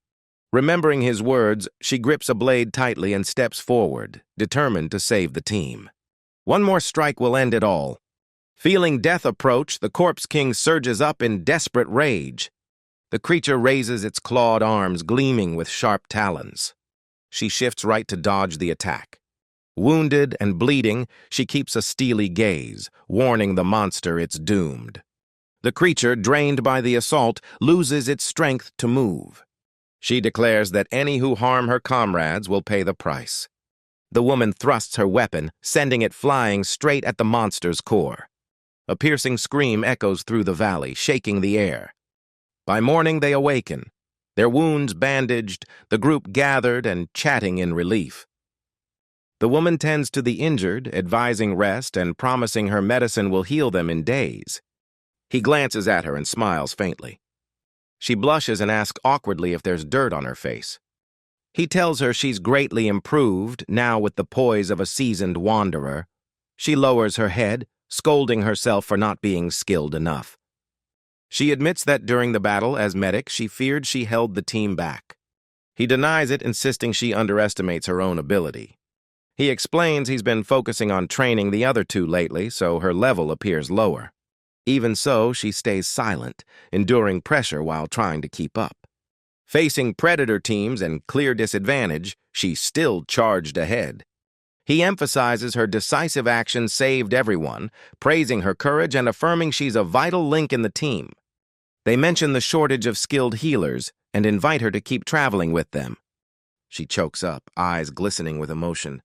S1: Remembering his words, she grips a blade tightly and steps forward, determined to save the team. One more strike will end it all. Feeling death approach, the Corpse King surges up in desperate rage. The creature raises its clawed arms, gleaming with sharp talons. She shifts right to dodge the attack. Wounded and bleeding, she keeps a steely gaze, warning the monster it's doomed. The creature, drained by the assault, loses its strength to move. She declares that any who harm her comrades will pay the price. The woman thrusts her weapon, sending it flying straight at the monster's core. A piercing scream echoes through the valley, shaking the air. By morning, they awaken. Their wounds bandaged, the group gathered and chatting in relief. The woman tends to the injured, advising rest and promising her medicine will heal them in days. He glances at her and smiles faintly. She blushes and asks awkwardly if there's dirt on her face. He tells her she's greatly improved, now with the poise of a seasoned wanderer. She lowers her head, scolding herself for not being skilled enough. She admits that during the battle as medic, she feared she held the team back. He denies it, insisting she underestimates her own ability. He explains he's been focusing on training the other 2 lately, so her level appears lower. Even so, she stays silent, enduring pressure while trying to keep up. Facing predator teams and clear disadvantage, she still charged ahead. He emphasizes her decisive action saved everyone, praising her courage and affirming she's a vital link in the team. They mention the shortage of skilled healers and invite her to keep traveling with them. She chokes up, eyes glistening with emotion.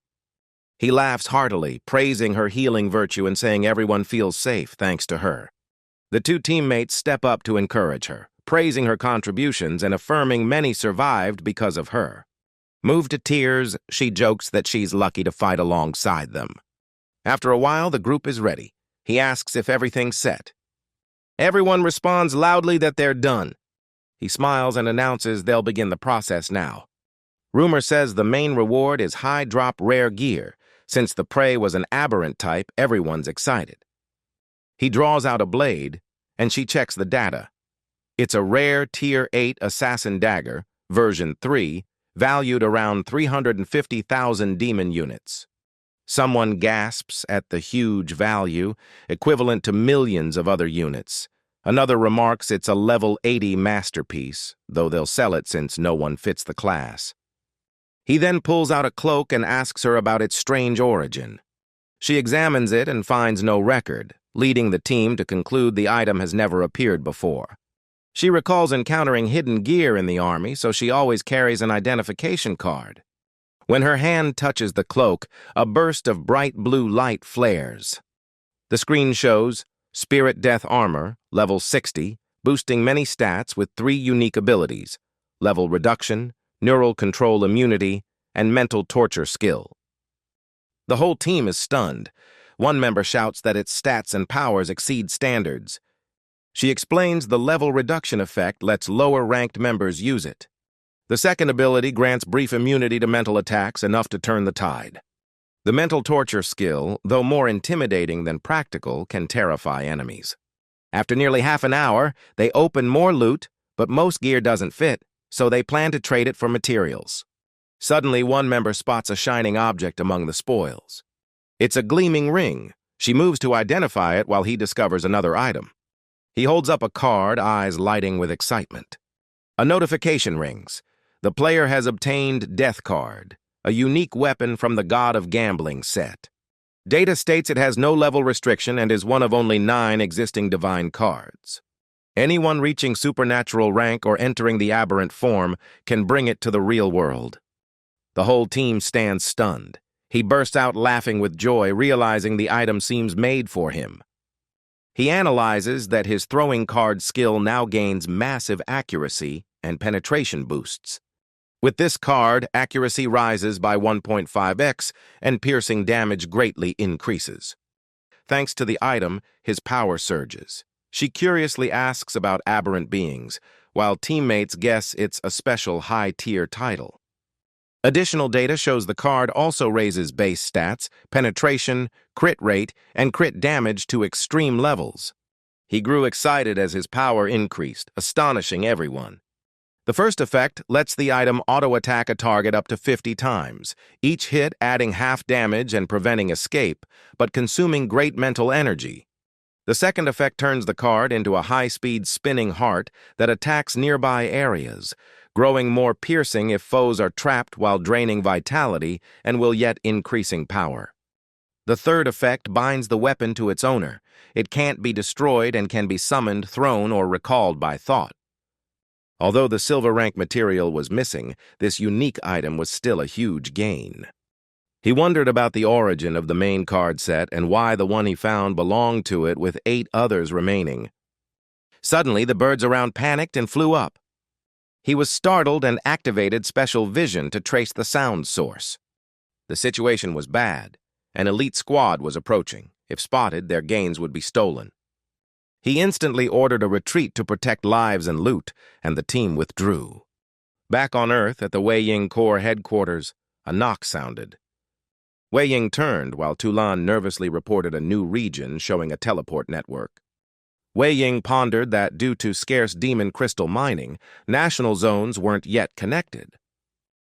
S1: He laughs heartily, praising her healing virtue and saying everyone feels safe thanks to her. The two teammates step up to encourage her, praising her contributions and affirming many survived because of her. Moved to tears, she jokes that she's lucky to fight alongside them. After a while, the group is ready. He asks if everything's set. Everyone responds loudly that they're done. He smiles and announces they'll begin the process now. Rumor says the main reward is high-drop rare gear. Since the prey was an aberrant type, everyone's excited. He draws out a blade, and she checks the data. It's a rare Tier 8 Assassin Dagger, version 3, valued around 350,000 demon units. Someone gasps at the huge value, equivalent to millions of other units. Another remarks it's a level 80 masterpiece, though they'll sell it since no one fits the class. He then pulls out a cloak and asks her about its strange origin. She examines it and finds no record, leading the team to conclude the item has never appeared before. She recalls encountering hidden gear in the army, so she always carries an identification card. When her hand touches the cloak, a burst of bright blue light flares. The screen shows Spirit Death Armor, level 60, boosting many stats with 3 unique abilities: level reduction, neural control immunity, and mental torture skill. The whole team is stunned. One member shouts that its stats and powers exceed standards. She explains the level reduction effect lets lower-ranked members use it. The second ability grants brief immunity to mental attacks, enough to turn the tide. The mental torture skill, though more intimidating than practical, can terrify enemies. After nearly half an hour, they open more loot, but most gear doesn't fit, so they plan to trade it for materials. Suddenly, one member spots a shining object among the spoils. It's a gleaming ring. She moves to identify it while he discovers another item. He holds up a card, eyes lighting with excitement. A notification rings. The player has obtained Death Card, a unique weapon from the God of Gambling set. Data states it has no level restriction and is one of only 9 existing divine cards. Anyone reaching supernatural rank or entering the aberrant form can bring it to the real world. The whole team stands stunned. He bursts out laughing with joy, realizing the item seems made for him. He analyzes that his throwing card skill now gains massive accuracy and penetration boosts. With this card, accuracy rises by 1.5x and piercing damage greatly increases. Thanks to the item, his power surges. She curiously asks about aberrant beings, while teammates guess it's a special high-tier title. Additional data shows the card also raises base stats, penetration, crit rate, and crit damage to extreme levels. He grew excited as his power increased, astonishing everyone. The first effect lets the item auto-attack a target up to 50 times, each hit adding half damage and preventing escape, but consuming great mental energy. The second effect turns the card into a high-speed spinning heart that attacks nearby areas, growing more piercing if foes are trapped while draining vitality and will yet increasing power. The third effect binds the weapon to its owner. It can't be destroyed and can be summoned, thrown, or recalled by thought. Although the silver rank material was missing, this unique item was still a huge gain. He wondered about the origin of the main card set and why the one he found belonged to it with 8 others remaining. Suddenly, the birds around panicked and flew up. He was startled and activated special vision to trace the sound source. The situation was bad. An elite squad was approaching. If spotted, their gains would be stolen. He instantly ordered a retreat to protect lives and loot, and the team withdrew. Back on Earth, at the Wei Ying Corps headquarters, a knock sounded. Wei Ying turned while Tulan nervously reported a new region showing a teleport network. Wei Ying pondered that due to scarce demon crystal mining, national zones weren't yet connected.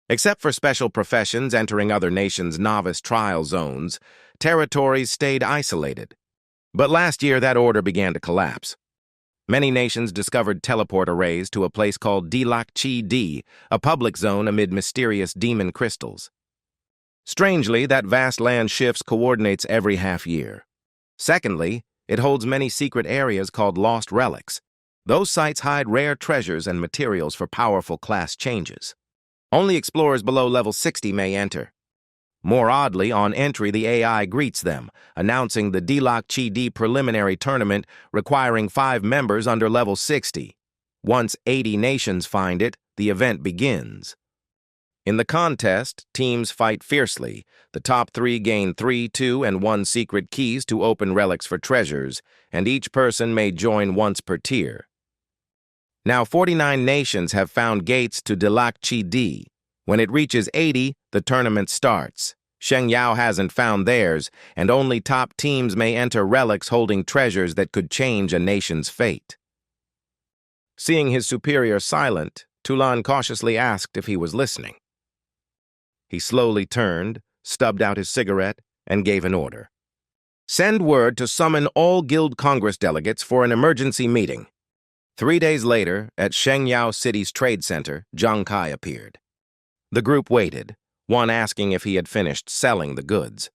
S1: Except for special professions entering other nations' novice trial zones, territories stayed isolated. But last year that order began to collapse. Many nations discovered teleport arrays to a place called Dilak-Chi-D, a public zone amid mysterious demon crystals. Strangely, that vast land shifts coordinates every half year. Secondly, it holds many secret areas called lost relics. Those sites hide rare treasures and materials for powerful class changes. Only explorers below level 60 may enter. More oddly, on entry, the AI greets them, announcing the Dilak-Chi-D preliminary tournament requiring 5 members under level 60. Once 80 nations find it, the event begins. In the contest, teams fight fiercely. The top 3 gain 3, 2, and 1 secret keys to open relics for treasures, and each person may join once per tier. Now 49 nations have found gates to Dilak-Chi-D. When it reaches 80, the tournament starts. Shengyao hasn't found theirs, and only top teams may enter relics holding treasures that could change a nation's fate. Seeing his superior silent, Tulan cautiously asked if he was listening. He slowly turned, stubbed out his cigarette, and gave an order. Send word to summon all Guild Congress delegates for an emergency meeting. 3 days later, at Shengyao City's trade center, Jiang Kai appeared. The group waited, one asking if he had finished selling the goods.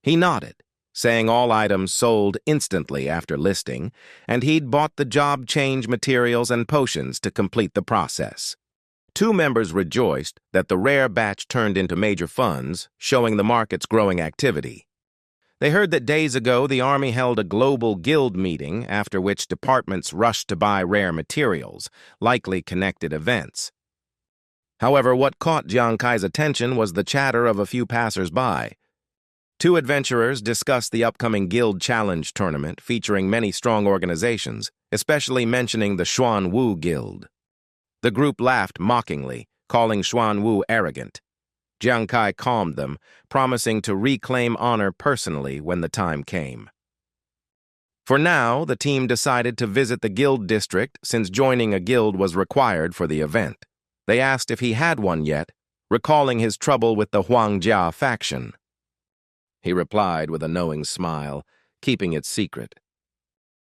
S1: He nodded, saying all items sold instantly after listing, and he'd bought the job change materials and potions to complete the process. 2 members rejoiced that the rare batch turned into major funds, showing the market's growing activity. They heard that days ago the army held a global guild meeting, after which departments rushed to buy rare materials, likely connected events. However, what caught Jiang Kai's attention was the chatter of a few passers-by. 2 adventurers discussed the upcoming Guild Challenge tournament featuring many strong organizations, especially mentioning the Xuan Wu Guild. The group laughed mockingly, calling Xuan Wu arrogant. Jiang Kai calmed them, promising to reclaim honor personally when the time came. For now, the team decided to visit the guild district since joining a guild was required for the event. They asked if he had one yet, recalling his trouble with the Huangjia faction. He replied with a knowing smile, keeping it secret.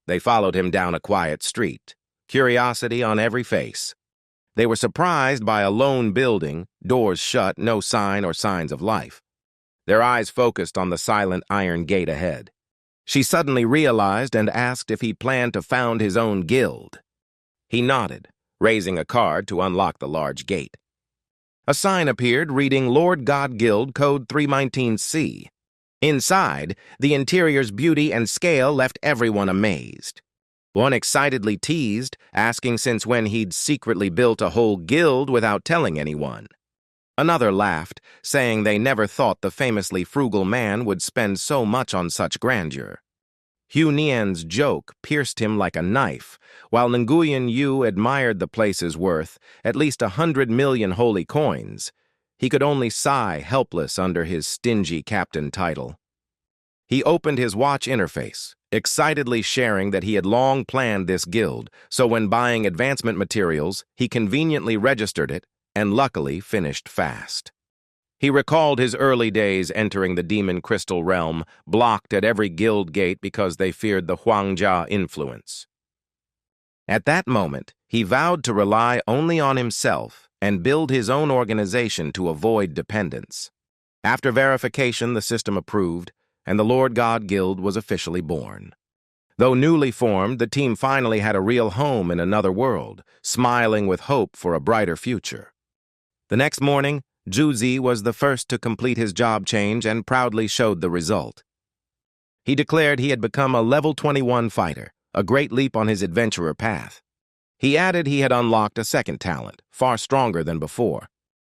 S1: They followed him down a quiet street, curiosity on every face. They were surprised by a lone building, doors shut, no sign or signs of life. Their eyes focused on the silent iron gate ahead. She suddenly realized and asked if he planned to found his own guild. He nodded, raising a card to unlock the large gate. A sign appeared reading Lord God Guild Code 319C. Inside, the interior's beauty and scale left everyone amazed. One excitedly teased, asking since when he'd secretly built a whole guild without telling anyone. Another laughed, saying they never thought the famously frugal man would spend so much on such grandeur. Hu Nian's joke pierced him like a knife, while Nguyen Yu admired the place's worth, at least 100 million holy coins. He could only sigh helpless under his stingy captain title. He opened his watch interface, excitedly sharing that he had long planned this guild, so when buying advancement materials, he conveniently registered it and luckily finished fast. He recalled his early days entering the demon crystal realm, blocked at every guild gate because they feared the Huangjia influence. At that moment, he vowed to rely only on himself and build his own organization to avoid dependence. After verification, the system approved, and the Lord God Guild was officially born. Though newly formed, the team finally had a real home in another world, smiling with hope for a brighter future. The next morning, Zhu was the first to complete his job change and proudly showed the result. He declared he had become a level 21 fighter, a great leap on his adventurer path. He added he had unlocked a second talent, far stronger than before.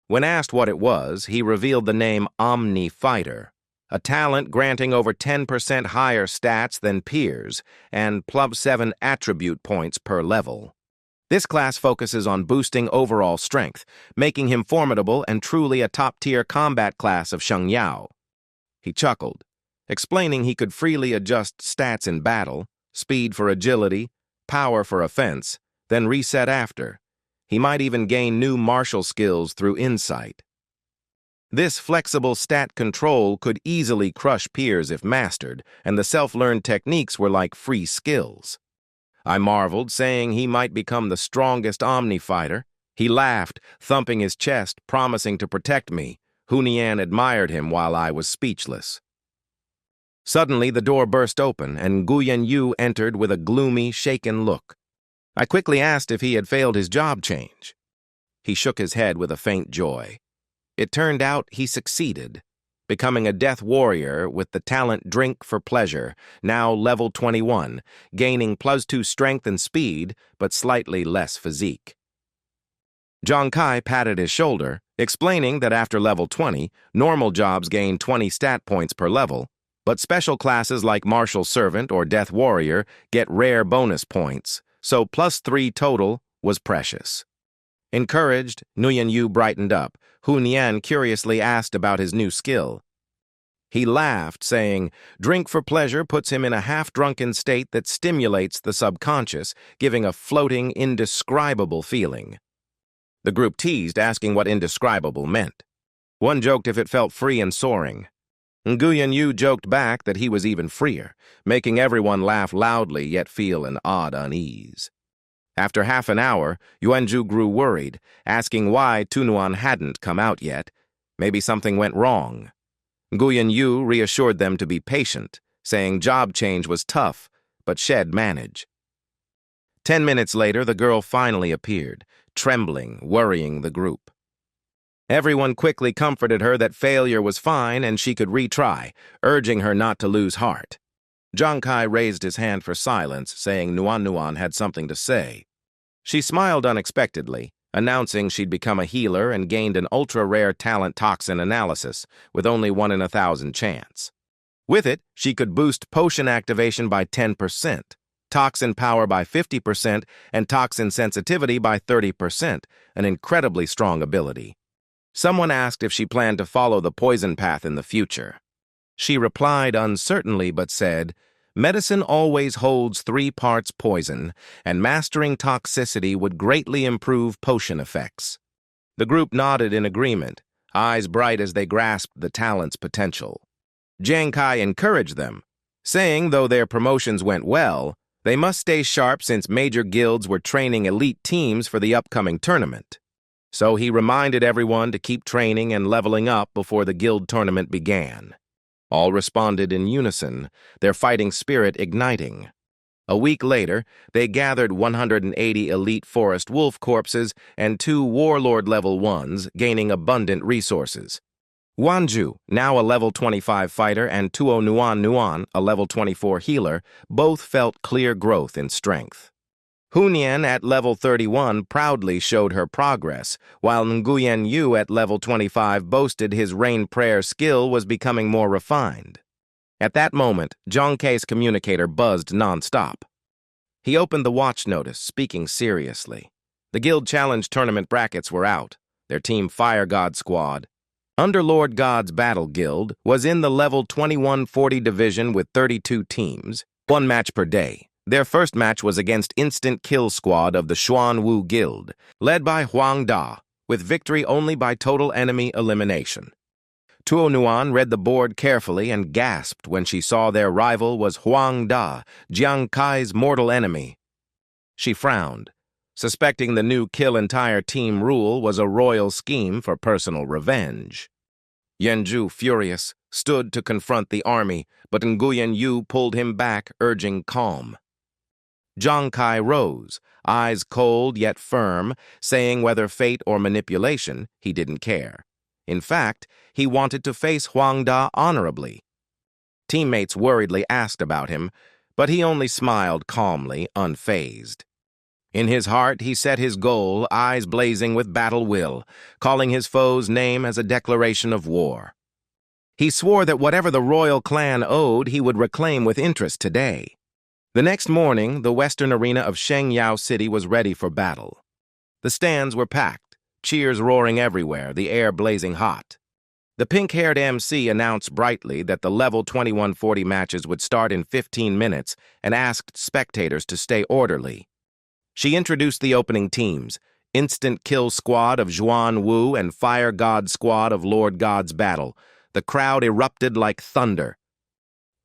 S1: When asked what it was, he revealed the name Omni Fighter, a talent granting over 10% higher stats than peers and +7 attribute points per level. This class focuses on boosting overall strength, making him formidable and truly a top-tier combat class of Shengyao. He chuckled, explaining he could freely adjust stats in battle, speed for agility, power for offense, then reset after. He might even gain new martial skills through insight. This flexible stat control could easily crush peers if mastered, and the self-learned techniques were like free skills. I marveled, saying he might become the strongest Omni fighter. He laughed, thumping his chest, promising to protect me. Hunian admired him while I was speechless. Suddenly, the door burst open, and Nguyen Yu entered with a gloomy, shaken look. I quickly asked if he had failed his job change. He shook his head with a faint joy. It turned out he succeeded, becoming a death warrior with the talent Drink for Pleasure, now level 21, gaining +2 strength and speed, but slightly less physique. Zhang Kai patted his shoulder, explaining that after level 20, normal jobs gain 20 stat points per level, but special classes like Martial Servant or Death Warrior get rare bonus points, so +3 total was precious. Encouraged, Nguyen Yu brightened up. Hu Nian curiously asked about his new skill. He laughed, saying, Drink for Pleasure puts him in a half-drunken state that stimulates the subconscious, giving a floating, indescribable feeling. The group teased, asking what indescribable meant. One joked if it felt free and soaring. Nguyen Yu joked back that he was even freer, making everyone laugh loudly yet feel an odd unease. After half an hour, Yuanzhu grew worried, asking why Tunuan hadn't come out yet. Maybe something went wrong. Nguyen Yu reassured them to be patient, saying job change was tough, but she'd manage. 10 minutes later, the girl finally appeared, trembling, worrying the group. Everyone quickly comforted her that failure was fine and she could retry, urging her not to lose heart. Zhang Kai raised his hand for silence, saying Nuan had something to say. She smiled unexpectedly, announcing she'd become a healer and gained an ultra-rare talent toxin analysis, with only 1 in 1,000 chance. With it, she could boost potion activation by 10%, toxin power by 50%, and toxin sensitivity by 30%, an incredibly strong ability. Someone asked if she planned to follow the poison path in the future. She replied uncertainly but said, Medicine always holds 3 parts poison, and mastering toxicity would greatly improve potion effects. The group nodded in agreement, eyes bright as they grasped the talent's potential. Zhang Kai encouraged them, saying though their promotions went well, they must stay sharp since major guilds were training elite teams for the upcoming tournament. So he reminded everyone to keep training and leveling up before the guild tournament began. All responded in unison, their fighting spirit igniting. A week later, they gathered 180 elite forest wolf corpses and 2 warlord level 1s, gaining abundant resources. Wanju, now a level 25 fighter, and Tuo Nuan, a level 24 healer, both felt clear growth in strength. Hunian at level 31 proudly showed her progress, while Nguyen Yu at level 25 boasted his rain prayer skill was becoming more refined. At that moment, Zhang Kai's communicator buzzed nonstop. He opened the watch notice, speaking seriously. The Guild Challenge tournament brackets were out. Their team Fire God Squad, Underlord God's Battle Guild, was in the level 2140 division with 32 teams, 1 match per day. Their first match was against Instant Kill Squad of the Xuan Wu Guild, led by Huang Da, with victory only by total enemy elimination. Tuo Nuan read the board carefully and gasped when she saw their rival was Huang Da, Zhang Kai's mortal enemy. She frowned, suspecting the new kill entire team rule was a royal scheme for personal revenge. Yanzhu, furious, stood to confront the army, but Nguyen Yu pulled him back, urging calm. Zhang Kai rose, eyes cold yet firm, saying whether fate or manipulation, he didn't care. In fact, he wanted to face Huang Da honorably. Teammates worriedly asked about him, but he only smiled calmly, unfazed. In his heart, he set his goal, eyes blazing with battle will, calling his foe's name as a declaration of war. He swore that whatever the royal clan owed, he would reclaim with interest today. The next morning, the western arena of Shengyao City was ready for battle. The stands were packed, cheers roaring everywhere, the air blazing hot. The pink-haired MC announced brightly that the level 2140 matches would start in 15 minutes and asked spectators to stay orderly. She introduced the opening teams, Instant Kill Squad of Xuan Wu and Fire God Squad of Lord God's Battle. The crowd erupted like thunder.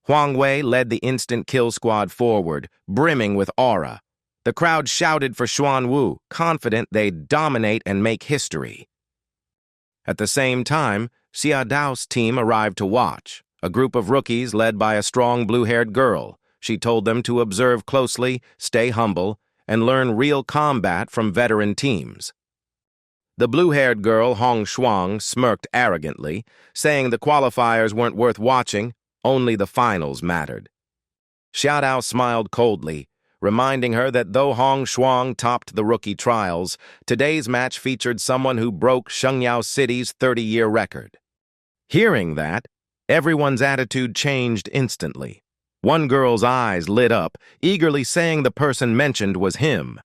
S1: Huang Wei led the Instant Kill Squad forward, brimming with aura, The crowd shouted for Xuan Wu, confident they'd dominate and make history. At the same time, Xia Dao's team arrived to watch, a group of rookies led by a strong blue-haired girl. She told them to observe closely, stay humble, and learn real combat from veteran teams. The blue-haired girl, Hong Shuang, smirked arrogantly, saying the qualifiers weren't worth watching, only the finals mattered. Xia Dao smiled coldly, reminding her that though Hong Shuang topped the rookie trials, today's match featured someone who broke Shengyao City's 30-year record. Hearing that, everyone's attitude changed instantly. One girl's eyes lit up, eagerly saying the person mentioned was him.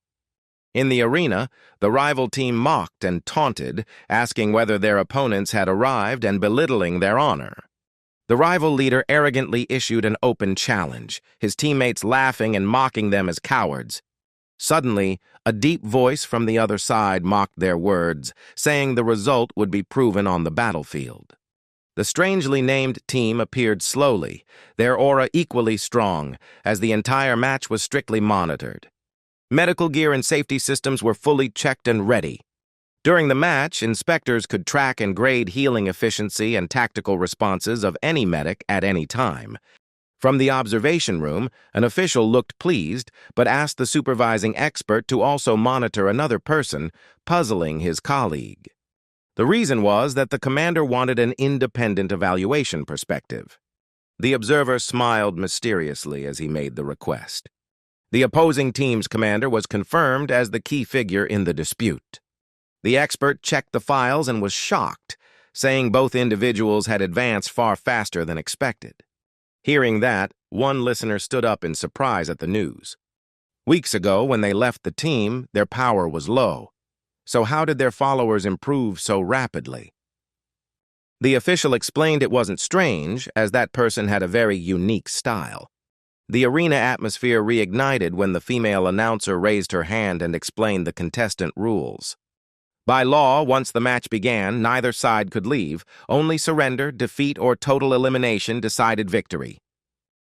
S1: In the arena, the rival team mocked and taunted, asking whether their opponents had arrived and belittling their honor. The rival leader arrogantly issued an open challenge, his teammates laughing and mocking them as cowards. Suddenly, a deep voice from the other side mocked their words, saying the result would be proven on the battlefield. The strangely named team appeared slowly, their aura equally strong, as the entire match was strictly monitored. Medical gear and safety systems were fully checked and ready. During the match, inspectors could track and grade healing efficiency and tactical responses of any medic at any time. From the observation room, an official looked pleased, but asked the supervising expert to also monitor another person, puzzling his colleague. The reason was that the commander wanted an independent evaluation perspective. The observer smiled mysteriously as he made the request. The opposing team's commander was confirmed as the key figure in the dispute. The expert checked the files and was shocked, saying both individuals had advanced far faster than expected. Hearing that, one listener stood up in surprise at the news. Weeks ago, when they left the team, their power was low. So how did their followers improve so rapidly? The official explained it wasn't strange, as that person had a very unique style. The arena atmosphere reignited when the female announcer raised her hand and explained the contestant rules. By law, once the match began, neither side could leave. Only surrender, defeat, or total elimination decided victory.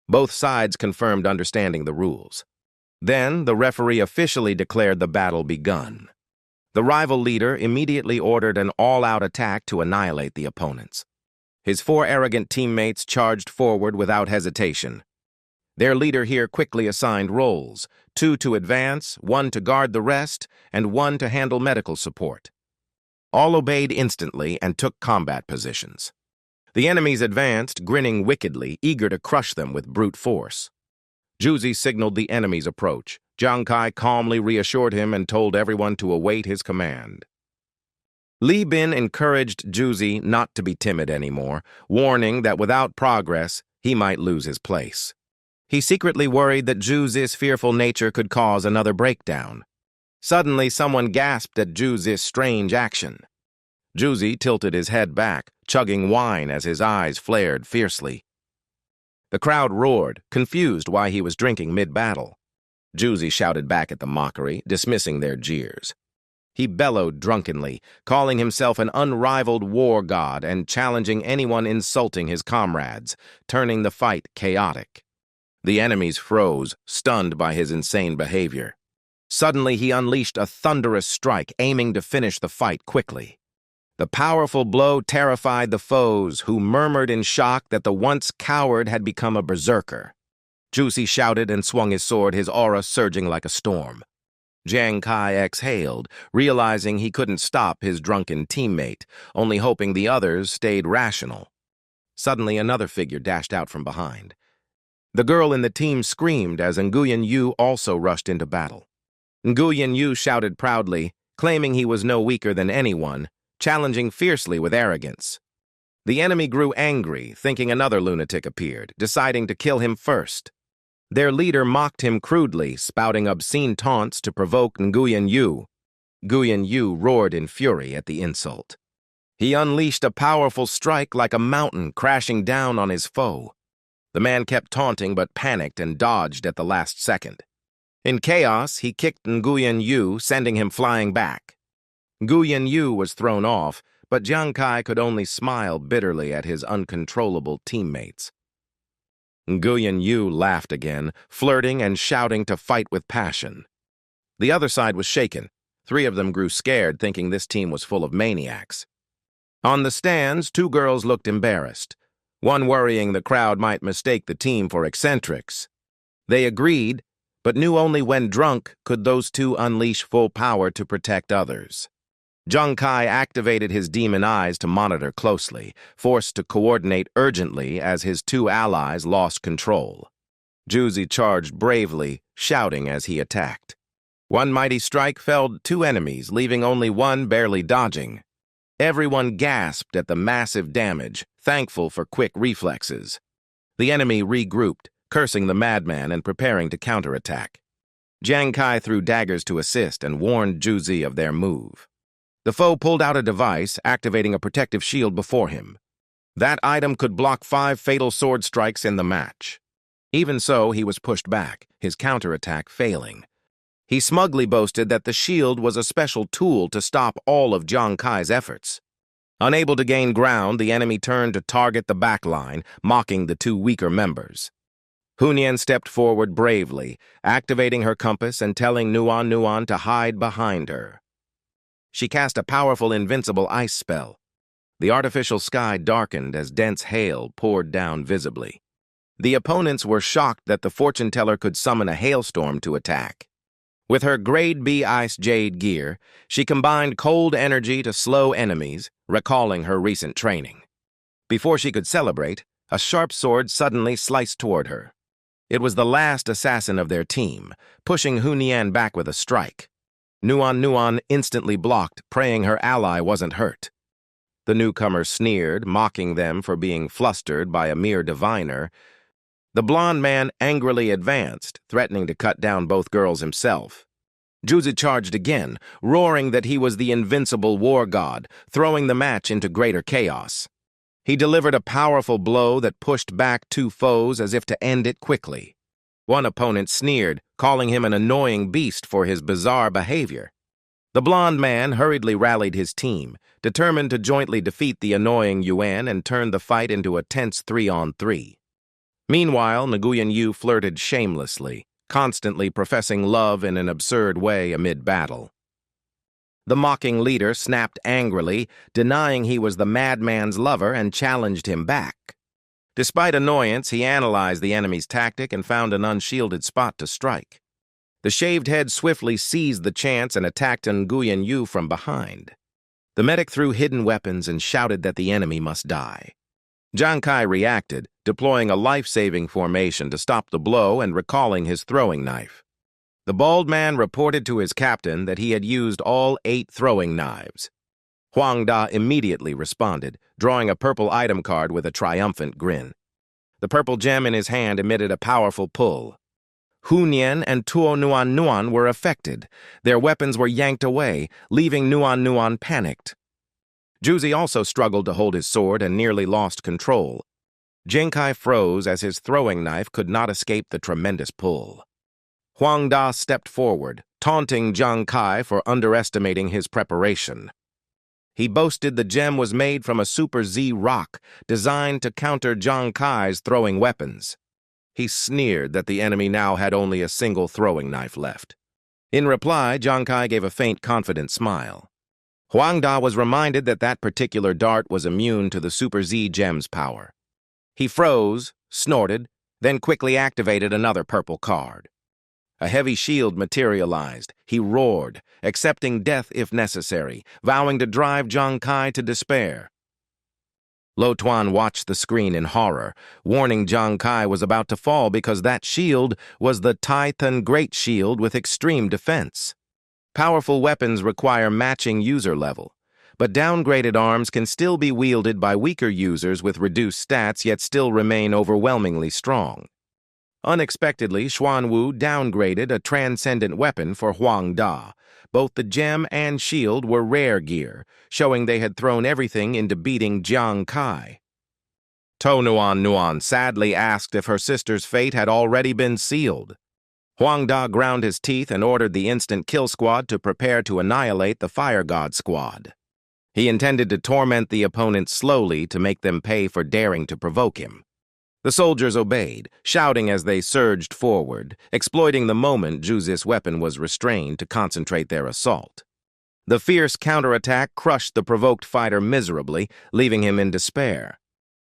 S1: Both sides confirmed understanding the rules. Then, the referee officially declared the battle begun. The rival leader immediately ordered an all-out attack to annihilate the opponents. His 4 arrogant teammates charged forward without hesitation. Their leader here quickly assigned roles, 2 to advance, 1 to guard the rest, and 1 to handle medical support. All obeyed instantly and took combat positions. The enemies advanced, grinning wickedly, eager to crush them with brute force. Juzi signaled the enemy's approach. Jiang Kai calmly reassured him and told everyone to await his command. Li Bin encouraged Juzi not to be timid anymore, warning that without progress, he might lose his place. He secretly worried that Juzi's fearful nature could cause another breakdown. Suddenly, someone gasped at Juzi's strange action. Juzi tilted his head back, chugging wine as his eyes flared fiercely. The crowd roared, confused why he was drinking mid-battle. Juzi shouted back at the mockery, dismissing their jeers. He bellowed drunkenly, calling himself an unrivaled war god and challenging anyone insulting his comrades, turning the fight chaotic. The enemies froze, stunned by his insane behavior. Suddenly, he unleashed a thunderous strike, aiming to finish the fight quickly. The powerful blow terrified the foes, who murmured in shock that the once coward had become a berserker. Juzi shouted and swung his sword, his aura surging like a storm. Jiang Kai exhaled, realizing he couldn't stop his drunken teammate, only hoping the others stayed rational. Suddenly, another figure dashed out from behind. The girl in the team screamed as Nguyen Yu also rushed into battle. Nguyen Yu shouted proudly, claiming he was no weaker than anyone, challenging fiercely with arrogance. The enemy grew angry, thinking another lunatic appeared, deciding to kill him first. Their leader mocked him crudely, spouting obscene taunts to provoke Nguyen Yu. Nguyen Yu roared in fury at the insult. He unleashed a powerful strike like a mountain, crashing down on his foe. The man kept taunting but panicked and dodged at the last second. In chaos, he kicked Nguyen Yu, sending him flying back. Nguyen Yu was thrown off, but Jiang Kai could only smile bitterly at his uncontrollable teammates. Nguyen Yu laughed again, flirting and shouting to fight with passion. The other side was shaken. 3 of them grew scared, thinking this team was full of maniacs. On the stands, 2 girls looked embarrassed, one worrying the crowd might mistake the team for eccentrics. They agreed, but knew only when drunk could those 2 unleash full power to protect others. Jung Kai activated his demon eyes to monitor closely, forced to coordinate urgently as his 2 allies lost control. Juzi charged bravely, shouting as he attacked. One mighty strike felled 2 enemies, leaving only one barely dodging. Everyone gasped at the massive damage, thankful for quick reflexes. The enemy regrouped, cursing the madman and preparing to counterattack. Jiang Kai threw daggers to assist and warned Juzi of their move. The foe pulled out a device, activating a protective shield before him. That item could block 5 fatal sword strikes in the match. Even so, he was pushed back, his counterattack failing. He smugly boasted that the shield was a special tool to stop all of Jiang Kai's efforts. Unable to gain ground, the enemy turned to target the back line, mocking the 2 weaker members. Hunyan stepped forward bravely, activating her compass and telling Nuan Nuan to hide behind her. She cast a powerful invincible ice spell. The artificial sky darkened as dense hail poured down visibly. The opponents were shocked that the fortune-teller could summon a hailstorm to attack. With her Grade B Ice Jade gear, she combined cold energy to slow enemies, recalling her recent training. Before she could celebrate, a sharp sword suddenly sliced toward her. It was the last assassin of their team, pushing Hunyan back with a strike. Nuan Nuan instantly blocked, praying her ally wasn't hurt. The newcomer sneered, mocking them for being flustered by a mere diviner. The blond man angrily advanced, threatening to cut down both girls himself. Juzi charged again, roaring that he was the invincible war god, throwing the match into greater chaos. He delivered a powerful blow that pushed back 2 foes as if to end it quickly. One opponent sneered, calling him an annoying beast for his bizarre behavior. The blond man hurriedly rallied his team, determined to jointly defeat the annoying Yuan and turn the fight into a tense 3-on-3. Meanwhile, Nguyen Yu flirted shamelessly, constantly professing love in an absurd way amid battle. The mocking leader snapped angrily, denying he was the madman's lover and challenged him back. Despite annoyance, he analyzed the enemy's tactic and found an unshielded spot to strike. The shaved head swiftly seized the chance and attacked Nguyen Yu from behind. The medic threw hidden weapons and shouted that the enemy must die. Jiang Kai reacted, deploying a life-saving formation to stop the blow and recalling his throwing knife. The bald man reported to his captain that he had used all 8 throwing knives. Huang Da immediately responded, drawing a purple item card with a triumphant grin. The purple gem in his hand emitted a powerful pull. Hunyan and Tuo Nuan Nuan were affected. Their weapons were yanked away, leaving Nuan Nuan panicked. Juzi also struggled to hold his sword and nearly lost control. Jiang Kai froze as his throwing knife could not escape the tremendous pull. Huang Da stepped forward, taunting Jiang Kai for underestimating his preparation. He boasted the gem was made from a Super Z rock designed to counter Jiang Kai's throwing weapons. He sneered that the enemy now had only a single throwing knife left. In reply, Jiang Kai gave a faint, confident smile. Huang Da was reminded that that particular dart was immune to the Super Z gem's power. He froze, snorted, then quickly activated another purple card. A heavy shield materialized. He roared, accepting death if necessary, vowing to drive Jiang Kai to despair. Lo Tuan watched the screen in horror, warning Jiang Kai was about to fall because that shield was the Titan Great Shield with extreme defense. Powerful weapons require matching user level, but downgraded arms can still be wielded by weaker users with reduced stats yet still remain overwhelmingly strong. Unexpectedly, Xuanwu downgraded a transcendent weapon for Huang Da. Both the gem and shield were rare gear, showing they had thrown everything into beating Jiang Kai. To Nuan Nuan sadly asked if her sister's fate had already been sealed. Huang Da ground his teeth and ordered the instant kill squad to prepare to annihilate the Fire God squad. He intended to torment the opponents slowly to make them pay for daring to provoke him. The soldiers obeyed, shouting as they surged forward, exploiting the moment Zhu's weapon was restrained to concentrate their assault. The fierce counterattack crushed the provoked fighter miserably, leaving him in despair.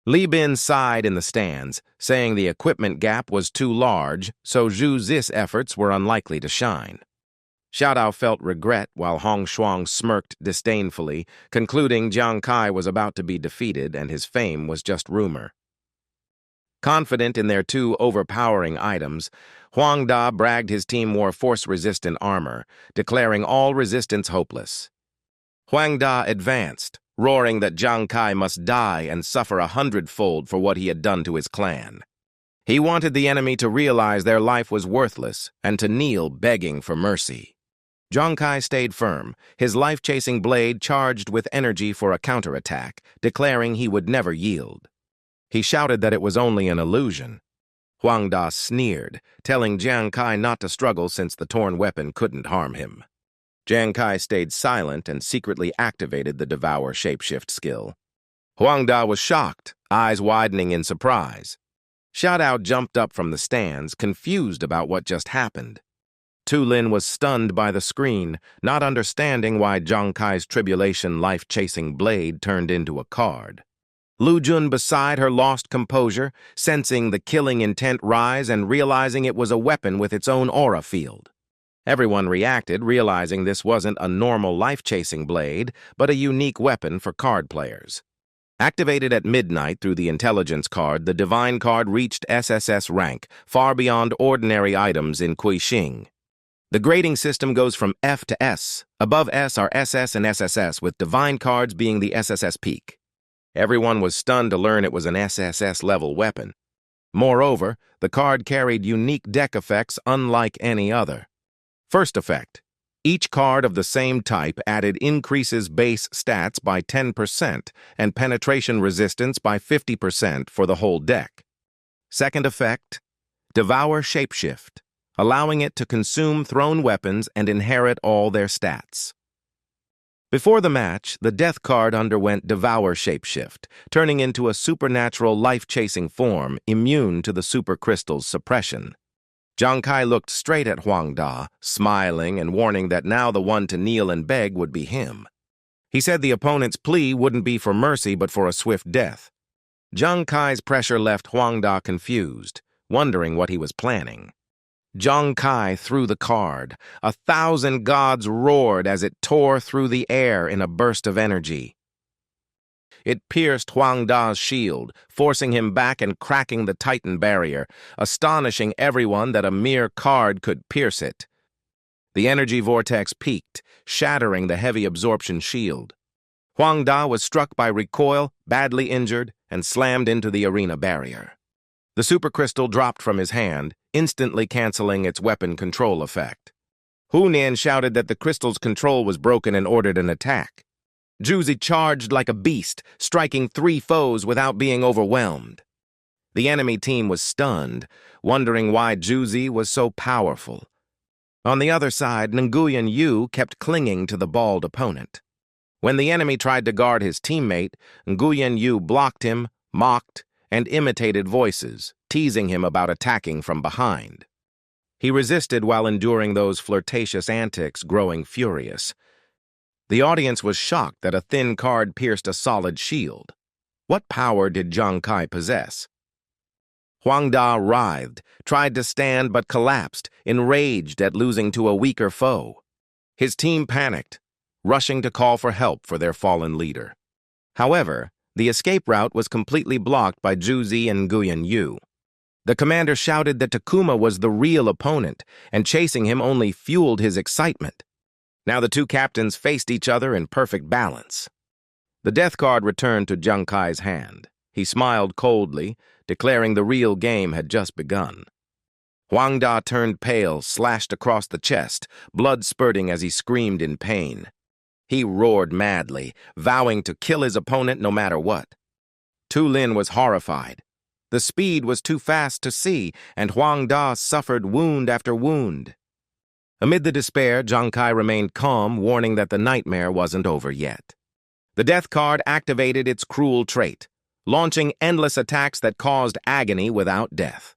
S1: Li Bin sighed in the stands, saying the equipment gap was too large, so Zhu's efforts were unlikely to shine. Xiaodao felt regret while Hong Shuang smirked disdainfully, concluding Jiang Kai was about to be defeated and his fame was just rumor. Confident in their two overpowering items, Huang Da bragged his team wore force-resistant armor, declaring all resistance hopeless. Huang Da advanced, roaring that Jiang Kai must die and suffer 100-fold for what he had done to his clan. He wanted the enemy to realize their life was worthless and to kneel begging for mercy. Jiang Kai stayed firm, his life-chasing blade charged with energy for a counterattack, declaring he would never yield. He shouted that it was only an illusion. Huang Da sneered, telling Jiang Kai not to struggle since the torn weapon couldn't harm him. Jiang Kai stayed silent and secretly activated the Devour shapeshift skill. Huang Da was shocked, eyes widening in surprise. Xiaodao jumped up from the stands, confused about what just happened. Tu Lin was stunned by the screen, not understanding why Jiang Kai's tribulation life-chasing blade turned into a card. Lu Jun beside her lost composure, sensing the killing intent rise and realizing it was a weapon with its own aura field. Everyone reacted, realizing this wasn't a normal life-chasing blade, but a unique weapon for card players. Activated at midnight through the intelligence card, the divine card reached SSS rank, far beyond ordinary items in Kuixing. The grading system goes from F to S. Above S are SS and SSS, with divine cards being the SSS peak. Everyone was stunned to learn it was an SSS-level weapon. Moreover, the card carried unique deck effects unlike any other. First effect, each card of the same type added increases base stats by 10% and penetration resistance by 50% for the whole deck. Second effect, Devour shapeshift, allowing it to consume thrown weapons and inherit all their stats. Before the match, the death card underwent Devour shapeshift, turning into a supernatural life-chasing form immune to the super crystal's suppression. Jiang Kai looked straight at Huang Da, smiling and warning that now the one to kneel and beg would be him. He said the opponent's plea wouldn't be for mercy but for a swift death. Jiang Kai's pressure left Huang Da confused, wondering what he was planning. Jiang Kai threw the card. 1,000 gods roared as it tore through the air in a burst of energy. It pierced Huang Da's shield, forcing him back and cracking the Titan barrier, astonishing everyone that a mere card could pierce it. The energy vortex peaked, shattering the heavy absorption shield. Huang Da was struck by recoil, badly injured, and slammed into the arena barrier. The supercrystal dropped from his hand, instantly canceling its weapon control effect. Hu Nian shouted that the crystal's control was broken and ordered an attack. Zhu charged like a beast, striking 3 foes without being overwhelmed. The enemy team was stunned, wondering why Zhu was so powerful. On the other side, Nguyen Yu kept clinging to the bald opponent. When the enemy tried to guard his teammate, Nguyen Yu blocked him, mocked, and imitated voices, teasing him about attacking from behind. He resisted while enduring those flirtatious antics, growing furious. The audience was shocked that a thin card pierced a solid shield. What power did Jiang Kai possess? Huang Da writhed, tried to stand but collapsed, enraged at losing to a weaker foe. His team panicked, rushing to call for help for their fallen leader. However, the escape route was completely blocked by Zhu and Nguyen Yu. The commander shouted that Takuma was the real opponent, and chasing him only fueled his excitement. Now the two captains faced each other in perfect balance. The death card returned to Jiang Kai's hand. He smiled coldly, declaring the real game had just begun. Huang Da turned pale, slashed across the chest, blood spurting as he screamed in pain. He roared madly, vowing to kill his opponent no matter what. Tu Lin was horrified. The speed was too fast to see, and Huang Da suffered wound after wound. Amid the despair, Jiang Kai remained calm, warning that the nightmare wasn't over yet. The death card activated its cruel trait. launching endless attacks that caused agony without death.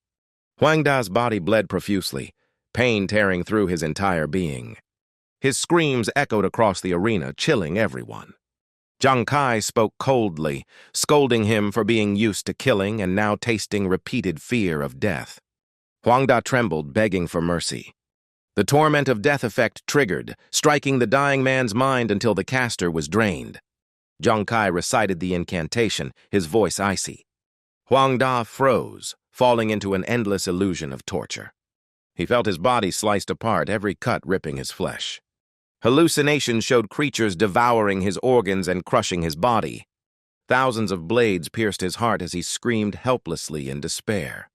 S1: Huang Da's body bled profusely, pain tearing through his entire being. His screams echoed across the arena, chilling everyone. Jiang Kai spoke coldly, scolding him for being used to killing and now tasting repeated fear of death. Huang Da trembled, begging for mercy. The torment of death effect triggered, striking the dying man's mind until the caster was drained. Jiang Kai recited the incantation, his voice icy. Huang Da froze, falling into an endless illusion of torture. He felt his body sliced apart, every cut ripping his flesh. Hallucinations showed creatures devouring his organs and crushing his body. Thousands of blades pierced his heart as he screamed helplessly in despair.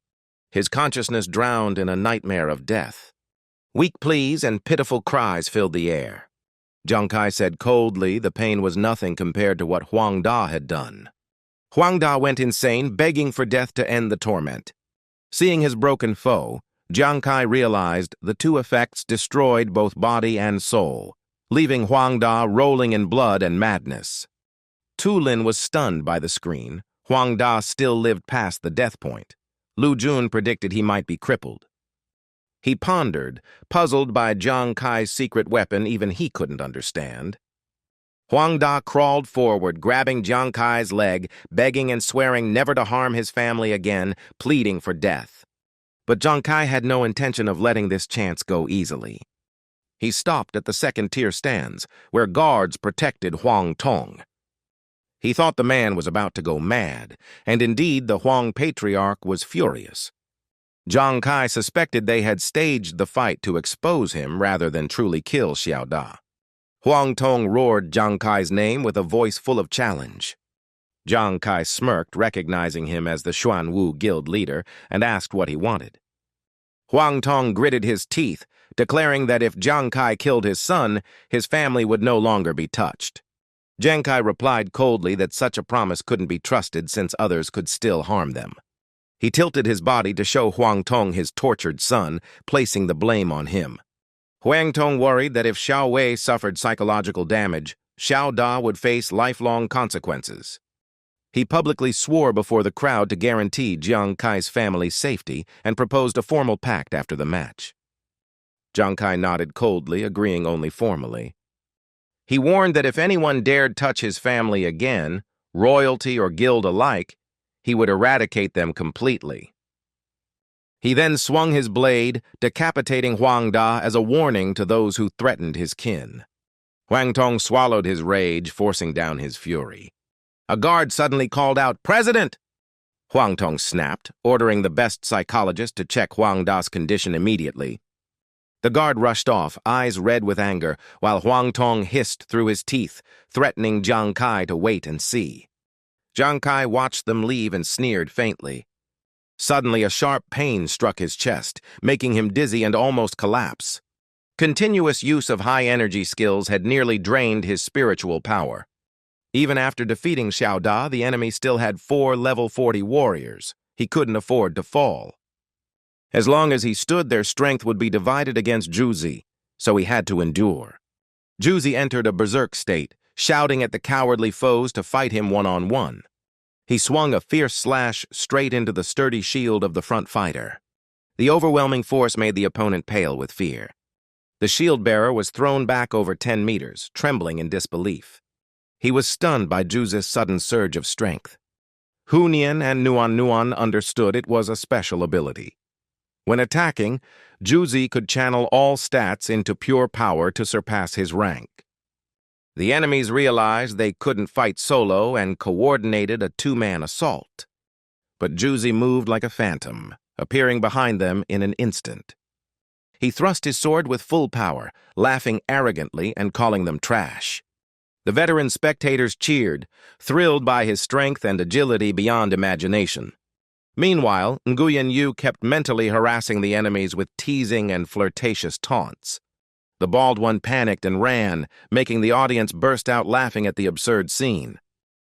S1: His consciousness drowned in a nightmare of death. Weak pleas and pitiful cries filled the air. Jiang Kai said coldly the pain was nothing compared to what Huang Da had done. Huang Da went insane, begging for death to end the torment. Seeing his broken foe, Jiang Kai realized the two effects destroyed both body and soul, leaving Huang Da rolling in blood and madness. Tu Lin was stunned by the screen. Huang Da still lived past the death point. Lu Jun predicted he might be crippled. He pondered, puzzled by Jiang Kai's secret weapon even he couldn't understand. Huang Da crawled forward, grabbing Jiang Kai's leg, begging and swearing never to harm his family again, pleading for death. But Jiang Kai had no intention of letting this chance go easily. He stopped at the second-tier stands, where guards protected Huang Tong. He thought the man was about to go mad, and indeed the Huang patriarch was furious. Jiang Kai suspected they had staged the fight to expose him rather than truly kill Xiao Da. Huang Tong roared Jiang Kai's name with a voice full of challenge. Jiang Kai smirked, recognizing him as the Xuanwu guild leader, and asked what he wanted. Huang Tong gritted his teeth, declaring that if Jiang Kai killed his son, his family would no longer be touched. Jiang Kai replied coldly that such a promise couldn't be trusted since others could still harm them. He tilted his body to show Huang Tong his tortured son, placing the blame on him. Huang Tong worried that if Xiao Wei suffered psychological damage, Xiao Da would face lifelong consequences. He publicly swore before the crowd to guarantee Jiang Kai's family's safety and proposed a formal pact after the match. Jiang Kai nodded coldly, agreeing only formally. He warned that if anyone dared touch his family again, royalty or guild alike, he would eradicate them completely. He then swung his blade, decapitating Huang Da as a warning to those who threatened his kin. Huang Tong swallowed his rage, forcing down his fury. A guard suddenly called out, "President!" Huang Tong snapped, ordering the best psychologist to check Huang Da's condition immediately. The guard rushed off, eyes red with anger, while Huang Tong hissed through his teeth, threatening Jiang Kai to wait and see. Jiang Kai watched them leave and sneered faintly. Suddenly, a sharp pain struck his chest, making him dizzy and almost collapse. Continuous use of high-energy skills had nearly drained his spiritual power. Even after defeating Xiao Da, the enemy still had 4 level 40 warriors. He couldn't afford to fall. As long as he stood, their strength would be divided against Zhuzi, so he had to endure. Zhuzi entered a berserk state, shouting at the cowardly foes to fight him one-on-one. He swung a fierce slash straight into the sturdy shield of the front fighter. The overwhelming force made the opponent pale with fear. The shield-bearer was thrown back over 10 meters, trembling in disbelief. He was stunned by Zhuzi's sudden surge of strength. Hunian and Nuan understood it was a special ability. When attacking, Zhuzi could channel all stats into pure power to surpass his rank. The enemies realized they couldn't fight solo and coordinated a 2-man assault. But Zhuzi moved like a phantom, appearing behind them in an instant. He thrust his sword with full power, laughing arrogantly and calling them trash. The veteran spectators cheered, thrilled by his strength and agility beyond imagination. Meanwhile, Nguyen Yu kept mentally harassing the enemies with teasing and flirtatious taunts. The bald one panicked and ran, making the audience burst out laughing at the absurd scene.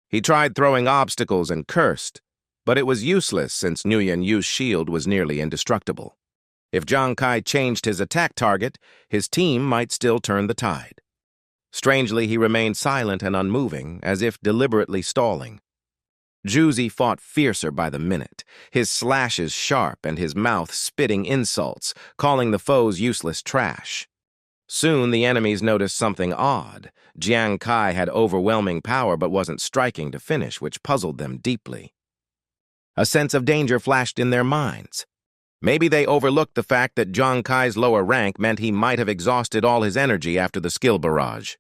S1: He tried throwing obstacles and cursed, but it was useless since Nguyen Yu's shield was nearly indestructible. If Jiang Kai changed his attack target, his team might still turn the tide. Strangely, he remained silent and unmoving, as if deliberately stalling. Juzi fought fiercer by the minute, his slashes sharp and his mouth spitting insults, calling the foes useless trash. Soon the enemies noticed something odd. Jiang Kai had overwhelming power but wasn't striking to finish, which puzzled them deeply. A sense of danger flashed in their minds. Maybe they overlooked the fact that Jiang Kai's lower rank meant he might have exhausted all his energy after the skill barrage.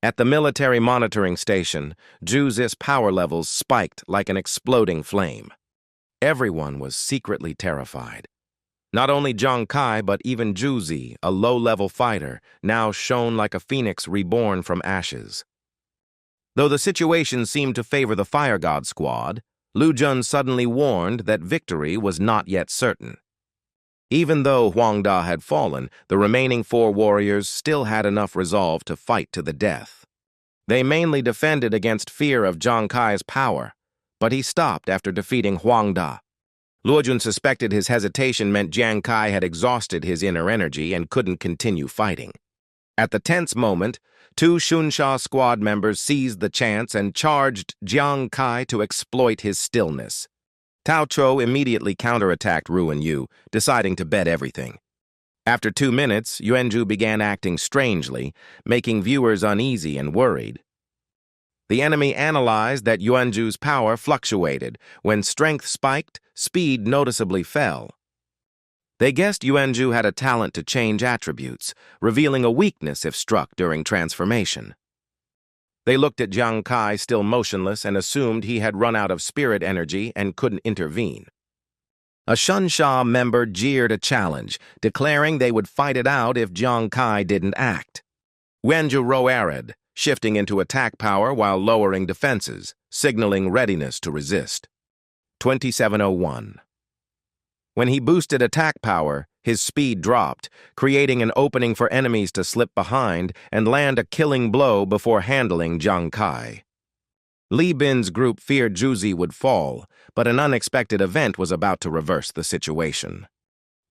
S1: At the military monitoring station, Juzi's power levels spiked like an exploding flame. Everyone was secretly terrified. Not only Jiang Kai, but even Juzi, a low-level fighter, now shone like a phoenix reborn from ashes. Though the situation seemed to favor the Fire God squad, Lu Jun suddenly warned that victory was not yet certain. Even though Huang Da had fallen, the remaining 4 warriors still had enough resolve to fight to the death. They mainly defended against fear of Jiang Kai's power, but he stopped after defeating Huang Da. Lu Jun suspected his hesitation meant Jiang Kai had exhausted his inner energy and couldn't continue fighting. At the tense moment, 2 Xunsha squad members seized the chance and charged Jiang Kai to exploit his stillness. Tao Chuo immediately counterattacked Ruan Yu, deciding to bet everything. After 2 minutes, Yuanzhu began acting strangely, making viewers uneasy and worried. The enemy analyzed that Yuanzhu's power fluctuated. When strength spiked, speed noticeably fell. They guessed Yuanzhu had a talent to change attributes, revealing a weakness if struck during transformation. They looked at Jiang Kai still motionless and assumed he had run out of spirit energy and couldn't intervene. A Xunsha member jeered a challenge, declaring they would fight it out if Jiang Kai didn't act. Yuanzhu roared, shifting into attack power while lowering defenses, signaling readiness to resist. 2701. When he boosted attack power, his speed dropped, creating an opening for enemies to slip behind and land a killing blow before handling Jiang Kai. Li Bin's group feared Juzi would fall, but an unexpected event was about to reverse the situation.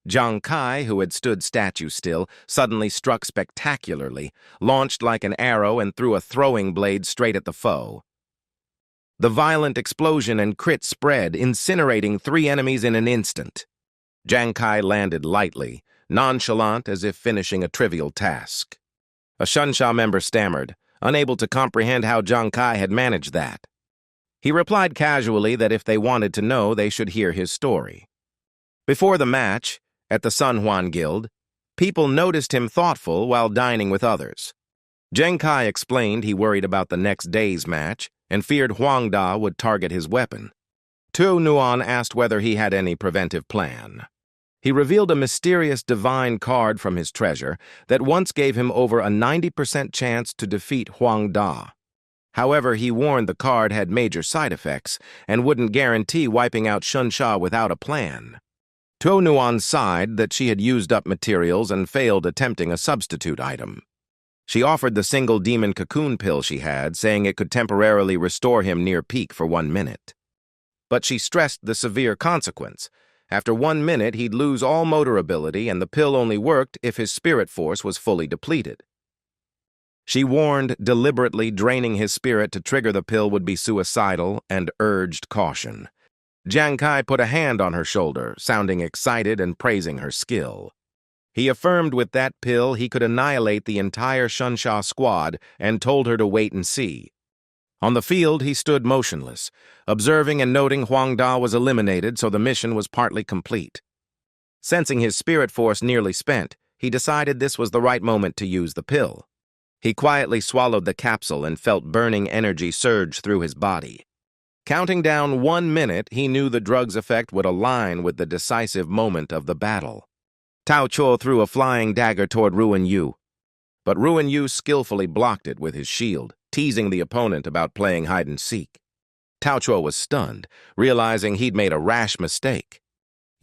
S1: Jiang Kai, who had stood statue still, suddenly struck spectacularly, launched like an arrow and threw a throwing blade straight at the foe. The violent explosion and crit spread, incinerating 3 enemies in an instant. Jiang Kai landed lightly, nonchalant as if finishing a trivial task. A Xunsha member stammered, unable to comprehend how Jiang Kai had managed that. He replied casually that if they wanted to know, they should hear his story. Before the match, at the Sun Huan Guild, people noticed him thoughtful while dining with others. Jiang Kai explained he worried about the next day's match and feared Huang Da would target his weapon. Tu Nuan asked whether he had any preventive plan. He revealed a mysterious divine card from his treasure that once gave him over a 90% chance to defeat Huang Da. However, he warned the card had major side effects and wouldn't guarantee wiping out Xunsha without a plan. Tu Nuan sighed that she had used up materials and failed attempting a substitute item. She offered the single demon cocoon pill she had, saying it could temporarily restore him near peak for 1 minute. But she stressed the severe consequence. After 1 minute, he'd lose all motor ability, and the pill only worked if his spirit force was fully depleted. She warned deliberately draining his spirit to trigger the pill would be suicidal and urged caution. Jiang Kai put a hand on her shoulder, sounding excited and praising her skill. He affirmed with that pill he could annihilate the entire Xunsha squad and told her to wait and see. On the field, he stood motionless, observing and noting Huang Da was eliminated, so the mission was partly complete. Sensing his spirit force nearly spent, he decided this was the right moment to use the pill. He quietly swallowed the capsule and felt burning energy surge through his body. Counting down 1 minute, he knew the drug's effect would align with the decisive moment of the battle. Tao Chuo threw a flying dagger toward Ruan Yu, but Ruan Yu skillfully blocked it with his shield, teasing the opponent about playing hide-and-seek. Tao Chuo was stunned, realizing he'd made a rash mistake.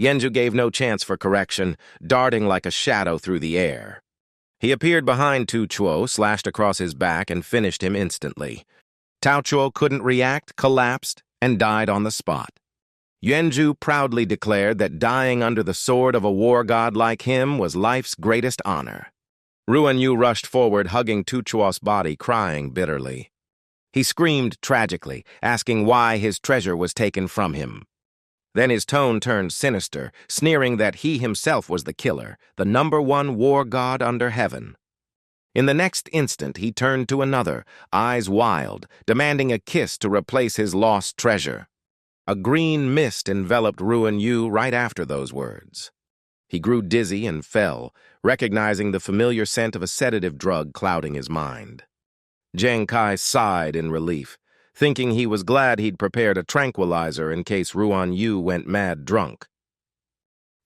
S1: Yuanzhu gave no chance for correction, darting like a shadow through the air. He appeared behind Tu Chuo, slashed across his back, and finished him instantly. Tao Chuo couldn't react, collapsed, and died on the spot. Yuanzhu proudly declared that dying under the sword of a war god like him was life's greatest honor. Ruan Yu rushed forward, hugging Tu Chuo's body, crying bitterly. He screamed tragically, asking why his treasure was taken from him. Then his tone turned sinister, sneering that he himself was the killer, the #1 war god under heaven. In the next instant, he turned to another, eyes wild, demanding a kiss to replace his lost treasure. A green mist enveloped Ruan Yu right after those words. He grew dizzy and fell, recognizing the familiar scent of a sedative drug clouding his mind. Jiang Kai sighed in relief, thinking he was glad he'd prepared a tranquilizer in case Ruan Yu went mad drunk.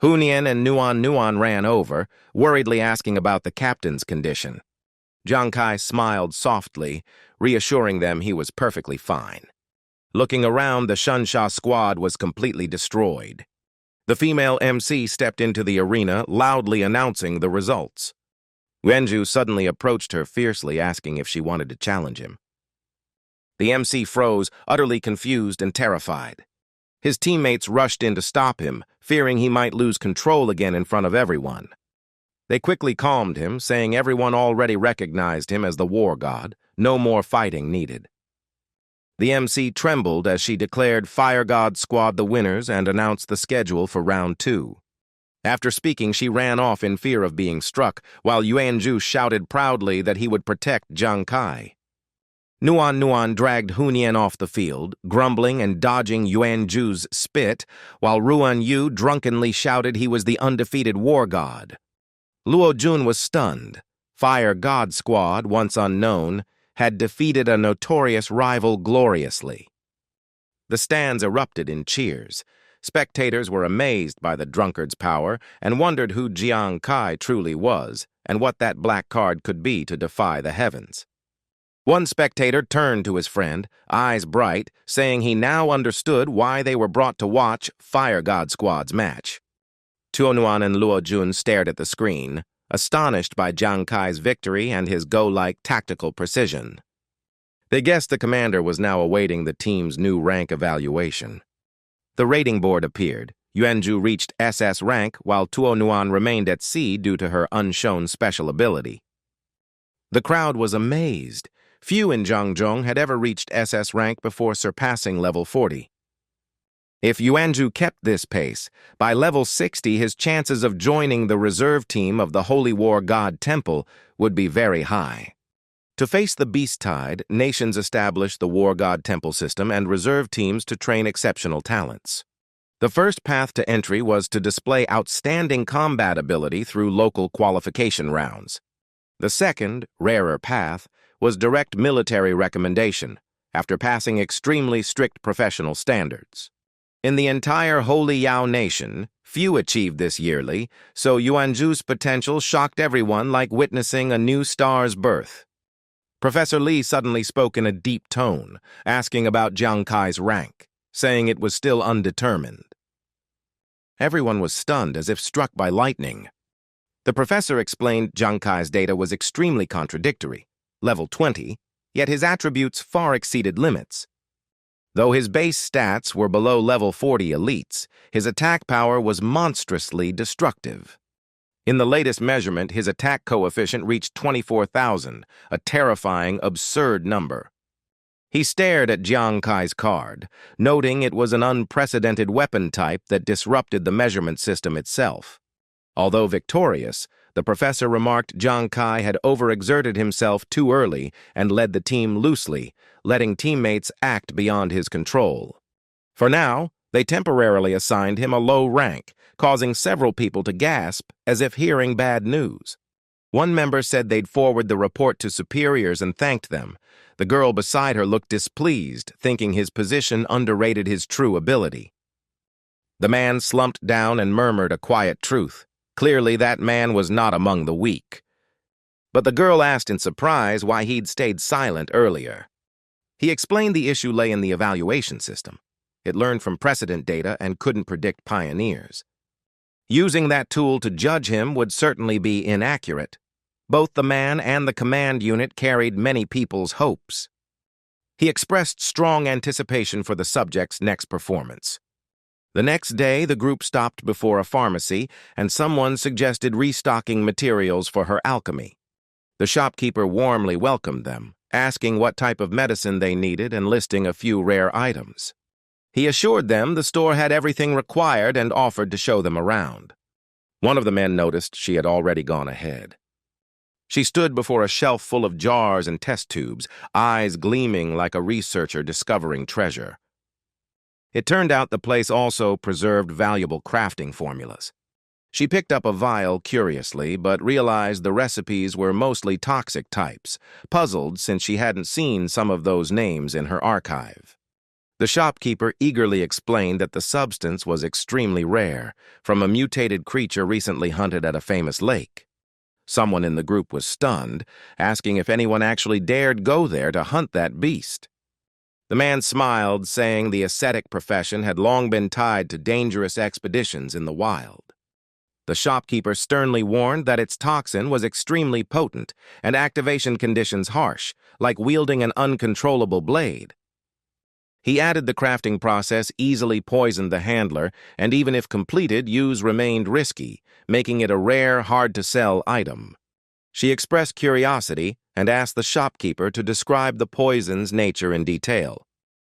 S1: Hunyan and Nuan ran over, worriedly asking about the captain's condition. Jiang Kai smiled softly, reassuring them he was perfectly fine. Looking around, the Shunsha squad was completely destroyed. The female MC stepped into the arena, loudly announcing the results. Wenju suddenly approached her fiercely, asking if she wanted to challenge him. The MC froze, utterly confused and terrified. His teammates rushed in to stop him, fearing he might lose control again in front of everyone. They quickly calmed him, saying everyone already recognized him as the war god, no more fighting needed. The MC trembled as she declared Fire God Squad the winners and announced the schedule for round 2. After speaking, she ran off in fear of being struck, while Yuanju shouted proudly that he would protect Jiang Kai. Nuan dragged Hunyan off the field, grumbling and dodging Yuanju's spit, while Ruan Yu drunkenly shouted he was the undefeated war god. Luo Jun was stunned. Fire God Squad, once unknown, had defeated a notorious rival gloriously. The stands erupted in cheers. Spectators were amazed by the drunkard's power and wondered who Jiang Kai truly was and what that black card could be to defy the heavens. One spectator turned to his friend, eyes bright, saying he now understood why they were brought to watch Fire God Squad's match. Tuonuan and Luo Jun stared at the screen, astonished by Jiang Kai's victory and his go-like tactical precision. They guessed the commander was now awaiting the team's new rank evaluation. The rating board appeared. Yuanju reached SS rank, while Tuonuan remained at C due to her unshown special ability. The crowd was amazed. Few in Zhangzhong had ever reached SS rank before surpassing level 40. If Yuanju kept this pace, by level 60 his chances of joining the reserve team of the Holy War God Temple would be very high. To face the beast tide, nations established the War God Temple system and reserve teams to train exceptional talents. The first path to entry was to display outstanding combat ability through local qualification rounds. The second, rarer path, was direct military recommendation, after passing extremely strict professional standards. In the entire Holy Yao nation, few achieved this yearly, so Yuanju's potential shocked everyone like witnessing a new star's birth. Professor Li suddenly spoke in a deep tone, asking about Jiang Kai's rank, saying it was still undetermined. Everyone was stunned, as if struck by lightning. The professor explained Jiang Kai's data was extremely contradictory, level 20, yet his attributes far exceeded limits. Though his base stats were below level 40 elites, his attack power was monstrously destructive. In the latest measurement, his attack coefficient reached 24,000, a terrifying, absurd number. He stared at Jiang Kai's card, noting it was an unprecedented weapon type that disrupted the measurement system itself. Although victorious, the professor remarked Jiang Kai had overexerted himself too early and led the team loosely, letting teammates act beyond his control. For now, they temporarily assigned him a low rank, causing several people to gasp as if hearing bad news. One member said they'd forward the report to superiors and thanked them. The girl beside her looked displeased, thinking his position underrated his true ability. The man slumped down and murmured a quiet truth. Clearly, that man was not among the weak. But the girl asked in surprise why he'd stayed silent earlier. He explained the issue lay in the evaluation system. It learned from precedent data and couldn't predict pioneers. Using that tool to judge him would certainly be inaccurate. Both the man and the command unit carried many people's hopes. He expressed strong anticipation for the subject's next performance. The next day, the group stopped before a pharmacy, and someone suggested restocking materials for her alchemy. The shopkeeper warmly welcomed them, asking what type of medicine they needed and listing a few rare items. He assured them the store had everything required and offered to show them around. One of the men noticed she had already gone ahead. She stood before a shelf full of jars and test tubes, eyes gleaming like a researcher discovering treasure. It turned out the place also preserved valuable crafting formulas. She picked up a vial curiously, but realized the recipes were mostly toxic types, puzzled since she hadn't seen some of those names in her archive. The shopkeeper eagerly explained that the substance was extremely rare, from a mutated creature recently hunted at a famous lake. Someone in the group was stunned, asking if anyone actually dared go there to hunt that beast. The man smiled, saying the ascetic profession had long been tied to dangerous expeditions in the wild. The shopkeeper sternly warned that its toxin was extremely potent and activation conditions harsh, like wielding an uncontrollable blade. He added the crafting process easily poisoned the handler, and even if completed, use remained risky, making it a rare, hard-to-sell item. She expressed curiosity and asked the shopkeeper to describe the poison's nature in detail.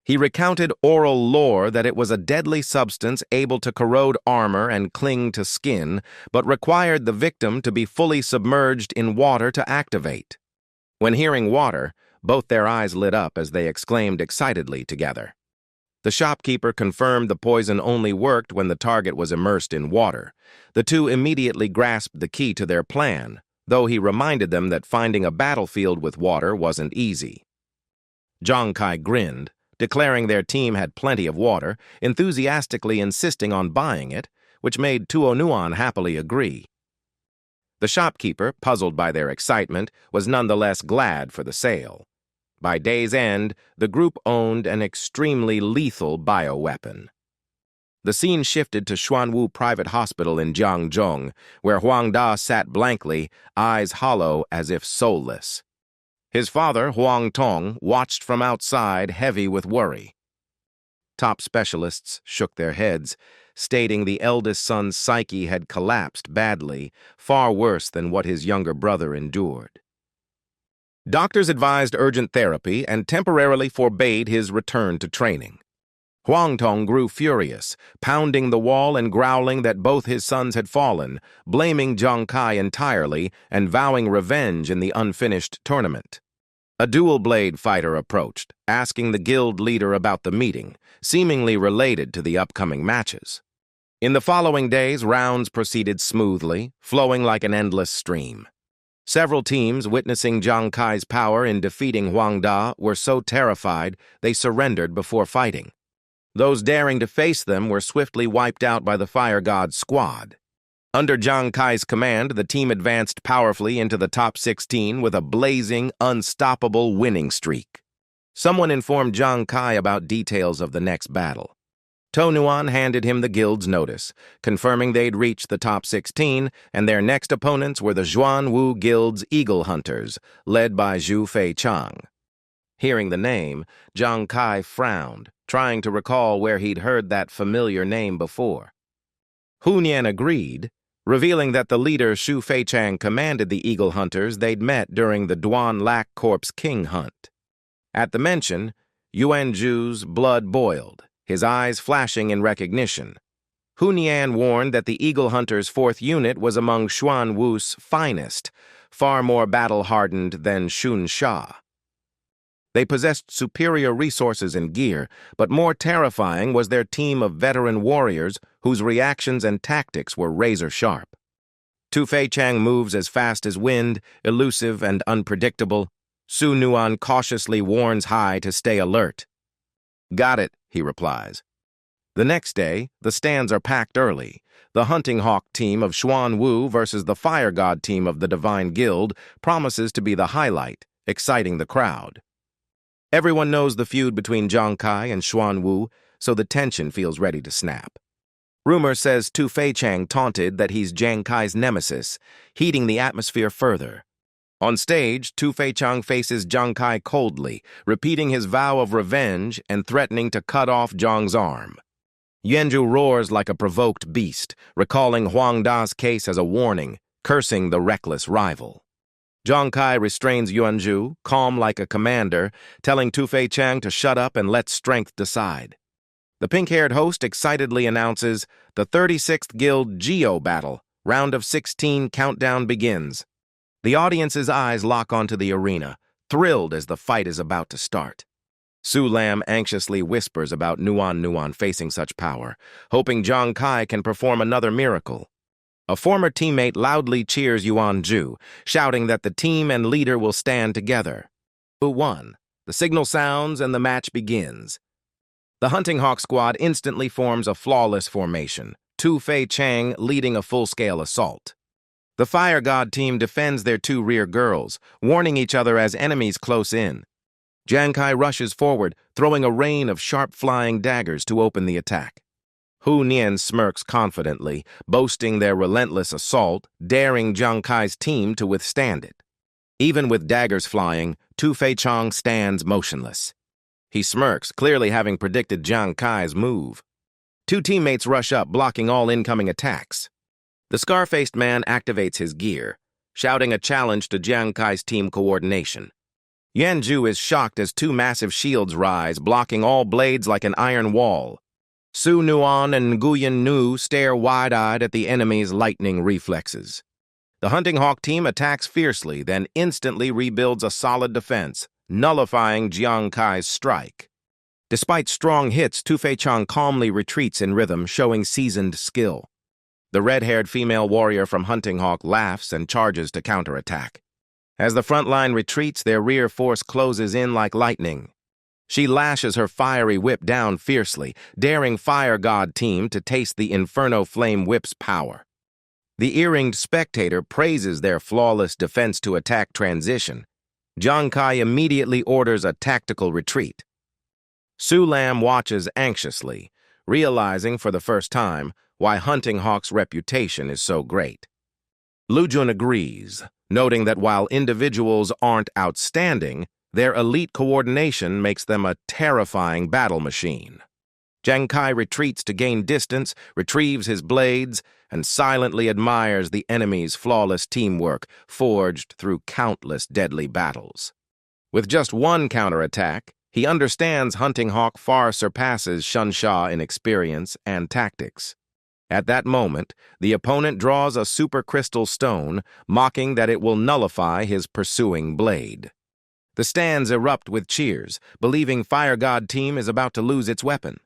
S1: He recounted oral lore that it was a deadly substance able to corrode armor and cling to skin, but required the victim to be fully submerged in water to activate. When hearing water, both their eyes lit up as they exclaimed excitedly together. The shopkeeper confirmed the poison only worked when the target was immersed in water. The two immediately grasped the key to their plan, though he reminded them that finding a battlefield with water wasn't easy. Zhang Kai grinned, declaring their team had plenty of water, enthusiastically insisting on buying it, which made Tuo Nuan happily agree. The shopkeeper, puzzled by their excitement, was nonetheless glad for the sale. By day's end, the group owned an extremely lethal bioweapon. The scene shifted to Xuanwu Private Hospital in Jiangzhong, where Huang Da sat blankly, eyes hollow as if soulless. His father, Huang Tong, watched from outside, heavy with worry. Top specialists shook their heads, stating the eldest son's psyche had collapsed badly, far worse than what his younger brother endured. Doctors advised urgent therapy and temporarily forbade his return to training. Huang Tong grew furious, pounding the wall and growling that both his sons had fallen, blaming Zhang Kai entirely and vowing revenge in the unfinished tournament. A dual-blade fighter approached, asking the guild leader about the meeting, seemingly related to the upcoming matches. In the following days, rounds proceeded smoothly, flowing like an endless stream. Several teams, witnessing Zhang Kai's power in defeating Huang Da, were so terrified they surrendered before fighting. Those daring to face them were swiftly wiped out by the Fire God's squad. Under Zhang Kai's command, the team advanced powerfully into the top 16 with a blazing, unstoppable winning streak. Someone informed Zhang Kai about details of the next battle. Tonuan handed him the guild's notice, confirming they'd reached the top 16, and their next opponents were the Xuanwu Guild's Eagle Hunters, led by Zhu Feichang. Hearing the name, Zhang Kai frowned, trying to recall where he'd heard that familiar name before. Hunyan agreed, revealing that the leader Zhu Feichang commanded the Eagle Hunters they'd met during the Duan Lac Corp's King Hunt. At the mention, Yuan Zhu's blood boiled, his eyes flashing in recognition. Hunyan warned that the Eagle Hunters' 4th unit was among Xuanwu's finest, far more battle-hardened than Xun Sha. They possessed superior resources and gear, but more terrifying was their team of veteran warriors whose reactions and tactics were razor-sharp. Tu Feichang moves as fast as wind, elusive and unpredictable. Su Nuan cautiously warns Hai to stay alert. "Got it," he replies. The next day, the stands are packed early. The Hunting Hawk team of Xuanwu versus the Fire God team of the Divine Guild promises to be the highlight, exciting the crowd. Everyone knows the feud between Zhang Kai and Xuanwu, so the tension feels ready to snap. Rumor says Tu Feichang taunted that he's Zhang Kai's nemesis, heating the atmosphere further. On stage, Tu Feichang faces Zhang Kai coldly, repeating his vow of revenge and threatening to cut off Zhang's arm. Yuanzhu roars like a provoked beast, recalling Huang Da's case as a warning, cursing the reckless rival. Zhang Kai restrains Yuanzhu, calm like a commander, telling Tu Fei Chang to shut up and let strength decide. The pink-haired host excitedly announces the 36th Guild Geo Battle, round of 16 countdown begins. The audience's eyes lock onto the arena, thrilled as the fight is about to start. Su Lam anxiously whispers about Nuan facing such power, hoping Zhang Kai can perform another miracle. A former teammate loudly cheers Yuanzhu, shouting that the team and leader will stand together. Who won? The signal sounds and the match begins. The Hunting Hawk squad instantly forms a flawless formation, Tu Fei Chang leading a full-scale assault. The Fire God team defends their two rear girls, warning each other as enemies close in. Zhang Kai rushes forward, throwing a rain of sharp flying daggers to open the attack. Hu Nian smirks confidently, boasting their relentless assault, daring Zhang Kai's team to withstand it. Even with daggers flying, Tu Fei Chang stands motionless. He smirks, clearly having predicted Zhang Kai's move. Two teammates rush up, blocking all incoming attacks. The scar-faced man activates his gear, shouting a challenge to Zhang Kai's team coordination. Yuanzhu is shocked as two massive shields rise, blocking all blades like an iron wall. Su Nuan and Nguyen Nu stare wide-eyed at the enemy's lightning reflexes. The Hunting Hawk team attacks fiercely, then instantly rebuilds a solid defense, nullifying Zhang Kai's strike. Despite strong hits, Tu Fei Chang calmly retreats in rhythm, showing seasoned skill. The red-haired female warrior from Hunting Hawk laughs and charges to counterattack. As the front line retreats, their rear force closes in like lightning. She lashes her fiery whip down fiercely, daring Fire God team to taste the Inferno Flame Whip's power. The earringed spectator praises their flawless defense-to-attack transition. Zhang Kai immediately orders a tactical retreat. Su Lam watches anxiously, realizing for the first time why Hunting Hawk's reputation is so great. Lu Jun agrees, noting that while individuals aren't outstanding, their elite coordination makes them a terrifying battle machine. Zhang Kai retreats to gain distance, retrieves his blades, and silently admires the enemy's flawless teamwork forged through countless deadly battles. With just one counterattack, he understands Hunting Hawk far surpasses Shunsha in experience and tactics. At that moment, the opponent draws a super crystal stone, mocking that it will nullify his pursuing blade. The stands erupt with cheers, believing Fire God team is about to lose its weapon.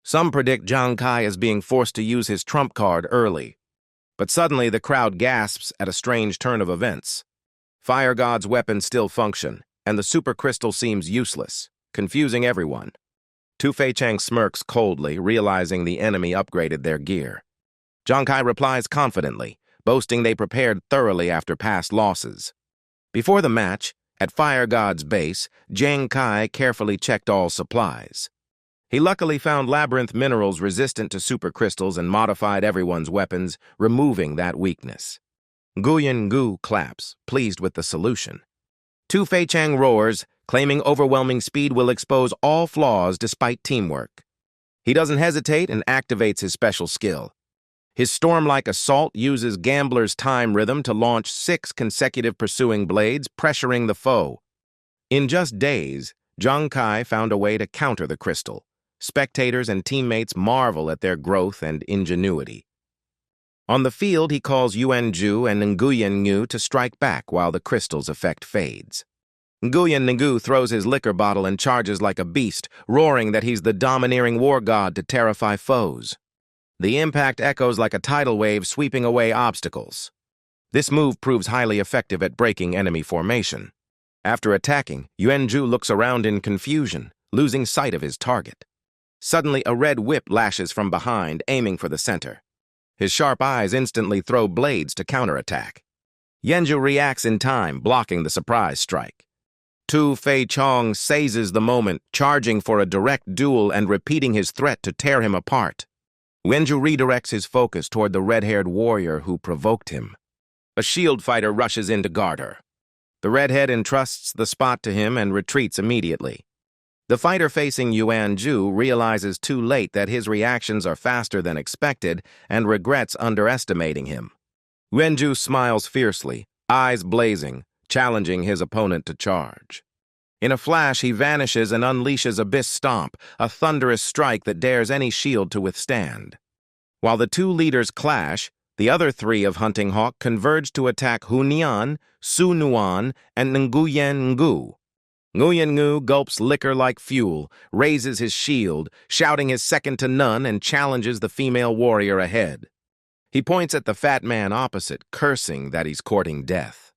S1: Some predict Zhang Kai as being forced to use his trump card early. But suddenly the crowd gasps at a strange turn of events. Fire God's weapons still function, and the super crystal seems useless, confusing everyone. Tu Fei Chang smirks coldly, realizing the enemy upgraded their gear. Zhang Kai replies confidently, boasting they prepared thoroughly after past losses. Before the match, at Fire God's base, Zhang Kai carefully checked all supplies. He luckily found labyrinth minerals resistant to super crystals and modified everyone's weapons, removing that weakness. Nguyen Gu claps, pleased with the solution. Tu Fei Chang roars, claiming overwhelming speed will expose all flaws despite teamwork. He doesn't hesitate and activates his special skill. His storm-like assault uses Gambler's time rhythm to launch 6 consecutive pursuing blades, pressuring the foe. In just days, Zhang Kai found a way to counter the crystal. Spectators and teammates marvel at their growth and ingenuity. On the field, he calls Yuanzhu and Nguyen Nu to strike back while the crystal's effect fades. Nguyen Nu throws his liquor bottle and charges like a beast, roaring that he's the domineering war god to terrify foes. The impact echoes like a tidal wave sweeping away obstacles. This move proves highly effective at breaking enemy formation. After attacking, Yuanzhu looks around in confusion, losing sight of his target. Suddenly, a red whip lashes from behind, aiming for the center. His sharp eyes instantly throw blades to counterattack. Yuanzhu reacts in time, blocking the surprise strike. Tu Fei Chang seizes the moment, charging for a direct duel and repeating his threat to tear him apart. Yuanzhu redirects his focus toward the red-haired warrior who provoked him. A shield fighter rushes in to guard her. The redhead entrusts the spot to him and retreats immediately. The fighter facing Yuanzhu realizes too late that his reactions are faster than expected and regrets underestimating him. Yuanzhu smiles fiercely, eyes blazing, challenging his opponent to charge. In a flash, he vanishes and unleashes Abyss Stomp, a thunderous strike that dares any shield to withstand. While the two leaders clash, the other three of Hunting Hawk converge to attack Hunyan, Su Nuan, and Nguyen Ngu. Nguyen Ngu gulps liquor like fuel, raises his shield, shouting his second to none, and challenges the female warrior ahead. He points at the fat man opposite, cursing that he's courting death.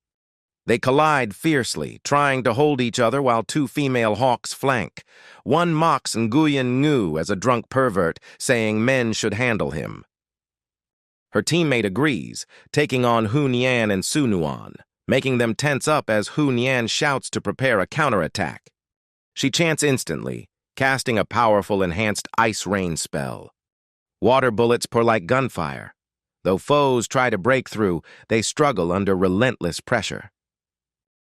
S1: They collide fiercely, trying to hold each other while two female hawks flank. One mocks Nguyen Ngu as a drunk pervert, saying men should handle him. Her teammate agrees, taking on Hunyan and Su Nuan, making them tense up as Hunyan shouts to prepare a counterattack. She chants instantly, casting a powerful enhanced ice rain spell. Water bullets pour like gunfire. Though foes try to break through, they struggle under relentless pressure.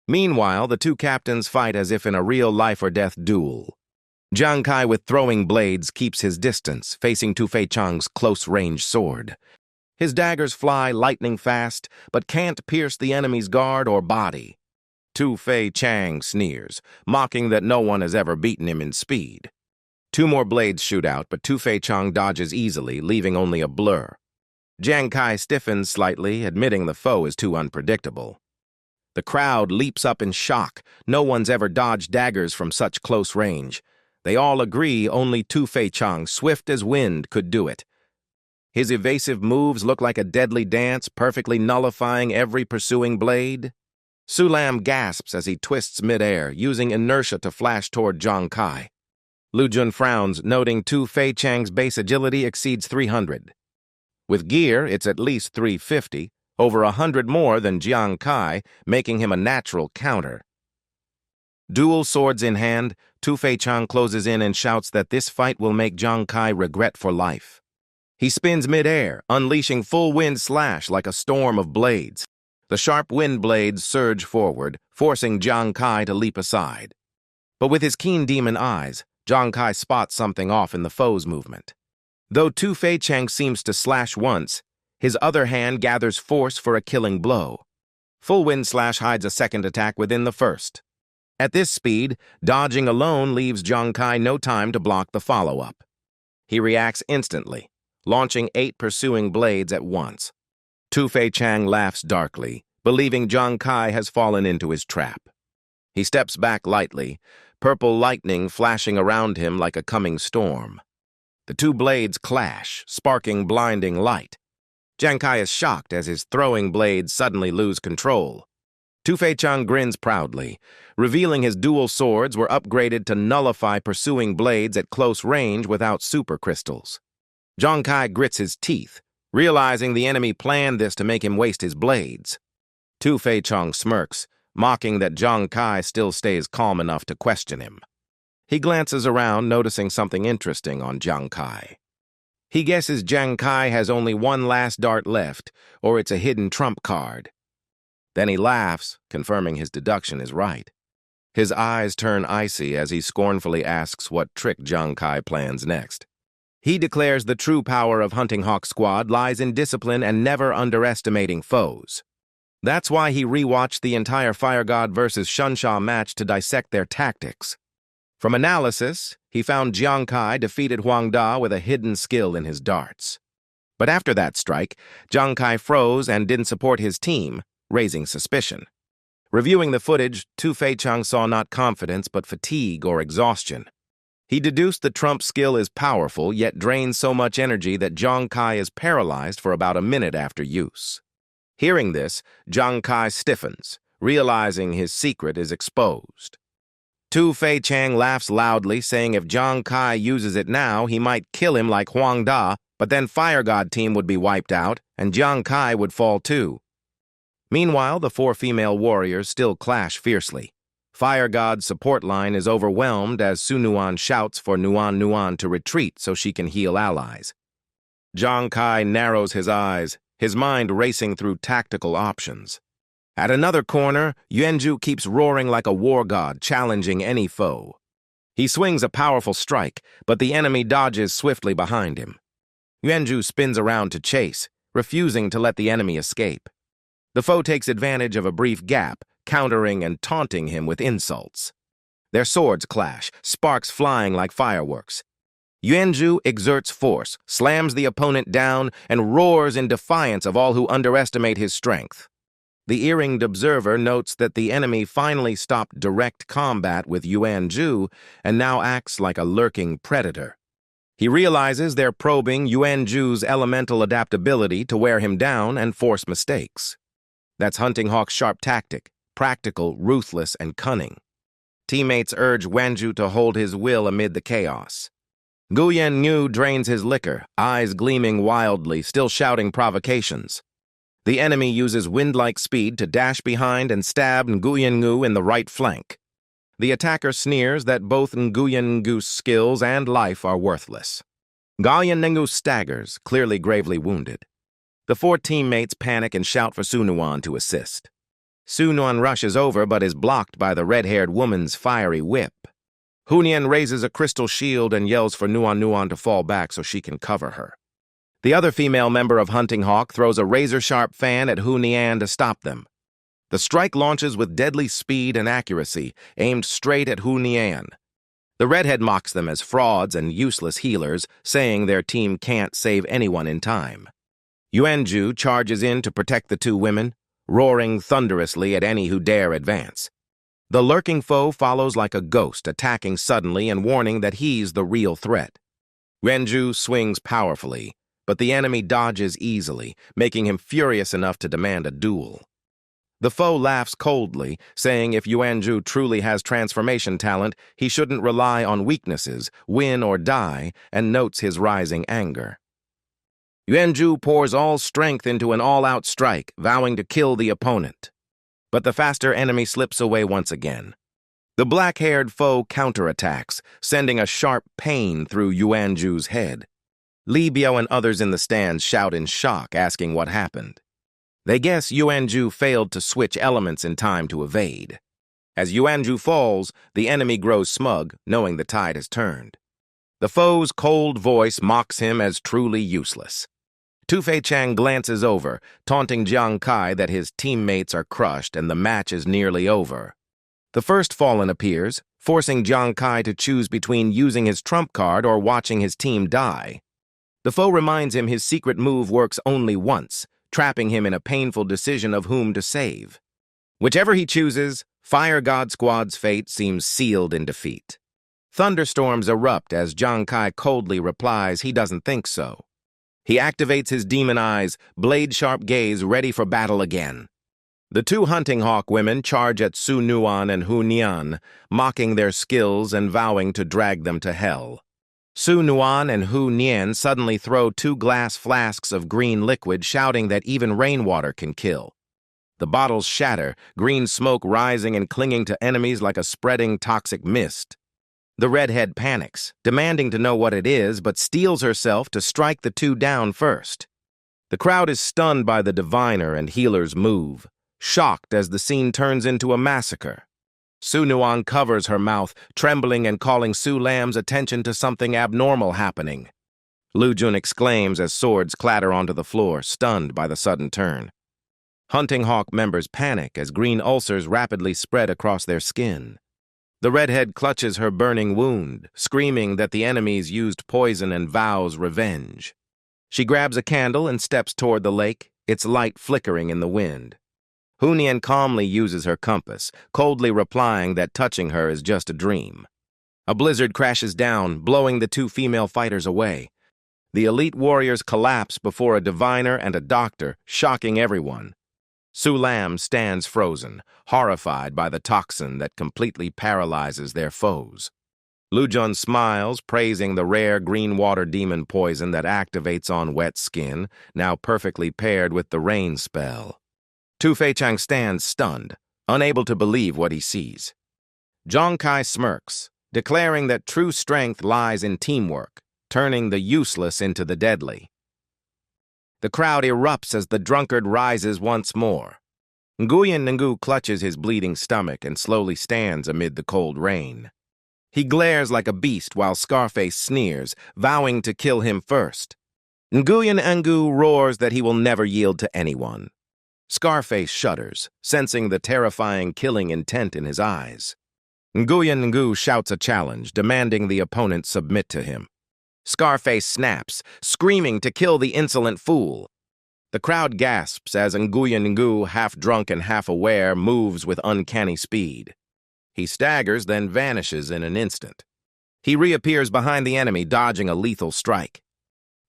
S1: Meanwhile, the two captains fight as if in a real life-or-death duel. Jiang Kai with throwing blades keeps his distance, facing Tu Fei Chang's close-range sword. His daggers fly lightning fast, but can't pierce the enemy's guard or body. Tu Fei Chang sneers, mocking that no one has ever beaten him in speed. Two more blades shoot out, but Tu Fei Chang dodges easily, leaving only a blur. Jiang Kai stiffens slightly, admitting the foe is too unpredictable. The crowd leaps up in shock. No one's ever dodged daggers from such close range. They all agree only Tu Fei Chang, swift as wind, could do it. His evasive moves look like a deadly dance, perfectly nullifying every pursuing blade. Su Lam gasps as he twists midair, using inertia to flash toward Jiang Kai. Lu Jun frowns, noting Tu Fei Chang's base agility exceeds 300. With gear, it's at least 350, over 100 more than Jiang Kai, making him a natural counter. Dual swords in hand, Tu Fei Chang closes in and shouts that this fight will make Jiang Kai regret for life. He spins midair, unleashing full wind slash like a storm of blades. The sharp wind blades surge forward, forcing Jiang Kai to leap aside. But with his keen demon eyes, Jiang Kai spots something off in the foe's movement. Though Tu Fei Chang seems to slash once, his other hand gathers force for a killing blow. Full wind slash hides a second attack within the first. At this speed, dodging alone leaves Jiang Kai no time to block the follow-up. He reacts instantly, launching 8 pursuing blades at once. Tu Fei Chang laughs darkly, believing Jiang Kai has fallen into his trap. He steps back lightly, purple lightning flashing around him like a coming storm. The two blades clash, sparking blinding light. Jiang Kai is shocked as his throwing blades suddenly lose control. Tu Fei Chang grins proudly, revealing his dual swords were upgraded to nullify pursuing blades at close range without super crystals. Jiang Kai grits his teeth, realizing the enemy planned this to make him waste his blades. Tu Fei Chang smirks, mocking that Jiang Kai still stays calm enough to question him. He glances around, noticing something interesting on Jiang Kai. He guesses Jiang Kai has only one last dart left, or it's a hidden trump card. Then he laughs, confirming his deduction is right. His eyes turn icy as he scornfully asks what trick Jiang Kai plans next. He declares the true power of Hunting Hawk Squad lies in discipline and never underestimating foes. That's why he rewatched the entire Fire God vs. Shunsha match to dissect their tactics. From analysis, he found Jiang Kai defeated Huang Da with a hidden skill in his darts. But after that strike, Jiang Kai froze and didn't support his team, raising suspicion. Reviewing the footage, Tu Fei Chang saw not confidence but fatigue or exhaustion. He deduced the trump skill is powerful, yet drains so much energy that Jiang Kai is paralyzed for about a minute after use. Hearing this, Jiang Kai stiffens, realizing his secret is exposed. Tu Fei Chang laughs loudly, saying if Jiang Kai uses it now, he might kill him like Huang Da, but then Fire God team would be wiped out, and Jiang Kai would fall too. Meanwhile, the 4 female warriors still clash fiercely. Fire God's support line is overwhelmed as Su Nuan shouts for Nuan Nuan to retreat so she can heal allies. Jiang Kai narrows his eyes, his mind racing through tactical options. At another corner, Yuanju keeps roaring like a war god, challenging any foe. He swings a powerful strike, but the enemy dodges swiftly behind him. Yuanju spins around to chase, refusing to let the enemy escape. The foe takes advantage of a brief gap, countering and taunting him with insults. Their swords clash, sparks flying like fireworks. Yuanju exerts force, slams the opponent down, and roars in defiance of all who underestimate his strength. The earringed observer notes that the enemy finally stopped direct combat with Yuanju and now acts like a lurking predator. He realizes they're probing Yuanju's elemental adaptability to wear him down and force mistakes. That's Hunting Hawk's sharp tactic, practical, ruthless, and cunning. Teammates urge Yuanju to hold his will amid the chaos. Nguyen drains his liquor, eyes gleaming wildly, still shouting provocations. The enemy uses wind-like speed to dash behind and stab Nguyen in the right flank. The attacker sneers that both Nguyen's skills and life are worthless. Nguyen staggers, clearly gravely wounded. The four teammates panic and shout for Sunuan to assist. Sunuan rushes over but is blocked by the red-haired woman's fiery whip. Hunyan raises a crystal shield and yells for Nuan to fall back so she can cover her. The other female member of Hunting Hawk throws a razor-sharp fan at Hunyan to stop them. The strike launches with deadly speed and accuracy, aimed straight at Hunyan. The redhead mocks them as frauds and useless healers, saying their team can't save anyone in time. Yuanju charges in to protect the two women, roaring thunderously at any who dare advance. The lurking foe follows like a ghost, attacking suddenly and warning that he's the real threat. Yuanju swings powerfully, but the enemy dodges easily, making him furious enough to demand a duel. The foe laughs coldly, saying if Yuanju truly has transformation talent, he shouldn't rely on weaknesses, win or die, and notes his rising anger. Yuanju pours all strength into an all-out strike, vowing to kill the opponent. But the faster enemy slips away once again. The black-haired foe counterattacks, sending a sharp pain through Yuanju's head. Li Biao and others in the stands shout in shock, asking what happened. They guess Yuanju failed to switch elements in time to evade. As Yuanju falls, the enemy grows smug, knowing the tide has turned. The foe's cold voice mocks him as truly useless. Tu Fei Chang glances over, taunting Jiang Kai that his teammates are crushed and the match is nearly over. The first fallen appears, forcing Jiang Kai to choose between using his trump card or watching his team die. The foe reminds him his secret move works only once, trapping him in a painful decision of whom to save. Whichever he chooses, Fire God Squad's fate seems sealed in defeat. Thunderstorms erupt as Jiang Kai coldly replies he doesn't think so. He activates his demon eyes, blade-sharp gaze ready for battle again. The two Hunting Hawk women charge at Su Nuan and Hunyan, mocking their skills and vowing to drag them to hell. Su Nuan and Hunyan suddenly throw two glass flasks of green liquid, shouting that even rainwater can kill. The bottles shatter, green smoke rising and clinging to enemies like a spreading toxic mist. The redhead panics, demanding to know what it is, but steels herself to strike the two down first. The crowd is stunned by the diviner and healer's move, shocked as the scene turns into a massacre. Su Nuan covers her mouth, trembling and calling Su Lam's attention to something abnormal happening. Lu Jun exclaims as swords clatter onto the floor, stunned by the sudden turn. Hunting Hawk members panic as green ulcers rapidly spread across their skin. The redhead clutches her burning wound, screaming that the enemies used poison and vows revenge. She grabs a candle and steps toward the lake, its light flickering in the wind. Hunyan calmly uses her compass, coldly replying that touching her is just a dream. A blizzard crashes down, blowing the two female fighters away. The elite warriors collapse before a diviner and a doctor, shocking everyone. Su Lam stands frozen, horrified by the toxin that completely paralyzes their foes. Lu Jun smiles, praising the rare green water demon poison that activates on wet skin, now perfectly paired with the rain spell. Tu Fei Chang stands stunned, unable to believe what he sees. Jiang Kai smirks, declaring that true strength lies in teamwork, turning the useless into the deadly. The crowd erupts as the drunkard rises once more. Nguyen clutches his bleeding stomach and slowly stands amid the cold rain. He glares like a beast while Scarface sneers, vowing to kill him first. Nguyen roars that he will never yield to anyone. Scarface shudders, sensing the terrifying killing intent in his eyes. Nguyen Ngu shouts a challenge, demanding the opponent submit to him. Scarface snaps, screaming to kill the insolent fool. The crowd gasps as Nguyen Ngu, half drunk and half aware, moves with uncanny speed. He staggers, then vanishes in an instant. He reappears behind the enemy, dodging a lethal strike.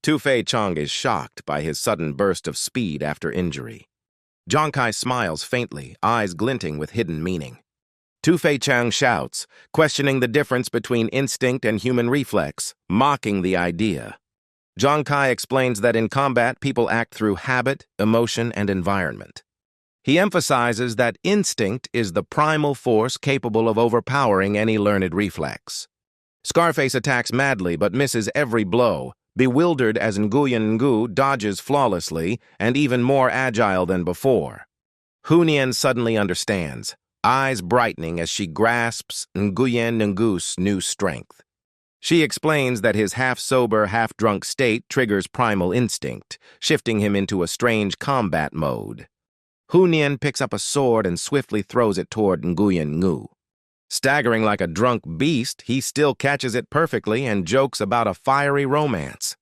S1: Tu Fei Chang is shocked by his sudden burst of speed after injury. Jiang Kai smiles faintly, eyes glinting with hidden meaning. Tu Fei Chang shouts, questioning the difference between instinct and human reflex, mocking the idea. Jiang Kai explains that in combat, people act through habit, emotion, and environment. He emphasizes that instinct is the primal force capable of overpowering any learned reflex. Scarface attacks madly but misses every blow, bewildered as Nguyen Ngu dodges flawlessly and even more agile than before. Hunien suddenly understands, eyes brightening as she grasps Nguyen Ngu's new strength. She explains that his half-sober, half-drunk state triggers primal instinct, shifting him into a strange combat mode. Hunien picks up a sword and swiftly throws it toward Nguyen Ngu. Staggering like a drunk beast, he still catches it perfectly and jokes about a fiery romance.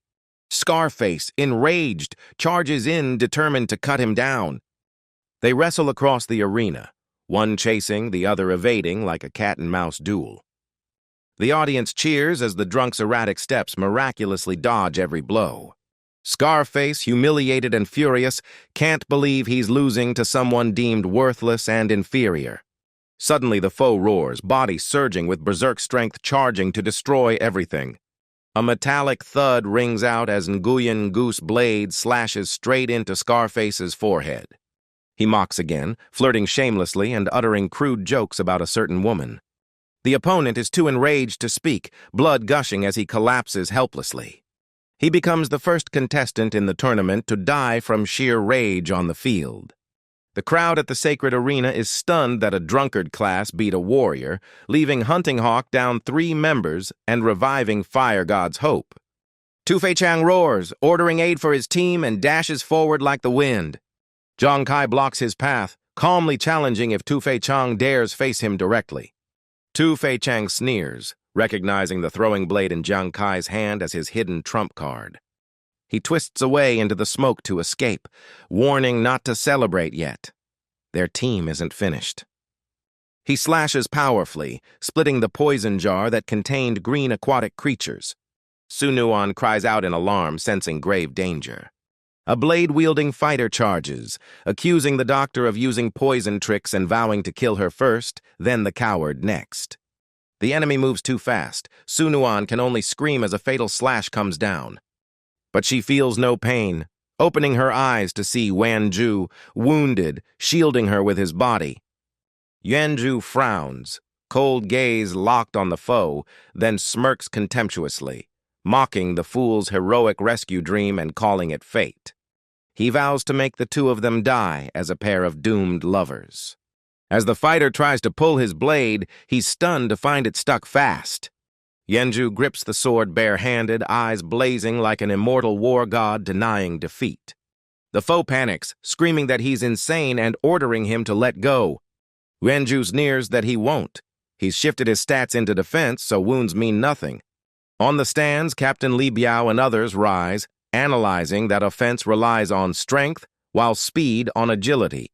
S1: Scarface, enraged, charges in, determined to cut him down. They wrestle across the arena, one chasing, the other evading like a cat-and-mouse duel. The audience cheers as the drunk's erratic steps miraculously dodge every blow. Scarface, humiliated and furious, can't believe he's losing to someone deemed worthless and inferior. Suddenly the foe roars, body surging with berserk strength, charging to destroy everything. A metallic thud rings out as Nguyen Ngu's blade slashes straight into Scarface's forehead. He mocks again, flirting shamelessly and uttering crude jokes about a certain woman. The opponent is too enraged to speak, blood gushing as he collapses helplessly. He becomes the first contestant in the tournament to die from sheer rage on the field. The crowd at the sacred arena is stunned that a drunkard class beat a warrior, leaving Hunting Hawk down 3 members and reviving Fire God's hope. Tu Fei Chang roars, ordering aid for his team, and dashes forward like the wind. Jiang Kai blocks his path, calmly challenging if Tu Fei Chang dares face him directly. Tu Fei Chang sneers, recognizing the throwing blade in Jiang Kai's hand as his hidden trump card. He twists away into the smoke to escape, warning not to celebrate yet. Their team isn't finished. He slashes powerfully, splitting the poison jar that contained green aquatic creatures. Su Nuan cries out in alarm, sensing grave danger. A blade-wielding fighter charges, accusing the doctor of using poison tricks and vowing to kill her first, then the coward next. The enemy moves too fast. Su Nuan can only scream as a fatal slash comes down. But she feels no pain, opening her eyes to see Wanju, wounded, shielding her with his body. Yanju frowns, cold gaze locked on the foe, then smirks contemptuously, mocking the fool's heroic rescue dream and calling it fate. He vows to make the two of them die as a pair of doomed lovers. As the fighter tries to pull his blade, he's stunned to find it stuck fast. Yanju grips the sword bare-handed, eyes blazing like an immortal war god denying defeat. The foe panics, screaming that he's insane and ordering him to let go. Yanju sneers that he won't. He's shifted his stats into defense, so wounds mean nothing. On the stands, Captain Li Biao and others rise, analyzing that offense relies on strength, while speed on agility.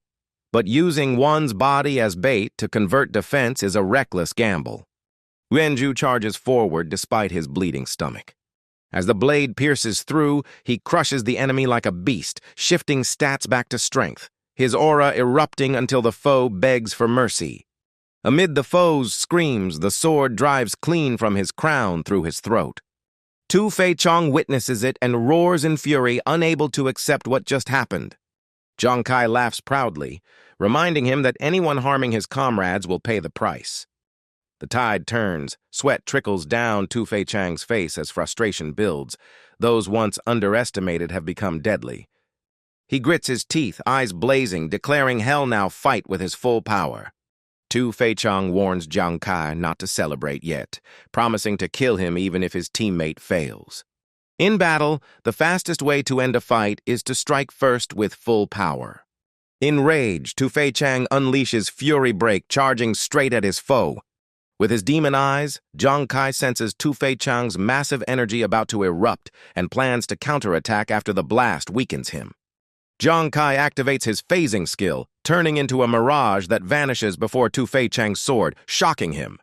S1: But using one's body as bait to convert defense is a reckless gamble. Wenju charges forward despite his bleeding stomach. As the blade pierces through, he crushes the enemy like a beast, shifting stats back to strength, his aura erupting until the foe begs for mercy. Amid the foe's screams, the sword drives clean from his crown through his throat. Tu Fei Chang witnesses it and roars in fury, unable to accept what just happened. Jiang Kai laughs proudly, reminding him that anyone harming his comrades will pay the price. The tide turns, sweat trickles down Tu Fei Chang's face as frustration builds. Those once underestimated have become deadly. He grits his teeth, eyes blazing, declaring hell now fight with his full power. Tu Fei Chang warns Jiang Kai not to celebrate yet, promising to kill him even if his teammate fails. In battle, the fastest way to end a fight is to strike first with full power. Enraged, Tu Fei Chang unleashes Fury Break, charging straight at his foe. With his demon eyes, Zhang Kai senses Tu Fei Chang's massive energy about to erupt and plans to counterattack after the blast weakens him. Zhang Kai activates his phasing skill, turning into a mirage that vanishes before Tu Fei Chang's sword, shocking him.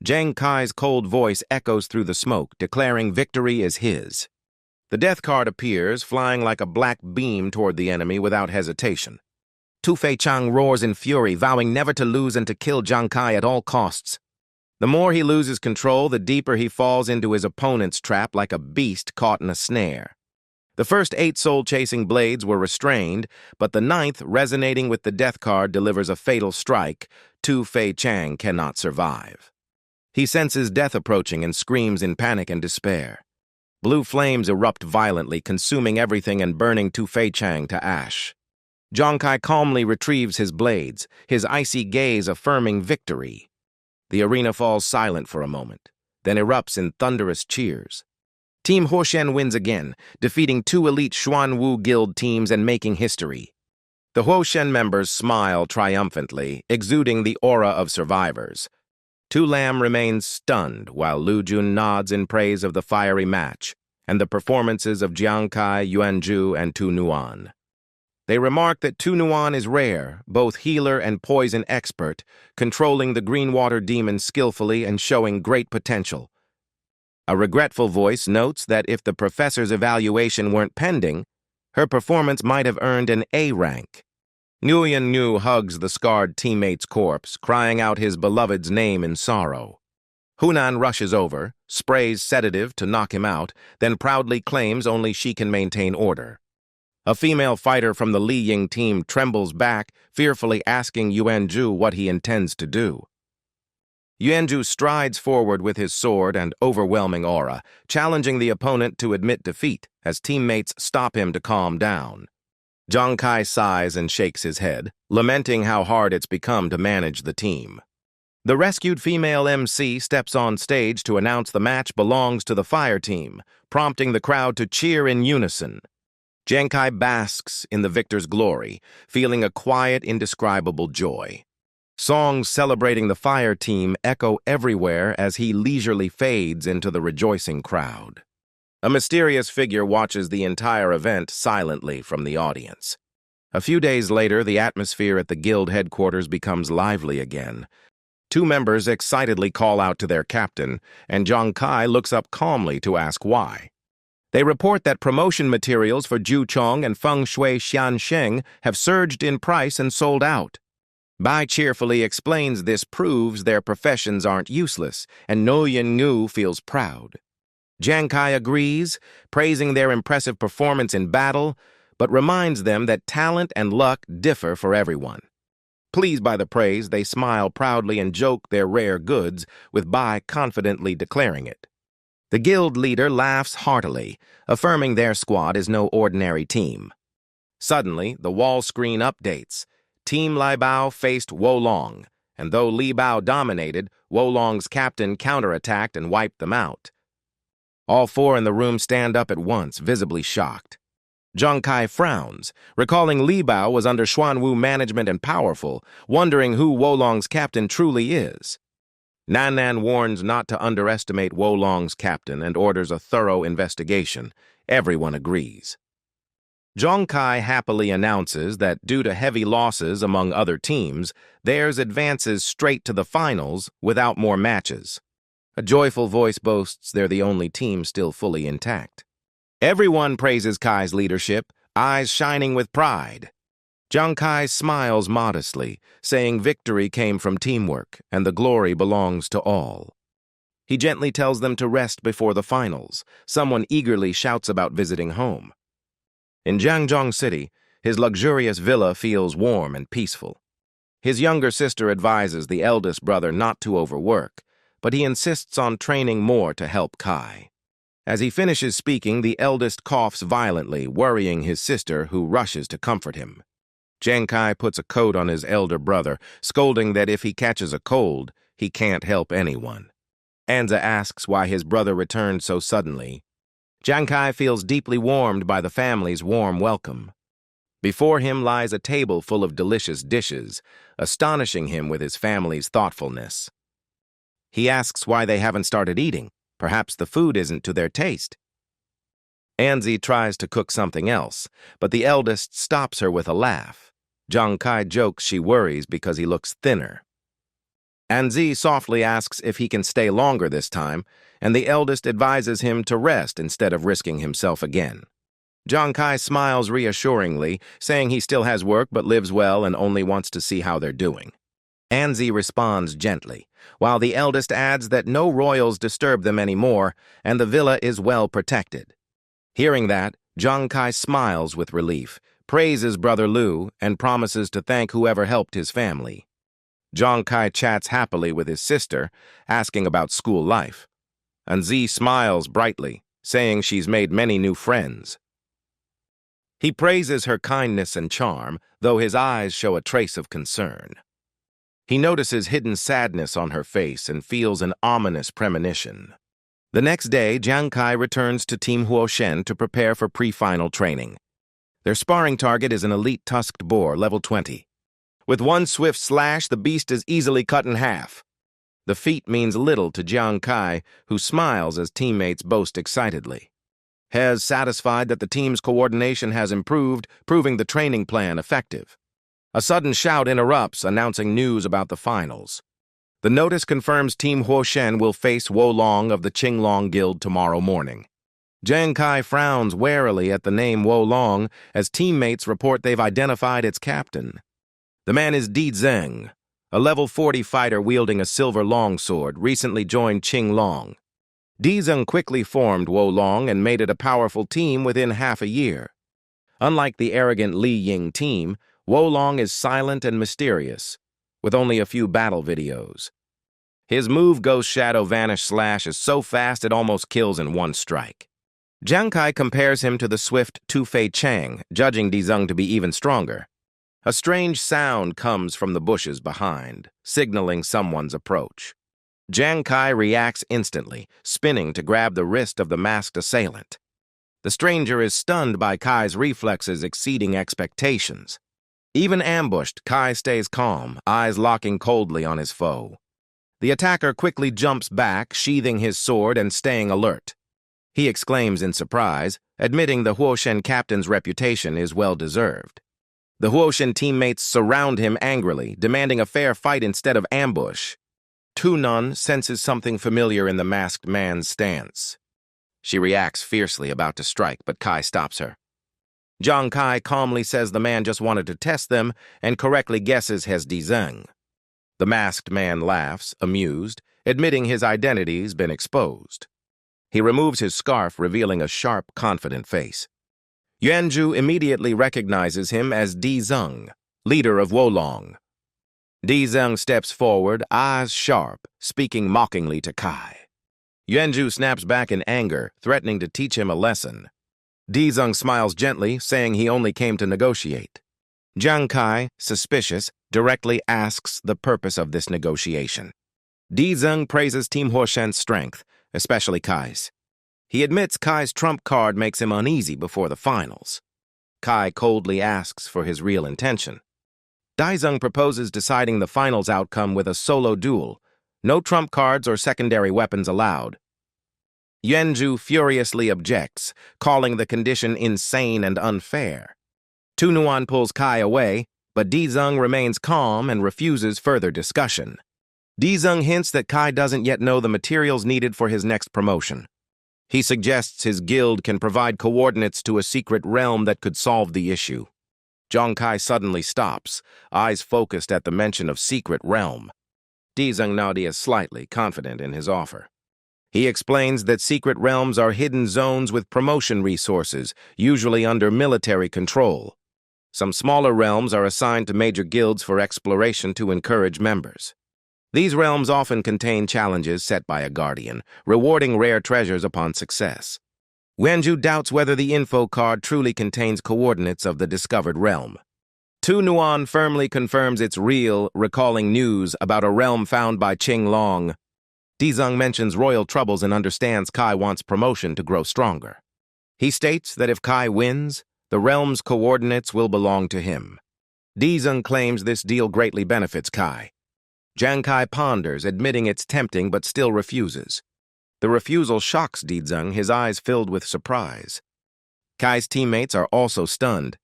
S1: Zhang Kai's cold voice echoes through the smoke, declaring victory is his. The death card appears, flying like a black beam toward the enemy without hesitation. Tu Fei Chang roars in fury, vowing never to lose and to kill Zhang Kai at all costs. The more he loses control, the deeper he falls into his opponent's trap like a beast caught in a snare. The first 8 soul-chasing blades were restrained, but the 9th, resonating with the death card, delivers a fatal strike. Tu Fei Chang cannot survive. He senses death approaching and screams in panic and despair. Blue flames erupt violently, consuming everything and burning Tu Fei Chang to ash. Zhang Kai calmly retrieves his blades, his icy gaze affirming victory. The arena falls silent for a moment, then erupts in thunderous cheers. Team Huoshen wins again, defeating 2 elite Xuanwu Guild teams and making history. The Huoshen members smile triumphantly, exuding the aura of survivors. Tu Lam remains stunned while Lu Jun nods in praise of the fiery match and the performances of Jiang Kai, Yuanzhu, and Tu Nuan. They remark that Tu Nuan is rare, both healer and poison expert, controlling the green water demon skillfully and showing great potential. A regretful voice notes that if the professor's evaluation weren't pending, her performance might have earned an A rank. Nguyen Ngu hugs the scarred teammate's corpse, crying out his beloved's name in sorrow. Hunan rushes over, sprays sedative to knock him out, then proudly claims only she can maintain order. A female fighter from the Li Ying team trembles back, fearfully asking Yuanzhu what he intends to do. Yuanzhu strides forward with his sword and overwhelming aura, challenging the opponent to admit defeat as teammates stop him to calm down. Zhang Kai sighs and shakes his head, lamenting how hard it's become to manage the team. The rescued female MC steps on stage to announce the match belongs to the fire team, prompting the crowd to cheer in unison. Zhang Kai basks in the victor's glory, feeling a quiet, indescribable joy. Songs celebrating the fire team echo everywhere as he leisurely fades into the rejoicing crowd. A mysterious figure watches the entire event silently from the audience. A few days later, the atmosphere at the guild headquarters becomes lively again. 2 members excitedly call out to their captain, and Zhang Kai looks up calmly to ask why. They report that promotion materials for Ju Chong and Feng Shui Xiansheng have surged in price and sold out. Bai cheerfully explains this proves their professions aren't useless, and Nguyen Ngu feels proud. Zhang Kai agrees, praising their impressive performance in battle, but reminds them that talent and luck differ for everyone. Pleased by the praise, they smile proudly and joke their rare goods, with Bai confidently declaring it. The guild leader laughs heartily, affirming their squad is no ordinary team. Suddenly, the wall screen updates. Team Li Bao faced Wolong, and though Li Bao dominated, Wolong's captain counterattacked and wiped them out. All 4 in the room stand up at once, visibly shocked. Zhang Kai frowns, recalling Li Bao was under Xuanwu management and powerful, wondering who Wolong's captain truly is. Nan Nan warns not to underestimate Wolong's captain and orders a thorough investigation. Everyone agrees. Zhang Kai happily announces that due to heavy losses among other teams, theirs advances straight to the finals without more matches. A joyful voice boasts they're the only team still fully intact. Everyone praises Kai's leadership, eyes shining with pride. Zhang Kai smiles modestly, saying victory came from teamwork and the glory belongs to all. He gently tells them to rest before the finals. Someone eagerly shouts about visiting home. In Jiangzhong City, his luxurious villa feels warm and peaceful. His younger sister advises the eldest brother not to overwork, but he insists on training more to help Kai. As he finishes speaking, the eldest coughs violently, worrying his sister, who rushes to comfort him. Zhang Kai puts a coat on his elder brother, scolding that if he catches a cold, he can't help anyone. Anza asks why his brother returned so suddenly. Zhang Kai feels deeply warmed by the family's warm welcome. Before him lies a table full of delicious dishes, astonishing him with his family's thoughtfulness. He asks why they haven't started eating. Perhaps the food isn't to their taste. Anzi tries to cook something else, but the eldest stops her with a laugh. Jiang Kai jokes she worries because he looks thinner. Anzi softly asks if he can stay longer this time, and the eldest advises him to rest instead of risking himself again. Jiang Kai smiles reassuringly, saying he still has work but lives well and only wants to see how they're doing. Anzi responds gently, while the eldest adds that no royals disturb them anymore and the villa is well protected. Hearing that, Jiang Kai smiles with relief, praises Brother Liu, and promises to thank whoever helped his family. Jiang Kai chats happily with his sister, asking about school life. Anzi smiles brightly, saying she's made many new friends. He praises her kindness and charm, though his eyes show a trace of concern. He notices hidden sadness on her face and feels an ominous premonition. The next day, Jiang Kai returns to Team Huoshen to prepare for pre-final training. Their sparring target is an elite tusked boar, level 20. With one swift slash, the beast is easily cut in half. The feat means little to Jiang Kai, who smiles as teammates boast excitedly. Hez satisfied that the team's coordination has improved, proving the training plan effective. A sudden shout interrupts, announcing news about the finals. The notice confirms Team Huoshen will face Wolong of the Qinglong Guild tomorrow morning. Jiang Kai frowns warily at the name Wolong as teammates report they've identified its captain. The man is Di Zheng, a level 40 fighter wielding a silver longsword, recently joined Qinglong. Di Zheng quickly formed Wolong and made it a powerful team within half a year. Unlike the arrogant Li Ying team, Wolong is silent and mysterious, with only a few battle videos. His move Ghost Shadow Vanish Slash is so fast it almost kills in one strike. Jiang Kai compares him to the swift Tu Fei Chang, judging Di Zheng to be even stronger. A strange sound comes from the bushes behind, signaling someone's approach. Jiang Kai reacts instantly, spinning to grab the wrist of the masked assailant. The stranger is stunned by Kai's reflexes exceeding expectations. Even ambushed, Kai stays calm, eyes locking coldly on his foe. The attacker quickly jumps back, sheathing his sword and staying alert. He exclaims in surprise, admitting the Huoshen captain's reputation is well-deserved. The Huoshen teammates surround him angrily, demanding a fair fight instead of ambush. Tu Nun senses something familiar in the masked man's stance. She reacts fiercely, about to strike, but Kai stops her. Jiang Kai calmly says the man just wanted to test them and correctly guesses Hez Di Zheng. The masked man laughs, amused, admitting his identity's been exposed. He removes his scarf, revealing a sharp, confident face. Yuanzhu immediately recognizes him as Di Zheng, leader of Wolong. Di Zheng steps forward, eyes sharp, speaking mockingly to Kai. Yuanzhu snaps back in anger, threatening to teach him a lesson. Di Zheng smiles gently, saying he only came to negotiate. Jiang Kai, suspicious, directly asks the purpose of this negotiation. Di Zheng praises Team Huoshen's strength, especially Kai's. He admits Kai's trump card makes him uneasy before the finals. Kai coldly asks for his real intention. Di Zheng proposes deciding the finals outcome with a solo duel, no trump cards or secondary weapons allowed. Yuanzhu furiously objects, calling the condition insane and unfair. Tu Nuan pulls Kai away, but Di Zheng remains calm and refuses further discussion. Di Zheng hints that Kai doesn't yet know the materials needed for his next promotion. He suggests his guild can provide coordinates to a secret realm that could solve the issue. Jiang Kai suddenly stops, eyes focused at the mention of secret realm. Di Zheng nods slightly, confident in his offer. He explains that secret realms are hidden zones with promotion resources, usually under military control. Some smaller realms are assigned to major guilds for exploration to encourage members. These realms often contain challenges set by a guardian, rewarding rare treasures upon success. Yuanzhu doubts whether the info card truly contains coordinates of the discovered realm. Tu Nuan firmly confirms it's real, recalling news about a realm found by Qinglong. Di Zheng mentions royal troubles and understands Kai wants promotion to grow stronger. He states that if Kai wins, The realm's coordinates will belong to him. Dizeng claims this deal greatly benefits Kai. Jiang Kai ponders, admitting it's tempting but still refuses. The refusal shocks Dizeng, his eyes filled with surprise. Kai's teammates are also stunned.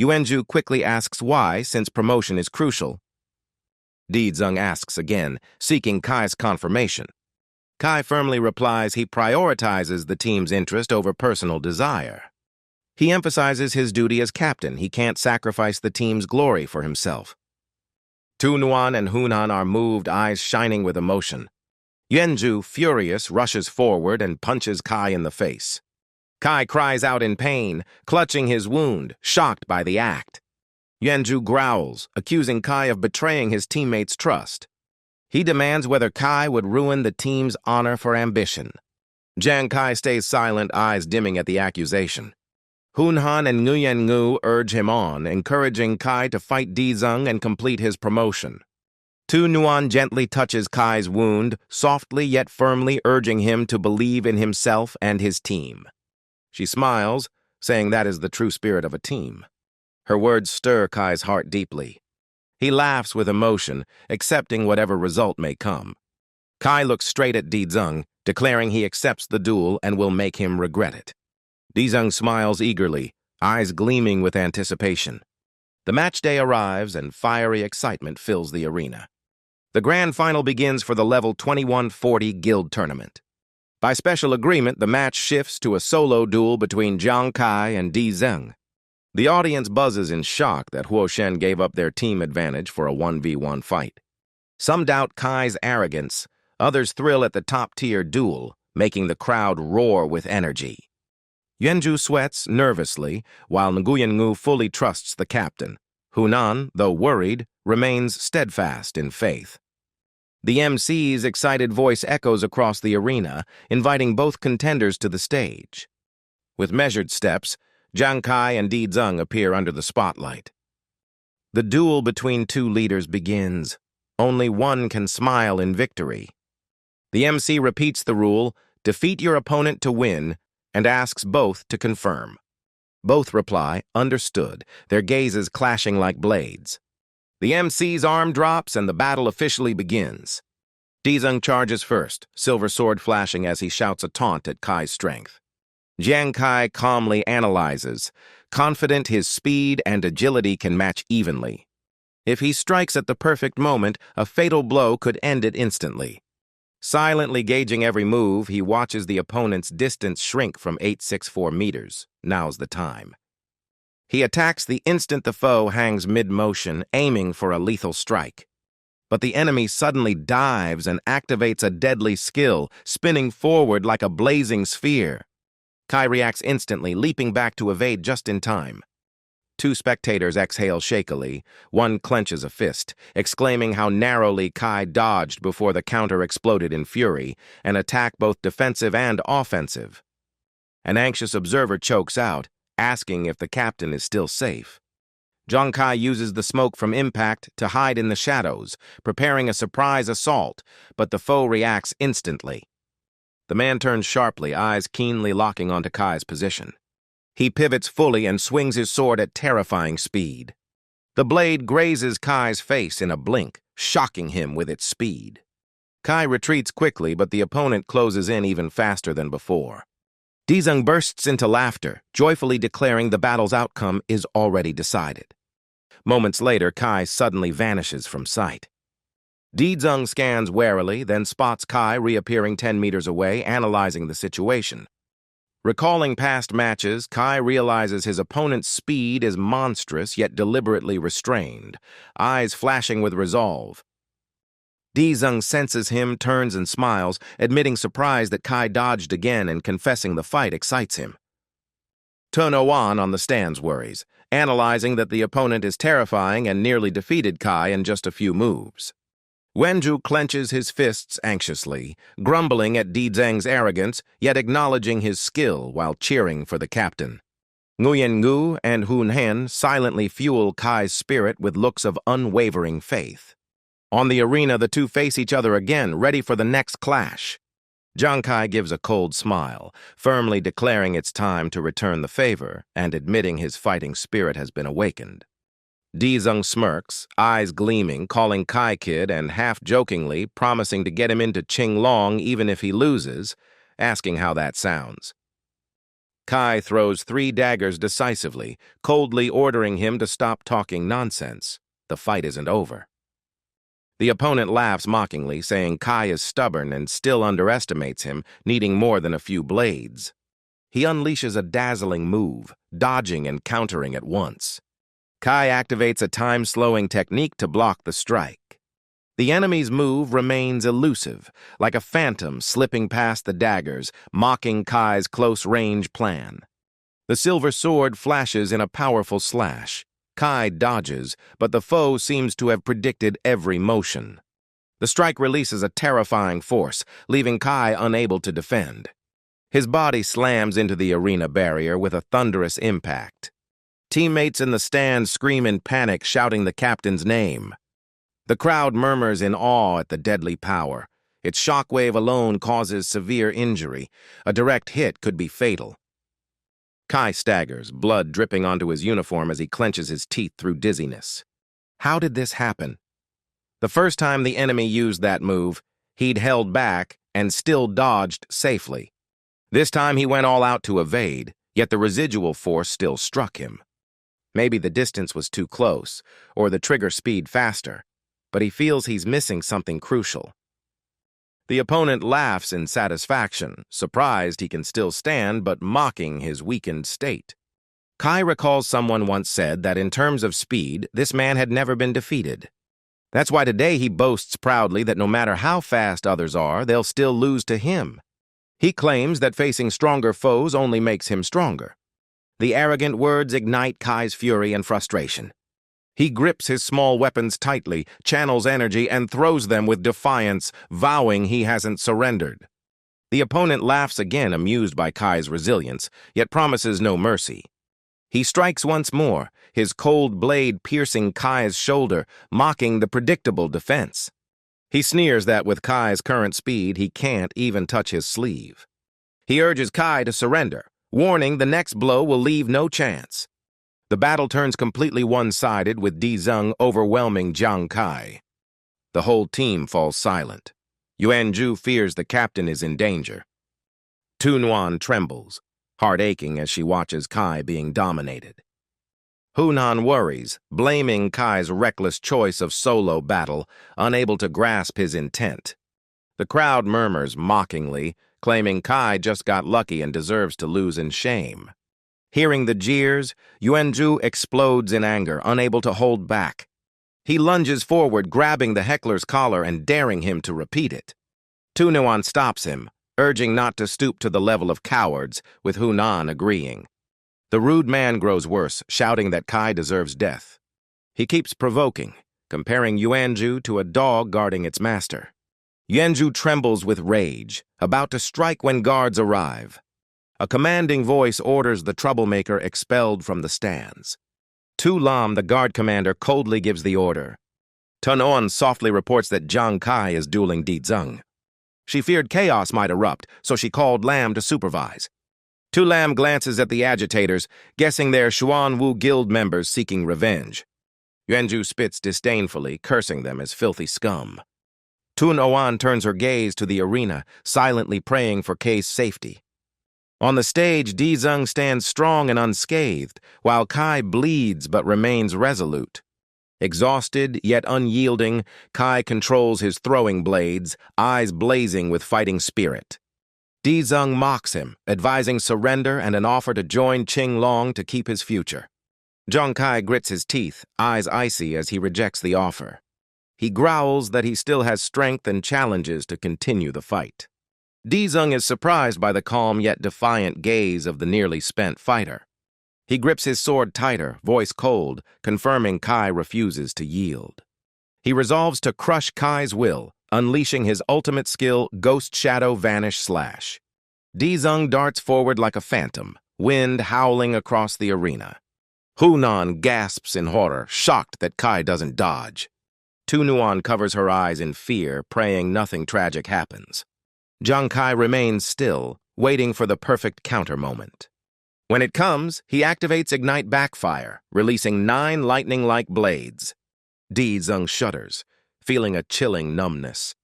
S1: Yuanzhu quickly asks why, since promotion is crucial. Dizeng asks again, seeking Kai's confirmation. Kai firmly replies he prioritizes the team's interest over personal desire. He emphasizes his duty as captain. He can't sacrifice the team's glory for himself. Tu Nuan and Hunan are moved, eyes shining with emotion. Yuanzhu, furious, rushes forward and punches Kai in the face. Kai cries out in pain, clutching his wound, shocked by the act. Yuanzhu growls, accusing Kai of betraying his teammates' trust. He demands whether Kai would ruin the team's honor for ambition. Jiang Kai stays silent, eyes dimming at the accusation. Hunhan and Nguyen Ngu urge him on, encouraging Kai to fight Dizeng and complete his promotion. Tu Nuan gently touches Kai's wound, softly yet firmly urging him to believe in himself and his team. She smiles, saying that is the true spirit of a team. Her words stir Kai's heart deeply. He laughs with emotion, accepting whatever result may come. Kai looks straight at Dizeng, declaring he accepts the duel and will make him regret it. Dizeng smiles eagerly, eyes gleaming with anticipation. The match day arrives and fiery excitement fills the arena. The grand final begins for the level 2140 guild tournament. By special agreement, the match shifts to a solo duel between Jiang Kai and Dizeng. The audience buzzes in shock that Huoshen gave up their team advantage for a 1v1 fight. Some doubt Kai's arrogance, others thrill at the top-tier duel, making the crowd roar with energy. Yuanzhu sweats nervously, while Nguyen Ngu fully trusts the captain. Hunan, though worried, remains steadfast in faith. The MC's excited voice echoes across the arena, inviting both contenders to the stage. With measured steps, Jiang Kai and Dizeng appear under the spotlight. The duel between two leaders begins. Only one can smile in victory. The MC repeats the rule, defeat your opponent to win, and asks both to confirm. Both reply, understood, their gazes clashing like blades. The MC's arm drops and the battle officially begins. Dizeng charges first, silver sword flashing as he shouts a taunt at Kai's strength. Jiang Kai calmly analyzes, confident his speed and agility can match evenly. If he strikes at the perfect moment, a fatal blow could end it instantly. Silently gauging every move, he watches the opponent's distance shrink from 864 meters. Now's the time. He attacks the instant the foe hangs mid-motion, aiming for a lethal strike. But the enemy suddenly dives and activates a deadly skill, spinning forward like a blazing sphere. Kai reacts instantly, leaping back to evade just in time. Two spectators exhale shakily. One clenches a fist, exclaiming how narrowly Kai dodged before the counter exploded in fury, an attack both defensive and offensive. An anxious observer chokes out, asking if the captain is still safe. Jiang Kai uses the smoke from impact to hide in the shadows, preparing a surprise assault, but the foe reacts instantly. The man turns sharply, eyes keenly locking onto Kai's position. He pivots fully and swings his sword at terrifying speed. The blade grazes Kai's face in a blink, shocking him with its speed. Kai retreats quickly, but the opponent closes in even faster than before. Dizeng bursts into laughter, joyfully declaring the battle's outcome is already decided. Moments later, Kai suddenly vanishes from sight. Dizeng scans warily, then spots Kai reappearing 10 meters away, analyzing the situation. Recalling past matches, Kai realizes his opponent's speed is monstrous yet deliberately restrained, eyes flashing with resolve. Dizeng senses him, turns and smiles, admitting surprise that Kai dodged again and confessing the fight excites him. Tunoan on the stands worries, analyzing that the opponent is terrifying and nearly defeated Kai in just a few moves. Wenju clenches his fists anxiously, grumbling at Dizeng's arrogance, yet acknowledging his skill while cheering for the captain. Nguyen Ngu and Hun Hen silently fuel Kai's spirit with looks of unwavering faith. On the arena, the two face each other again, ready for the next clash. Jiang Kai gives a cold smile, firmly declaring it's time to return the favor and admitting his fighting spirit has been awakened. Dizeng smirks, eyes gleaming, calling Kai Kid and half-jokingly promising to get him into Qinglong even if he loses, asking how that sounds. Kai throws 3 daggers decisively, coldly ordering him to stop talking nonsense. The fight isn't over. The opponent laughs mockingly, saying Kai is stubborn and still underestimates him, needing more than a few blades. He unleashes a dazzling move, dodging and countering at once. Kai activates a time-slowing technique to block the strike. The enemy's move remains elusive, like a phantom slipping past the daggers, mocking Kai's close-range plan. The silver sword flashes in a powerful slash. Kai dodges, but the foe seems to have predicted every motion. The strike releases a terrifying force, leaving Kai unable to defend. His body slams into the arena barrier with a thunderous impact. Teammates in the stands scream in panic, shouting the captain's name. The crowd murmurs in awe at the deadly power. Its shockwave alone causes severe injury. A direct hit could be fatal. Kai staggers, blood dripping onto his uniform as he clenches his teeth through dizziness. How did this happen? The first time the enemy used that move, he'd held back and still dodged safely. This time he went all out to evade, yet the residual force still struck him. Maybe the distance was too close, or the trigger speed faster, but he feels he's missing something crucial. The opponent laughs in satisfaction, surprised he can still stand but mocking his weakened state. Kai recalls someone once said that in terms of speed, this man had never been defeated. That's why today he boasts proudly that no matter how fast others are, they'll still lose to him. He claims that facing stronger foes only makes him stronger. The arrogant words ignite Kai's fury and frustration. He grips his small weapons tightly, channels energy, and throws them with defiance, vowing he hasn't surrendered. The opponent laughs again, amused by Kai's resilience, yet promises no mercy. He strikes once more, his cold blade piercing Kai's shoulder, mocking the predictable defense. He sneers that with Kai's current speed, he can't even touch his sleeve. He urges Kai to surrender, warning the next blow will leave no chance. The battle turns completely one-sided, with Dizeng overwhelming Jiang Kai. The whole team falls silent. Yuanzhu fears the captain is in danger. Tu Nuan trembles, heart aching as she watches Kai being dominated. Hunan worries, blaming Kai's reckless choice of solo battle, unable to grasp his intent. The crowd murmurs mockingly, claiming Kai just got lucky and deserves to lose in shame. Hearing the jeers, Yuanzhu explodes in anger, unable to hold back. He lunges forward, grabbing the heckler's collar and daring him to repeat it. Tu Nuan stops him, urging not to stoop to the level of cowards, with Hunan agreeing. The rude man grows worse, shouting that Kai deserves death. He keeps provoking, comparing Yuanzhu to a dog guarding its master. Yuanzhu trembles with rage, about to strike when guards arrive. A commanding voice orders the troublemaker expelled from the stands. Tu Lam, the guard commander, coldly gives the order. Tun On softly reports that Jiang Kai is dueling Dizeng. She feared chaos might erupt, so she called Lam to supervise. Tu Lam glances at the agitators, guessing they're Xuan Wu Guild members seeking revenge. Yuanzhu spits disdainfully, cursing them as filthy scum. Tun Oan turns her gaze to the arena, silently praying for Kai's safety. On the stage, Dizeng stands strong and unscathed, while Kai bleeds but remains resolute. Exhausted, yet unyielding, Kai controls his throwing blades, eyes blazing with fighting spirit. Dizeng mocks him, advising surrender and an offer to join Qinglong to keep his future. Jiang Kai grits his teeth, eyes icy as he rejects the offer. He growls that he still has strength and challenges to continue the fight. Dizeng is surprised by the calm yet defiant gaze of the nearly spent fighter. He grips his sword tighter, voice cold, confirming Kai refuses to yield. He resolves to crush Kai's will, unleashing his ultimate skill, Ghost Shadow Vanish Slash. Dizeng darts forward like a phantom, wind howling across the arena. Hunan gasps in horror, shocked that Kai doesn't dodge. Tu Nuan covers her eyes in fear, praying nothing tragic happens. Jiang Kai remains still, waiting for the perfect counter moment. When it comes, he activates Ignite Backfire, releasing 9 lightning-like blades. Di Zeng shudders, feeling a chilling numbness.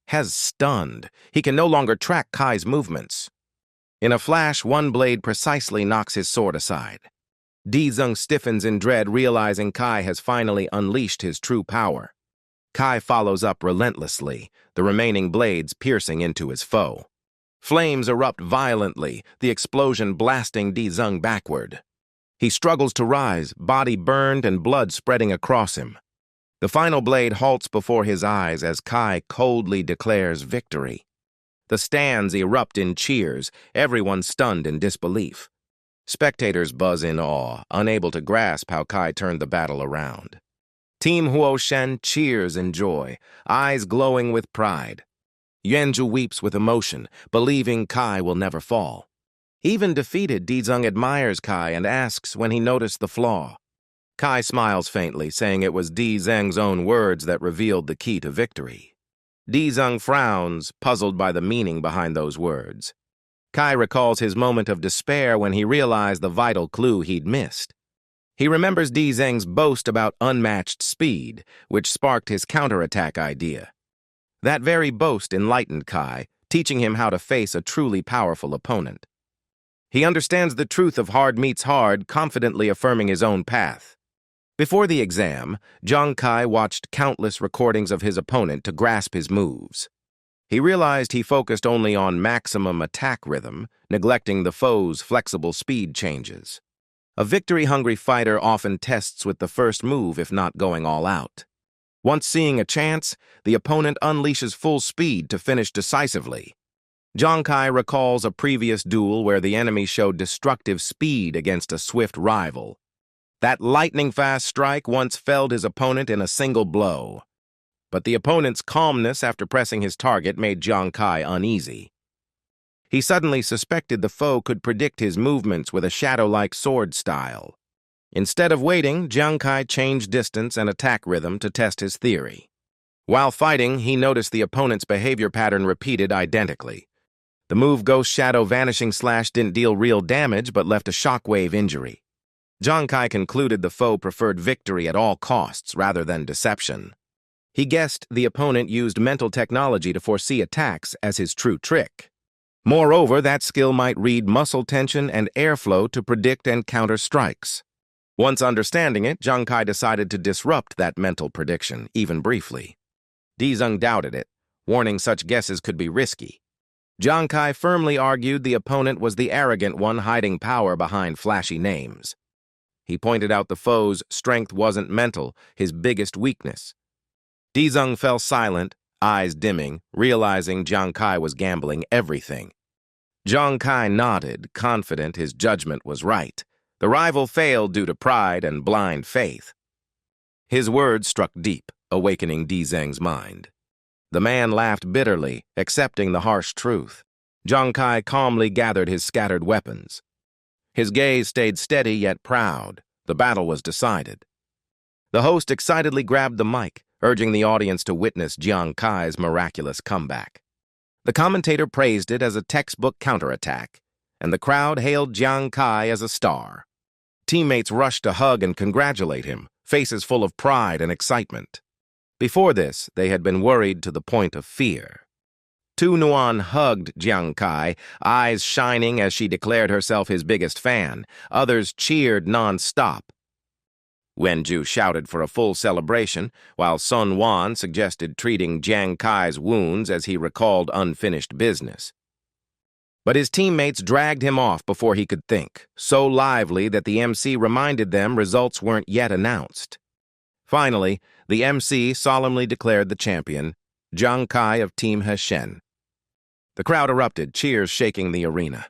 S1: Has stunned, he can no longer track Kai's movements. In a flash, one blade precisely knocks his sword aside. Di Zeng stiffens in dread, realizing Kai has finally unleashed his true power. Kai follows up relentlessly, the remaining blades piercing into his foe. Flames erupt violently, the explosion blasting Di Zeng backward. He struggles to rise, body burned and blood spreading across him. The final blade halts before his eyes as Kai coldly declares victory. The stands erupt in cheers, everyone stunned in disbelief. Spectators buzz in awe, unable to grasp how Kai turned the battle around. Team Huo Shen cheers in joy, eyes glowing with pride. Yuanzhu weeps with emotion, believing Kai will never fall. Even defeated, Di Zeng admires Kai and asks when he noticed the flaw. Kai smiles faintly, saying it was Di Zeng's own words that revealed the key to victory. Di Zeng frowns, puzzled by the meaning behind those words. Kai recalls his moment of despair when he realized the vital clue he'd missed. He remembers Di Zeng's boast about unmatched speed, which sparked his counterattack idea. That very boast enlightened Kai, teaching him how to face a truly powerful opponent. He understands the truth of hard meets hard, confidently affirming his own path. Before the exam, Jiang Kai watched countless recordings of his opponent to grasp his moves. He realized he focused only on maximum attack rhythm, neglecting the foe's flexible speed changes. A victory-hungry fighter often tests with the first move if not going all out. Once seeing a chance, the opponent unleashes full speed to finish decisively. Jiang Kai recalls a previous duel where the enemy showed destructive speed against a swift rival. That lightning-fast strike once felled his opponent in a single blow. But the opponent's calmness after pressing his target made Jiang Kai uneasy. He suddenly suspected the foe could predict his movements with a shadow-like sword style. Instead of waiting, Jiang Kai changed distance and attack rhythm to test his theory. While fighting, he noticed the opponent's behavior pattern repeated identically. The move Ghost Shadow Vanishing Slash didn't deal real damage but left a shockwave injury. Jiang Kai concluded the foe preferred victory at all costs rather than deception. He guessed the opponent used mental technology to foresee attacks as his true trick. Moreover, that skill might read muscle tension and airflow to predict and counter strikes. Once understanding it, Jiang Kai decided to disrupt that mental prediction, even briefly. Di Zeng doubted it, warning such guesses could be risky. Jiang Kai firmly argued the opponent was the arrogant one hiding power behind flashy names. He pointed out the foe's strength wasn't mental, his biggest weakness. Di Zeng fell silent, eyes dimming, realizing Jiang Kai was gambling everything. Jiang Kai nodded, confident his judgment was right. The rival failed due to pride and blind faith. His words struck deep, awakening Di Zeng's mind. The man laughed bitterly, accepting the harsh truth. Jiang Kai calmly gathered his scattered weapons. His gaze stayed steady yet proud. The battle was decided. The host excitedly grabbed the mic, urging the audience to witness Jiang Kai's miraculous comeback. The commentator praised it as a textbook counterattack, and the crowd hailed Jiang Kai as a star. Teammates rushed to hug and congratulate him, faces full of pride and excitement. Before this, they had been worried to the point of fear. Tu Nuan hugged Jiang Kai, eyes shining as she declared herself his biggest fan. Others cheered non-stop. Wenju shouted for a full celebration, while Sun Wan suggested treating Jiang Kai's wounds as he recalled unfinished business. But his teammates dragged him off before he could think, so lively that the MC reminded them results weren't yet announced. Finally, the MC solemnly declared the champion, Jiang Kai of Team Heshen. The crowd erupted, cheers shaking the arena.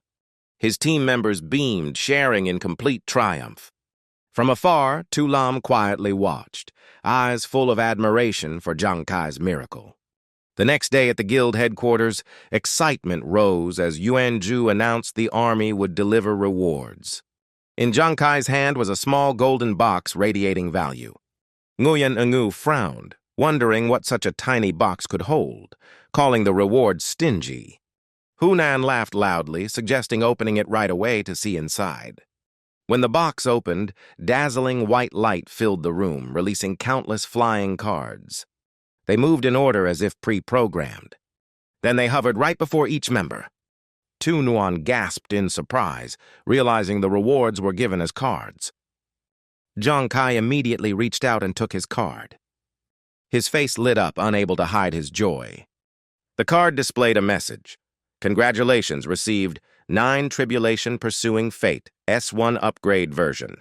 S1: His team members beamed, sharing in complete triumph. From afar, Tu Lam quietly watched, eyes full of admiration for Jiang Kai's miracle. The next day at the guild headquarters, excitement rose as Yuanzhu announced the army would deliver rewards. In Jiang Kai's hand was a small golden box radiating value. Nguyen Ngu frowned, wondering what such a tiny box could hold, calling the reward stingy. Hunan laughed loudly, suggesting opening it right away to see inside. When the box opened, dazzling white light filled the room, releasing countless flying cards. They moved in order as if pre-programmed. Then they hovered right before each member. Tu Nuan gasped in surprise, realizing the rewards were given as cards. Jiang Kai immediately reached out and took his card. His face lit up, unable to hide his joy. The card displayed a message. Congratulations, received 9 Tribulation Pursuing Fate, S1 upgrade version.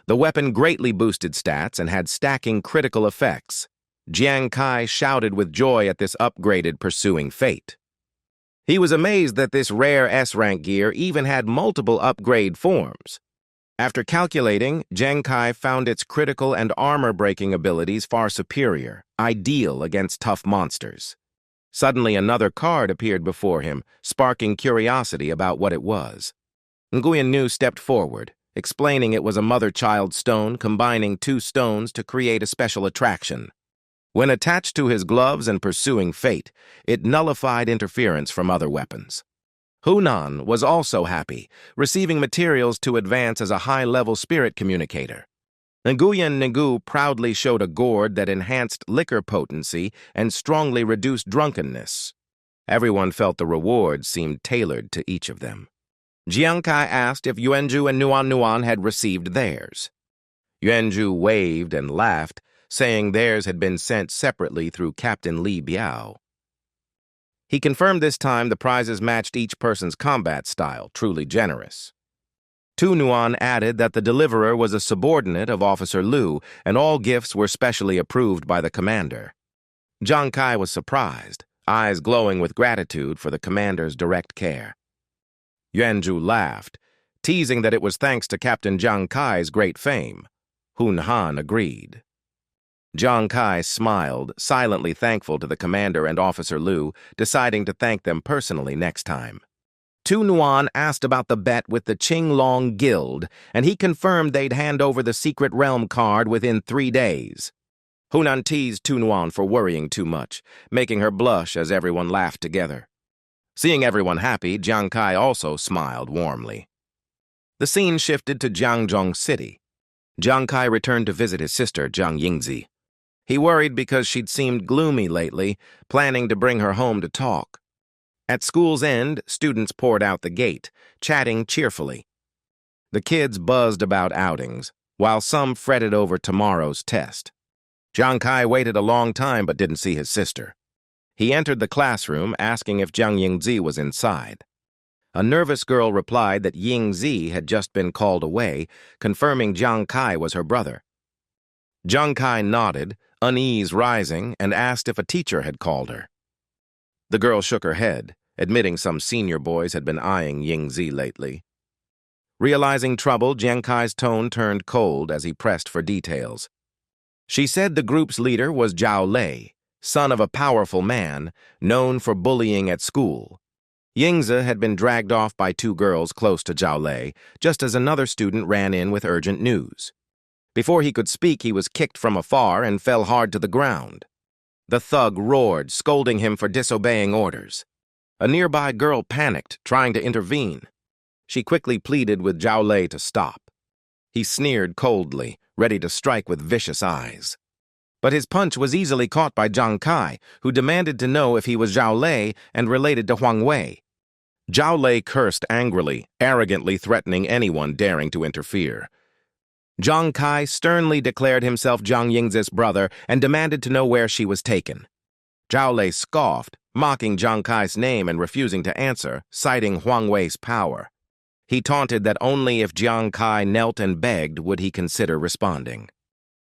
S1: The weapon greatly boosted stats and had stacking critical effects. Jiang Kai shouted with joy at this upgraded Pursuing Fate. He was amazed that this rare S-rank gear even had multiple upgrade forms. After calculating, Jiang Kai found its critical and armor-breaking abilities far superior, ideal against tough monsters. Suddenly another card appeared before him, sparking curiosity about what it was. Nguyen Nu stepped forward, explaining it was a mother-child stone combining 2 stones to create a special attraction. When attached to his gloves and pursuing fate, it nullified interference from other weapons. Hunan was also happy, receiving materials to advance as a high-level spirit communicator. Nguyen Ngu proudly showed a gourd that enhanced liquor potency and strongly reduced drunkenness. Everyone felt the rewards seemed tailored to each of them. Jiang Kai asked if Yuanju and Nuan Nuan had received theirs. Yuanju waved and laughed, saying theirs had been sent separately through Captain Li Biao. He confirmed this time the prizes matched each person's combat style, truly generous. Tu Nuan added that the deliverer was a subordinate of Officer Liu, and all gifts were specially approved by the commander. Jiang Kai was surprised, eyes glowing with gratitude for the commander's direct care. Yuanju laughed, teasing that it was thanks to Captain Jiang Kai's great fame. Hun Han agreed. Jiang Kai smiled, silently thankful to the commander and Officer Liu, deciding to thank them personally next time. Tu Nuan asked about the bet with the Qinglong Guild, and he confirmed they'd hand over the Secret Realm card within 3 days. Hunan teased Tu Nuan for worrying too much, making her blush as everyone laughed together. Seeing everyone happy, Jiang Kai also smiled warmly. The scene shifted to Jiangzhong City. Jiang Kai returned to visit his sister, Jiang Yingzi. He worried because she'd seemed gloomy lately, planning to bring her home to talk. At school's end, students poured out the gate, chatting cheerfully. The kids buzzed about outings, while some fretted over tomorrow's test. Jiang Kai waited a long time but didn't see his sister. He entered the classroom, asking if Jiang Yingzi was inside. A nervous girl replied that Yingzi had just been called away, confirming Jiang Kai was her brother. Jiang Kai nodded, unease rising, and asked if a teacher had called her. The girl shook her head, admitting some senior boys had been eyeing Yingzi lately. Realizing trouble, Jiang Kai's tone turned cold as he pressed for details. She said the group's leader was Zhao Lei, son of a powerful man, known for bullying at school. Yingzi had been dragged off by 2 girls close to Zhao Lei, just as another student ran in with urgent news. Before he could speak, he was kicked from afar and fell hard to the ground. The thug roared, scolding him for disobeying orders. A nearby girl panicked, trying to intervene. She quickly pleaded with Zhao Lei to stop. He sneered coldly, ready to strike with vicious eyes. But his punch was easily caught by Jiang Kai, who demanded to know if he was Zhao Lei and related to Huang Wei. Zhao Lei cursed angrily, arrogantly threatening anyone daring to interfere. Jiang Kai sternly declared himself Jiang Yingzi's brother and demanded to know where she was taken. Zhao Lei scoffed, mocking Jiang Kai's name and refusing to answer, citing Huang Wei's power. He taunted that only if Jiang Kai knelt and begged would he consider responding.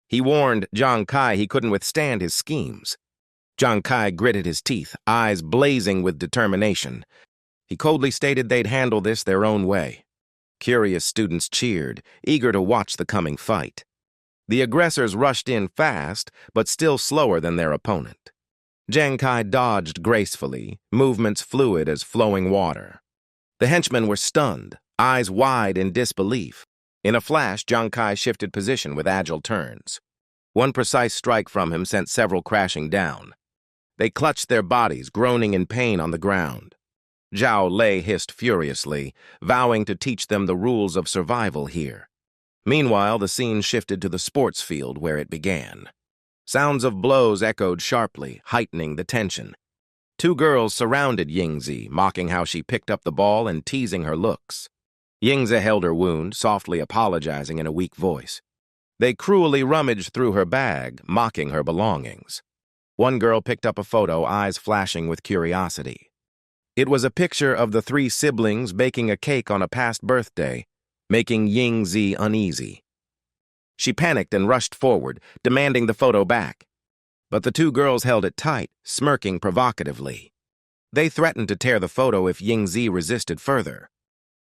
S1: He warned Jiang Kai he couldn't withstand his schemes. Jiang Kai gritted his teeth, eyes blazing with determination. He coldly stated they'd handle this their own way. Curious students cheered, eager to watch the coming fight. The aggressors rushed in fast, but still slower than their opponent. Jiang Kai dodged gracefully, movements fluid as flowing water. The henchmen were stunned, eyes wide in disbelief. In a flash, Jiang Kai shifted position with agile turns. One precise strike from him sent several crashing down. They clutched their bodies, groaning in pain on the ground. Zhao Lei hissed furiously, vowing to teach them the rules of survival here. Meanwhile, the scene shifted to the sports field where it began. Sounds of blows echoed sharply, heightening the tension. Two girls surrounded Yingzi, mocking how she picked up the ball and teasing her looks. Yingzi held her wound, softly apologizing in a weak voice. They cruelly rummaged through her bag, mocking her belongings. One girl picked up a photo, eyes flashing with curiosity. It was a picture of the three siblings baking a cake on a past birthday, making Yingzi uneasy. She panicked and rushed forward, demanding the photo back. But the two girls held it tight, smirking provocatively. They threatened to tear the photo if Yingzi resisted further.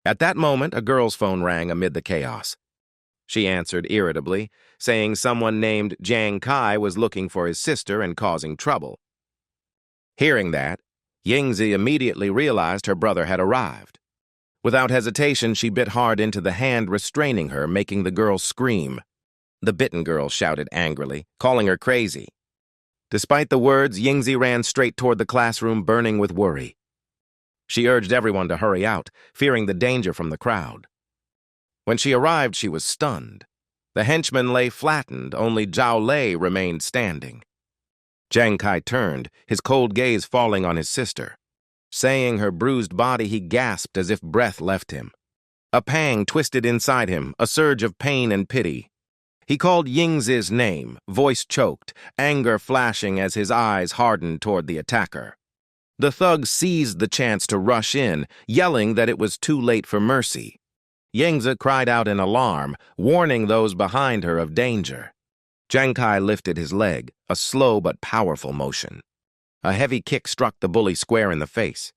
S1: At that moment, a girl's phone rang amid the chaos. She answered irritably, saying someone named Jiang Kai was looking for his sister and causing trouble. Hearing that, Yingzi immediately realized her brother had arrived. Without hesitation, she bit hard into the hand restraining her, making the girl scream. The bitten girl shouted angrily, calling her crazy. Despite the words, Yingzi ran straight toward the classroom, burning with worry. She urged everyone to hurry out, fearing the danger from the crowd. When she arrived, she was stunned. The henchman lay flattened, only Zhao Lei remained standing. Jiang Kai turned, his cold gaze falling on his sister. Saying her bruised body, he gasped as if breath left him. A pang twisted inside him, a surge of pain and pity. He called Yingzi's name, voice choked, anger flashing as his eyes hardened toward the attacker. The thug seized the chance to rush in, yelling that it was too late for mercy. Yingzi cried out in alarm, warning those behind her of danger. Jiang Kai lifted his leg, a slow but powerful motion. A heavy kick struck the bully square in the face.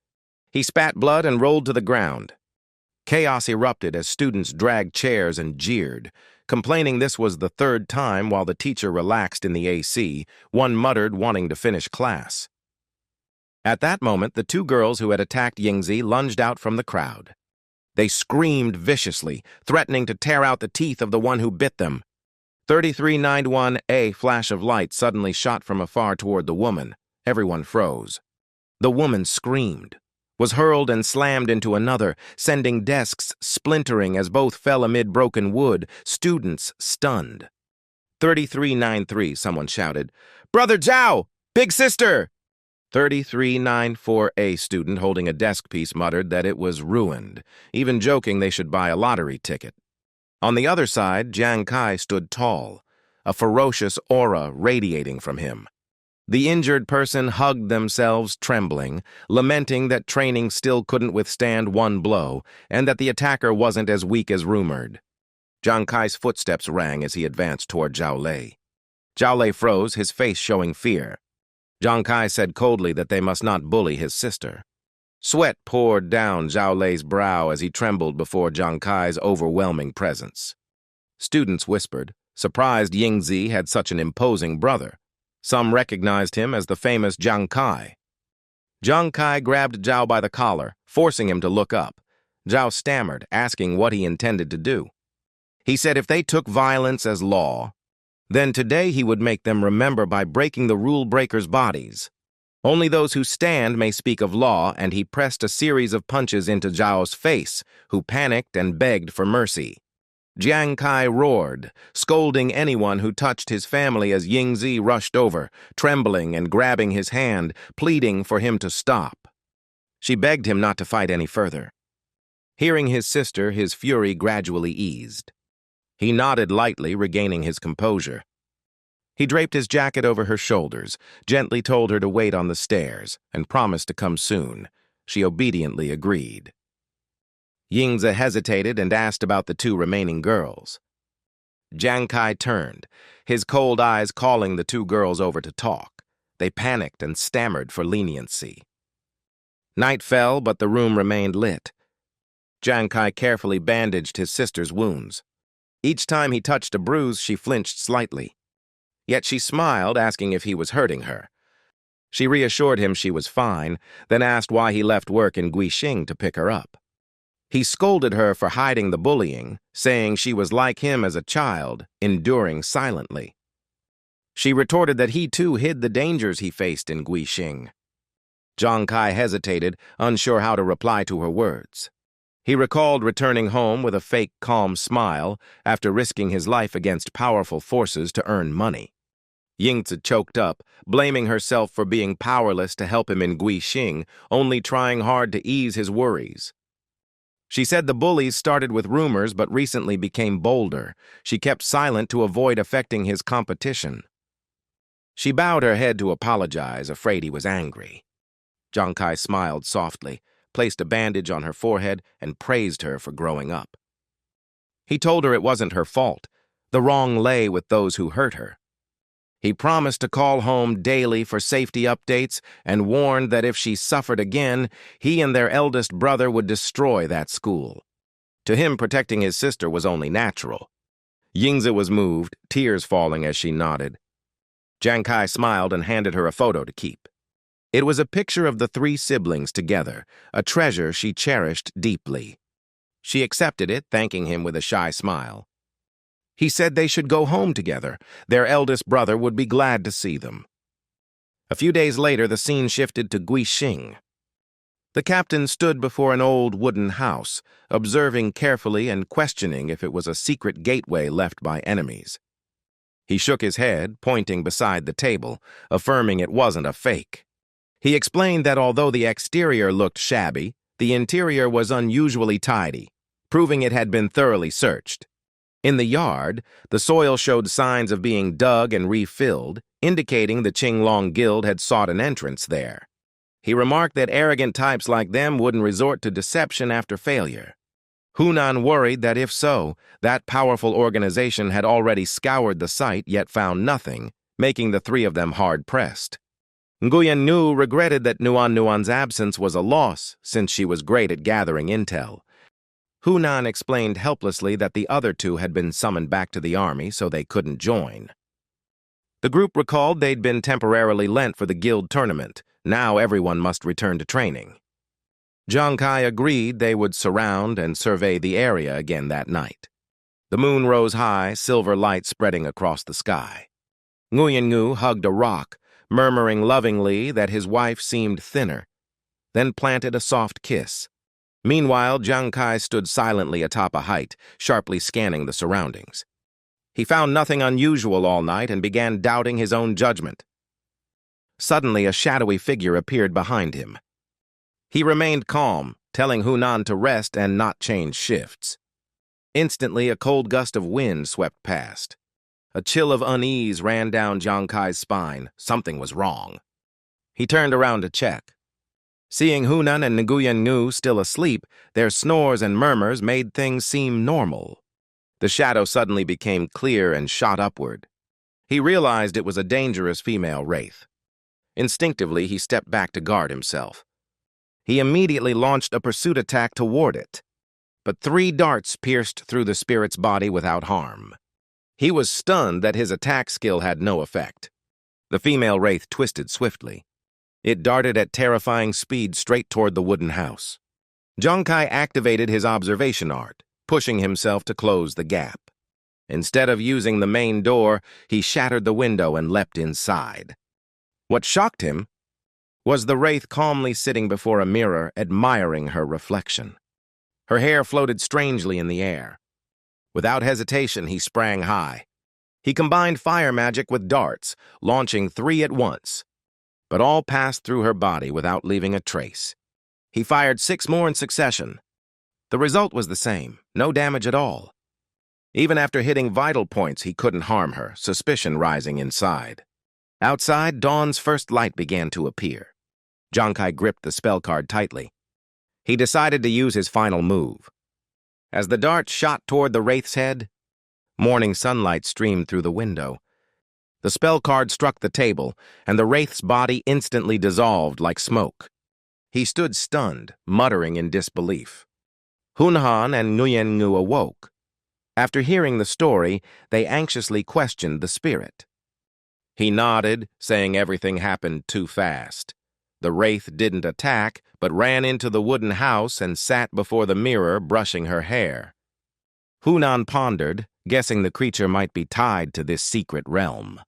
S1: He spat blood and rolled to the ground. Chaos erupted as students dragged chairs and jeered. Complaining this was the third time while the teacher relaxed in the AC, one muttered, wanting to finish class. At that moment, the two girls who had attacked Yingzi lunged out from the crowd. They screamed viciously, threatening to tear out the teeth of the one who bit them. 3391, a flash of light suddenly shot from afar toward the woman. Everyone froze. The woman screamed, was hurled and slammed into another, sending desks splintering as both fell amid broken wood, students stunned. 3393, someone shouted. Brother Zhao! Big sister! 3394A student holding a desk piece muttered that it was ruined, even joking they should buy a lottery ticket. On the other side, Jiang Kai stood tall, a ferocious aura radiating from him. The injured person hugged themselves, trembling, lamenting that training still couldn't withstand one blow, and that the attacker wasn't as weak as rumored. Jiang Kai's footsteps rang as he advanced toward Zhao Lei. Zhao Lei froze, his face showing fear. Jiang Kai said coldly that they must not bully his sister. Sweat poured down Zhao Lei's brow as he trembled before Jiang Kai's overwhelming presence. Students whispered, surprised Yingzi had such an imposing brother. Some recognized him as the famous Jiang Kai. Jiang Kai grabbed Zhao by the collar, forcing him to look up. Zhao stammered, asking what he intended to do. He said if they took violence as law, then today he would make them remember by breaking the rule breakers' bodies. Only those who stand may speak of law, and he pressed a series of punches into Zhao's face, who panicked and begged for mercy. Jiang Kai roared, scolding anyone who touched his family as Yingzi rushed over, trembling and grabbing his hand, pleading for him to stop. She begged him not to fight any further. Hearing his sister, his fury gradually eased. He nodded lightly, regaining his composure. He draped his jacket over her shoulders, gently told her to wait on the stairs, and promised to come soon. She obediently agreed. Yingzi hesitated and asked about the two remaining girls. Jiang Kai turned, his cold eyes calling the two girls over to talk. They panicked and stammered for leniency. Night fell, but the room remained lit. Jiang Kai carefully bandaged his sister's wounds. Each time he touched a bruise, she flinched slightly. Yet she smiled, asking if he was hurting her. She reassured him she was fine, then asked why he left work in Guixing to pick her up. He scolded her for hiding the bullying, saying she was like him as a child, enduring silently. She retorted that he too hid the dangers he faced in Guixing. Zhang Kai hesitated, unsure how to reply to her words. He recalled returning home with a fake calm smile after risking his life against powerful forces to earn money. Yingzi choked up, blaming herself for being powerless to help him in Guixing, only trying hard to ease his worries. She said the bullies started with rumors but recently became bolder. She kept silent to avoid affecting his competition. She bowed her head to apologize, afraid he was angry. Zhang Kai smiled softly, placed a bandage on her forehead, and praised her for growing up. He told her it wasn't her fault. The wrong lay with those who hurt her. He promised to call home daily for safety updates and warned that if she suffered again, he and their eldest brother would destroy that school. To him, protecting his sister was only natural. Yingzi was moved, tears falling as she nodded. Zhang Kai smiled and handed her a photo to keep. It was a picture of the three siblings together, a treasure she cherished deeply. She accepted it, thanking him with a shy smile. He said they should go home together. Their eldest brother would be glad to see them. A few days later, the scene shifted to Guixing. The captain stood before an old wooden house, observing carefully and questioning if it was a secret gateway left by enemies. He shook his head, pointing beside the table, affirming it wasn't a fake. He explained that although the exterior looked shabby, the interior was unusually tidy, proving it had been thoroughly searched. In the yard, the soil showed signs of being dug and refilled, indicating the Qinglong Guild had sought an entrance there. He remarked that arrogant types like them wouldn't resort to deception after failure. Hunan worried that if so, that powerful organization had already scoured the site yet found nothing, making the three of them hard-pressed. Nguyen Nu regretted that Nuan's absence was a loss, since she was great at gathering intel. Hunan explained helplessly that the other two had been summoned back to the army so they couldn't join. The group recalled they'd been temporarily lent for the guild tournament. Now everyone must return to training. Zhang Kai agreed they would surround and survey the area again that night. The moon rose high, silver light spreading across the sky. Nguyen Nu hugged a rock, murmuring lovingly that his wife seemed thinner, then planted a soft kiss. Meanwhile, Zhang Kai stood silently atop a height, sharply scanning the surroundings. He found nothing unusual all night and began doubting his own judgment. Suddenly, a shadowy figure appeared behind him. He remained calm, telling Hunan to rest and not change shifts. Instantly, a cold gust of wind swept past. A chill of unease ran down Zhang Kai's spine. Something was wrong. He turned around to check. Seeing Hunan and Nguyen Nu still asleep, their snores and murmurs made things seem normal. The shadow suddenly became clear and shot upward. He realized it was a dangerous female wraith. Instinctively, he stepped back to guard himself. He immediately launched a pursuit attack toward it, but 3 darts pierced through the spirit's body without harm. He was stunned that his attack skill had no effect. The female wraith twisted swiftly. It darted at terrifying speed straight toward the wooden house. Zhang Kai activated his observation art, pushing himself to close the gap. Instead of using the main door, he shattered the window and leapt inside. What shocked him was the wraith calmly sitting before a mirror, admiring her reflection. Her hair floated strangely in the air. Without hesitation, he sprang high. He combined fire magic with darts, launching 3 at once, but all passed through her body without leaving a trace. He fired 6 more in succession. The result was the same, no damage at all. Even after hitting vital points, he couldn't harm her, suspicion rising inside. Outside, dawn's first light began to appear. Zhang Kai gripped the spell card tightly. He decided to use his final move. As the dart shot toward the wraith's head, morning sunlight streamed through the window. The spell card struck the table, and the wraith's body instantly dissolved like smoke. He stood stunned, muttering in disbelief. Hunan and Nguyen Nu awoke. After hearing the story, they anxiously questioned the spirit. He nodded, saying everything happened too fast. The wraith didn't attack, but ran into the wooden house and sat before the mirror, brushing her hair. Hunan pondered, guessing the creature might be tied to this secret realm.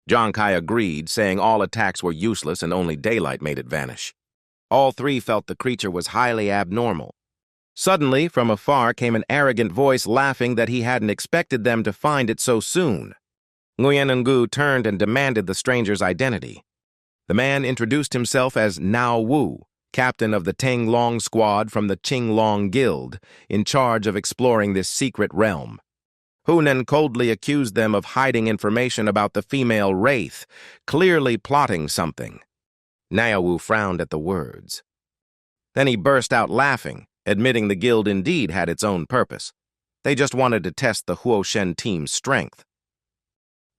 S1: Zhang Kai agreed, saying all attacks were useless and only daylight made it vanish. All three felt the creature was highly abnormal. Suddenly, from afar came an arrogant voice laughing that he hadn't expected them to find it so soon. Nguyen Ngu turned and demanded the stranger's identity. The man introduced himself as Nao Wu, captain of the Teng Long squad from the Qing Long Guild, in charge of exploring this secret realm. Hunan coldly accused them of hiding information about the female wraith, clearly plotting something. Nao Wu frowned at the words. Then he burst out laughing, admitting the guild indeed had its own purpose. They just wanted to test the Huo Shen team's strength.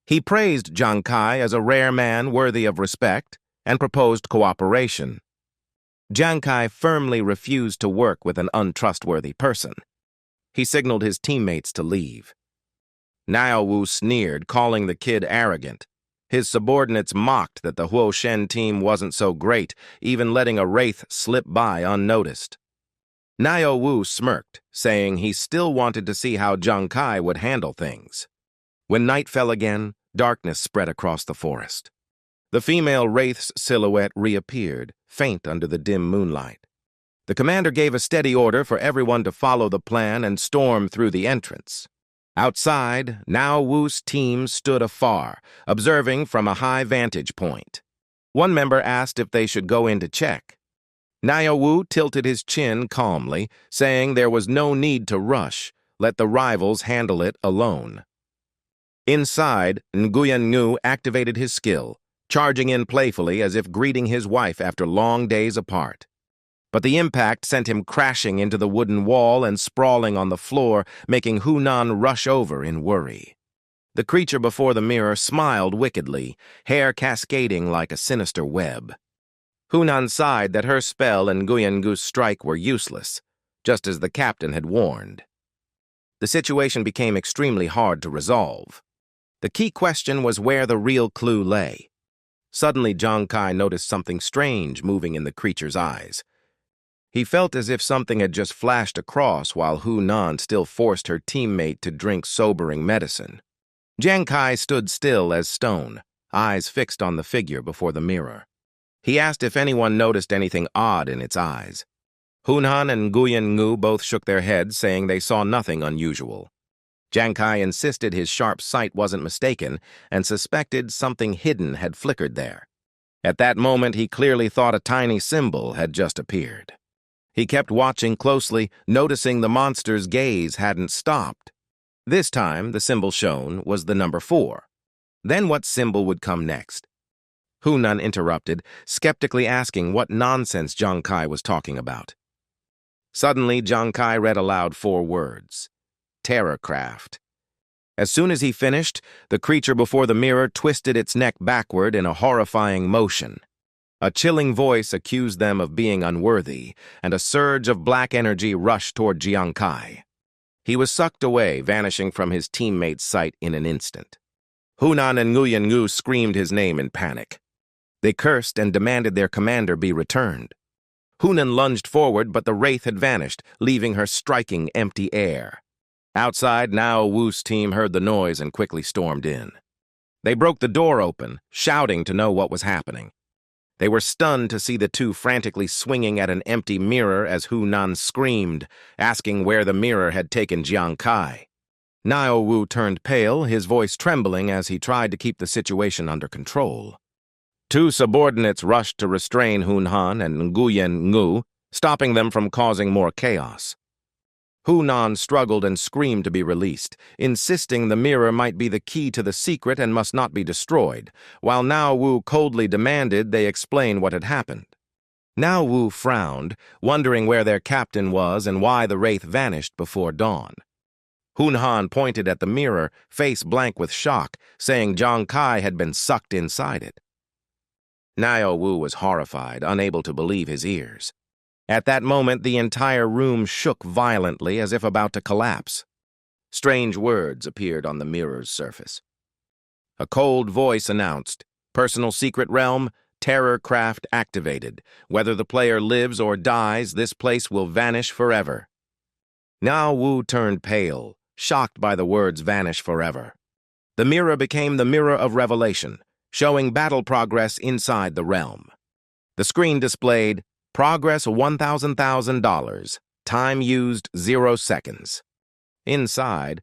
S1: He praised Jiang Kai as a rare man worthy of respect and proposed cooperation. Jiang Kai firmly refused to work with an untrustworthy person. He signaled his teammates to leave. Nao Wu sneered, calling the kid arrogant. His subordinates mocked that the Huo Shen team wasn't so great, even letting a wraith slip by unnoticed. Nao Wu smirked, saying he still wanted to see how Jiang Kai would handle things. When night fell again, darkness spread across the forest. The female wraith's silhouette reappeared, faint under the dim moonlight. The commander gave a steady order for everyone to follow the plan and storm through the entrance. Outside, Nao Wu's team stood afar, observing from a high vantage point. One member asked if they should go in to check. Nao Wu tilted his chin calmly, saying there was no need to rush, let the rivals handle it alone. Inside, Nguyen Ngu activated his skill, charging in playfully as if greeting his wife after long days apart. But the impact sent him crashing into the wooden wall and sprawling on the floor, making Hunan rush over in worry. The creature before the mirror smiled wickedly, hair cascading like a sinister web. Hunan sighed that her spell and Nguyen Ngu's strike were useless, just as the captain had warned. The situation became extremely hard to resolve. The key question was where the real clue lay. Suddenly, Jiang Kai noticed something strange moving in the creature's eyes. He felt as if something had just flashed across while Hunan still forced her teammate to drink sobering medicine. Jiang Kai stood still as stone, eyes fixed on the figure before the mirror. He asked if anyone noticed anything odd in its eyes. Hunan and Nguyen Ngu both shook their heads, saying they saw nothing unusual. Jiang Kai insisted his sharp sight wasn't mistaken and suspected something hidden had flickered there. At that moment, he clearly thought a tiny symbol had just appeared. He kept watching closely, noticing the monster's gaze hadn't stopped. This time, the symbol shown was the number 4. Then what symbol would come next? Hunan interrupted, skeptically asking what nonsense Jiang Kai was talking about. Suddenly, Jiang Kai read aloud 4 words. Terrorcraft. As soon as he finished, the creature before the mirror twisted its neck backward in a horrifying motion. A chilling voice accused them of being unworthy, and a surge of black energy rushed toward Jiang Kai. He was sucked away, vanishing from his teammate's sight in an instant. Hunan and Nguyen Ngu screamed his name in panic. They cursed and demanded their commander be returned. Hunan lunged forward, but the wraith had vanished, leaving her striking empty air. Outside, Nao Wu's team heard the noise and quickly stormed in. They broke the door open, shouting to know what was happening. They were stunned to see the two frantically swinging at an empty mirror as Hunan screamed, asking where the mirror had taken Jiang Kai. Nao Wu turned pale, his voice trembling as he tried to keep the situation under control. 2 subordinates rushed to restrain Hunan and Nguyen Ngu, stopping them from causing more chaos. Hunan struggled and screamed to be released, insisting the mirror might be the key to the secret and must not be destroyed, while Nao Wu coldly demanded they explain what had happened. Nao Wu frowned, wondering where their captain was and why the wraith vanished before dawn. Hunan pointed at the mirror, face blank with shock, saying Jiang Kai had been sucked inside it. Nao Wu was horrified, unable to believe his ears. At that moment, the entire room shook violently as if about to collapse. Strange words appeared on the mirror's surface. A cold voice announced, "Personal secret realm, terror craft activated. Whether the player lives or dies, this place will vanish forever." Nao Wu turned pale, shocked by the words "vanish forever." The mirror became the mirror of revelation, showing battle progress inside the realm. The screen displayed Progress $1,000. Time used 0 seconds. Inside,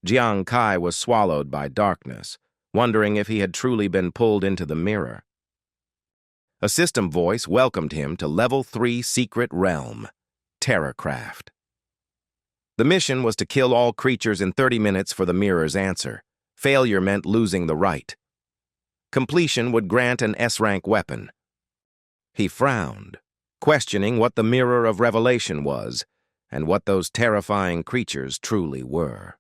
S1: Jiang Kai was swallowed by darkness, wondering if he had truly been pulled into the mirror. A system voice welcomed him to Level 3 Secret Realm, Terrorcraft. The mission was to kill all creatures in 30 minutes for the mirror's answer. Failure meant losing the right. Completion would grant an S-rank weapon. He frowned, questioning what the Mirror of Revelation was and what those terrifying creatures truly were.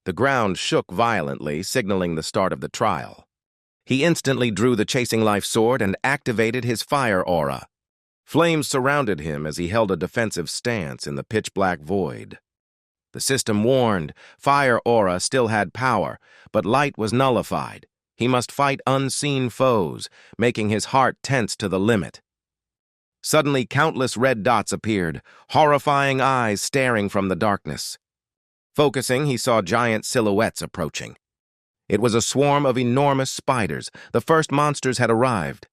S1: The ground shook violently, signaling the start of the trial. He instantly drew the chasing life sword and activated his fire aura. Flames surrounded him as he held a defensive stance in the pitch-black void. The system warned fire aura still had power, but light was nullified. He must fight unseen foes, making his heart tense to the limit. Suddenly, countless red dots appeared, horrifying eyes staring from the darkness. Focusing, he saw giant silhouettes approaching. It was a swarm of enormous spiders. The first monsters had arrived.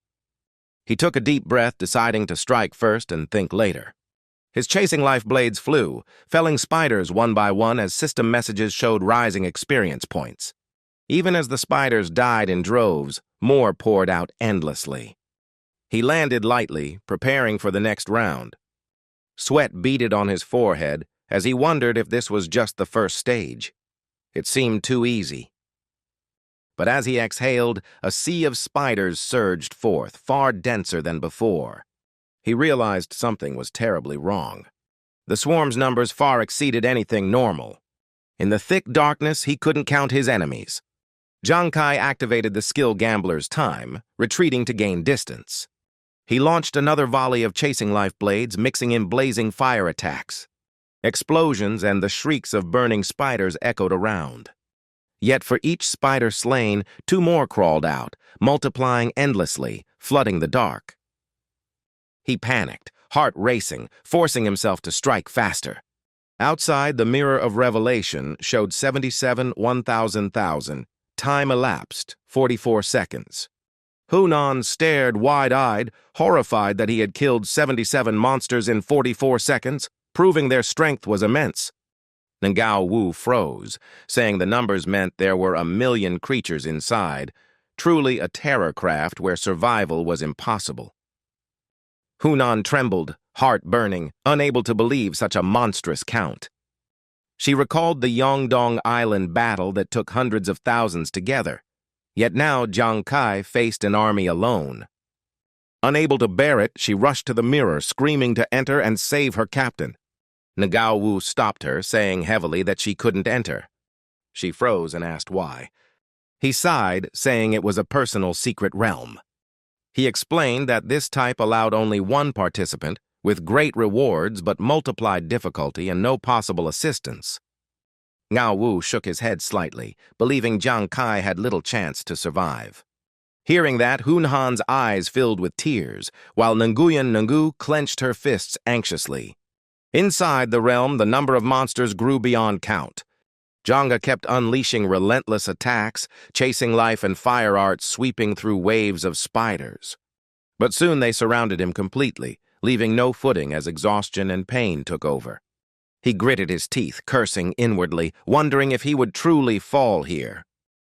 S1: He took a deep breath, deciding to strike first and think later. His chasing life blades flew, felling spiders one by one as system messages showed rising experience points. Even as the spiders died in droves, more poured out endlessly. He landed lightly, preparing for the next round. Sweat beaded on his forehead as he wondered if this was just the first stage. It seemed too easy. But as he exhaled, a sea of spiders surged forth, far denser than before. He realized something was terribly wrong. The swarm's numbers far exceeded anything normal. In the thick darkness, he couldn't count his enemies. Jiang Kai activated the skill gambler's time, retreating to gain distance. He launched another volley of chasing life blades, mixing in blazing fire attacks. Explosions and the shrieks of burning spiders echoed around. Yet for each spider slain, 2 more crawled out, multiplying endlessly, flooding the dark. He panicked, heart racing, forcing himself to strike faster. Outside, the Mirror of Revelation showed 77 1,000,000. Time elapsed, 44 seconds. Hunan stared wide-eyed, horrified that he had killed 77 monsters in 44 seconds, proving their strength was immense. Ngao Wu froze, saying the numbers meant there were 1,000,000 creatures inside, truly a terror craft where survival was impossible. Hunan trembled, heart burning, unable to believe such a monstrous count. She recalled the Yongdong Island battle that took hundreds of thousands together. Yet now Jiang Kai faced an army alone. Unable to bear it, she rushed to the mirror, screaming to enter and save her captain. Ngao Wu stopped her, saying heavily that she couldn't enter. She froze and asked why. He sighed, saying it was a personal secret realm. He explained that this type allowed only one participant, with great rewards but multiplied difficulty and no possible assistance. Ngao Wu shook his head slightly, believing Jiang Kai had little chance to survive. Hearing that, Hunhan's eyes filled with tears, while Nguyen Ngu clenched her fists anxiously. Inside the realm, the number of monsters grew beyond count. Zhanga kept unleashing relentless attacks, chasing life and fire arts sweeping through waves of spiders. But soon they surrounded him completely, leaving no footing as exhaustion and pain took over. He gritted his teeth, cursing inwardly, wondering if he would truly fall here.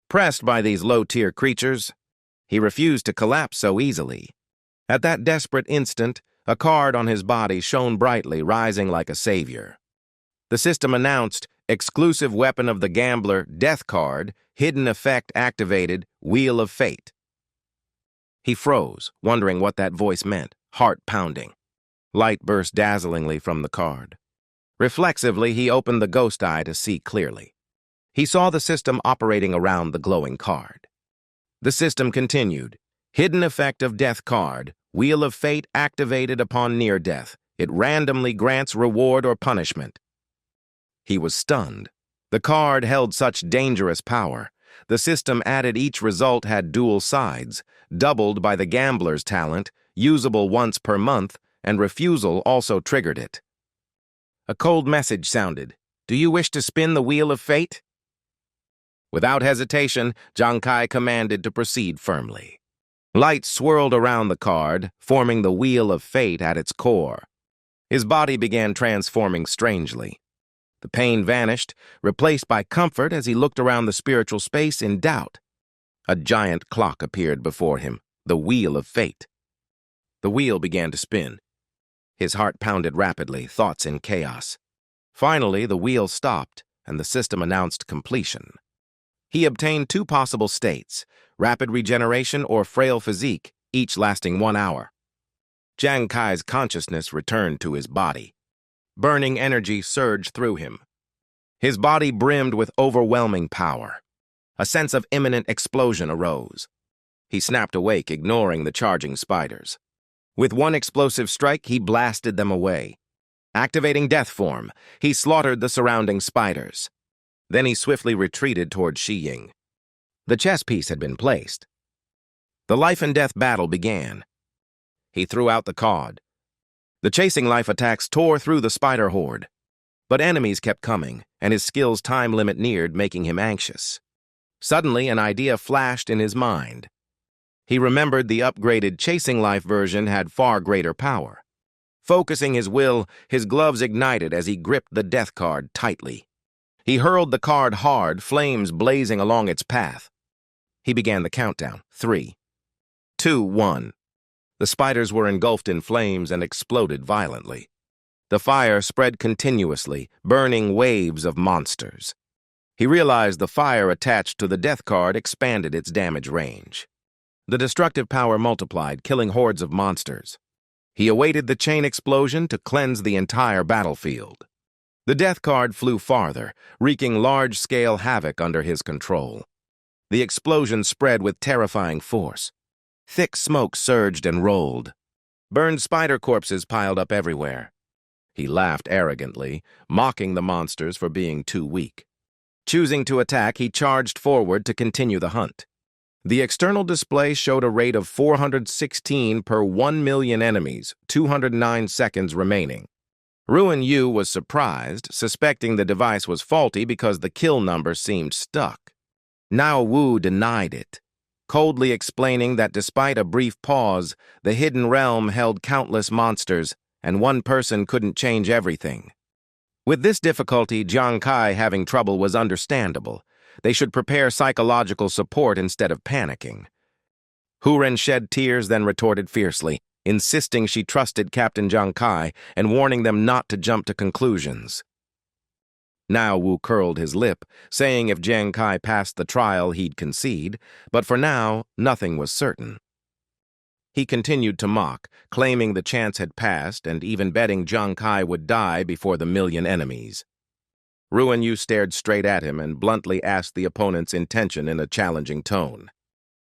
S1: Pressed by these low-tier creatures, he refused to collapse so easily. At that desperate instant, a card on his body shone brightly, rising like a savior. The system announced, exclusive weapon of the gambler, death card, hidden effect activated, Wheel of Fate. He froze, wondering what that voice meant, heart pounding. Light burst dazzlingly from the card. Reflexively, he opened the ghost eye to see clearly. He saw the system operating around the glowing card. The system continued, hidden effect of death card, Wheel of Fate activated upon near death. It randomly grants reward or punishment. He was stunned. The card held such dangerous power. The system added each result had dual sides, doubled by the gambler's talent, usable once per month, and refusal also triggered it. A cold message sounded. Do you wish to spin the Wheel of Fate? Without hesitation, Jiang Kai commanded to proceed firmly. Light swirled around the card, forming the Wheel of Fate at its core. His body began transforming strangely. The pain vanished, replaced by comfort as he looked around the spiritual space in doubt. A giant clock appeared before him, the Wheel of Fate. The wheel began to spin. His heart pounded rapidly, thoughts in chaos. Finally, the wheel stopped, and the system announced completion. He obtained 2 possible states, rapid regeneration or frail physique, each lasting 1 hour. Jiang Kai's consciousness returned to his body. Burning energy surged through him. His body brimmed with overwhelming power. A sense of imminent explosion arose. He snapped awake, ignoring the charging spiders. With one explosive strike, he blasted them away. Activating death form, he slaughtered the surrounding spiders. Then he swiftly retreated toward Shiying. The chess piece had been placed. The life and death battle began. He threw out the card. The chasing life attacks tore through the spider horde. But enemies kept coming, and his skill's time limit neared, making him anxious. Suddenly, an idea flashed in his mind. He remembered the upgraded chasing life version had far greater power. Focusing his will, his gloves ignited as he gripped the death card tightly. He hurled the card hard, flames blazing along its path. He began the countdown. 3, 2, 1. The spiders were engulfed in flames and exploded violently. The fire spread continuously, burning waves of monsters. He realized the fire attached to the death card expanded its damage range. The destructive power multiplied, killing hordes of monsters. He awaited the chain explosion to cleanse the entire battlefield. The death card flew farther, wreaking large-scale havoc under his control. The explosion spread with terrifying force. Thick smoke surged and rolled. Burned spider corpses piled up everywhere. He laughed arrogantly, mocking the monsters for being too weak. Choosing to attack, he charged forward to continue the hunt. The external display showed a rate of 416 per 1 million enemies, 209 seconds remaining. Ruin Yu was surprised, suspecting the device was faulty because the kill number seemed stuck. Nao Wu denied it, coldly explaining that despite a brief pause, the hidden realm held countless monsters, and one person couldn't change everything. With this difficulty, Jiang Kai having trouble was understandable. They should prepare psychological support instead of panicking. Hu Ren shed tears, then retorted fiercely, insisting she trusted Captain Jiang Kai and warning them not to jump to conclusions. Nao Wu curled his lip, saying if Jiang Kai passed the trial, he'd concede, but for now, nothing was certain. He continued to mock, claiming the chance had passed and even betting Jiang Kai would die before the million enemies. Ruin Yu stared straight at him and bluntly asked the opponent's intention in a challenging tone.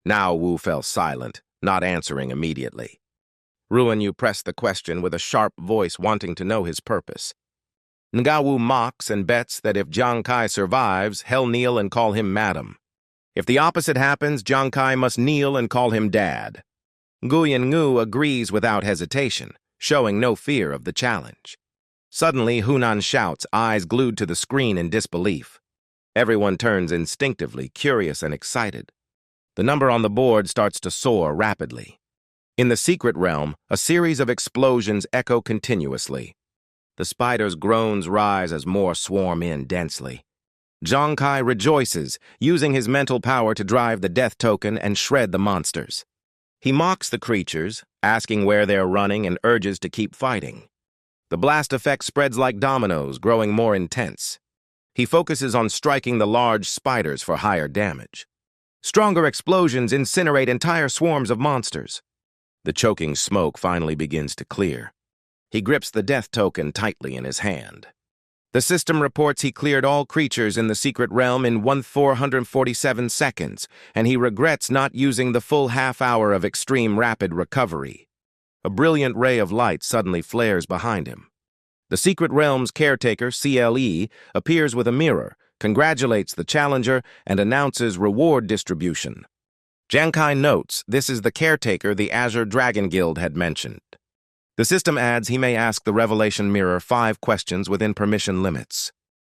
S1: Nao Wu fell silent, not answering immediately. Ruin Yu pressed the question with a sharp voice, wanting to know his purpose. Nga Wu mocks and bets that if Jiang Kai survives, he'll kneel and call him madam. If the opposite happens, Jiang Kai must kneel and call him dad. Guyan Ngu agrees without hesitation, showing no fear of the challenge. Suddenly, Hunan shouts, eyes glued to the screen in disbelief. Everyone turns instinctively, curious and excited. The number on the board starts to soar rapidly. In the secret realm, a series of explosions echo continuously. The spiders' groans rise as more swarm in densely. Jiang Kai rejoices, using his mental power to drive the death token and shred the monsters. He mocks the creatures, asking where they're running and urges to keep fighting. The blast effect spreads like dominoes, growing more intense. He focuses on striking the large spiders for higher damage. Stronger explosions incinerate entire swarms of monsters. The choking smoke finally begins to clear. He grips the death token tightly in his hand. The system reports he cleared all creatures in the secret realm in 447 seconds, and he regrets not using the full half-hour of extreme rapid recovery. A brilliant ray of light suddenly flares behind him. The secret realm's caretaker, CLE, appears with a mirror, congratulates the challenger, and announces reward distribution. Jiang Kai notes this is the caretaker the Azure Dragon Guild had mentioned. The system adds he may ask the Revelation Mirror 5 questions within permission limits.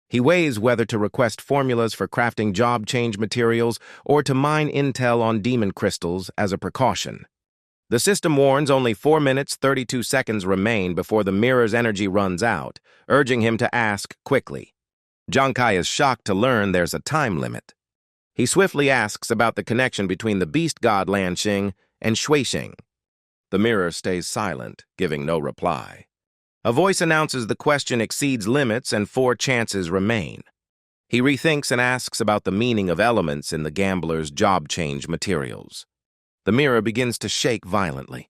S1: He weighs whether to request formulas for crafting job change materials or to mine intel on demon crystals as a precaution. The system warns only 4 minutes 32 seconds remain before the mirror's energy runs out, urging him to ask quickly. Jiang Kai is shocked to learn there's a time limit. He swiftly asks about the connection between the beast god Lanxing and Shuixing. The mirror stays silent, giving no reply. A voice announces the question exceeds limits and 4 chances remain. He rethinks and asks about the meaning of elements in the gambler's job change materials. The mirror begins to shake violently.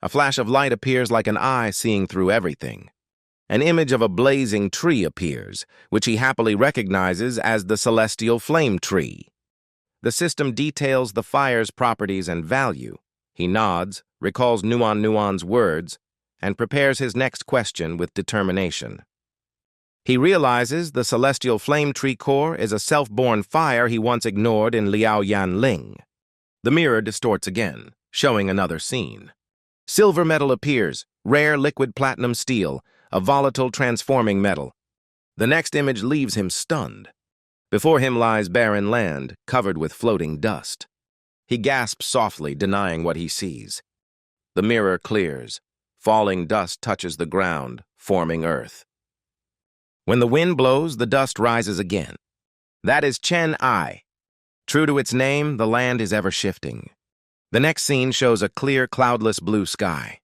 S1: A flash of light appears like an eye seeing through everything. An image of a blazing tree appears, which he happily recognizes as the celestial flame tree. The system details the fire's properties and value. He nods, recalls Nuan's words, and prepares his next question with determination. He realizes the celestial flame tree core is a self-born fire he once ignored in Liao Yan Ling. The mirror distorts again, showing another scene. Silver metal appears, rare liquid platinum steel, a volatile transforming metal. The next image leaves him stunned. Before him lies barren land, covered with floating dust. He gasps softly, denying what he sees. The mirror clears. Falling dust touches the ground, forming earth. When the wind blows, the dust rises again. That is Chen Ai. True to its name, the land is ever shifting. The next scene shows a clear, cloudless blue sky.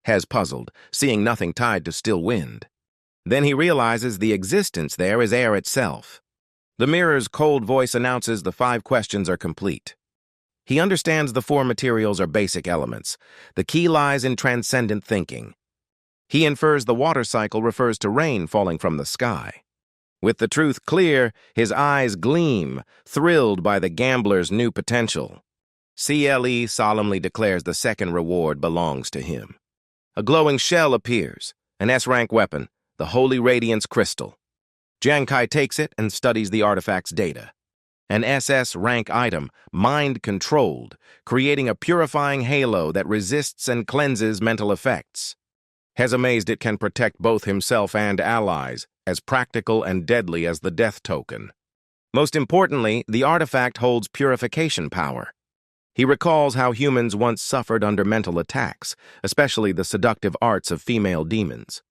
S1: Hez puzzled, seeing nothing tied to still wind. Then he realizes the existence there is air itself. The mirror's cold voice announces the 5 questions are complete. He understands the 4 materials are basic elements. The key lies in transcendent thinking. He infers the water cycle refers to rain falling from the sky. With the truth clear, his eyes gleam, thrilled by the gambler's new potential. CLE solemnly declares the second reward belongs to him. A glowing shell appears, an S-rank weapon, the Holy Radiance Crystal. Jiang Kai takes it and studies the artifact's data. An SS rank item, mind-controlled, creating a purifying halo that resists and cleanses mental effects. Hez amazed it can protect both himself and allies, as practical and deadly as the death token. Most importantly, the artifact holds purification power. He recalls how humans once suffered under mental attacks, especially the seductive arts of female demons.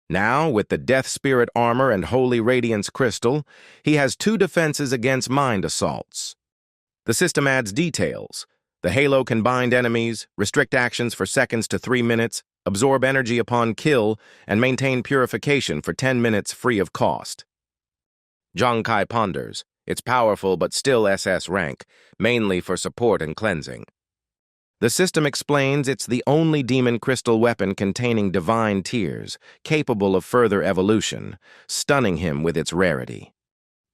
S1: Now, with the Death Spirit armor and Holy Radiance Crystal, he has 2 defenses against mind assaults. The system adds details. The halo can bind enemies, restrict actions for seconds to 3 minutes, absorb energy upon kill, and maintain purification for 10 minutes free of cost. Jiang Kai ponders. It's powerful but still SS rank, mainly for support and cleansing. The system explains it's the only demon crystal weapon containing divine tears, capable of further evolution, stunning him with its rarity.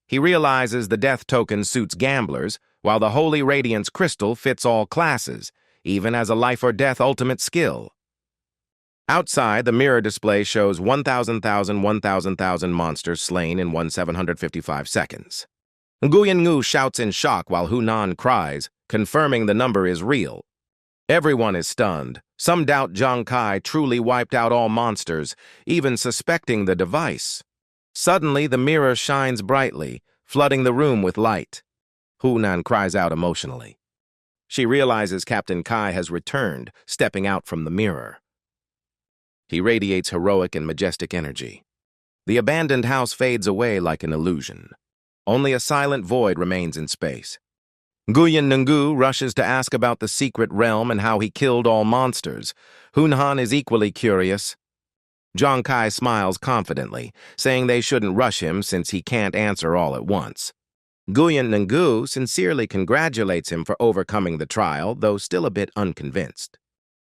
S1: He realizes the death token suits gamblers, while the Holy Radiance Crystal fits all classes, even as a life-or-death ultimate skill. Outside, the mirror display shows 1,000,000 monsters slain in 1,755 seconds. Nguyen Ngu shouts in shock while Hunan cries, confirming the number is real. Everyone is stunned. Some doubt Jiang Kai truly wiped out all monsters, even suspecting the device. Suddenly, the mirror shines brightly, flooding the room with light. Hunan cries out emotionally. She realizes Captain Kai has returned, stepping out from the mirror. He radiates heroic and majestic energy. The abandoned house fades away like an illusion. Only a silent void remains in space. Nguyen Ngu rushes to ask about the secret realm and how he killed all monsters. Hunhan is equally curious. Jiang Kai smiles confidently, saying they shouldn't rush him since he can't answer all at once. Nguyen Ngu sincerely congratulates him for overcoming the trial, though still a bit unconvinced.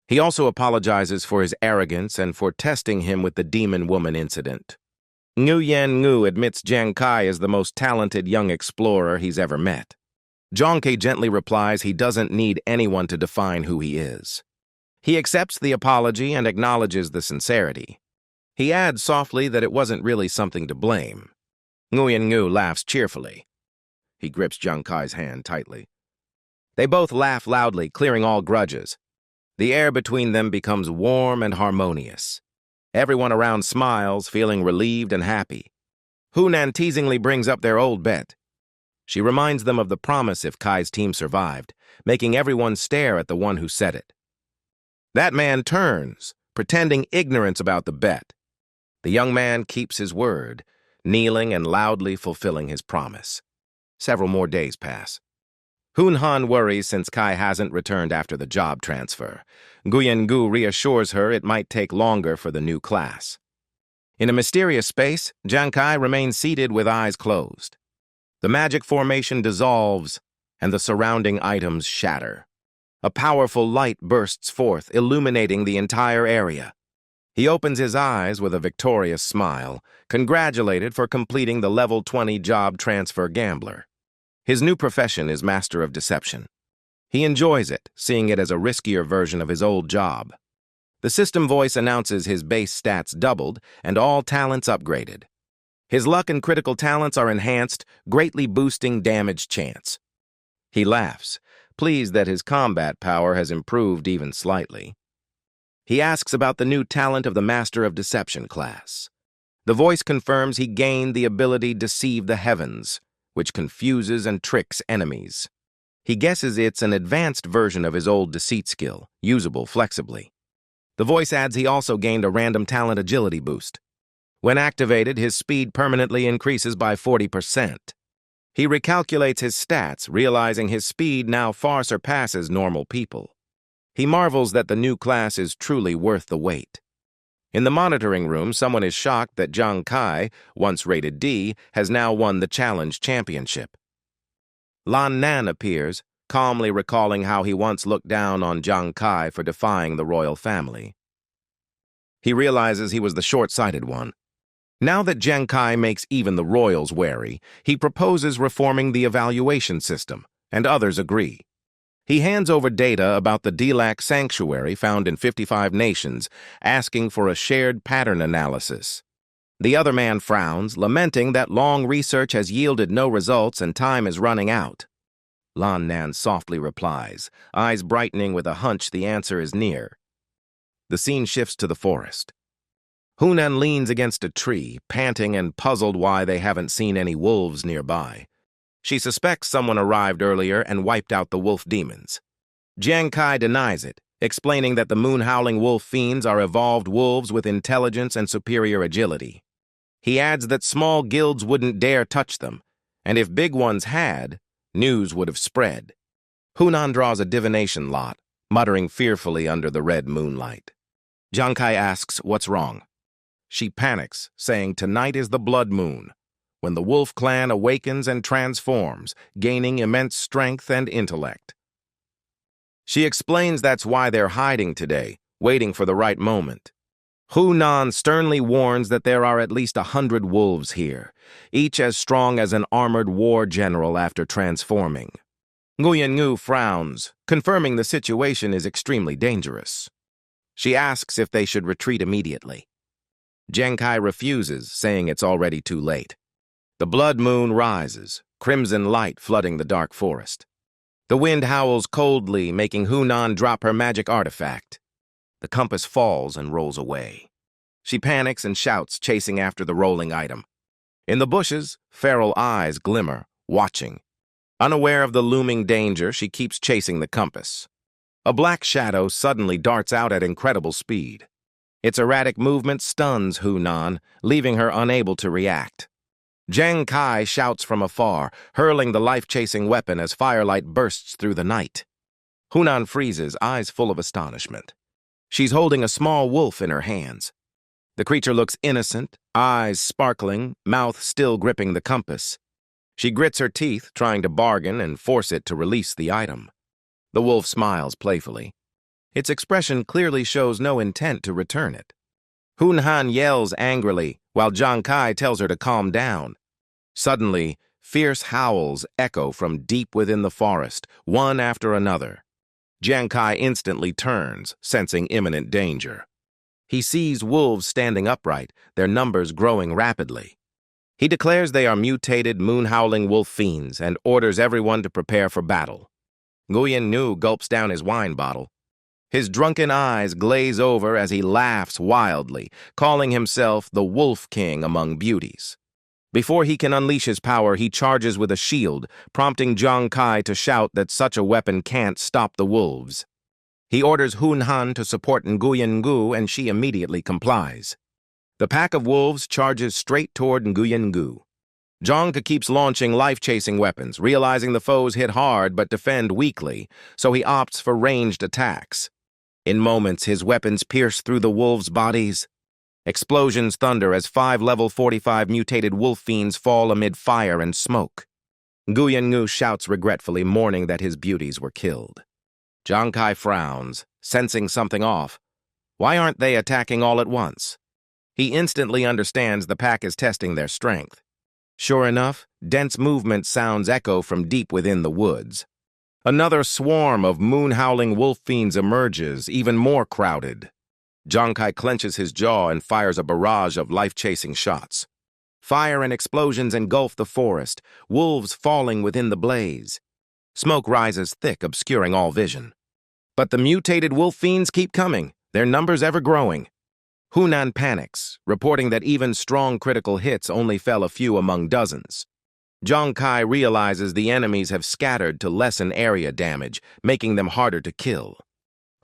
S1: He also apologizes for his arrogance and for testing him with the demon woman incident. Nguyen Ngu admits Jiang Kai is the most talented young explorer he's ever met. Jiang Kai gently replies he doesn't need anyone to define who he is. He accepts the apology and acknowledges the sincerity. He adds softly that it wasn't really something to blame. Nguyen Ngu laughs cheerfully. He grips Jiang Kai's hand tightly. They both laugh loudly, clearing all grudges. The air between them becomes warm and harmonious. Everyone around smiles, feeling relieved and happy. Hunan teasingly brings up their old bet. She reminds them of the promise if Kai's team survived, making everyone stare at the one who said it. That man turns, pretending ignorance about the bet. The young man keeps his word, kneeling and loudly fulfilling his promise. Several more days pass. Hun-han worries since Kai hasn't returned after the job transfer. Guyen-gu reassures her it might take longer for the new class. In a mysterious space, Jiang Kai remains seated with eyes closed. The magic formation dissolves, and the surrounding items shatter. A powerful light bursts forth, illuminating the entire area. He opens his eyes with a victorious smile, congratulated for completing the level 20 job transfer gambler. His new profession is Master of Deception. He enjoys it, seeing it as a riskier version of his old job. The system voice announces his base stats doubled and all talents upgraded. His luck and critical talents are enhanced, greatly boosting damage chance. He laughs, pleased that his combat power has improved even slightly. He asks about the new talent of the Master of Deception class. The voice confirms he gained the ability Deceive the Heavens, which confuses and tricks enemies. He guesses it's an advanced version of his old deceit skill, usable flexibly. The voice adds he also gained a random talent agility boost. When activated, his speed permanently increases by 40%. He recalculates his stats, realizing his speed now far surpasses normal people. He marvels that the new class is truly worth the wait. In the monitoring room, someone is shocked that Jiang Kai, once rated D, has now won the challenge championship. Lan Nan appears, calmly recalling how he once looked down on Jiang Kai for defying the royal family. He realizes he was the short-sighted one. Now that Jiang Kai makes even the royals wary, he proposes reforming the evaluation system, and others agree. He hands over data about the Delak sanctuary found in 55 nations, asking for a shared pattern analysis. The other man frowns, lamenting that long research has yielded no results and time is running out. Lan Nan softly replies, eyes brightening with a hunch the answer is near. The scene shifts to the forest. Hunan leans against a tree, panting and puzzled why they haven't seen any wolves nearby. She suspects someone arrived earlier and wiped out the wolf demons. Jiang Kai denies it, explaining that the moon-howling wolf fiends are evolved wolves with intelligence and superior agility. He adds that small guilds wouldn't dare touch them, and if big ones had, news would have spread. Hunan draws a divination lot, muttering fearfully under the red moonlight. Jiang Kai asks what's wrong. She panics, saying tonight is the blood moon, when the wolf clan awakens and transforms, gaining immense strength and intellect. She explains that's why they're hiding today, waiting for the right moment. Hunan sternly warns that there are at least 100 wolves here, each as strong as an armored war general after transforming. Nguyen-ngu frowns, confirming the situation is extremely dangerous. She asks if they should retreat immediately. Jiang Kai refuses, saying it's already too late. The blood moon rises, crimson light flooding the dark forest. The wind howls coldly, making Hunan drop her magic artifact. The compass falls and rolls away. She panics and shouts, chasing after the rolling item. In the bushes, feral eyes glimmer, watching. Unaware of the looming danger, she keeps chasing the compass. A black shadow suddenly darts out at incredible speed. Its erratic movement stuns Hunan, leaving her unable to react. Jiang Kai shouts from afar, hurling the life-chasing weapon as firelight bursts through the night. Hunan freezes, eyes full of astonishment. She's holding a small wolf in her hands. The creature looks innocent, eyes sparkling, mouth still gripping the compass. She grits her teeth, trying to bargain and force it to release the item. The wolf smiles playfully. Its expression clearly shows no intent to return it. Hun-han yells angrily, while Jiang Kai tells her to calm down. Suddenly, fierce howls echo from deep within the forest, one after another. Jiang Kai instantly turns, sensing imminent danger. He sees wolves standing upright, their numbers growing rapidly. He declares they are mutated moon-howling wolf fiends and orders everyone to prepare for battle. Nguyen-ngu gulps down his wine bottle. His drunken eyes glaze over as he laughs wildly, calling himself the Wolf King among beauties. Before he can unleash his power, he charges with a shield, prompting Jiang Kai to shout that such a weapon can't stop the wolves. He orders Hun Han to support Nguyen Ngu, and she immediately complies. The pack of wolves charges straight toward Nguyen Ngu. Jiang keeps launching life-chasing weapons, realizing the foes hit hard but defend weakly, so he opts for ranged attacks. In moments, his weapons pierce through the wolves' bodies. Explosions thunder as 5 level 45 mutated wolf fiends fall amid fire and smoke. Nguyen Ngu shouts regretfully, mourning that his beauties were killed. Jiang Kai frowns, sensing something off. Why aren't they attacking all at once? He instantly understands the pack is testing their strength. Sure enough, dense movement sounds echo from deep within the woods. Another swarm of moon-howling wolf fiends emerges, even more crowded. Jiang Kai clenches his jaw and fires a barrage of life-chasing shots. Fire and explosions engulf the forest, wolves falling within the blaze. Smoke rises thick, obscuring all vision. But the mutated wolf fiends keep coming, their numbers ever growing. Hunan panics, reporting that even strong critical hits only fell a few among dozens. Jiang Kai realizes the enemies have scattered to lessen area damage, making them harder to kill.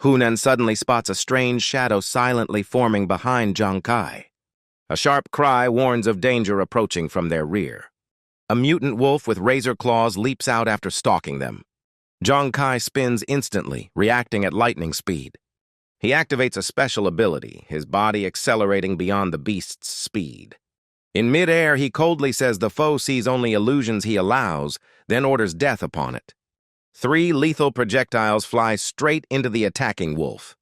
S1: Hunan suddenly spots a strange shadow silently forming behind Jiang Kai. A sharp cry warns of danger approaching from their rear. A mutant wolf with razor claws leaps out after stalking them. Jiang Kai spins instantly, reacting at lightning speed. He activates a special ability, his body accelerating beyond the beast's speed. In mid-air, he coldly says the foe sees only illusions he allows, then orders death upon it. 3 lethal projectiles fly straight into the attacking wolf.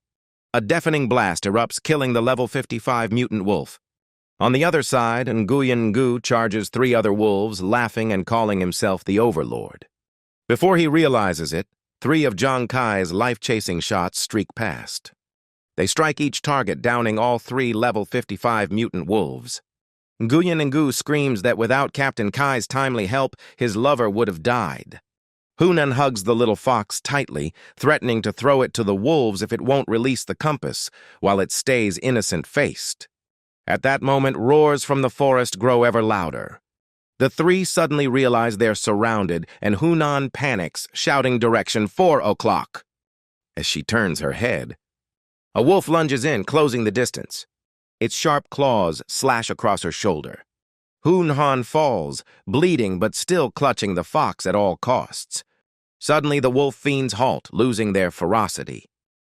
S1: A deafening blast erupts, killing the level 55 mutant wolf. On the other side, Nguyen Ngu charges 3 other wolves, laughing and calling himself the Overlord. Before he realizes it, 3 of Jiang Kai's life-chasing shots streak past. They strike each target, downing all 3 level 55 mutant wolves. Nguyen Ngu screams that without Captain Kai's timely help, his lover would have died. Hunan hugs the little fox tightly, threatening to throw it to the wolves if it won't release the compass, while it stays innocent-faced. At that moment, roars from the forest grow ever louder. The 3 suddenly realize they're surrounded, and Hunan panics, shouting direction 4 o'clock. As she turns her head, a wolf lunges in, closing the distance. Its sharp claws slash across her shoulder. Hun Han falls, bleeding but still clutching the fox at all costs. Suddenly, the wolf fiends halt, losing their ferocity.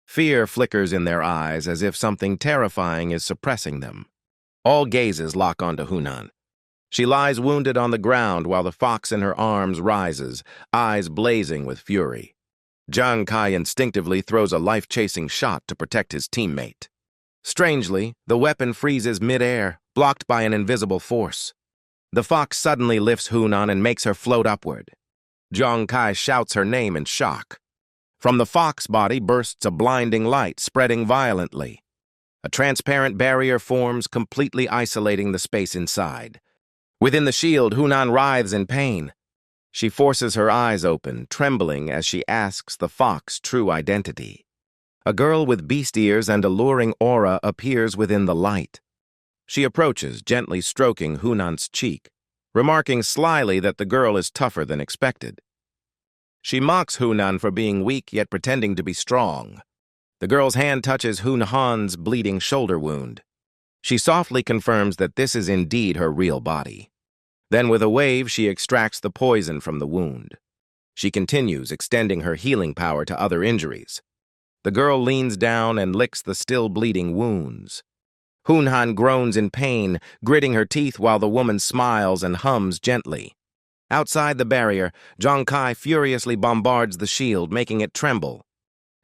S1: Fear flickers in their eyes as if something terrifying is suppressing them. All gazes lock onto Hunan. She lies wounded on the ground while the fox in her arms rises, eyes blazing with fury. Jiang Kai instinctively throws a life-chasing shot to protect his teammate. Strangely, the weapon freezes mid-air, blocked by an invisible force. The fox suddenly lifts Hunan and makes her float upward. Jiang Kai shouts her name in shock. From the fox body bursts a blinding light, spreading violently. A transparent barrier forms, completely isolating the space inside. Within the shield, Hunan writhes in pain. She forces her eyes open, trembling as she asks the fox's true identity. A girl with beast ears and alluring aura appears within the light. She approaches, gently stroking Hunan's cheek, remarking slyly that the girl is tougher than expected. She mocks Hunan for being weak yet pretending to be strong. The girl's hand touches Hun Han's bleeding shoulder wound. She softly confirms that this is indeed her real body. Then with a wave, she extracts the poison from the wound. She continues, extending her healing power to other injuries. The girl leans down and licks the still bleeding wounds. Hun Han groans in pain, gritting her teeth while the woman smiles and hums gently. Outside the barrier, Jiang Kai furiously bombards the shield, making it tremble.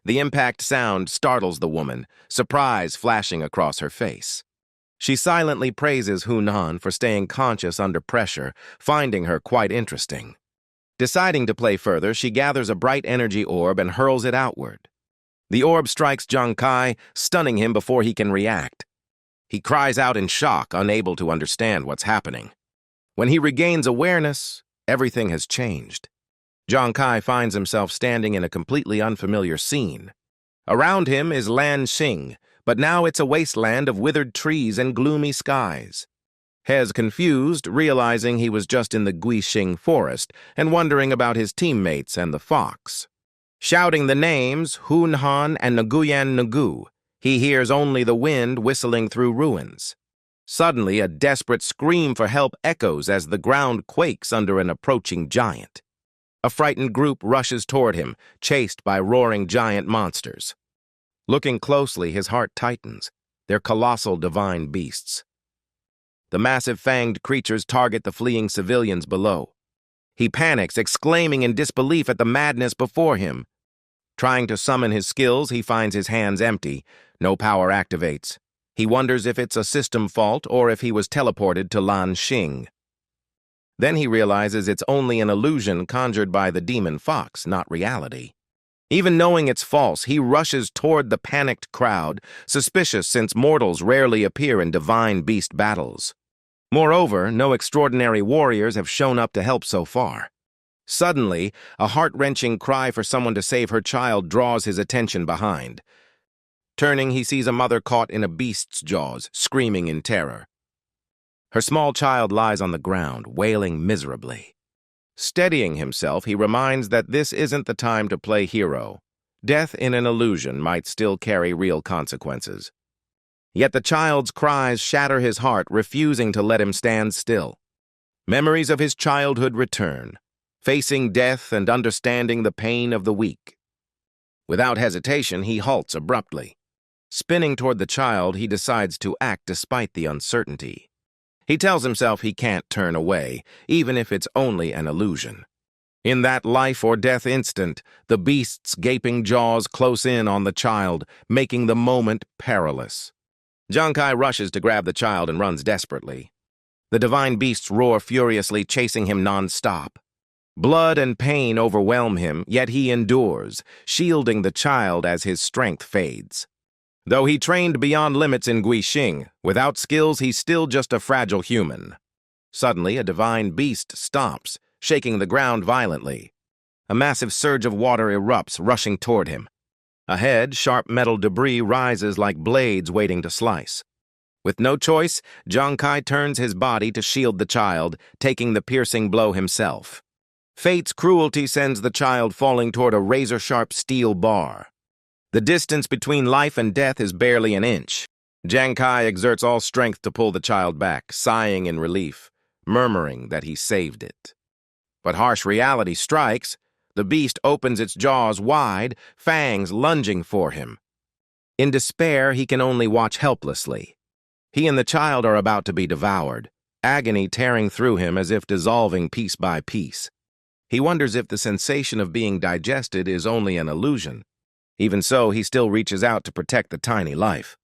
S1: The impact sound startles the woman, surprise flashing across her face. She silently praises Hunan for staying conscious under pressure, finding her quite interesting. Deciding to play further, she gathers a bright energy orb and hurls it outward. The orb strikes Jiang Kai, stunning him before he can react. He cries out in shock, unable to understand what's happening. When he regains awareness, everything has changed. Jiang Kai finds himself standing in a completely unfamiliar scene. Around him is Lan Xing, but now it's a wasteland of withered trees and gloomy skies. Hez confused, realizing he was just in the Guixing forest and wondering about his teammates and the fox. Shouting the names Hunhan and Nguyen Nagu, he hears only the wind whistling through ruins. Suddenly, a desperate scream for help echoes as the ground quakes under an approaching giant. A frightened group rushes toward him, chased by roaring giant monsters. Looking closely, his heart tightens. They're colossal divine beasts. The massive fanged creatures target the fleeing civilians below. He panics, exclaiming in disbelief at the madness before him. Trying to summon his skills, he finds his hands empty. No power activates. He wonders if it's a system fault or if he was teleported to Lan Xing. Then he realizes it's only an illusion conjured by the demon fox, not reality. Even knowing it's false, he rushes toward the panicked crowd, suspicious since mortals rarely appear in divine beast battles. Moreover, no extraordinary warriors have shown up to help so far. Suddenly, a heart-wrenching cry for someone to save her child draws his attention behind. Turning, he sees a mother caught in a beast's jaws, screaming in terror. Her small child lies on the ground, wailing miserably. Steadying himself, he reminds that this isn't the time to play hero. Death in an illusion might still carry real consequences. Yet the child's cries shatter his heart, refusing to let him stand still. Memories of his childhood return, facing death and understanding the pain of the weak. Without hesitation, he halts abruptly. Spinning toward the child, he decides to act despite the uncertainty. He tells himself he can't turn away, even if it's only an illusion. In that life-or-death instant, the beast's gaping jaws close in on the child, making the moment perilous. Jiang Kai rushes to grab the child and runs desperately. The divine beasts roar furiously, chasing him non-stop. Blood and pain overwhelm him, yet he endures, shielding the child as his strength fades. Though he trained beyond limits in Guixing, without skills he's still just a fragile human. Suddenly, a divine beast stomps, shaking the ground violently. A massive surge of water erupts, rushing toward him. Ahead, sharp metal debris rises like blades waiting to slice. With no choice, Jiang Kai turns his body to shield the child, taking the piercing blow himself. Fate's cruelty sends the child falling toward a razor-sharp steel bar. The distance between life and death is barely an inch. Jiang Kai exerts all strength to pull the child back, sighing in relief, murmuring that he saved it. But harsh reality strikes. The beast opens its jaws wide, fangs lunging for him. In despair, he can only watch helplessly. He and the child are about to be devoured, agony tearing through him as if dissolving piece by piece. He wonders if the sensation of being digested is only an illusion. Even so, he still reaches out to protect the tiny life.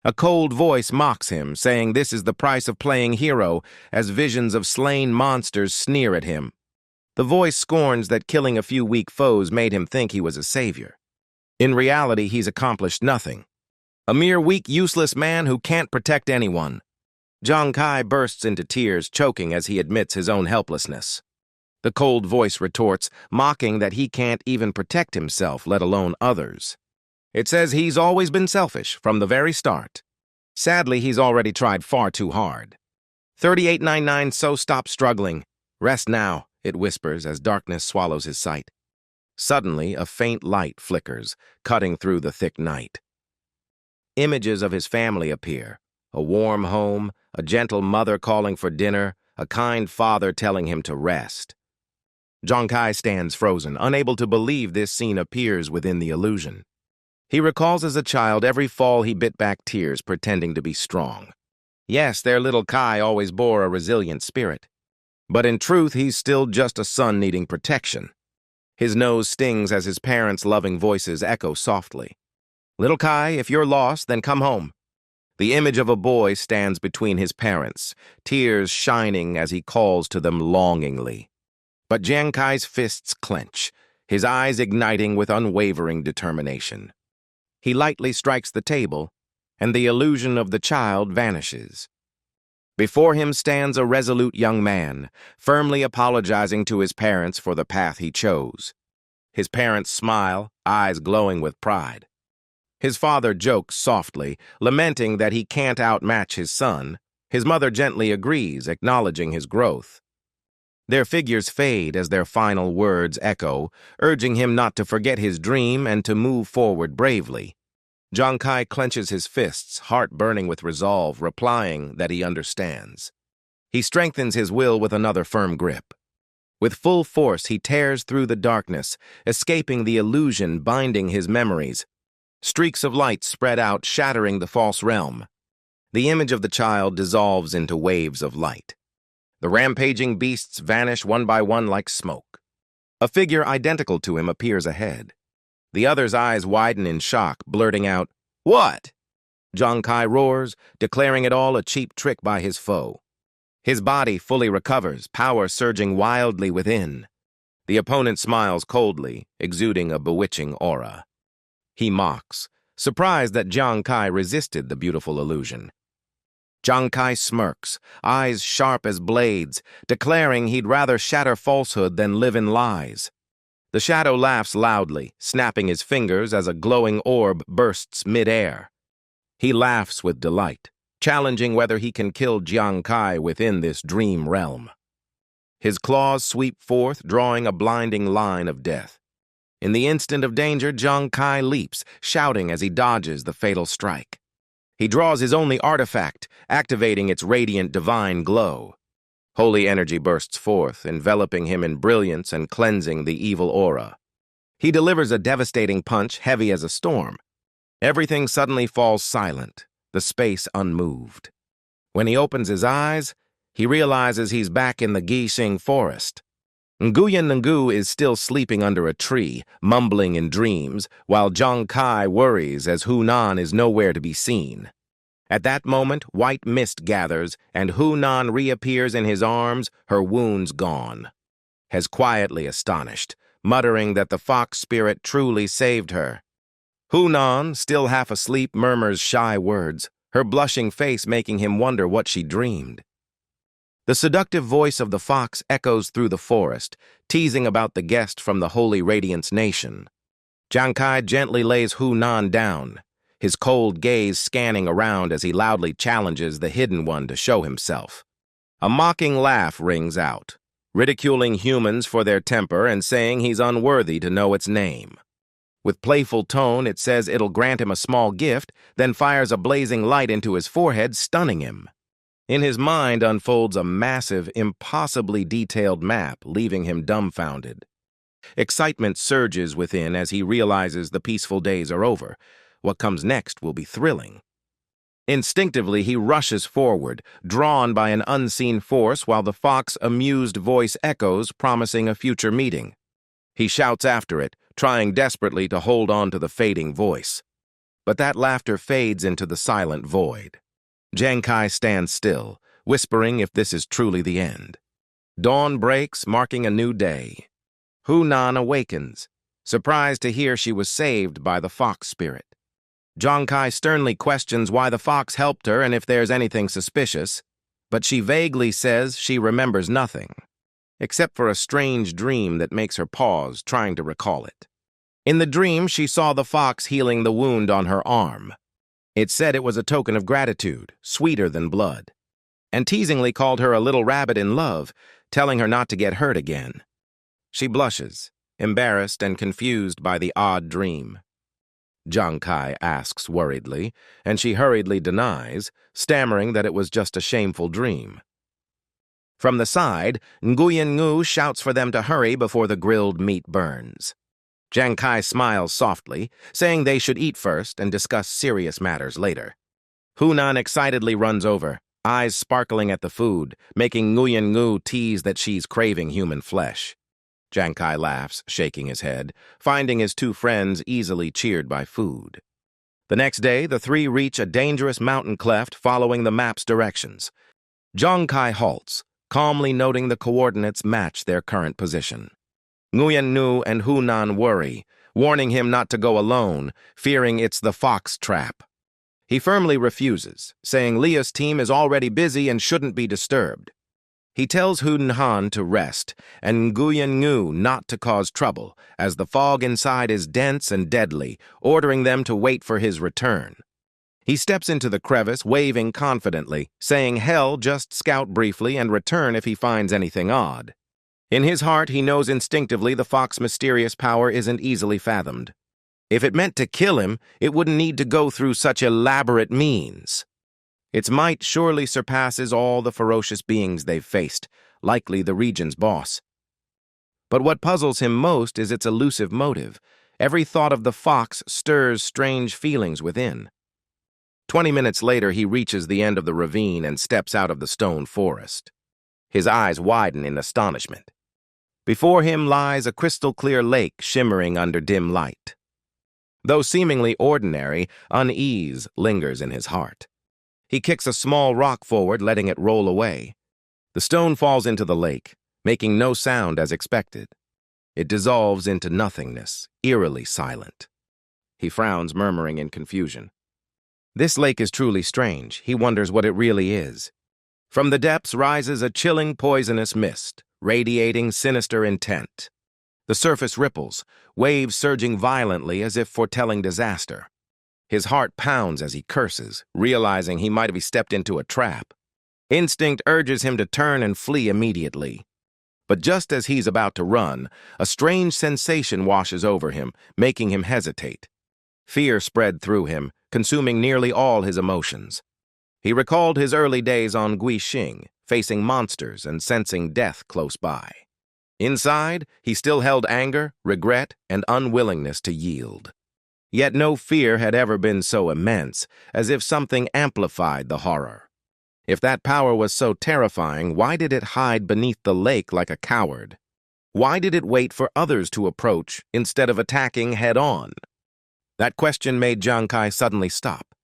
S1: A cold voice mocks him, saying this is the price of playing hero, as visions of slain monsters sneer at him. The voice scorns that killing a few weak foes made him think he was a savior. In reality, he's accomplished nothing. A mere weak, useless man who can't protect anyone. Jiang Kai bursts into tears, choking as he admits his own helplessness. The cold voice retorts, mocking that he can't even protect himself, let alone others. It says he's always been selfish, from the very start. Sadly, he's already tried far too hard. 3899, so stop struggling. Rest now, it whispers as darkness swallows his sight. Suddenly, a faint light flickers, cutting through the thick night. Images of his family appear. A warm home, a gentle mother calling for dinner, a kind father telling him to rest. Jiang Kai stands frozen, unable to believe this scene appears within the illusion. He recalls as a child every fall he bit back tears, pretending to be strong. Yes, their little Kai always bore a resilient spirit. But in truth, he's still just a son needing protection. His nose stings as his parents' loving voices echo softly. Little Kai, if you're lost, then come home. The image of a boy stands between his parents, tears shining as he calls to them longingly. But Jiang Kai's fists clench, his eyes igniting with unwavering determination. He lightly strikes the table, and the illusion of the child vanishes. Before him stands a resolute young man, firmly apologizing to his parents for the path he chose. His parents smile, eyes glowing with pride. His father jokes softly, lamenting that he can't outmatch his son, His mother gently agrees, acknowledging his growth. Their figures fade as their final words echo, urging him not to forget his dream and to move forward bravely. Jiang Kai clenches his fists, heart burning with resolve, replying that he understands. He strengthens his will with another firm grip. With full force, he tears through the darkness, escaping the illusion binding his memories. Streaks of light spread out, shattering the false realm. The image of the child dissolves into waves of light. The rampaging beasts vanish one by one like smoke. A figure identical to him appears ahead. The other's eyes widen in shock, blurting out, "What?" Jiang Kai roars, declaring it all a cheap trick by his foe. His body fully recovers, power surging wildly within. The opponent smiles coldly, exuding a bewitching aura. He mocks, surprised that Jiang Kai resisted the beautiful illusion. Jiang Kai smirks, eyes sharp as blades, declaring he'd rather shatter falsehood than live in lies. The shadow laughs loudly, snapping his fingers as a glowing orb bursts mid-air. He laughs with delight, challenging whether he can kill Jiang Kai within this dream realm. His claws sweep forth, drawing a blinding line of death. In the instant of danger, Jiang Kai leaps, shouting as he dodges the fatal strike. He draws his only artifact, activating its radiant divine glow. Holy energy bursts forth, enveloping him in brilliance and cleansing the evil aura. He delivers a devastating punch, heavy as a storm. Everything suddenly falls silent, the space unmoved. When he opens his eyes, he realizes he's back in the Gixing forest. Nguyen Ngu is still sleeping under a tree, mumbling in dreams, while Jiang Kai worries as Hunan is nowhere to be seen. At that moment, white mist gathers, and Hunan reappears in his arms, her wounds gone. Has quietly astonished, muttering that the fox spirit truly saved her. Hunan, still half asleep, murmurs shy words, her blushing face making him wonder what she dreamed. The seductive voice of the fox echoes through the forest, teasing about the guest from the Holy Radiance Nation. Jiang Kai gently lays Hunan down, his cold gaze scanning around as he loudly challenges the Hidden One to show himself. A mocking laugh rings out, ridiculing humans for their temper and saying he's unworthy to know its name. With playful tone, it says it'll grant him a small gift, then fires a blazing light into his forehead, stunning him. In his mind unfolds a massive, impossibly detailed map, leaving him dumbfounded. Excitement surges within as he realizes the peaceful days are over. What comes next will be thrilling. Instinctively, he rushes forward, drawn by an unseen force while the fox's amused voice echoes, promising a future meeting. He shouts after it, trying desperately to hold on to the fading voice. But that laughter fades into the silent void. Jiang Kai stands still, whispering if this is truly the end. Dawn breaks, marking a new day. Hunan awakens, surprised to hear she was saved by the fox spirit. Jiang Kai sternly questions why the fox helped her and if there's anything suspicious, but she vaguely says she remembers nothing, except for a strange dream that makes her pause, trying to recall it. In the dream, she saw the fox healing the wound on her arm. It said it was a token of gratitude, sweeter than blood, and teasingly called her a little rabbit in love, telling her not to get hurt again. She blushes, embarrassed and confused by the odd dream. Jiang Kai asks worriedly, and she hurriedly denies, stammering that it was just a shameful dream. From the side, Nguyen Ngu shouts for them to hurry before the grilled meat burns. Jiang Kai smiles softly, saying they should eat first and discuss serious matters later. Hunan excitedly runs over, eyes sparkling at the food, making Nguyen Ngu tease that she's craving human flesh. Jiang Kai laughs, shaking his head, finding his two friends easily cheered by food. The next day, the three reach a dangerous mountain cleft following the map's directions. Jiang Kai halts, calmly noting the coordinates match their current position. Nguyen Ngu and Hunan worry, warning him not to go alone, fearing it's the fox trap. He firmly refuses, saying Leah's team is already busy and shouldn't be disturbed. He tells Hunan to rest, and Nguyen Ngu not to cause trouble, as the fog inside is dense and deadly, ordering them to wait for his return. He steps into the crevice, waving confidently, saying he'll just scout briefly and return if he finds anything odd. In his heart, he knows instinctively the fox's mysterious power isn't easily fathomed. If it meant to kill him, it wouldn't need to go through such elaborate means. Its might surely surpasses all the ferocious beings they've faced, likely the region's boss. But what puzzles him most is its elusive motive. Every thought of the fox stirs strange feelings within. 20 minutes later, he reaches the end of the ravine and steps out of the stone forest. His eyes widen in astonishment. Before him lies a crystal-clear lake shimmering under dim light. Though seemingly ordinary, unease lingers in his heart. He kicks a small rock forward, letting it roll away. The stone falls into the lake, making no sound as expected. It dissolves into nothingness, eerily silent. He frowns, murmuring in confusion. This lake is truly strange. He wonders what it really is. From the depths rises a chilling, poisonous mist, radiating sinister intent. The surface ripples, waves surging violently as if foretelling disaster. His heart pounds as he curses, realizing he might have stepped into a trap. Instinct urges him to turn and flee immediately. But just as he's about to run, a strange sensation washes over him, making him hesitate. Fear spread through him, consuming nearly all his emotions. He recalled his early days on Guixing, facing monsters and sensing death close by. Inside, he still held anger, regret, and unwillingness to yield. Yet no fear had ever been so immense, as if something amplified the horror. If that power was so terrifying, why did it hide beneath the lake like a coward? Why did it wait for others to approach instead of attacking head-on? That question made Jiang Kai suddenly stop.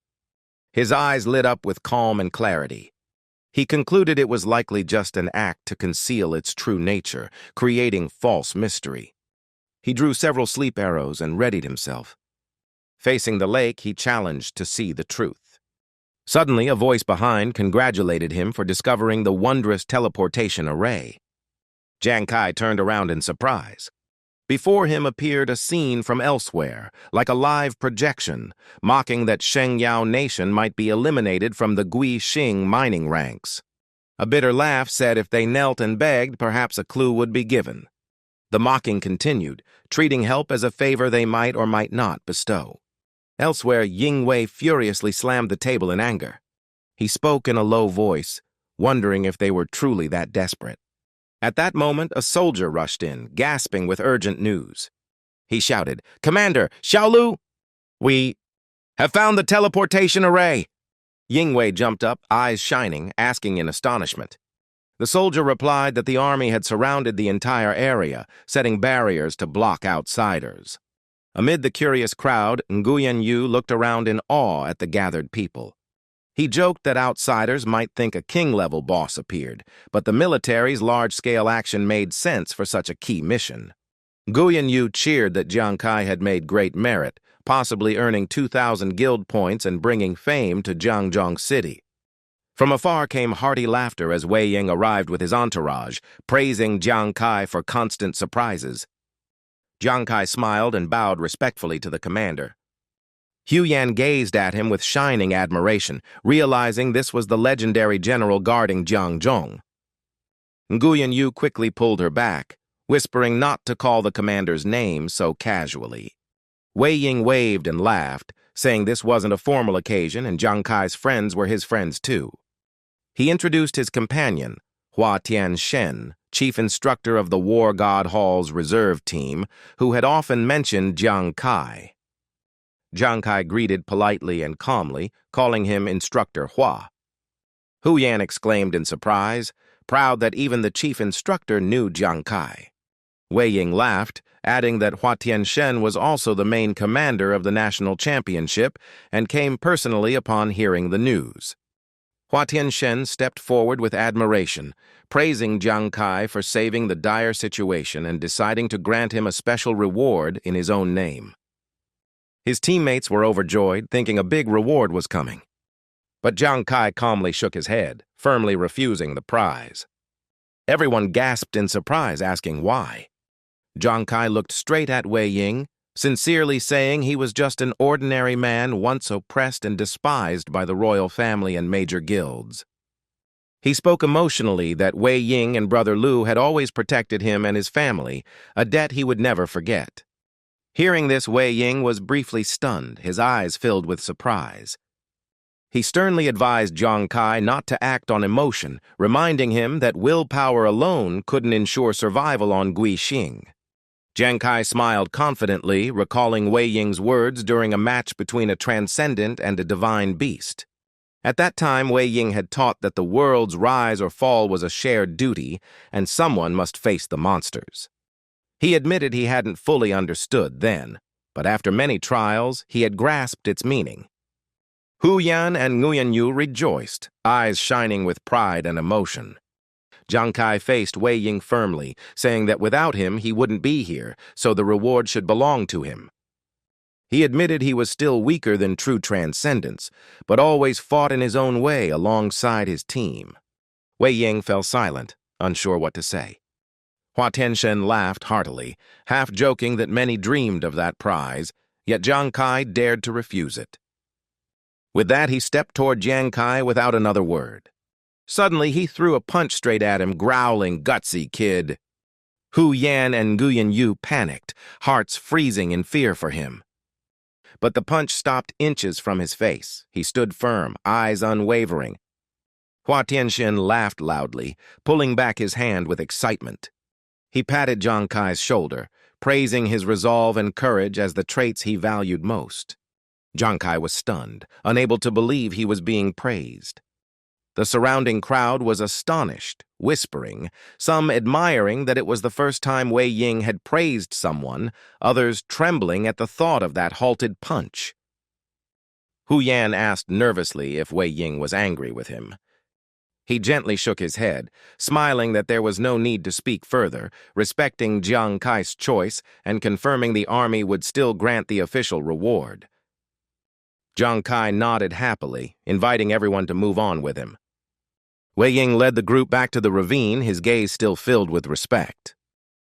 S1: His eyes lit up with calm and clarity. He concluded it was likely just an act to conceal its true nature, creating false mystery. He drew several sleep arrows and readied himself. Facing the lake, he challenged to see the truth. Suddenly, a voice behind congratulated him for discovering the wondrous teleportation array. Jiang Kai turned around in surprise. Before him appeared a scene from elsewhere, like a live projection, mocking that Shengyao Nation might be eliminated from the Guixing mining ranks. A bitter laugh said if they knelt and begged, perhaps a clue would be given. The mocking continued, treating help as a favor they might or might not bestow. Elsewhere, Ying Wei furiously slammed the table in anger. He spoke in a low voice, wondering if they were truly that desperate. At that moment, a soldier rushed in, gasping with urgent news. He shouted, "Commander, Xiaolu! We have found the teleportation array!" Ying Wei jumped up, eyes shining, asking in astonishment. The soldier replied that the army had surrounded the entire area, setting barriers to block outsiders. Amid the curious crowd, Nguyen Yu looked around in awe at the gathered people. He joked that outsiders might think a king-level boss appeared, but the military's large-scale action made sense for such a key mission. Nguyen Yu cheered that Jiang Kai had made great merit, possibly earning 2,000 guild points and bringing fame to Jiangzhong City. From afar came hearty laughter as Wei Ying arrived with his entourage, praising Jiang Kai for constant surprises. Jiang Kai smiled and bowed respectfully to the commander. Hu Yan gazed at him with shining admiration, realizing this was the legendary general guarding Jiangzhong. Nguyen Yu quickly pulled her back, whispering not to call the commander's name so casually. Wei Ying waved and laughed, saying this wasn't a formal occasion and Jiang Kai's friends were his friends too. He introduced his companion, Hua Tian-shen, chief instructor of the War God Hall's reserve team, who had often mentioned Jiang Kai. Jiang Kai greeted politely and calmly, calling him Instructor Hua. Hu Yan exclaimed in surprise, proud that even the chief instructor knew Jiang Kai. Wei Ying laughed, adding that Hua Tian-shen was also the main commander of the national championship and came personally upon hearing the news. Hua Tian-shen stepped forward with admiration, praising Jiang Kai for saving the dire situation and deciding to grant him a special reward in his own name. His teammates were overjoyed, thinking a big reward was coming. But Jiang Kai calmly shook his head, firmly refusing the prize. Everyone gasped in surprise, asking why. Jiang Kai looked straight at Wei Ying, sincerely saying he was just an ordinary man once oppressed and despised by the royal family and major guilds. He spoke emotionally that Wei Ying and Brother Lu had always protected him and his family, a debt he would never forget. Hearing this, Wei Ying was briefly stunned, his eyes filled with surprise. He sternly advised Jiang Kai not to act on emotion, reminding him that willpower alone couldn't ensure survival on Guixing. Jiang Kai smiled confidently, recalling Wei Ying's words during a match between a transcendent and a divine beast. At that time, Wei Ying had taught that the world's rise or fall was a shared duty, and someone must face the monsters. He admitted he hadn't fully understood then, but after many trials, he had grasped its meaning. Hu Yan and Nguyen Yu rejoiced, eyes shining with pride and emotion. Jiang Kai faced Wei Ying firmly, saying that without him he wouldn't be here, so the reward should belong to him. He admitted he was still weaker than true transcendence, but always fought in his own way alongside his team. Wei Ying fell silent, unsure what to say. Hua Tianxian laughed heartily, half joking that many dreamed of that prize, yet Jiang Kai dared to refuse it. With that, he stepped toward Jiang Kai without another word. Suddenly, he threw a punch straight at him, growling, "Gutsy kid!" Hu Yan and Nguyen Yu panicked, hearts freezing in fear for him. But the punch stopped inches from his face. He stood firm, eyes unwavering. Hua Tianxian laughed loudly, pulling back his hand with excitement. He patted Jiang Kai's shoulder, praising his resolve and courage as the traits he valued most. Jiang Kai was stunned, unable to believe he was being praised. The surrounding crowd was astonished, whispering, some admiring that it was the first time Wei Ying had praised someone, others trembling at the thought of that halted punch. Hu Yan asked nervously if Wei Ying was angry with him. He gently shook his head, smiling that there was no need to speak further, respecting Jiang Kai's choice and confirming the army would still grant the official reward. Jiang Kai nodded happily, inviting everyone to move on with him. Wei Ying led the group back to the ravine, his gaze still filled with respect.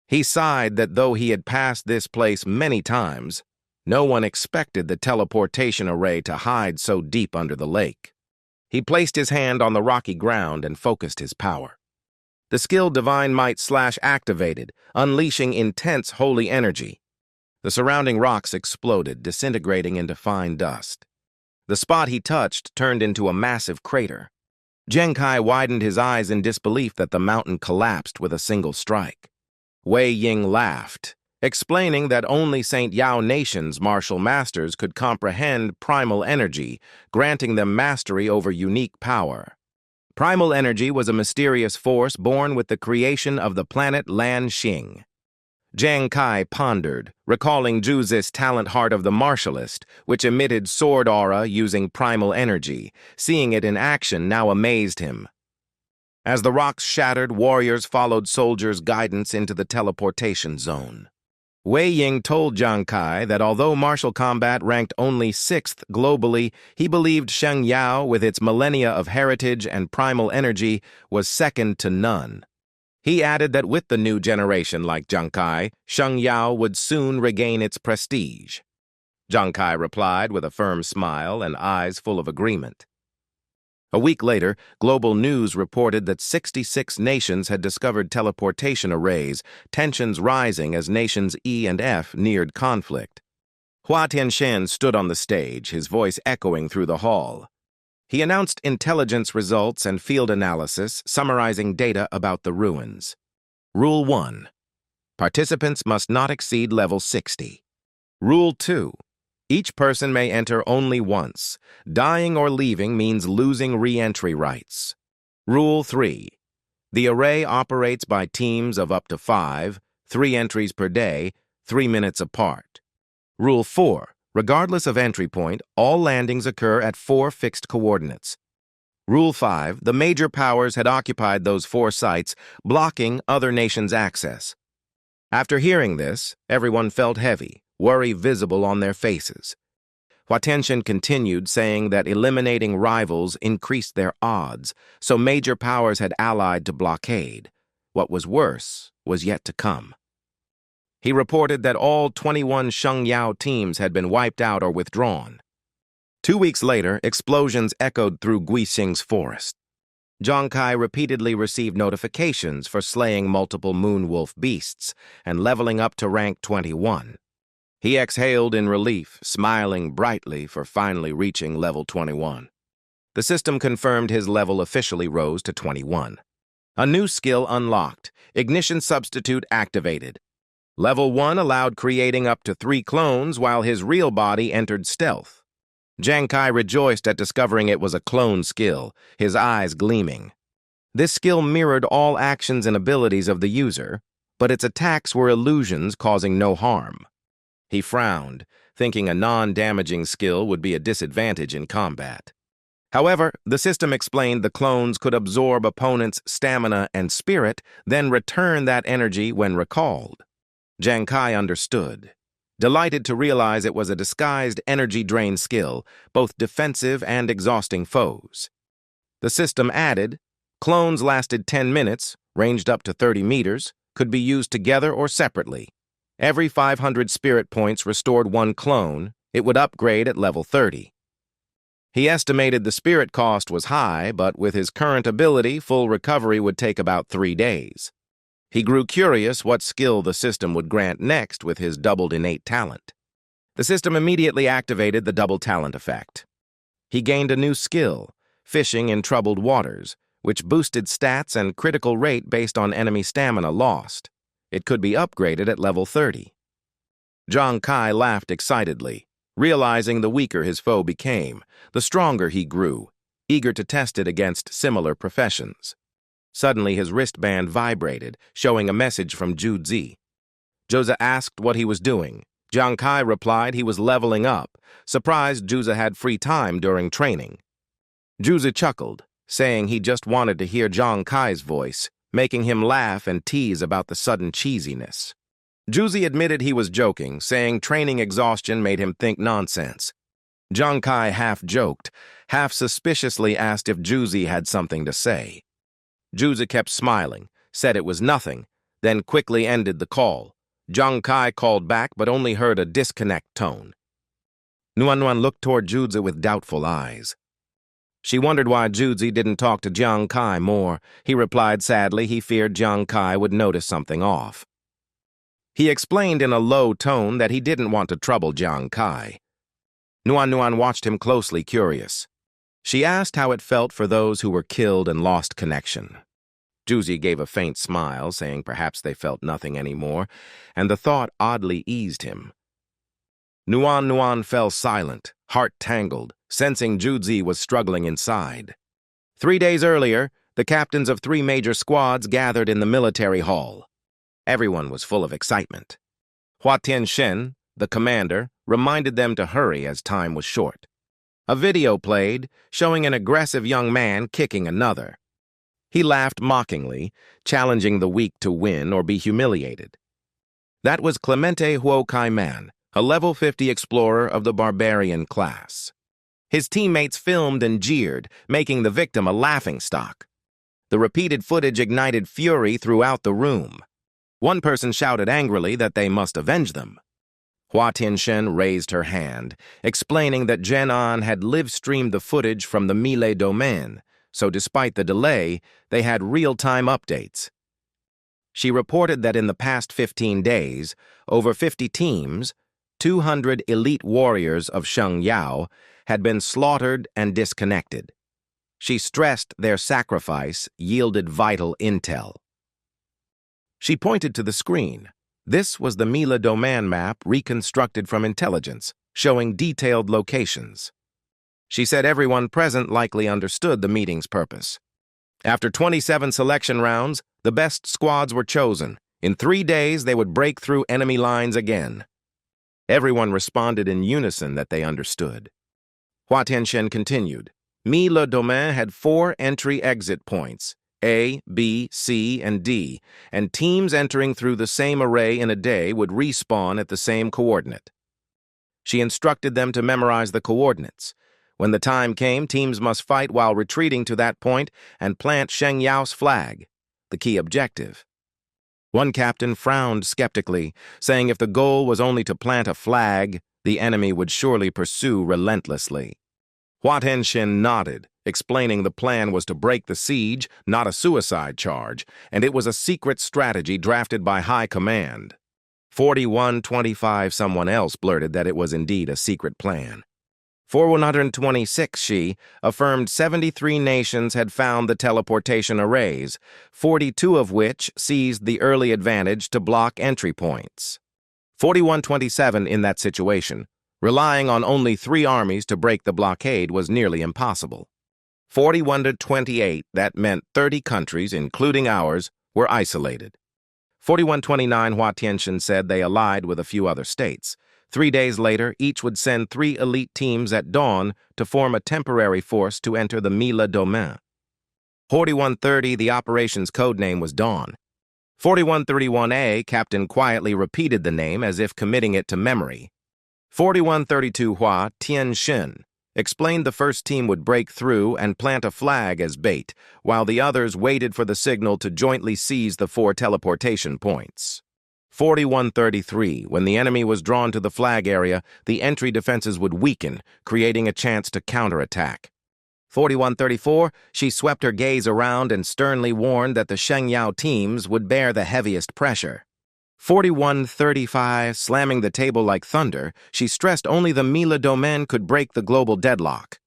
S1: He sighed that though he had passed this place many times, no one expected the teleportation array to hide so deep under the lake. He placed his hand on the rocky ground and focused his power. The skill Divine Might / activated, unleashing intense holy energy. The surrounding rocks exploded, disintegrating into fine dust. The spot he touched turned into a massive crater. Jiang Kai widened his eyes in disbelief that the mountain collapsed with a single strike. Wei Ying laughed, explaining that only St. Yao Nation's martial masters could comprehend primal energy, granting them mastery over unique power. Primal energy was a mysterious force born with the creation of the planet Lan Xing. Jiang Kai pondered, recalling Zhuzi's talent heart of the martialist, which emitted sword aura using primal energy. Seeing it in action now amazed him. As the rocks shattered, warriors followed soldiers' guidance into the teleportation zone. Wei Ying told Jiang Kai that although martial combat ranked only 6th globally, he believed Sheng Yao, with its millennia of heritage and primal energy, was second to none. He added that with the new generation like Jiang Kai, Sheng Yao would soon regain its prestige. Jiang Kai replied with a firm smile and eyes full of agreement. A week later, Global News reported that 66 nations had discovered teleportation arrays, tensions rising as nations E and F neared conflict. Hua Tianxian stood on the stage, his voice echoing through the hall. He announced intelligence results and field analysis, summarizing data about the ruins. Rule 1. Participants must not exceed level 60. Rule 2. Each person may enter only once. Dying or leaving means losing re-entry rights. Rule 3. The array operates by teams of up to 5, 3 entries per day, 3 minutes apart. Rule 4. Regardless of entry point, all landings occur at 4 fixed coordinates. Rule 5. The major powers had occupied those 4 sites, blocking other nations' access. After hearing this, everyone felt heavy, worry visible on their faces. Hua Tianxian continued, saying that eliminating rivals increased their odds, so major powers had allied to blockade. What was worse was yet to come. He reported that all 21 Sheng Yao teams had been wiped out or withdrawn. 2 weeks later, explosions echoed through Guixing's forest. Jiang Kai repeatedly received notifications for slaying multiple moonwolf beasts and leveling up to rank 21. He exhaled in relief, smiling brightly for finally reaching level 21. The system confirmed his level officially rose to 21. A new skill unlocked, Ignition Substitute activated. Level 1 allowed creating up to 3 clones while his real body entered stealth. Jiang Kai rejoiced at discovering it was a clone skill, his eyes gleaming. This skill mirrored all actions and abilities of the user, but its attacks were illusions causing no harm. He frowned, thinking a non-damaging skill would be a disadvantage in combat. However, the system explained the clones could absorb opponents' stamina and spirit, then return that energy when recalled. Jiang Kai understood, delighted to realize it was a disguised energy drain skill, both defensive and exhausting foes. The system added, clones lasted 10 minutes, ranged up to 30 meters, could be used together or separately. Every 500 spirit points restored 1 clone, it would upgrade at level 30. He estimated the spirit cost was high, but with his current ability, full recovery would take about 3 days. He grew curious what skill the system would grant next with his doubled innate talent. The system immediately activated the double talent effect. He gained a new skill, fishing in troubled waters, which boosted stats and critical rate based on enemy stamina lost. It could be upgraded at level 30. Jiang Kai laughed excitedly, realizing the weaker his foe became, the stronger he grew, eager to test it against similar professions. Suddenly, his wristband vibrated, showing a message from Zhu Zi. Zhu asked what he was doing. Jiang Kai replied he was leveling up, surprised Zhu had free time during training. Zhu chuckled, saying he just wanted to hear Jiang Kai's voice, making him laugh and tease about the sudden cheesiness. Zhu admitted he was joking, saying training exhaustion made him think nonsense. Jiang Kai half joked, half suspiciously asked if Zhu had something to say. Zhu kept smiling, said it was nothing, then quickly ended the call. Jiang Kai called back but only heard a disconnect tone. Nuan looked toward Zhu with doubtful eyes. She wondered why Zhu didn't talk to Jiang Kai more. He replied sadly he feared Jiang Kai would notice something off. He explained in a low tone that he didn't want to trouble Jiang Kai. Nuan watched him closely, curious. She asked how it felt for those who were killed and lost connection. Zhu gave a faint smile, saying perhaps they felt nothing anymore, and the thought oddly eased him. Nuan fell silent, heart tangled, sensing Zhu was struggling inside. 3 days earlier, the captains of 3 major squads gathered in the military hall. Everyone was full of excitement. Hua Tianxian, the commander, reminded them to hurry as time was short. A video played, showing an aggressive young man kicking another. He laughed mockingly, challenging the weak to win or be humiliated. That was Clemente Huokai Man, a level 50 explorer of the barbarian class. His teammates filmed and jeered, making the victim a laughingstock. The repeated footage ignited fury throughout the room. One person shouted angrily that they must avenge them. Hua Tianxian raised her hand, explaining that Zhen An had live-streamed the footage from the Melee domain, so despite the delay, they had real-time updates. She reported that in the past 15 days, over 50 teams, 200 elite warriors of Sheng Yao, had been slaughtered and disconnected. She stressed their sacrifice yielded vital intel. She pointed to the screen. This was the Mila domain map reconstructed from intelligence, showing detailed locations. She said everyone present likely understood the meeting's purpose. After 27 selection rounds, the best squads were chosen. In 3 days, they would break through enemy lines again. Everyone responded in unison that they understood. Hua Tianxian continued. Mila domain had 4 entry-exit points, A, B, C, and D, and teams entering through the same array in a day would respawn at the same coordinate. She instructed them to memorize the coordinates. When the time came, teams must fight while retreating to that point and plant Sheng Yao's flag, the key objective. One captain frowned skeptically, saying if the goal was only to plant a flag, the enemy would surely pursue relentlessly. Hua Tianxin nodded, explaining the plan was to break the siege, not a suicide charge, and it was a secret strategy drafted by high command. 4125 someone else blurted that it was indeed a secret plan. 4126 she affirmed 73 nations had found the teleportation arrays, 42 of which seized the early advantage to block entry points. 4127 in that situation, relying on only 3 armies to break the blockade was nearly impossible. 4128, that meant 30 countries, including ours, were isolated. 4129 Hua Tianxin said they allied with a few other states. 3 days later, each would send 3 elite teams at dawn to form a temporary force to enter the Mila Domain. 4130, the operation's codename was Dawn. 4131A, Captain quietly repeated the name as if committing it to memory. 4132 Hua Tianxin explained the first team would break through and plant a flag as bait, while the others waited for the signal to jointly seize the 4 teleportation points. 4133, when the enemy was drawn to the flag area, the entry defenses would weaken, creating a chance to counterattack. 4134, she swept her gaze around and sternly warned that the Shengyao teams would bear the heaviest pressure. 4135, slamming the table like thunder, she stressed only the Mila Domain could break the global deadlock.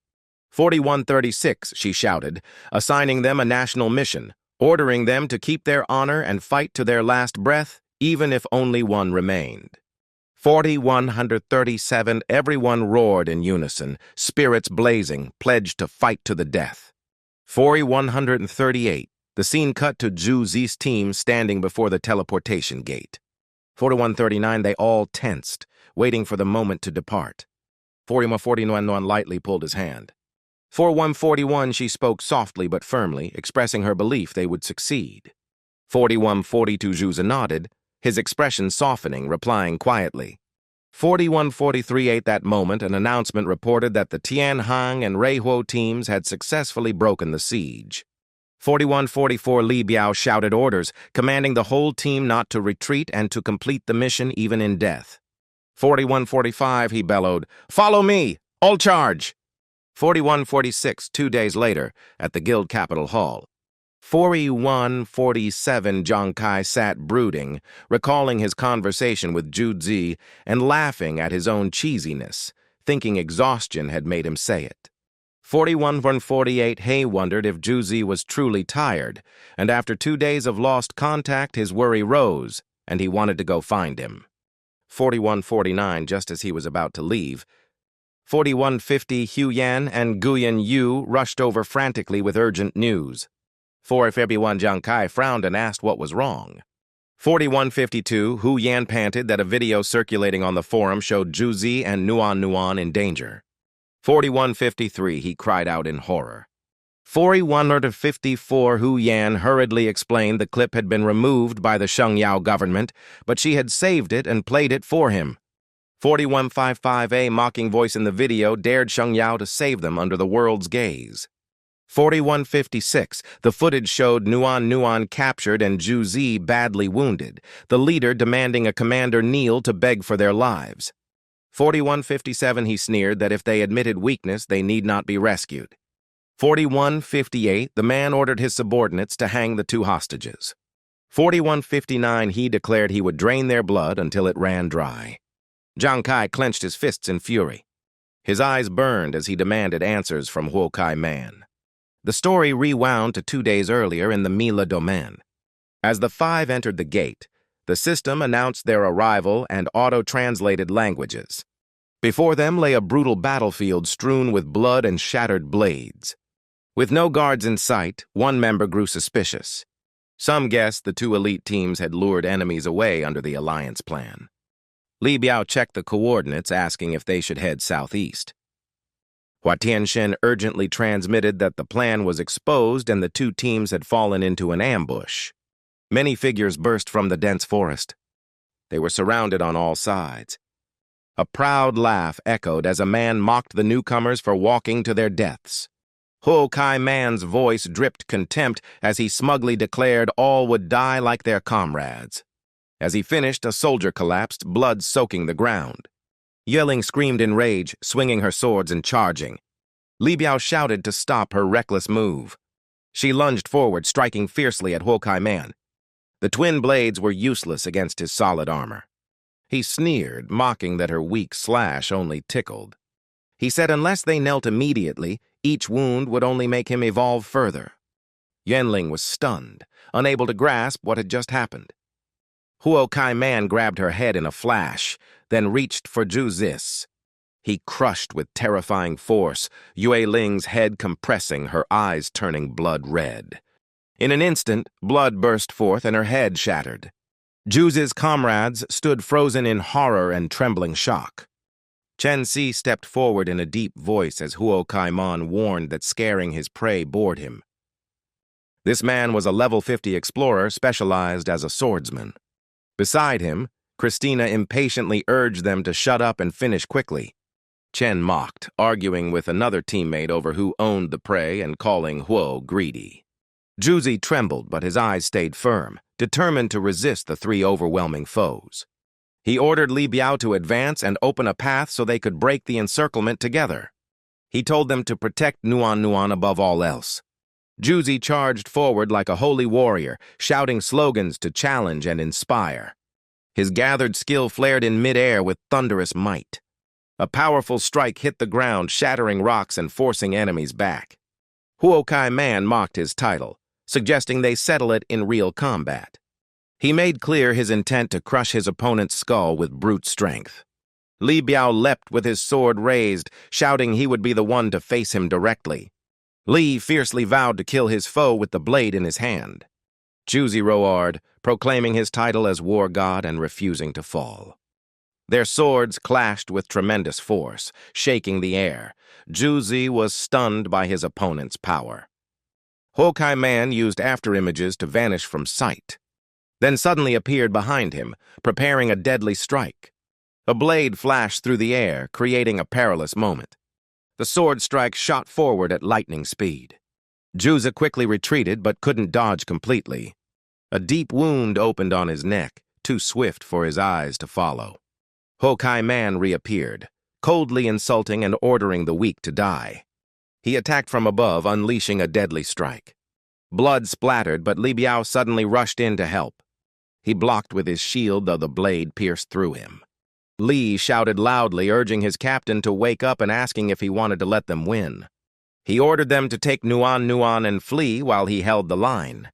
S1: 4136, she shouted, assigning them a national mission, ordering them to keep their honor and fight to their last breath, even if only one remained. 4137, everyone roared in unison, spirits blazing, pledged to fight to the death. 4138, the scene cut to Zhu Zi's team standing before the teleportation gate. 4139, they all tensed, waiting for the moment to depart. 4141 lightly pulled his hand. 4141, she spoke softly but firmly, expressing her belief they would succeed. 4142, Zhu nodded, his expression softening, replying quietly. 4143, at that moment, an announcement reported that the Tianhang and Reihuo teams had successfully broken the siege. 4144, Li Biao shouted orders, commanding the whole team not to retreat and to complete the mission even in death. 4145, he bellowed, "Follow me! All charge!" 4146, 2 days later, at the Guild Capital Hall. 4147, Zhang Kai sat brooding, recalling his conversation with Zhu Zi and laughing at his own cheesiness, thinking exhaustion had made him say it. 4148, He wondered if Zhu Zi was truly tired, and after 2 days of lost contact, his worry rose, and he wanted to go find him. 4149, just as he was about to leave. 4150, Hu Yan and Guyan Yu rushed over frantically with urgent news. 451, Zhang Kai frowned and asked what was wrong. 4152, Hu Yan panted that a video circulating on the forum showed Zhu Zi and Nuan in danger. 4153, he cried out in horror. 4154, Hu Yan hurriedly explained the clip had been removed by the Shengyao government, but she had saved it and played it for him. 4155, a mocking voice in the video dared Shengyao to save them under the world's gaze. 4156, the footage showed Nuan captured and Zhu Zi badly wounded, the leader demanding a commander kneel to beg for their lives. 4157, he sneered that if they admitted weakness, they need not be rescued. 4158, the man ordered his subordinates to hang the 2 hostages. 4159, he declared he would drain their blood until it ran dry. Zhang Kai clenched his fists in fury. His eyes burned as he demanded answers from Huo Kai Man. The story rewound to 2 days earlier in the Mila Domain. As the 5 entered the gate, the system announced their arrival and auto-translated languages. Before them lay a brutal battlefield strewn with blood and shattered blades. With no guards in sight, one member grew suspicious. Some guessed the 2 elite teams had lured enemies away under the alliance plan. Li Biao checked the coordinates, asking if they should head southeast. Hua Tianxin urgently transmitted that the plan was exposed and the 2 teams had fallen into an ambush. Many figures burst from the dense forest. They were surrounded on all sides. A proud laugh echoed as a man mocked the newcomers for walking to their deaths. Huokai Man's voice dripped contempt as he smugly declared all would die like their comrades. As he finished, a soldier collapsed, blood soaking the ground. Yelling screamed in rage, swinging her swords and charging. Li Biao shouted to stop her reckless move. She lunged forward, striking fiercely at Huokai Man. The twin blades were useless against his solid armor. He sneered, mocking that her weak slash only tickled. He said unless they knelt immediately, each wound would only make him evolve further. Yanling was stunned, unable to grasp what had just happened. Huokai Man grabbed her head in a flash, then reached for Zhu Zis. He crushed with terrifying force, Yue Ling's head compressing, her eyes turning blood red. In an instant, blood burst forth and her head shattered. Zhu Zis' comrades stood frozen in horror and trembling shock. Chen Si stepped forward in a deep voice as Huokai Man warned that scaring his prey bored him. This man was a level 50 explorer specialized as a swordsman. Beside him, Christina impatiently urged them to shut up and finish quickly. Chen mocked, arguing with another teammate over who owned the prey and calling Huo greedy. Zhu Zi trembled, but his eyes stayed firm, determined to resist the three overwhelming foes. He ordered Li Biao to advance and open a path so they could break the encirclement together. He told them to protect Nuan above all else. Zhu Zi charged forward like a holy warrior, shouting slogans to challenge and inspire. His gathered skill flared in midair with thunderous might. A powerful strike hit the ground, shattering rocks and forcing enemies back. Huokai Man mocked his title, suggesting they settle it in real combat. He made clear his intent to crush his opponent's skull with brute strength. Li Biao leapt with his sword raised, shouting he would be the one to face him directly. Li fiercely vowed to kill his foe with the blade in his hand. Zhu Zi roared, proclaiming his title as war god and refusing to fall. Their swords clashed with tremendous force, shaking the air. Zhu Zi was stunned by his opponent's power. Huokai Man used afterimages to vanish from sight, then suddenly appeared behind him, preparing a deadly strike. A blade flashed through the air, creating a perilous moment. The sword strike shot forward at lightning speed. Zhu Zi quickly retreated but couldn't dodge completely. A deep wound opened on his neck, too swift for his eyes to follow. Huokai Man reappeared, coldly insulting and ordering the weak to die. He attacked from above, unleashing a deadly strike. Blood splattered, but Li Biao suddenly rushed in to help. He blocked with his shield, though the blade pierced through him. Li shouted loudly, urging his captain to wake up and asking if he wanted to let them win. He ordered them to take Nuan and flee while he held the line.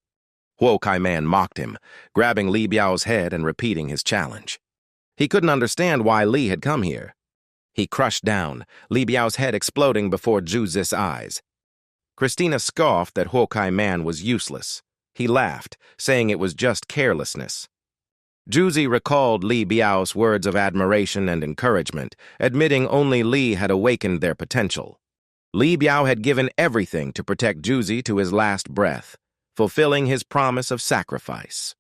S1: Huokai Man mocked him, grabbing Li Biao's head and repeating his challenge. He couldn't understand why Li had come here. He crushed down, Li Biao's head exploding before Zhu Zis' eyes. Christina scoffed that Huokai Man was useless. He laughed, saying it was just carelessness. Zhu Zi recalled Li Biao's words of admiration and encouragement, admitting only Li had awakened their potential. Li Biao had given everything to protect Zhu Zi to his last breath, fulfilling his promise of sacrifice.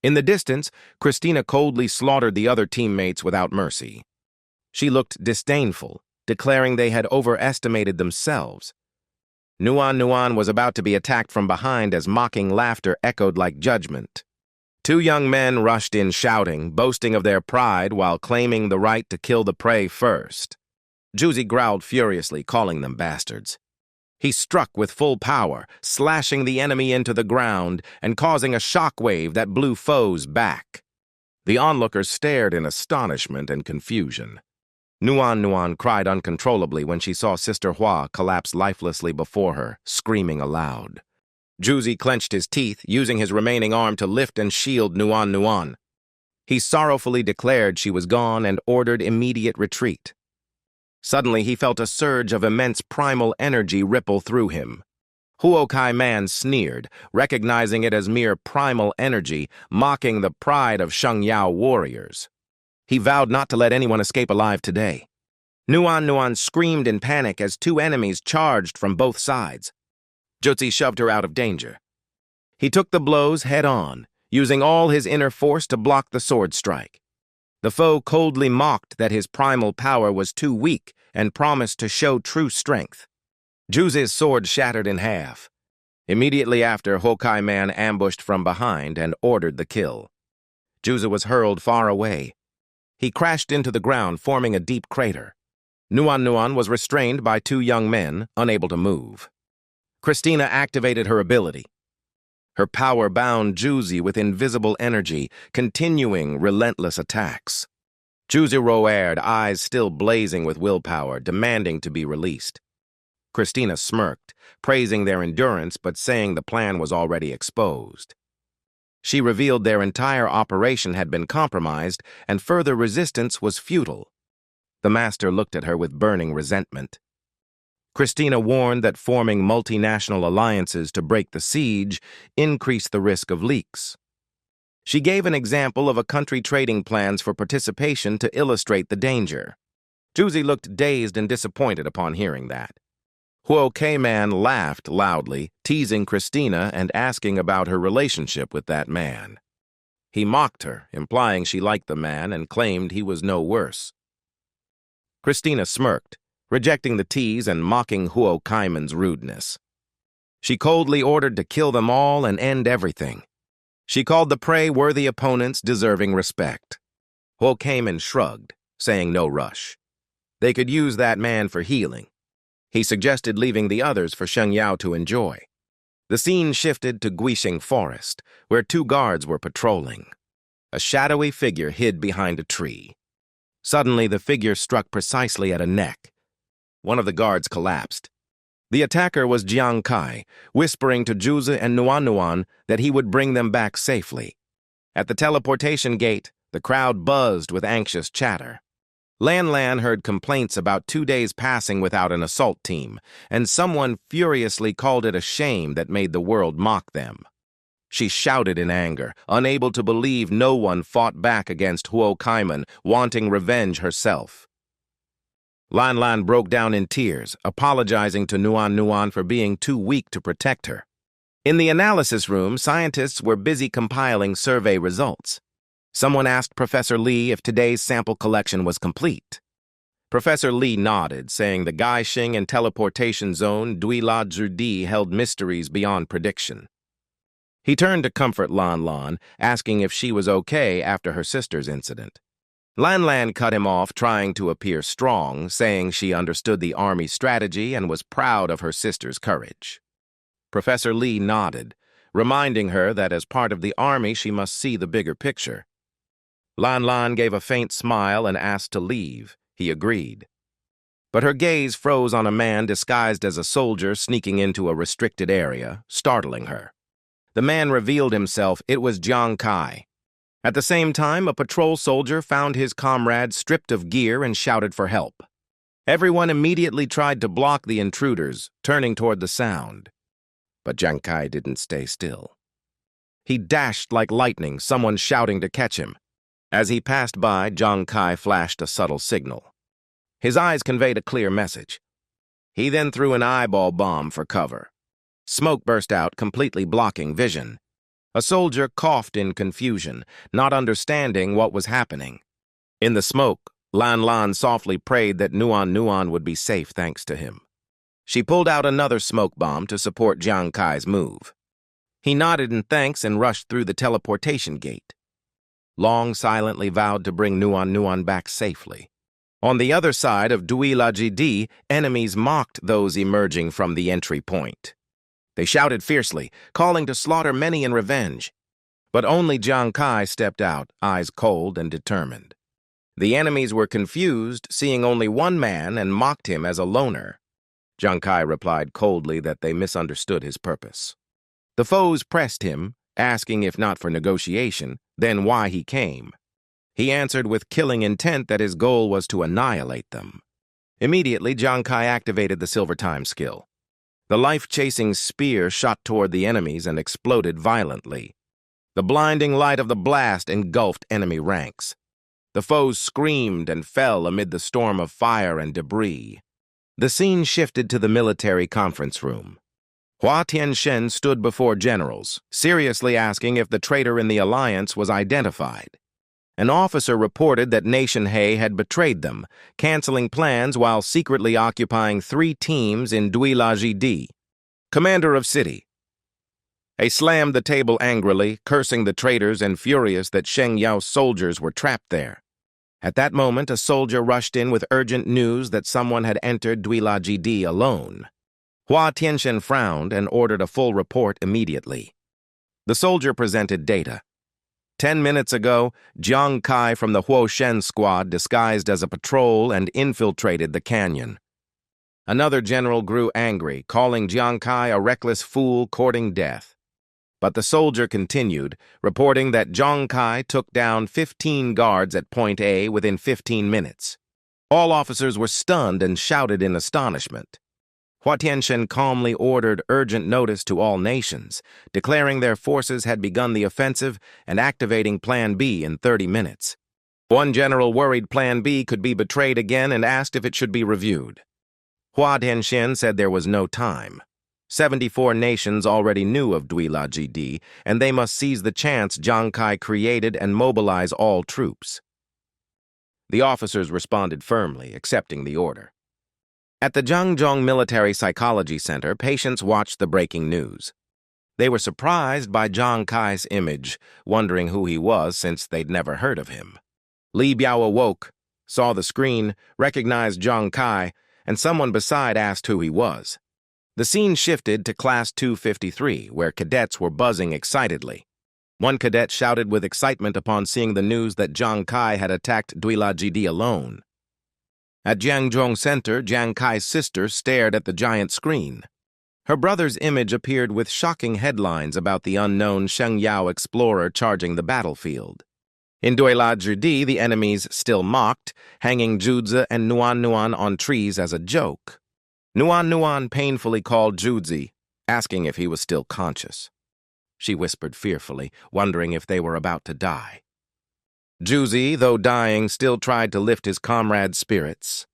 S1: In the distance, Christina coldly slaughtered the other teammates without mercy. She looked disdainful, declaring they had overestimated themselves. Nuan was about to be attacked from behind as mocking laughter echoed like judgment. Two young men rushed in shouting, boasting of their pride while claiming the right to kill the prey first. Zhu Zi growled furiously, calling them bastards. He struck with full power, slashing the enemy into the ground and causing a shockwave that blew foes back. The onlookers stared in astonishment and confusion. Nuan cried uncontrollably when she saw Sister Hua collapse lifelessly before her, screaming aloud. Zhu Zi clenched his teeth, using his remaining arm to lift and shield Nuan. He sorrowfully declared she was gone and ordered immediate retreat. Suddenly, he felt a surge of immense primal energy ripple through him. Huokai Man sneered, recognizing it as mere primal energy, mocking the pride of Shengyao warriors. He vowed not to let anyone escape alive today. Nuan screamed in panic as two enemies charged from both sides. Zhu Zi shoved her out of danger. He took the blows head-on, using all his inner force to block the sword strike. The foe coldly mocked that his primal power was too weak and promised to show true strength. Juze's sword shattered in half. Immediately after, Hokkai Man ambushed from behind and ordered the kill. Juze was hurled far away. He crashed into the ground, forming a deep crater. Nuan was restrained by two young men, unable to move. Christina activated her ability. Her power bound Juze with invisible energy, continuing relentless attacks. Juze roared, eyes still blazing with willpower, demanding to be released. Christina smirked, praising their endurance but saying the plan was already exposed. She revealed their entire operation had been compromised and further resistance was futile. The master looked at her with burning resentment. Christina warned that forming multinational alliances to break the siege increased the risk of leaks. She gave an example of a country trading plans for participation to illustrate the danger. Juze looked dazed and disappointed upon hearing that. Hokkai Man laughed loudly, teasing Christina and asking about her relationship with that man. He mocked her, implying she liked the man and claimed he was no worse. Christina smirked, rejecting the tease and mocking Hokkai Man's rudeness. She coldly ordered to kill them all and end everything. She called the prey worthy opponents deserving respect. Hokkai Man shrugged, saying no rush. They could use that man for healing. He suggested leaving the others for Sheng Yao to enjoy. The scene shifted to Guixing Forest, where two guards were patrolling. A shadowy figure hid behind a tree. Suddenly, the figure struck precisely at a neck. One of the guards collapsed. The attacker was Jiang Kai, whispering to Juze and Nuan that he would bring them back safely. At the teleportation gate, the crowd buzzed with anxious chatter. Lan heard complaints about 2 days passing without an assault team, and someone furiously called it a shame that made the world mock them. She shouted in anger, unable to believe no one fought back against Hokkai Man, wanting revenge herself. Lan broke down in tears, apologizing to Nuan for being too weak to protect her. In the analysis room, scientists were busy compiling survey results. Someone asked Professor Lee if today's sample collection was complete. Professor Lee nodded, saying the Gaixing and teleportation zone Duila Zhudi held mysteries beyond prediction. He turned to comfort Lan, asking if she was okay after her sister's incident. Lan cut him off, trying to appear strong, saying she understood the army's strategy and was proud of her sister's courage. Professor Lee nodded, reminding her that as part of the army she must see the bigger picture. Lan gave a faint smile and asked to leave. He agreed. But her gaze froze on a man disguised as a soldier sneaking into a restricted area, startling her. The man revealed himself. It was Jiang Kai. At the same time, a patrol soldier found his comrade stripped of gear and shouted for help. Everyone immediately tried to block the intruders, turning toward the sound. But Jiang Kai didn't stay still. He dashed like lightning, someone shouting to catch him. As he passed by, Jiang Kai flashed a subtle signal. His eyes conveyed a clear message. He then threw an eyeball bomb for cover. Smoke burst out, completely blocking vision. A soldier coughed in confusion, not understanding what was happening. In the smoke, Lan softly prayed that Nuan would be safe thanks to him. She pulled out another smoke bomb to support Jiang Kai's move. He nodded in thanks and rushed through the teleportation gate. Long silently vowed to bring Nuan back safely. On the other side of Duila Jidi, enemies mocked those emerging from the entry point. They shouted fiercely, calling to slaughter many in revenge. But only Jiang Kai stepped out, eyes cold and determined. The enemies were confused, seeing only one man, and mocked him as a loner. Jiang Kai replied coldly that they misunderstood his purpose. The foes pressed him, asking if not for negotiation, then why he came. He answered with killing intent that his goal was to annihilate them. Immediately, Jiang Kai activated the Silver Time skill. The life-chasing spear shot toward the enemies and exploded violently. The blinding light of the blast engulfed enemy ranks. The foes screamed and fell amid the storm of fire and debris. The scene shifted to the military conference room. Hua Tianxian stood before generals, seriously asking if the traitor in the alliance was identified. An officer reported that Nation He had betrayed them, canceling plans while secretly occupying 3 teams in Duilajidi. Commander of City. He slammed the table angrily, cursing the traitors and furious that Sheng Yao's soldiers were trapped there. At that moment, a soldier rushed in with urgent news that someone had entered Duilajidi alone. Hua Tianxian frowned and ordered a full report immediately. The soldier presented data. 10 minutes ago, Jiang Kai from the Huo Shen squad disguised as a patrol and infiltrated the canyon. Another general grew angry, calling Jiang Kai a reckless fool courting death. But the soldier continued, reporting that Jiang Kai took down 15 guards at Point A within 15 minutes. All officers were stunned and shouted in astonishment. Hua Tianxian calmly ordered urgent notice to all nations, declaring their forces had begun the offensive and activating Plan B in 30 minutes. One general worried Plan B could be betrayed again and asked if it should be reviewed. Hua Tianxian said there was no time. 74 nations already knew of Duilajidi, and they must seize the chance Jiang Kai created and mobilize all troops. The officers responded firmly, accepting the order. At the Zhangzhong Military Psychology Center, patients watched the breaking news. They were surprised by Jiang Kai's image, wondering who he was since they'd never heard of him. Li Biao awoke, saw the screen, recognized Jiang Kai, and someone beside asked who he was. The scene shifted to Class 253, where cadets were buzzing excitedly. One cadet shouted with excitement upon seeing the news that Jiang Kai had attacked Duilajidi alone. At Jiangzhong Center, Jiang Kai's sister stared at the giant screen. Her brother's image appeared with shocking headlines about the unknown Sheng Yao explorer charging the battlefield. In Duilajidi, the enemies still mocked, hanging Zhuzi and Nuan on trees as a joke. Nuan painfully called Zhuzi, asking if he was still conscious. She whispered fearfully, wondering if they were about to die. Zhuzi, though dying, still tried to lift his comrade's spirits.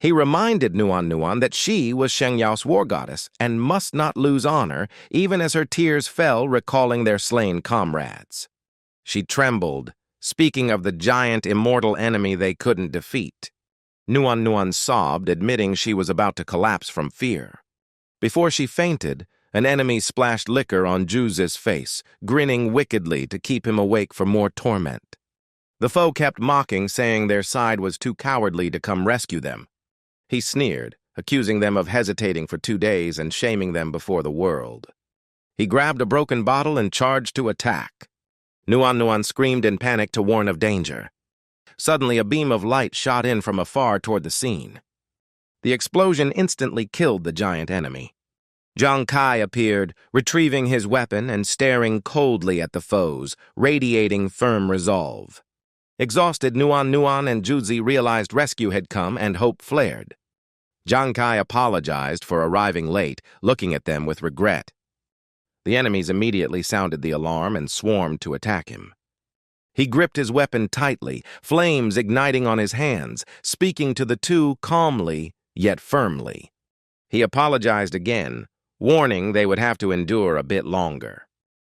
S1: He reminded Nuan that she was Sheng Yao's war goddess and must not lose honor, even as her tears fell recalling their slain comrades. She trembled, speaking of the giant immortal enemy they couldn't defeat. Nuan sobbed, admitting she was about to collapse from fear. Before she fainted, an enemy splashed liquor on Zhuzi's face, grinning wickedly to keep him awake for more torment. The foe kept mocking, saying their side was too cowardly to come rescue them. He sneered, accusing them of hesitating for 2 days and shaming them before the world. He grabbed a broken bottle and charged to attack. Nuan screamed in panic to warn of danger. Suddenly, a beam of light shot in from afar toward the scene. The explosion instantly killed the giant enemy. Jiang Kai appeared, retrieving his weapon and staring coldly at the foes, radiating firm resolve. Exhausted, Nuan and Zhuzi realized rescue had come and hope flared. Jiang Kai apologized for arriving late, looking at them with regret. The enemies immediately sounded the alarm and swarmed to attack him. He gripped his weapon tightly, flames igniting on his hands, speaking to the two calmly yet firmly. He apologized again, warning they would have to endure a bit longer.